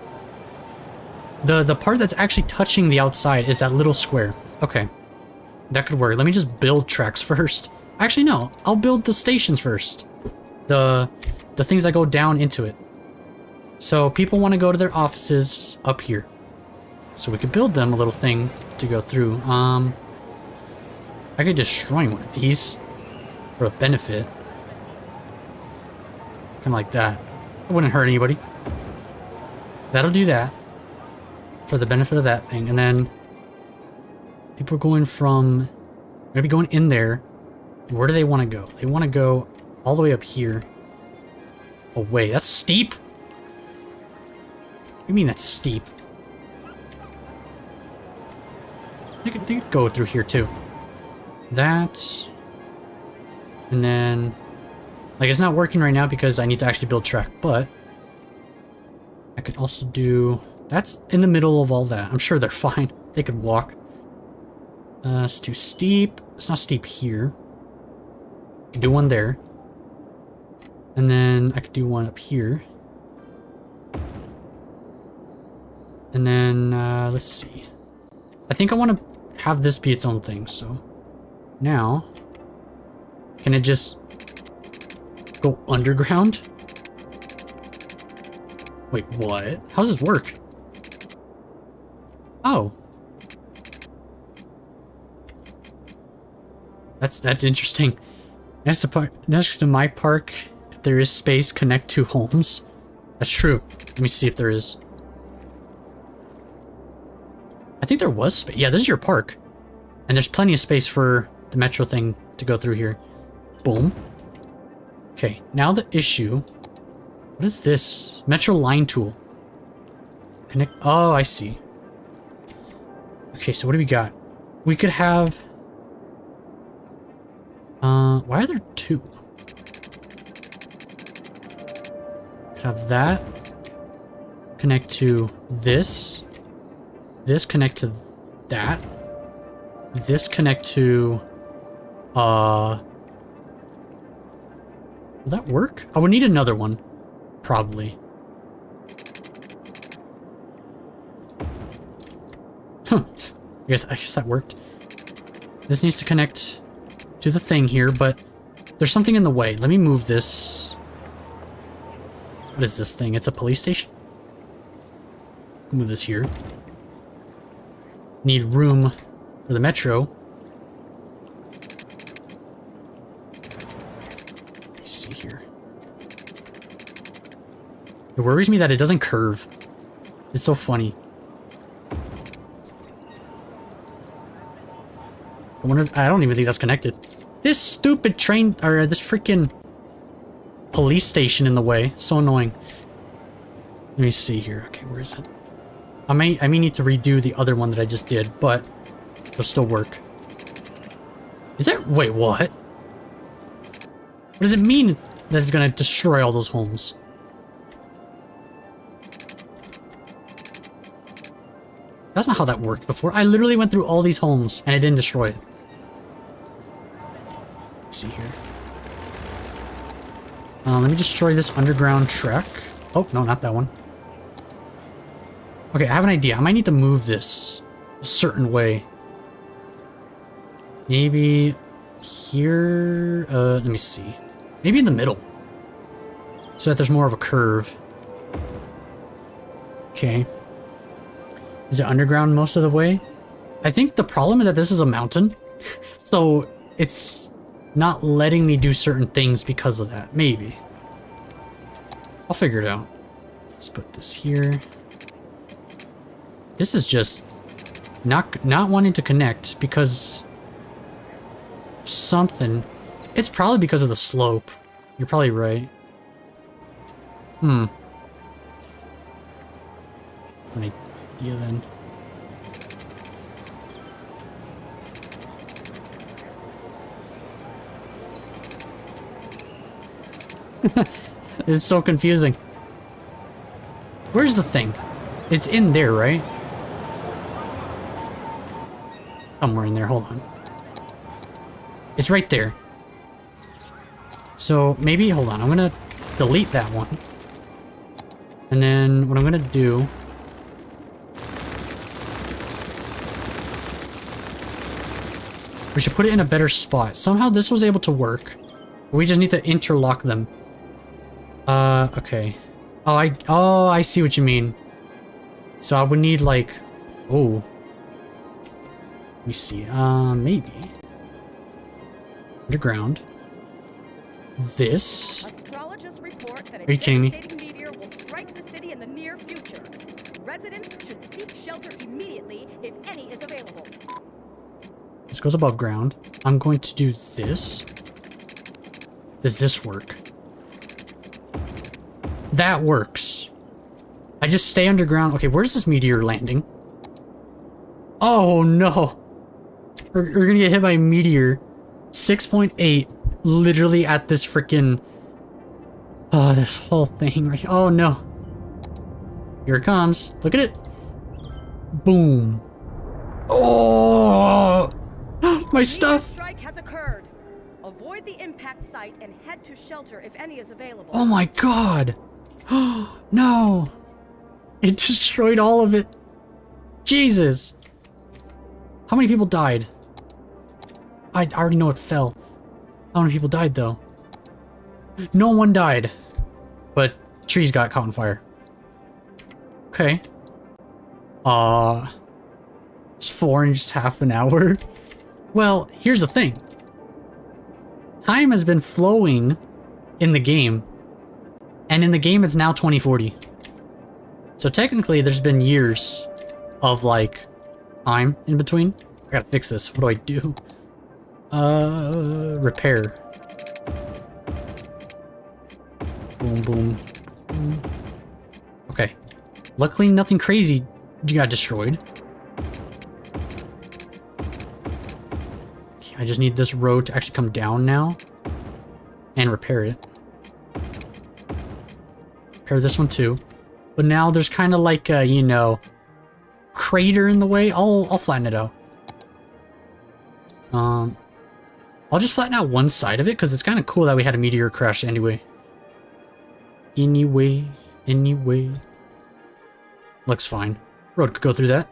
The part that's actually touching the outside is that little square. Okay. That could work. Let me just build tracks first. Actually, no. I'll build the stations first. The things that go down into it. So people want to go to their offices up here. So we could build them a little thing to go through. I could destroy one of these for a benefit. Kind of like that. It wouldn't hurt anybody. That'll do that. For the benefit of that thing. And then people are going from... Maybe going in there. Where do they want to go? They want to go all the way up here. Oh, wait. That's steep? What do you mean that's steep? They could go through here, too. That. And then... Like, it's not working right now because I need to actually build track, but... I could also do... That's in the middle of all that. I'm sure they're fine. They could walk. It's too steep. It's not steep here. I could do one there. And then I could do one up here. And then, let's see. I think I want to have this be its own thing, so... Now... Can it just... Go underground? Wait, what? How does this work? Oh. That's interesting. Next to my park, if there is space, connect to homes. That's true. Let me see if there is. I think there was space. Yeah, this is your park. And there's plenty of space for the metro thing to go through here. Boom. Okay, now the issue. What is this? Metro line tool. Connect. Oh, I see. Okay, so what do we got? We could have... why are there two? Could have that. Connect to this. This connect to that. This connect to... Will that work? I would need another one. Probably. Huh. I guess that worked. This needs to connect to the thing here, but there's something in the way. Let me move this. What is this thing? It's a police station? Move this here. Need room for the metro. Let's see here. It worries me that it doesn't curve. It's so funny. I don't even think that's connected. This stupid train, or this freaking police station in the way. So annoying. Let me see here. Okay, where is it? I may need to redo the other one that I just did, but it'll still work. Is that... Wait, what? What does it mean that it's gonna destroy all those homes? That's not how that worked before. I literally went through all these homes and it didn't destroy it. Let's see here. Let me destroy this underground track. Oh, no, not that one. Okay, I have an idea. I might need to move this a certain way. Maybe here. Let me see. Maybe in the middle. So that there's more of a curve. Okay. Is it underground most of the way? I think the problem is that this is a mountain. So it's not letting me do certain things because of that. Maybe. I'll figure it out. Let's put this here. This is just not wanting to connect because something. It's probably because of the slope. You're probably right. An idea then. It's so confusing. Where's the thing? It's in there, right? Somewhere in there. Hold on. It's right there. So maybe, hold on. I'm gonna delete that one. And then what I'm gonna do... We should put it in a better spot. Somehow this was able to work. We just need to interlock them. Okay. Oh, I see what you mean. So I would need like... Oh. Let me see. Maybe. Underground. This. Astrologists report that Are you kidding me? devastating meteor will strike the city in the near future. Residents should seek shelter immediately if any is available. This goes above ground. I'm going to do this. Does this work? That works. I just stay underground. Okay, where's this meteor landing? Oh no. We're gonna get hit by a meteor. 6.8. Literally at this freaking... Oh, this whole thing right here. Oh no. Here it comes. Look at it. Boom. Oh! My stuff! Strike has occurred. Avoid the impact site and head to shelter if any is available. Oh my god! No! It destroyed all of it. Jesus! How many people died? I already know it fell. How many people died though? No one died, but trees got caught on fire. Okay. It's 4 in just half an hour. Well, here's the thing. Time has been flowing in the game, and in the game it's now 2040. So technically there's been years of like time in between. I gotta fix this. What do? Repair. Boom, boom, boom. Okay. Luckily nothing crazy got destroyed. Okay, I just need this road to actually come down now and repair it. Repair this one too. But now there's kind of like a, you know, crater in the way. I'll flatten it out. I'll just flatten out one side of it because it's kind of cool that we had a meteor crash anyway. Anyway. Looks fine. Road could go through that.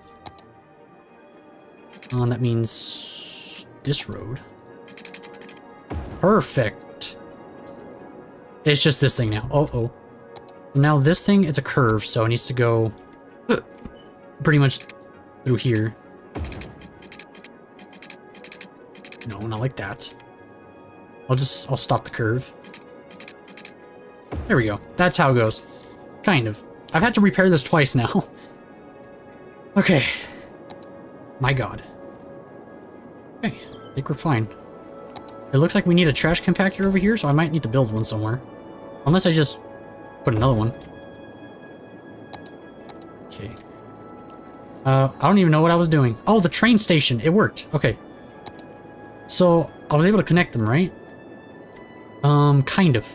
That means this road. Perfect. It's just this thing now. Oh. Now this thing, it's a curve, so it needs to go pretty much through here. No, not like that. I'll stop the curve. There we go. That's how it goes. Kind of. I've had to repair this twice now. Okay. My god. Okay, I think we're fine. It looks like we need a trash compactor over here, so I might need to build one somewhere. Unless I just put another one. Okay. I don't even know what I was doing. Oh, the train station. It worked. Okay. So, I was able to connect them, right? Kind of.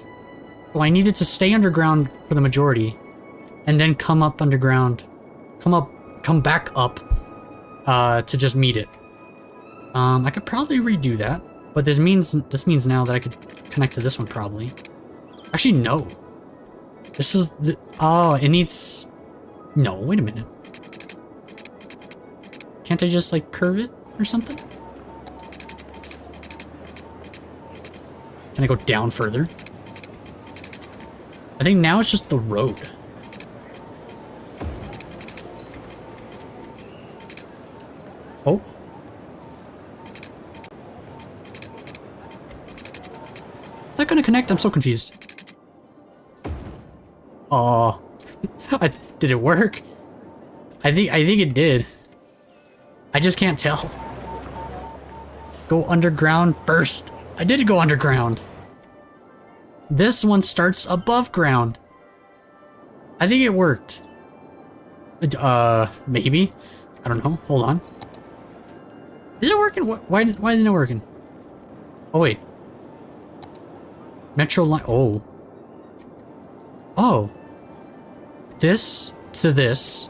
So I needed to stay underground for the majority, and then come up underground. Come back up, to just meet it. I could probably redo that, but this means now that I could connect to this one probably. Actually, no. This is the... Oh, it needs... No, wait a minute. Can't I just, like, curve it or something? Can I go down further? I think now it's just the road. Oh. Is that gonna connect? I'm so confused. Oh, did it work? I think it did. I just can't tell. Go underground first. I did go underground. This one starts above ground. I think it worked. Maybe. I don't know. Hold on. Is it working? Why isn't it working? Oh wait. Metro line. Oh. Oh. This to this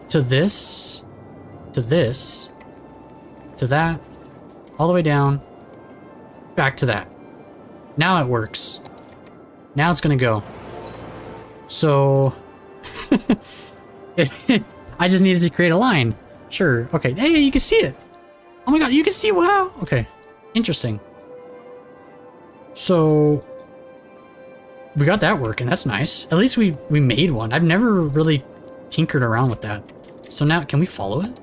to this to this to that, all the way down, back to that. Now it works. Now it's gonna go. So I just needed to create a line. Sure. Okay. Hey, you can see it. Oh my god, you can see. Wow. Okay. Interesting. So we got that working. That's nice. At least we made one. I've never really tinkered around with that. So now, can we follow it?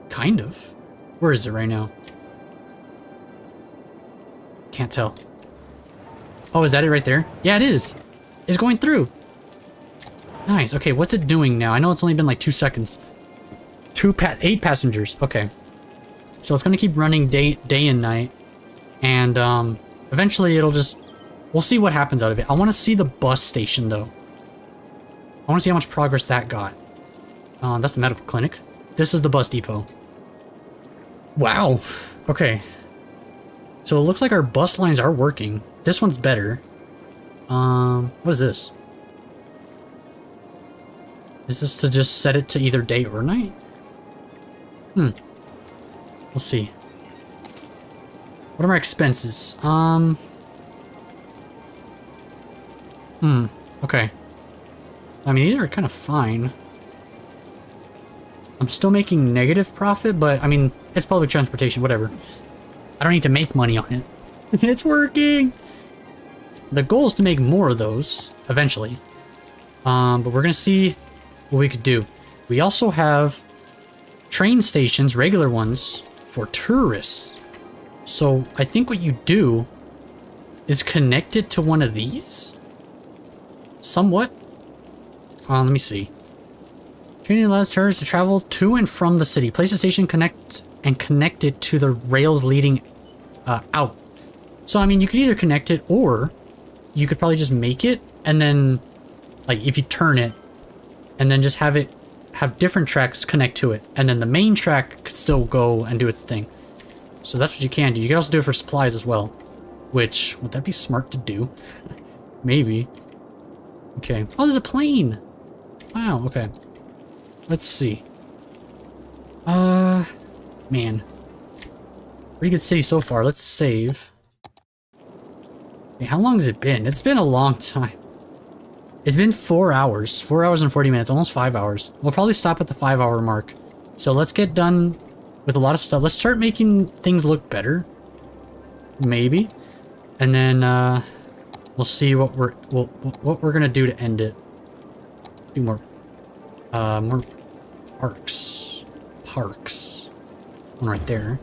Kind of. Where is it right now? Can't tell. Oh, is that it right there? Yeah, it is. It's going through. Nice. Okay, what's it doing now? I know it's only been like 2 seconds. 8 passengers. Okay. So it's gonna keep running day and night. And eventually it'll just... We'll see what happens out of it. I want to see the bus station, though. I want to see how much progress that got. That's the medical clinic. This is the bus depot. Wow. Okay. So it looks like our bus lines are working. This one's better. What is this? Is this to just set it to either day or night? We'll see. What are my expenses? Okay. I mean, these are kind of fine. I'm still making negative profit, but I mean, it's public transportation, whatever. I don't need to make money on it. It's working! the goal is to make more of those eventually. But we're gonna see what we could do. We also have train stations, regular ones, for tourists. So I think what you do is connect it to one of these? Somewhat? Let me see. Training allows tourists to travel to and from the city. Place a station connect it to the rails leading out. So, I mean, you could either connect it or you could probably just make it and then, like, if you turn it and then just have different tracks connect to it. And then the main track could still go and do its thing. So that's what you can do. You can also do it for supplies as well. Which, would that be smart to do? Maybe. Okay. Oh, there's a plane! Wow, okay. Let's see. Man. Pretty good city so far. Let's save. Hey, how long has it been? It's been a long time. It's been 4 hours. 4 hours and 40 minutes. Almost 5 hours. We'll probably stop at the 5-hour mark. So let's get done with a lot of stuff. Let's start making things look better. Maybe. And then, we'll see what we're gonna do to end it. Do more parks. One right there.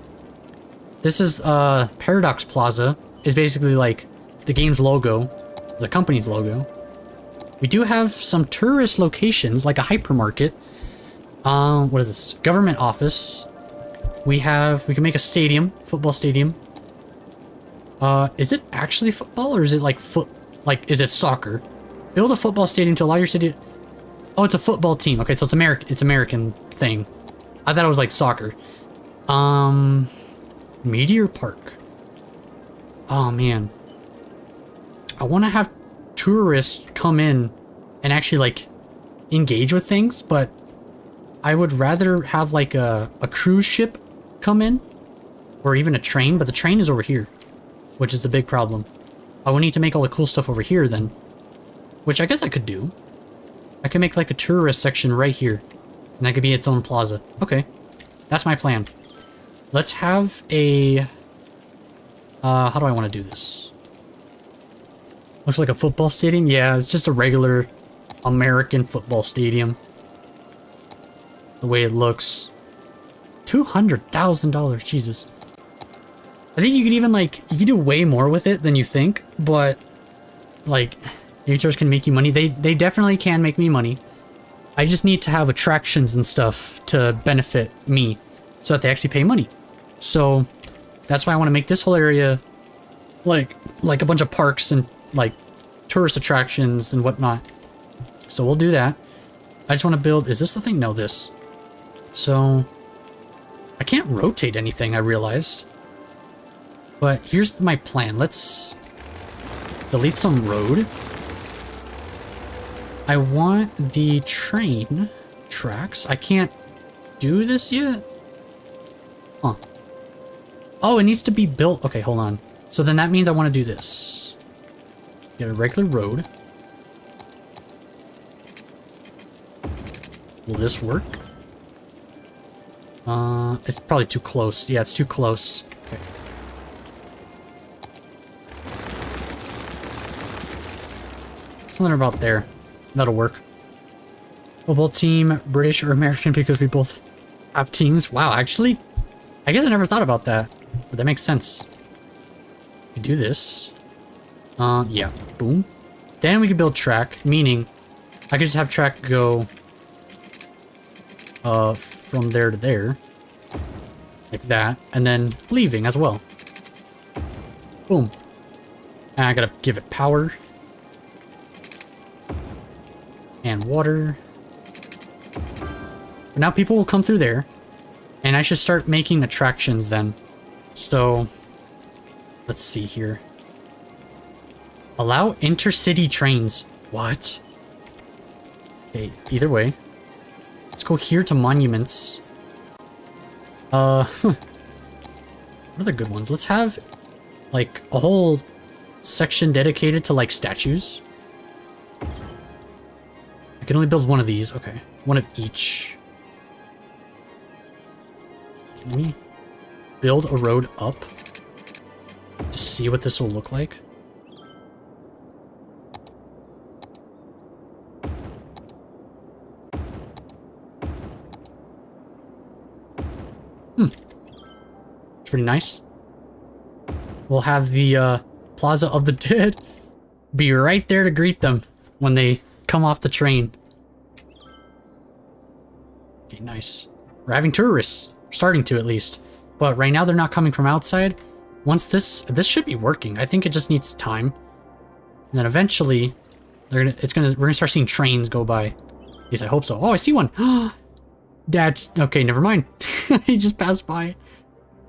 This is, Paradox Plaza. Is basically like the game's logo. The company's logo. We do have some tourist locations, like a hypermarket. What is this? Government office. We can make a stadium, football stadium. Is it actually football or is it like is it soccer? Build a football stadium to allow your city. Oh, it's a football team. Okay, so it's American thing. I thought it was like soccer. Meteor Park. Oh man. I want to have tourists come in and actually like engage with things, but I would rather have like a cruise ship come in or even a train, but the train is over here, which is the big problem. I would need to make all the cool stuff over here then, which I guess I could do. I could make like a tourist section right here, and that could be its own plaza. Okay, that's my plan. Let's have a, how do I want to do this? Looks like a football stadium. Yeah, it's just a regular American football stadium. The way it looks. $200,000, Jesus. I think you could even like, you could do way more with it than you think, but like, VTubers can make you money. They definitely can make me money. I just need to have attractions and stuff to benefit me so that they actually pay money. So that's why I want to make this whole area like a bunch of parks and like tourist attractions and whatnot. So we'll do that. I just want to build, is this the thing? No, this. So I can't rotate anything, I realized. But here's my plan. Let's delete some road. I want the train tracks. I can't do this yet? Huh. Oh, it needs to be built. Okay, hold on. So then that means I want to do this. Get a regular road. Will this work? It's probably too close. Yeah, it's too close. Okay. Something about there. That'll work. Football team, British or American, because we both have teams. Wow, actually, I guess I never thought about that, but that makes sense. We do this. Yeah, boom. Then we can build track, meaning I could just have track go from there to there. Like that, and then leaving as well. Boom. And I gotta give it power. And water. But now people will come through there. And I should start making attractions then. So, let's see here. Allow intercity trains. What? Okay, either way. Let's go here to monuments. What are the good ones? Let's have, like, a whole section dedicated to, like, statues. I can only build one of these. Okay. One of each. Can we build a road up to see what this will look like? It's pretty nice. We'll have the Plaza of the Dead be right there to greet them when they come off the train. Okay, nice. We're having tourists. We're starting to, at least. But right now they're not coming from outside. Once this should be working. I think it just needs time. And then eventually we're gonna start seeing trains go by. At least I hope so. Oh, I see one. That's okay, never mind. He just passed by.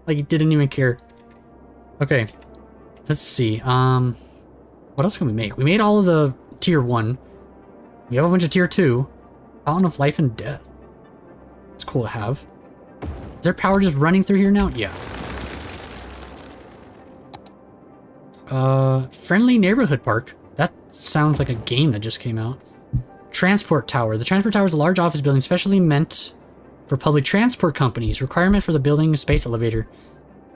Like he didn't even care. Okay. Let's see. What else can we make? We made all of the tier 1. We have a bunch of tier 2. Fountain of Life and Death. It's cool to have. Is there power just running through here now? Yeah. Friendly Neighborhood Park. That sounds like a game that just came out. Transport Tower. The Transport Tower is a large office building specially meant for public transport companies. Requirement for the building space elevator.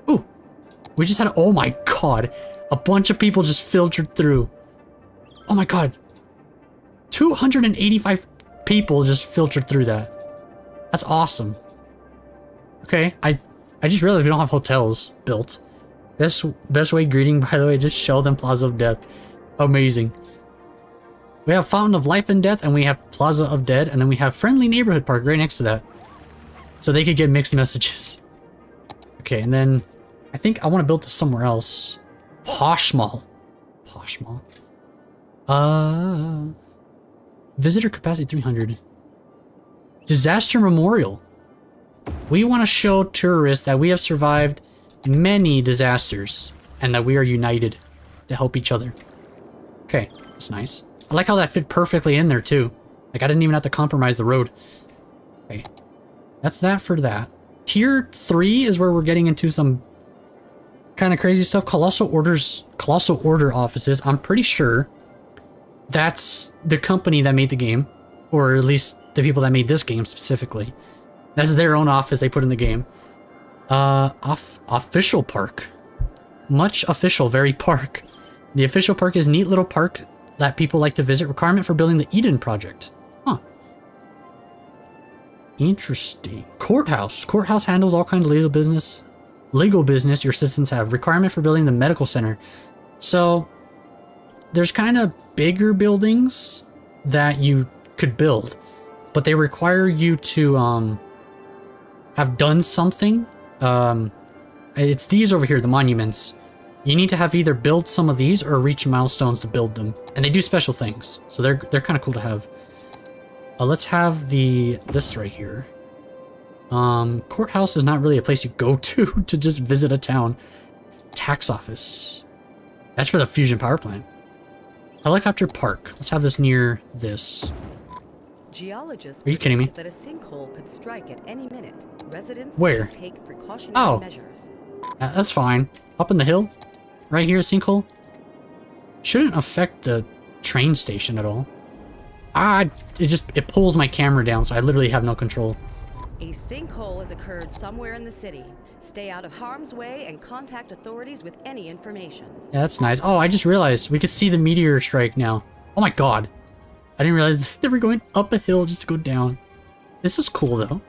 Ooh. We just had, oh my god. A bunch of people just filtered through. Oh my god. 285 people just filtered through that. That's awesome. Okay, I just realized we don't have hotels built. Best way greeting, by the way, just show them Plaza of Death. Amazing. We have Fountain of Life and Death, and we have Plaza of Dead, and then we have Friendly Neighborhood Park right next to that. So they could get mixed messages. Okay, and then I think I want to build this somewhere else. Posh Mall. Posh Mall. Visitor capacity 300. Disaster Memorial. We want to show tourists that we have survived many disasters and that we are united to help each other. Okay, that's nice. I like how that fit perfectly in there too. Like I didn't even have to compromise the road. Okay, that's that for that. Tier 3 is where we're getting into some kind of crazy stuff. Colossal Order offices. I'm pretty sure that's the company that made the game, or at least the people that made this game specifically. That's their own office they put in the game. Official park. Much official, very park. The official park is a neat little park that people like to visit. Requirement for building the Eden project. Huh. Interesting. Courthouse. Courthouse handles all kinds of legal business your citizens have. Requirement for building the medical center. So there's kind of bigger buildings that you could build, but they require you to have done something. It's these over here, the monuments. You need to have either built some of these or reach milestones to build them, and they do special things, so they're kind of cool to have. Let's have this right here. Courthouse is not really a place you go to just visit a town. Tax office. That's for the fusion power plant. Helicopter park. Let's have this near this. Geologists Are you kidding me? that a sinkhole could strike at any minute. Residents Where? should take precautionary Oh. measures. That's fine. Up in the hill? Right here, sinkhole? Shouldn't affect the train station at all. It pulls my camera down, so I literally have no control. A sinkhole has occurred somewhere in the city. Stay out of harm's way and contact authorities with any information. Yeah, that's nice. Oh, I just realized we could see the meteor strike now. Oh my god. I didn't realize they were going up a hill just to go down. This is cool, though.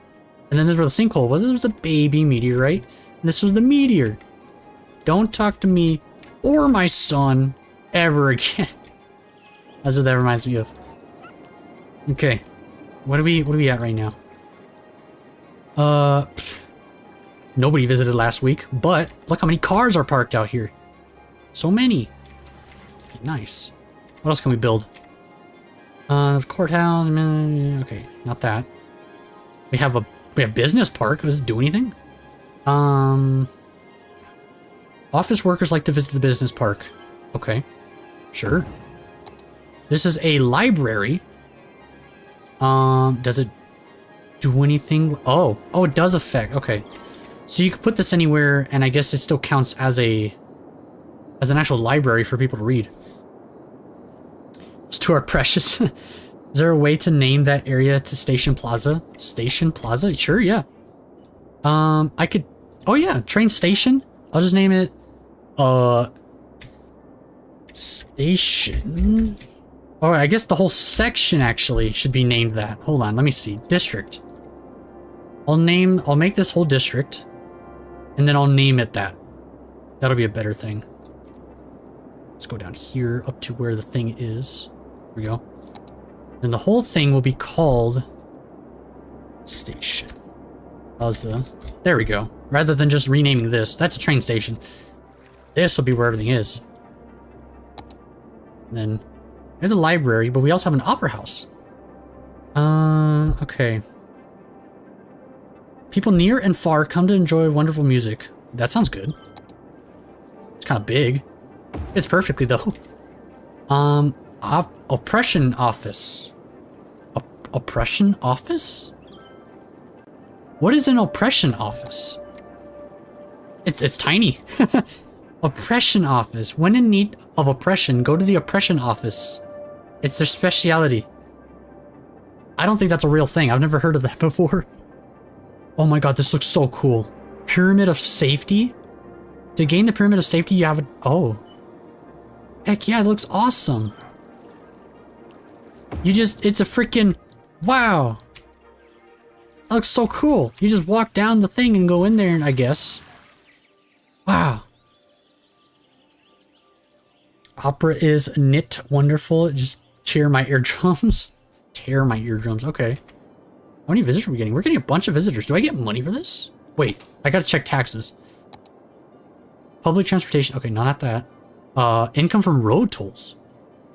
And then there's where the sinkhole was. This was a baby meteorite. And this was the meteor. Don't talk to me or my son ever again. That's what that reminds me of. Okay. What are we at right now? Nobody visited last week, but look how many cars are parked out here. So many. Okay, nice. What else can we build? Courthouse. Okay, not that. We have business park. Does it do anything? Office workers like to visit the business park. Okay, sure. This is a library. Does it do anything? Oh, it does affect. Okay, so you could put this anywhere, and I guess it still counts as an actual library for people to read. To our precious. Is there a way to name that area to Station Plaza? Station Plaza? Sure, yeah. I could. Oh yeah, train station. I'll just name it. Station. Oh, I guess the whole section actually should be named that. Hold on, let me see. District. I'll make this whole district And then I'll name it that. That'll be a better thing. Let's go down here up to where the thing is. Here we go. And the whole thing will be called Station. There we go. Rather than just renaming this. That's a train station. This will be where everything is. And then we have the library, but we also have an opera house. Okay. People near and far come to enjoy wonderful music. That sounds good. It's kind of big. It's perfectly though. Oppression office. Oppression office? What is an oppression office? It's tiny. Oppression office. When in need of oppression, go to the oppression office. It's their specialty. I don't think that's a real thing. I've never heard of that before. Oh my god, this looks so cool. Pyramid of safety? To gain the pyramid of safety, you have a... Oh. Heck yeah, it looks awesome. It's a freaking... Wow. That looks so cool. You just walk down the thing and go in there, I guess. Wow. Opera is knit wonderful. Just tear my eardrums. Tear my eardrums. Okay. How many visitors are we getting? We're getting a bunch of visitors. Do I get money for this? Wait, I gotta check taxes. Public transportation. Okay, not at that. Income from road tolls.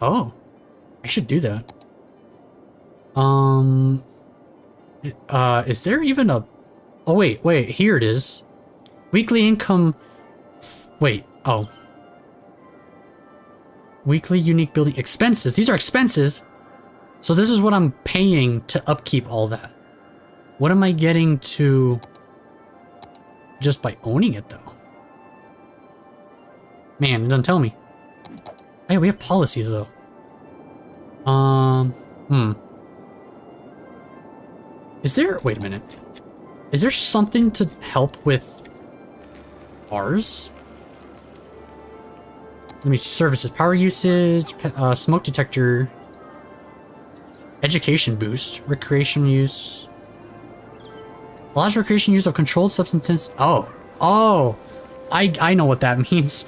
Oh, I should do that. Is there even a... Oh, wait, here it is. Weekly income... Wait, oh. Weekly unique building expenses. These are expenses. So this is what I'm paying to upkeep all that. What am I getting to... Just by owning it, though? Man, it doesn't tell me. Hey, we have policies, though. Is there... Wait a minute. Is there something to help with ours? Let me see. Services. Power usage. Smoke detector. Education boost. Recreation use. Allows recreation use of controlled substances. Oh. Oh. I know what that means.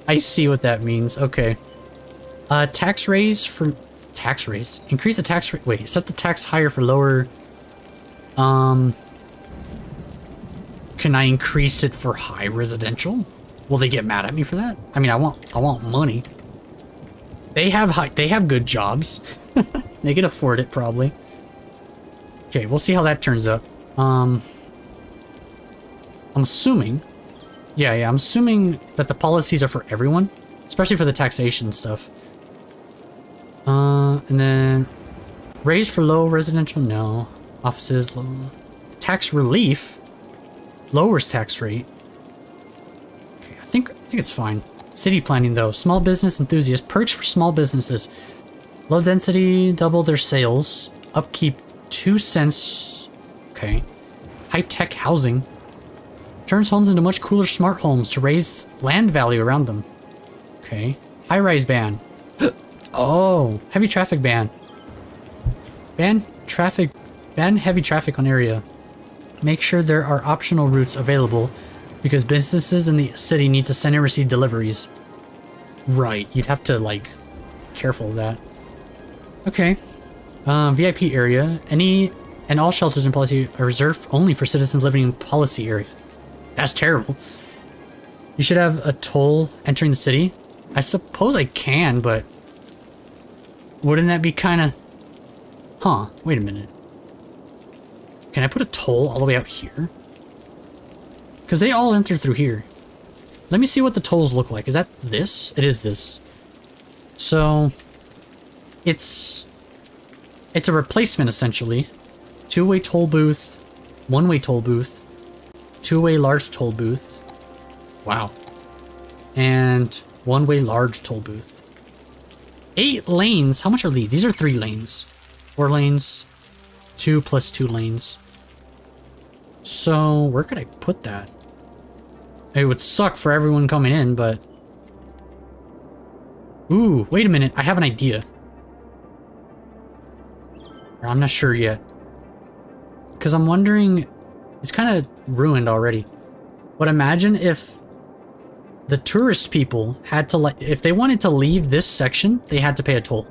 I see what that means. Okay. Tax raise for... Tax raise? Increase the tax rate. Wait, set the tax higher for lower... Can I increase it for high residential? Will they get mad at me for that? I mean, I want money. They have good jobs. They can afford it, probably. Okay, we'll see how that turns out. I'm assuming... Yeah, I'm assuming that the policies are for everyone. Especially for the taxation stuff. And then... Raise for low residential? No. Offices, low... Tax relief? Lowers tax rate. Okay, I think it's fine. City planning, though. Small business enthusiasts. Perks for small businesses. Low density, double their sales. Upkeep, 2 cents. Okay. High-tech housing. Turns homes into much cooler smart homes to raise land value around them. Okay. High-rise ban. Oh, heavy traffic ban. Ban heavy traffic on area. Make sure there are optional routes available because businesses in the city need to send and receive deliveries. Right, you'd have to, like, be careful of that. Okay. VIP area. Any and all shelters in policy are reserved only for citizens living in policy area. That's terrible. You should have a toll entering the city. I suppose I can, but wouldn't that be kind of... Huh, wait a minute. Can I put a toll all the way out here? Because they all enter through here. Let me see what the tolls look like. Is that this? It is this. So, it's a replacement, essentially. Two-way toll booth, one-way toll booth, two-way large toll booth. Wow. And one-way large toll booth. 8 lanes. How much are these? These are 3 lanes. 4 lanes. 2 plus 2 lanes. So, where could I put that? It would suck for everyone coming in, but... Ooh, wait a minute. I have an idea. I'm not sure yet. Because I'm wondering... It's kind of ruined already. But imagine if the tourist people had to, like, if they wanted to leave this section, they had to pay a toll.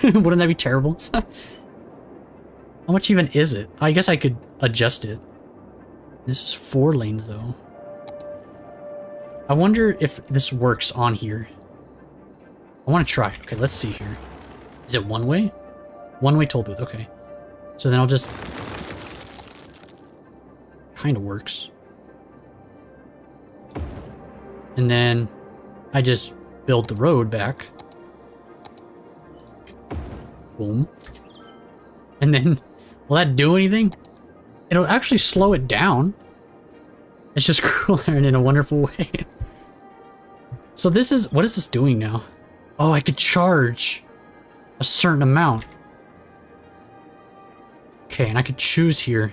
Wouldn't that be terrible? How much even is it? I guess I could adjust it. This is 4 lanes though. I wonder if this works on here. I want to try. Okay, let's see here. Is it one way? One way toll booth, okay. So then I'll just... kind of works. And then I just build the road back. Boom. And then, will that do anything? It'll actually slow it down. It's just crueler and in a wonderful way. So this is, what is this doing now? Oh, I could charge a certain amount. Okay, and I could choose here.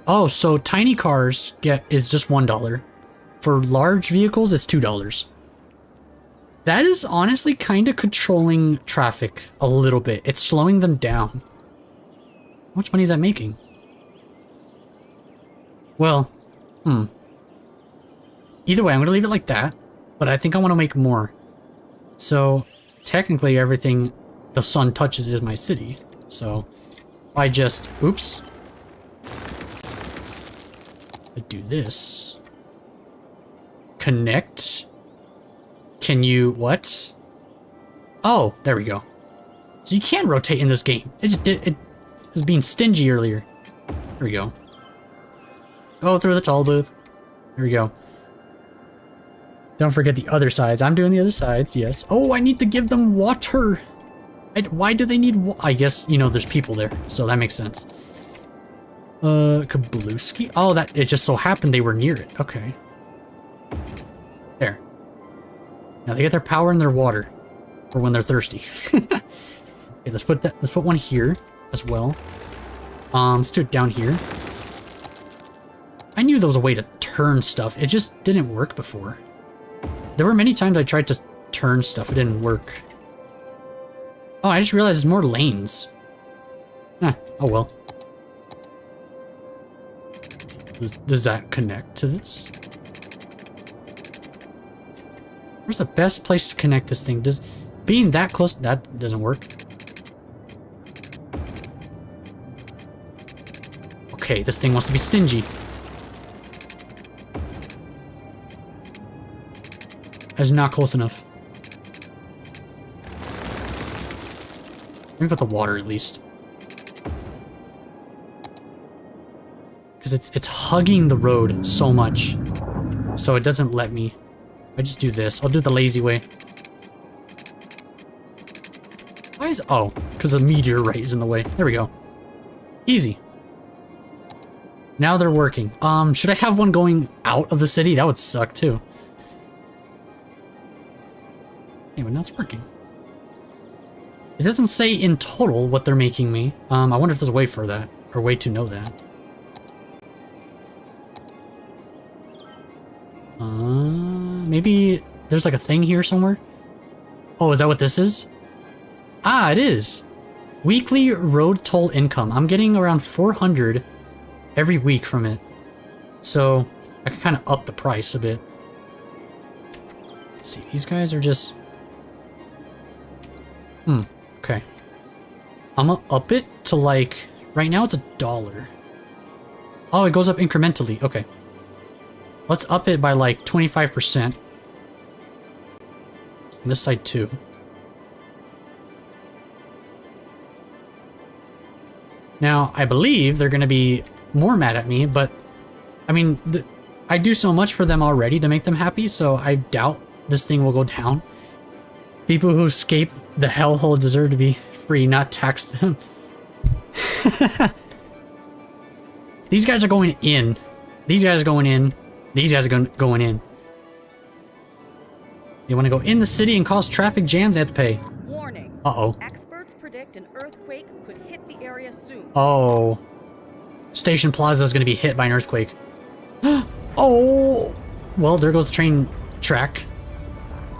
Oh, so tiny cars is just $1. For large vehicles, it's $2. That is honestly kind of controlling traffic a little bit. It's slowing them down. How much money is that making? Well, either way, I'm going to leave it like that. But I think I want to make more. So, technically everything the sun touches is my city. So, I just... oops. I do this. Connect. Can you... what? Oh, there we go. So you can rotate in this game. It just did... it was being stingy earlier. There we go. Go through the toll booth. There we go. Don't forget the other sides. I'm doing the other sides, yes. Oh, I need to give them water. Why do they need I guess, you know, there's people there, so that makes sense. Kablooski? Oh, that, it just so happened they were near it. Okay. There. Now they get their power and their water for when they're thirsty. Okay, let's put one here as well. Let's do it down here. I knew there was a way to turn stuff. It just didn't work before. There were many times I tried to turn stuff. It didn't work. Oh, I just realized there's more lanes. Oh well. Does that connect to this? Where's the best place to connect this thing? Being that close, that doesn't work. Okay, this thing wants to be stingy. That's not close enough. Let me put the water at least. Because it's hugging the road so much. So it doesn't let me. I just do this. I'll do the lazy way. Why is... oh, because the meteorite is in the way. There we go. Easy. Now they're working. Should I have one going out of the city? That would suck too. Anyway, now it's working. It doesn't say in total what they're making me. I wonder if there's a way for that, or a way to know that. Maybe there's like a thing here somewhere? Oh, is that what this is? Ah, it is! Weekly road toll income. I'm getting around 400 every week from it. So, I can kind of up the price a bit. Let's see, these guys are just... okay. I'm gonna up it to like... right now it's $1. Oh, it goes up incrementally. Okay. Let's up it by like 25%. And this side too. Now, I believe they're gonna be more mad at me, but... I mean, I do so much for them already to make them happy, so I doubt this thing will go down. People who escape the hellhole deserve to be free, not tax them. These guys are going in. These guys are going in. These guys are going in. You want to go in the city and cause traffic jams? They have to pay. Warning. Uh-oh. Experts predict an earthquake could hit the area soon. Oh. Station Plaza is going to be hit by an earthquake. Oh. Well, there goes the train track.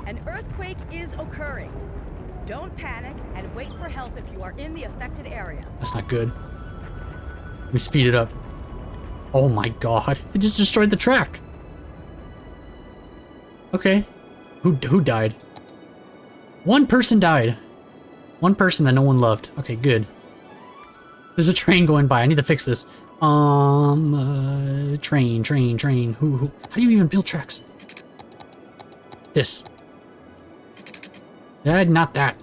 An earthquake is occurring. Don't panic and wait for help if you are in the affected area. That's not good. Let me speed it up. Oh my god. It just destroyed the track. Okay. Who died? One person died. One person that no one loved. Okay, good. There's a train going by. I need to fix this. Train. Who? How do you even build tracks? This. Yeah, not that.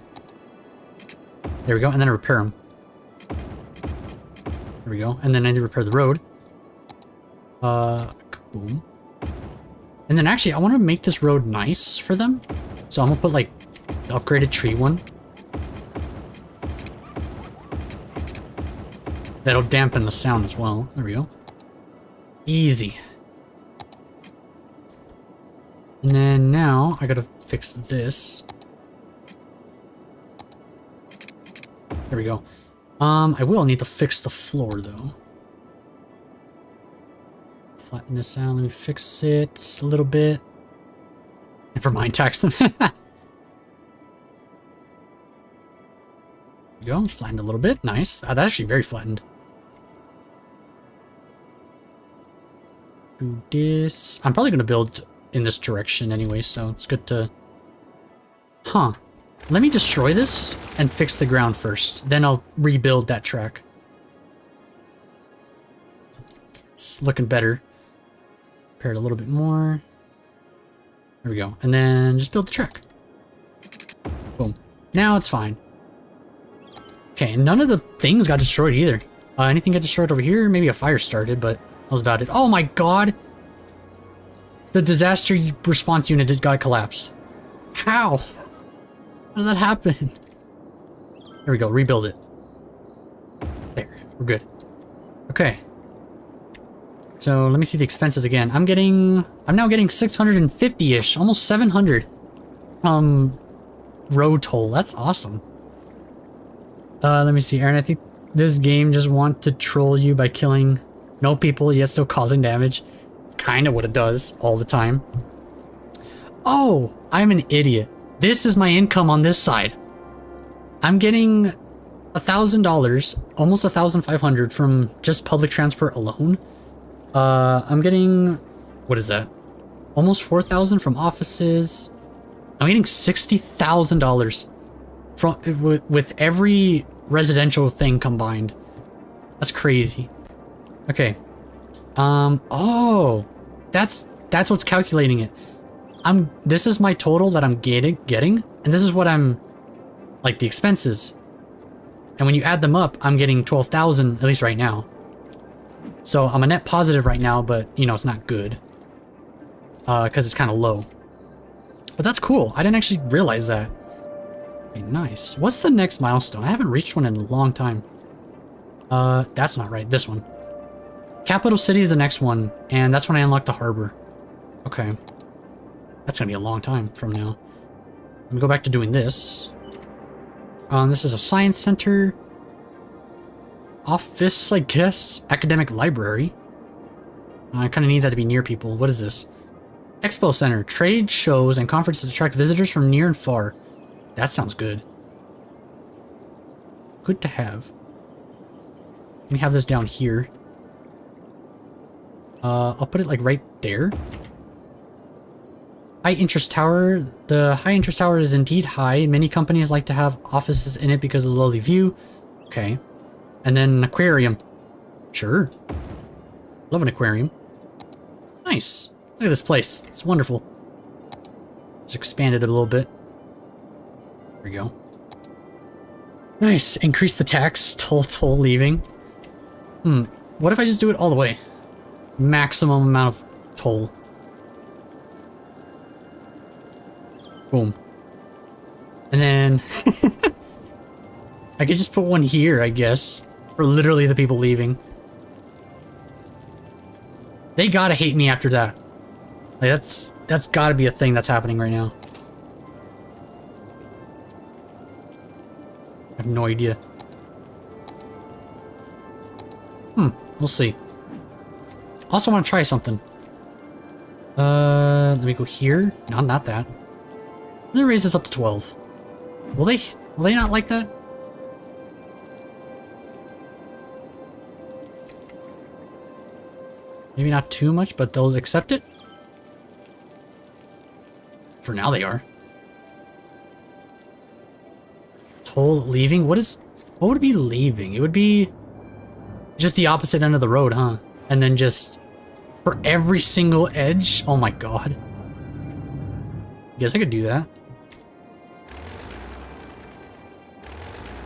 There we go, and then I repair them. There we go, and then I need to repair the road. Boom. And then actually, I want to make this road nice for them. So I'm gonna put like the upgraded tree one. That'll dampen the sound as well. There we go. Easy. And then now I gotta fix this. There we go. I will need to fix the floor though. Flatten this out. Let me fix it a little bit. Never mind, tax them. There we go. Flattened a little bit. Nice. That's actually very flattened. Do this. I'm probably going to build in this direction anyway, so it's good to... Huh. Let me destroy this and fix the ground first. Then I'll rebuild that track. It's looking better. Repair it a little bit more. There we go. And then just build the track. Boom. Now it's fine. Okay, and none of the things got destroyed either. Anything got destroyed over here? Maybe a fire started, but that was about it. Oh my god! The disaster response unit got collapsed. How? How did that happen? There we go, rebuild it. There, we're good. Okay. So let me see the expenses again. I'm now getting 650-ish, almost 700. Road toll. That's awesome. Let me see, Aaron. I think this game just wants to troll you by killing no people yet still causing damage. Kinda what it does all the time. Oh, I'm an idiot. This is my income on this side. I'm getting $1,000, almost 1,500 from just public transport alone. I'm getting, what is that? Almost 4,000 from offices. I'm getting $60,000 from with every residential thing combined. That's crazy. Okay. Oh, that's what's calculating it. This is my total that I'm getting, and this is what I'm, like, the expenses. And when you add them up, I'm getting 12,000, at least right now. So I'm a net positive right now, but, you know, it's not good. Because it's kind of low. But that's cool. I didn't actually realize that. Okay, nice. What's the next milestone? I haven't reached one in a long time. That's not right. This one. Capital City is the next one, and that's when I unlock the harbor. Okay. That's gonna be a long time from now. Let me go back to doing this. This is a science center. Office, I guess. Academic library. I kind of need that to be near people. What is this? Expo Center. Trade shows and conferences attract visitors from near and far. That sounds good. Good to have. Let me have this down here. I'll put it like right there. High interest tower. The high interest tower is indeed high. Many companies like to have offices in it because of the lovely view. Okay. And then an aquarium. Sure. Love an aquarium. Nice. Look at this place. It's wonderful. Just expanded it a little bit. There we go. Nice. Increase the tax. Toll leaving. What if I just do it all the way? Maximum amount of toll. Boom. And then I could just put one here, I guess. For literally the people leaving. They gotta hate me after that. Like, that's gotta be a thing that's happening right now. I have no idea. We'll see. Also want to try something. Let me go here. No, not that. Let me raise this up to 12. Will they not like that? Maybe not too much, but they'll accept it. For now they are. Toll leaving? What would it be leaving? It would be just the opposite end of the road, huh? And then just for every single edge? Oh my god. Guess I could do that.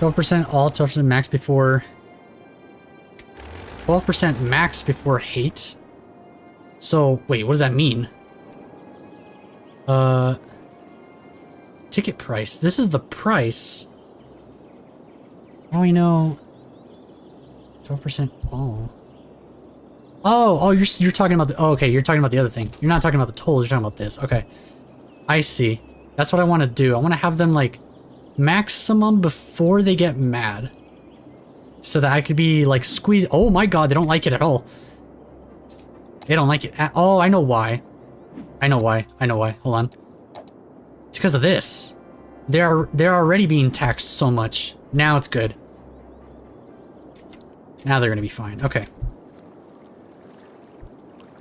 12% all, 12% max before... 12% max before hate? So, wait, what does that mean? Ticket price. This is the price. Oh, I know. 12% all. Oh, you're talking about the... Oh, okay, you're talking about the other thing. You're not talking about the tolls, you're talking about this. Okay. I see. That's what I want to do. I want to have them, like, maximum before they get mad. So that I could be, like, squeezed... Oh my god, they don't like it at all. They don't like it at... Oh, I know why. I know why. Hold on. It's because of this. They're already being taxed so much. Now it's good. Now they're gonna be fine. Okay.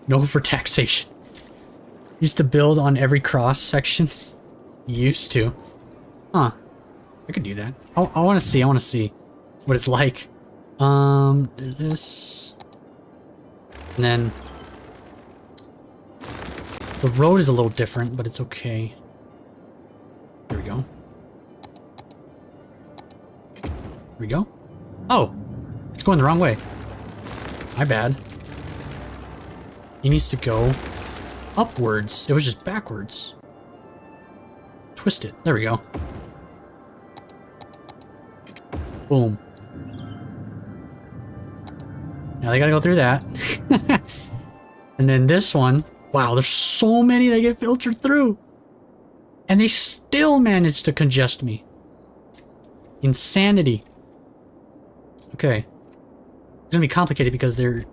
No for taxation. Used to build on every cross section. Used to. Huh. I could do that. I want to see. I want to see what it's like. This. And then... The road is a little different, but it's okay. There we go. There we go. Oh! It's going the wrong way. My bad. He needs to go upwards. It was just backwards. Twist it. There we go. Boom. Now they gotta go through that. And then this one. Wow, there's so many that get filtered through. And they still manage to congest me. Insanity. Okay. It's gonna be complicated because they're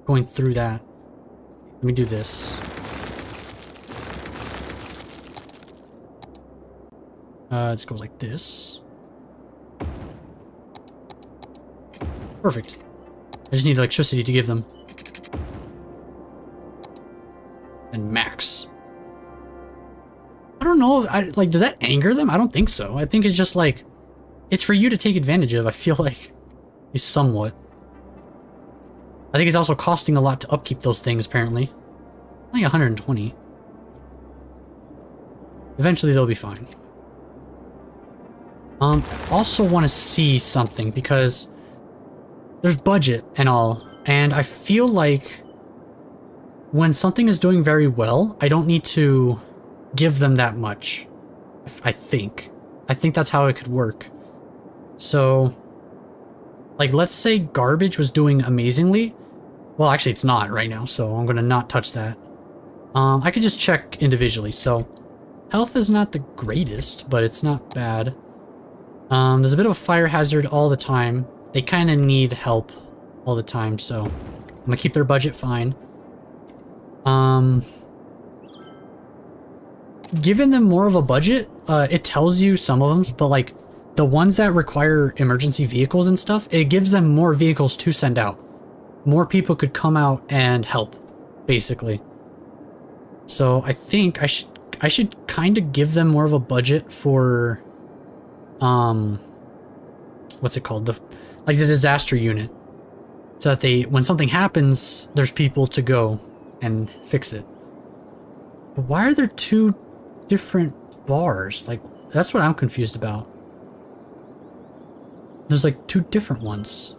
going through that. Let me do this. This goes like this. Perfect. I just need electricity to give them. And max. I don't know, like, does that anger them? I don't think so. I think it's just like, it's for you to take advantage of, I feel like. Somewhat. I think it's also costing a lot to upkeep those things, apparently. Only 120. Eventually they'll be fine. I also want to see something, because there's budget and all, and I feel like when something is doing very well, I don't need to give them that much. I think that's how it could work. So, like, let's say garbage was doing amazingly. Well, actually, it's not right now, so I'm gonna not touch that. I could just check individually. So, health is not the greatest, but it's not bad. There's a bit of a fire hazard all the time. They kind of need help all the time, so I'm gonna keep their budget fine. Giving them more of a budget, it tells you some of them, but like the ones that require emergency vehicles and stuff, it gives them more vehicles to send out. More people could come out and help, basically. So I think I should kind of give them more of a budget for, what's it called? Like the disaster unit. So that when something happens, there's people to go and fix it. But why are there two different bars? Like, that's what I'm confused about. There's like two different ones.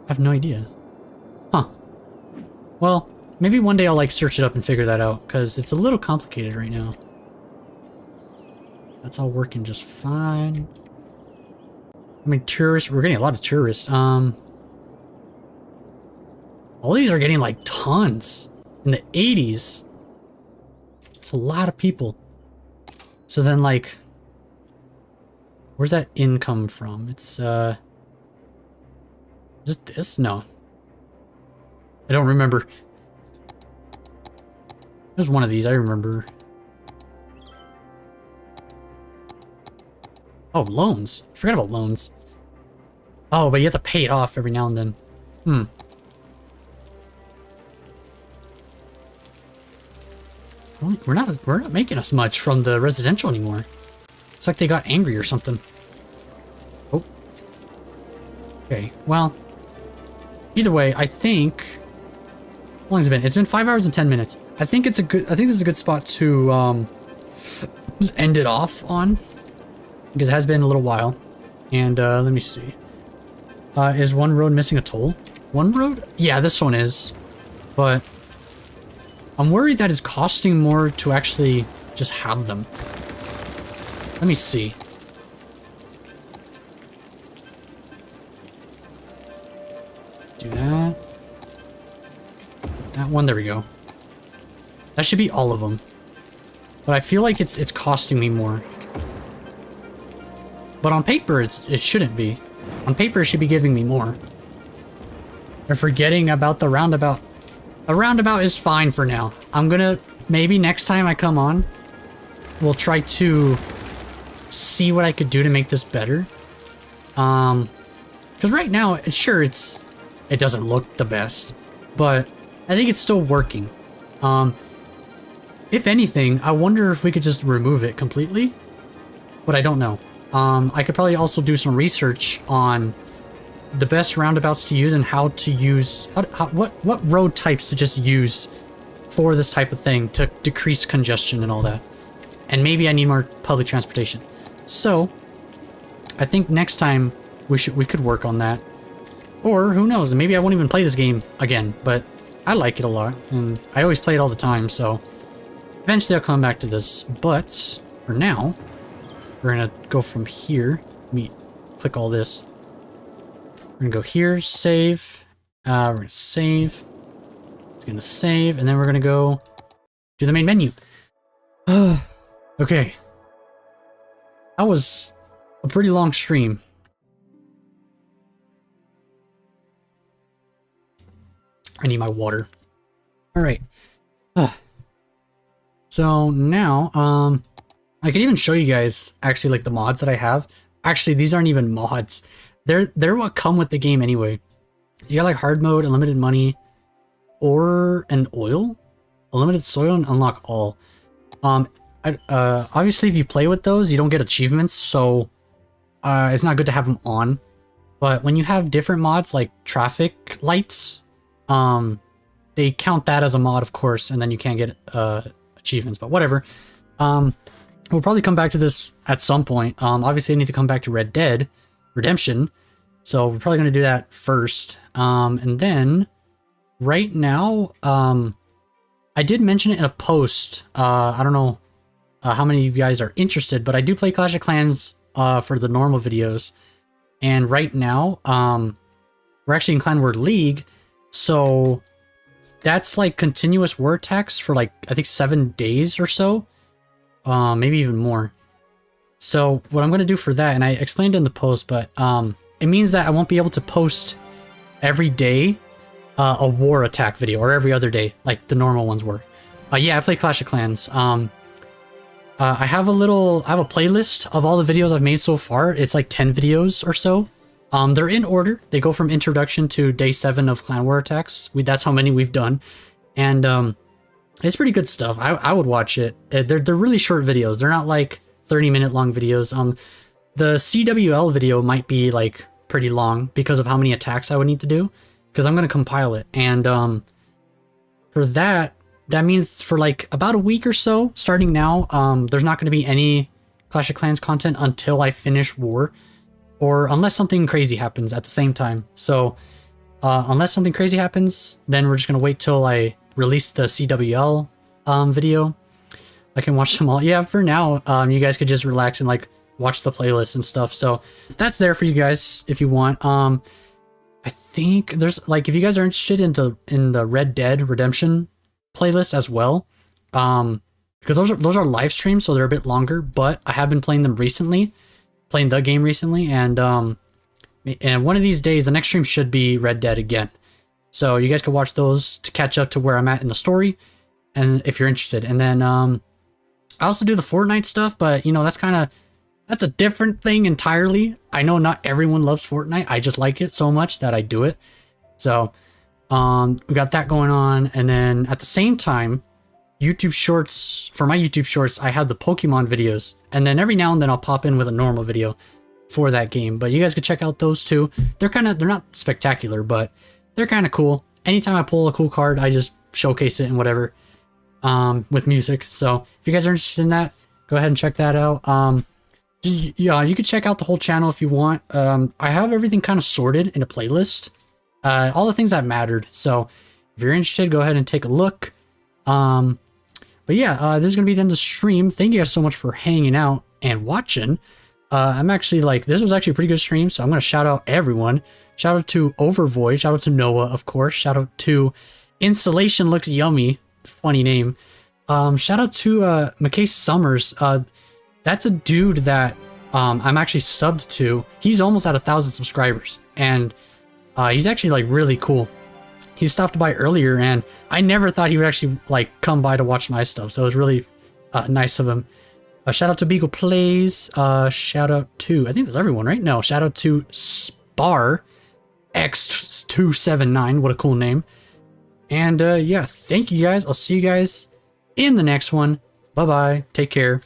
I have no idea. Huh. Well, maybe one day I'll like search it up and figure that out, because it's a little complicated right now. That's all working just fine. I mean, tourists, we're getting a lot of tourists. All these are getting like tons in the 80s. It's a lot of people. So then like, where's that income from? It's, is it this? No. I don't remember. There's one of these, I remember. Oh, loans. I forgot about loans. Oh, but you have to pay it off every now and then. Well, we're not making us much from the residential anymore. It's like they got angry or something. Oh. Okay, well. Either way, I think... How long has it been? It's been 5 hours and 10 minutes. I think this is a good spot to just end it off on. Because it has been a little while. And let me see. Is one road missing a toll? One road? Yeah, this one is. But I'm worried that it's costing more to actually just have them. Let me see. Do that. That one, there we go. That should be all of them. But I feel like it's costing me more. But on paper, it shouldn't be. On paper, it should be giving me more. They're forgetting about the roundabout. A roundabout is fine for now. I'm gonna, maybe next time I come on, we'll try to see what I could do to make this better. Because right now, sure, it doesn't look the best, but I think it's still working. If anything, I wonder if we could just remove it completely, but I don't know. I could probably also do some research on the best roundabouts to use and how to use, what road types to just use for this type of thing to decrease congestion and all that. And maybe I need more public transportation. So, I think next time we could work on that. Or, who knows, maybe I won't even play this game again, but I like it a lot, and I always play it all the time, so eventually I'll come back to this. But, for now, we're gonna go from here. Let me click all this. We're gonna go here, save. We're gonna save. It's gonna save, and then we're gonna go to the main menu. Okay. That was a pretty long stream. I need my water. Alright. So now, I can even show you guys actually like the mods that I have. Actually, these aren't even mods. They're what come with the game anyway. You got like hard mode, unlimited money, ore and oil, unlimited soil, and unlock all. Obviously, if you play with those, you don't get achievements, so it's not good to have them on. But when you have different mods like traffic lights, they count that as a mod, of course, and then you can't get achievements. But whatever. We'll probably come back to this at some point. Obviously, I need to come back to Red Dead Redemption, so we're probably going to do that first. And then, right now, I did mention it in a post. I don't know how many of you guys are interested, but I do play Clash of Clans for the normal videos. And right now, we're actually in Clan War League, so that's like continuous war attacks for like, I think 7 days or so. Maybe even more. So what I'm going to do for that, and I explained in the post, but it means that I won't be able to post every day a war attack video, or every other day like the normal ones were. Yeah, I play Clash of Clans. I have a playlist of all the videos I've made so far. It's like 10 videos or so. They're in order. They go from introduction to day 7 of Clan War attacks. That's how many we've done. And it's pretty good stuff. I would watch it. They're really short videos. They're not like 30-minute long videos. The CWL video might be like pretty long because of how many attacks I would need to do, because I'm going to compile it. And for that means for like about a week or so, starting now, there's not going to be any Clash of Clans content until I finish War, or unless something crazy happens at the same time. So unless something crazy happens, then we're just going to wait till I release the CWL video. I can watch them all. Yeah, for now, you guys could just relax and like watch the playlist and stuff. So that's there for you guys if you want. I think there's like, if you guys are interested in the Red Dead Redemption playlist as well, because those are live streams, so they're a bit longer. But I have been playing the game recently, and one of these days, the next stream should be Red Dead again. So you guys can watch those to catch up to where I'm at in the story, and if you're interested. And then I also do the Fortnite stuff, but you know, that's a different thing entirely. I know not everyone loves Fortnite. I just like it so much that I do it. So we got that going on, and then at the same time, YouTube shorts, for my YouTube shorts, I have the Pokemon videos, and then every now and then I'll pop in with a normal video for that game. But you guys could check out those too. They're not spectacular, but they're kind of cool. Anytime I pull a cool card, I just showcase it and whatever, with music. So if you guys are interested in that, go ahead and check that out. Yeah, you could check out the whole channel if you want. I have everything kind of sorted in a playlist, all the things that mattered. So if you're interested, go ahead and take a look. But yeah, this is gonna be the end of the stream. Thank you guys so much for hanging out and watching. I'm actually like, this was actually a pretty good stream, so I'm gonna shout out everyone. Shout out to Overvoid, shout out to Noah, of course. Shout out to Insulation Looks Yummy, funny name. Shout out to McKay Summers. That's a dude that I'm actually subbed to. He's almost at 1,000 subscribers, and he's actually like really cool. He stopped by earlier, and I never thought he would actually like come by to watch my stuff, so it was really nice of him. Shout out to Beagle Plays. Shout out to, I think that's everyone, right? No, shout out to Spar X279. What a cool name. And yeah, thank you guys. I'll see you guys in the next one. Bye bye. Take care.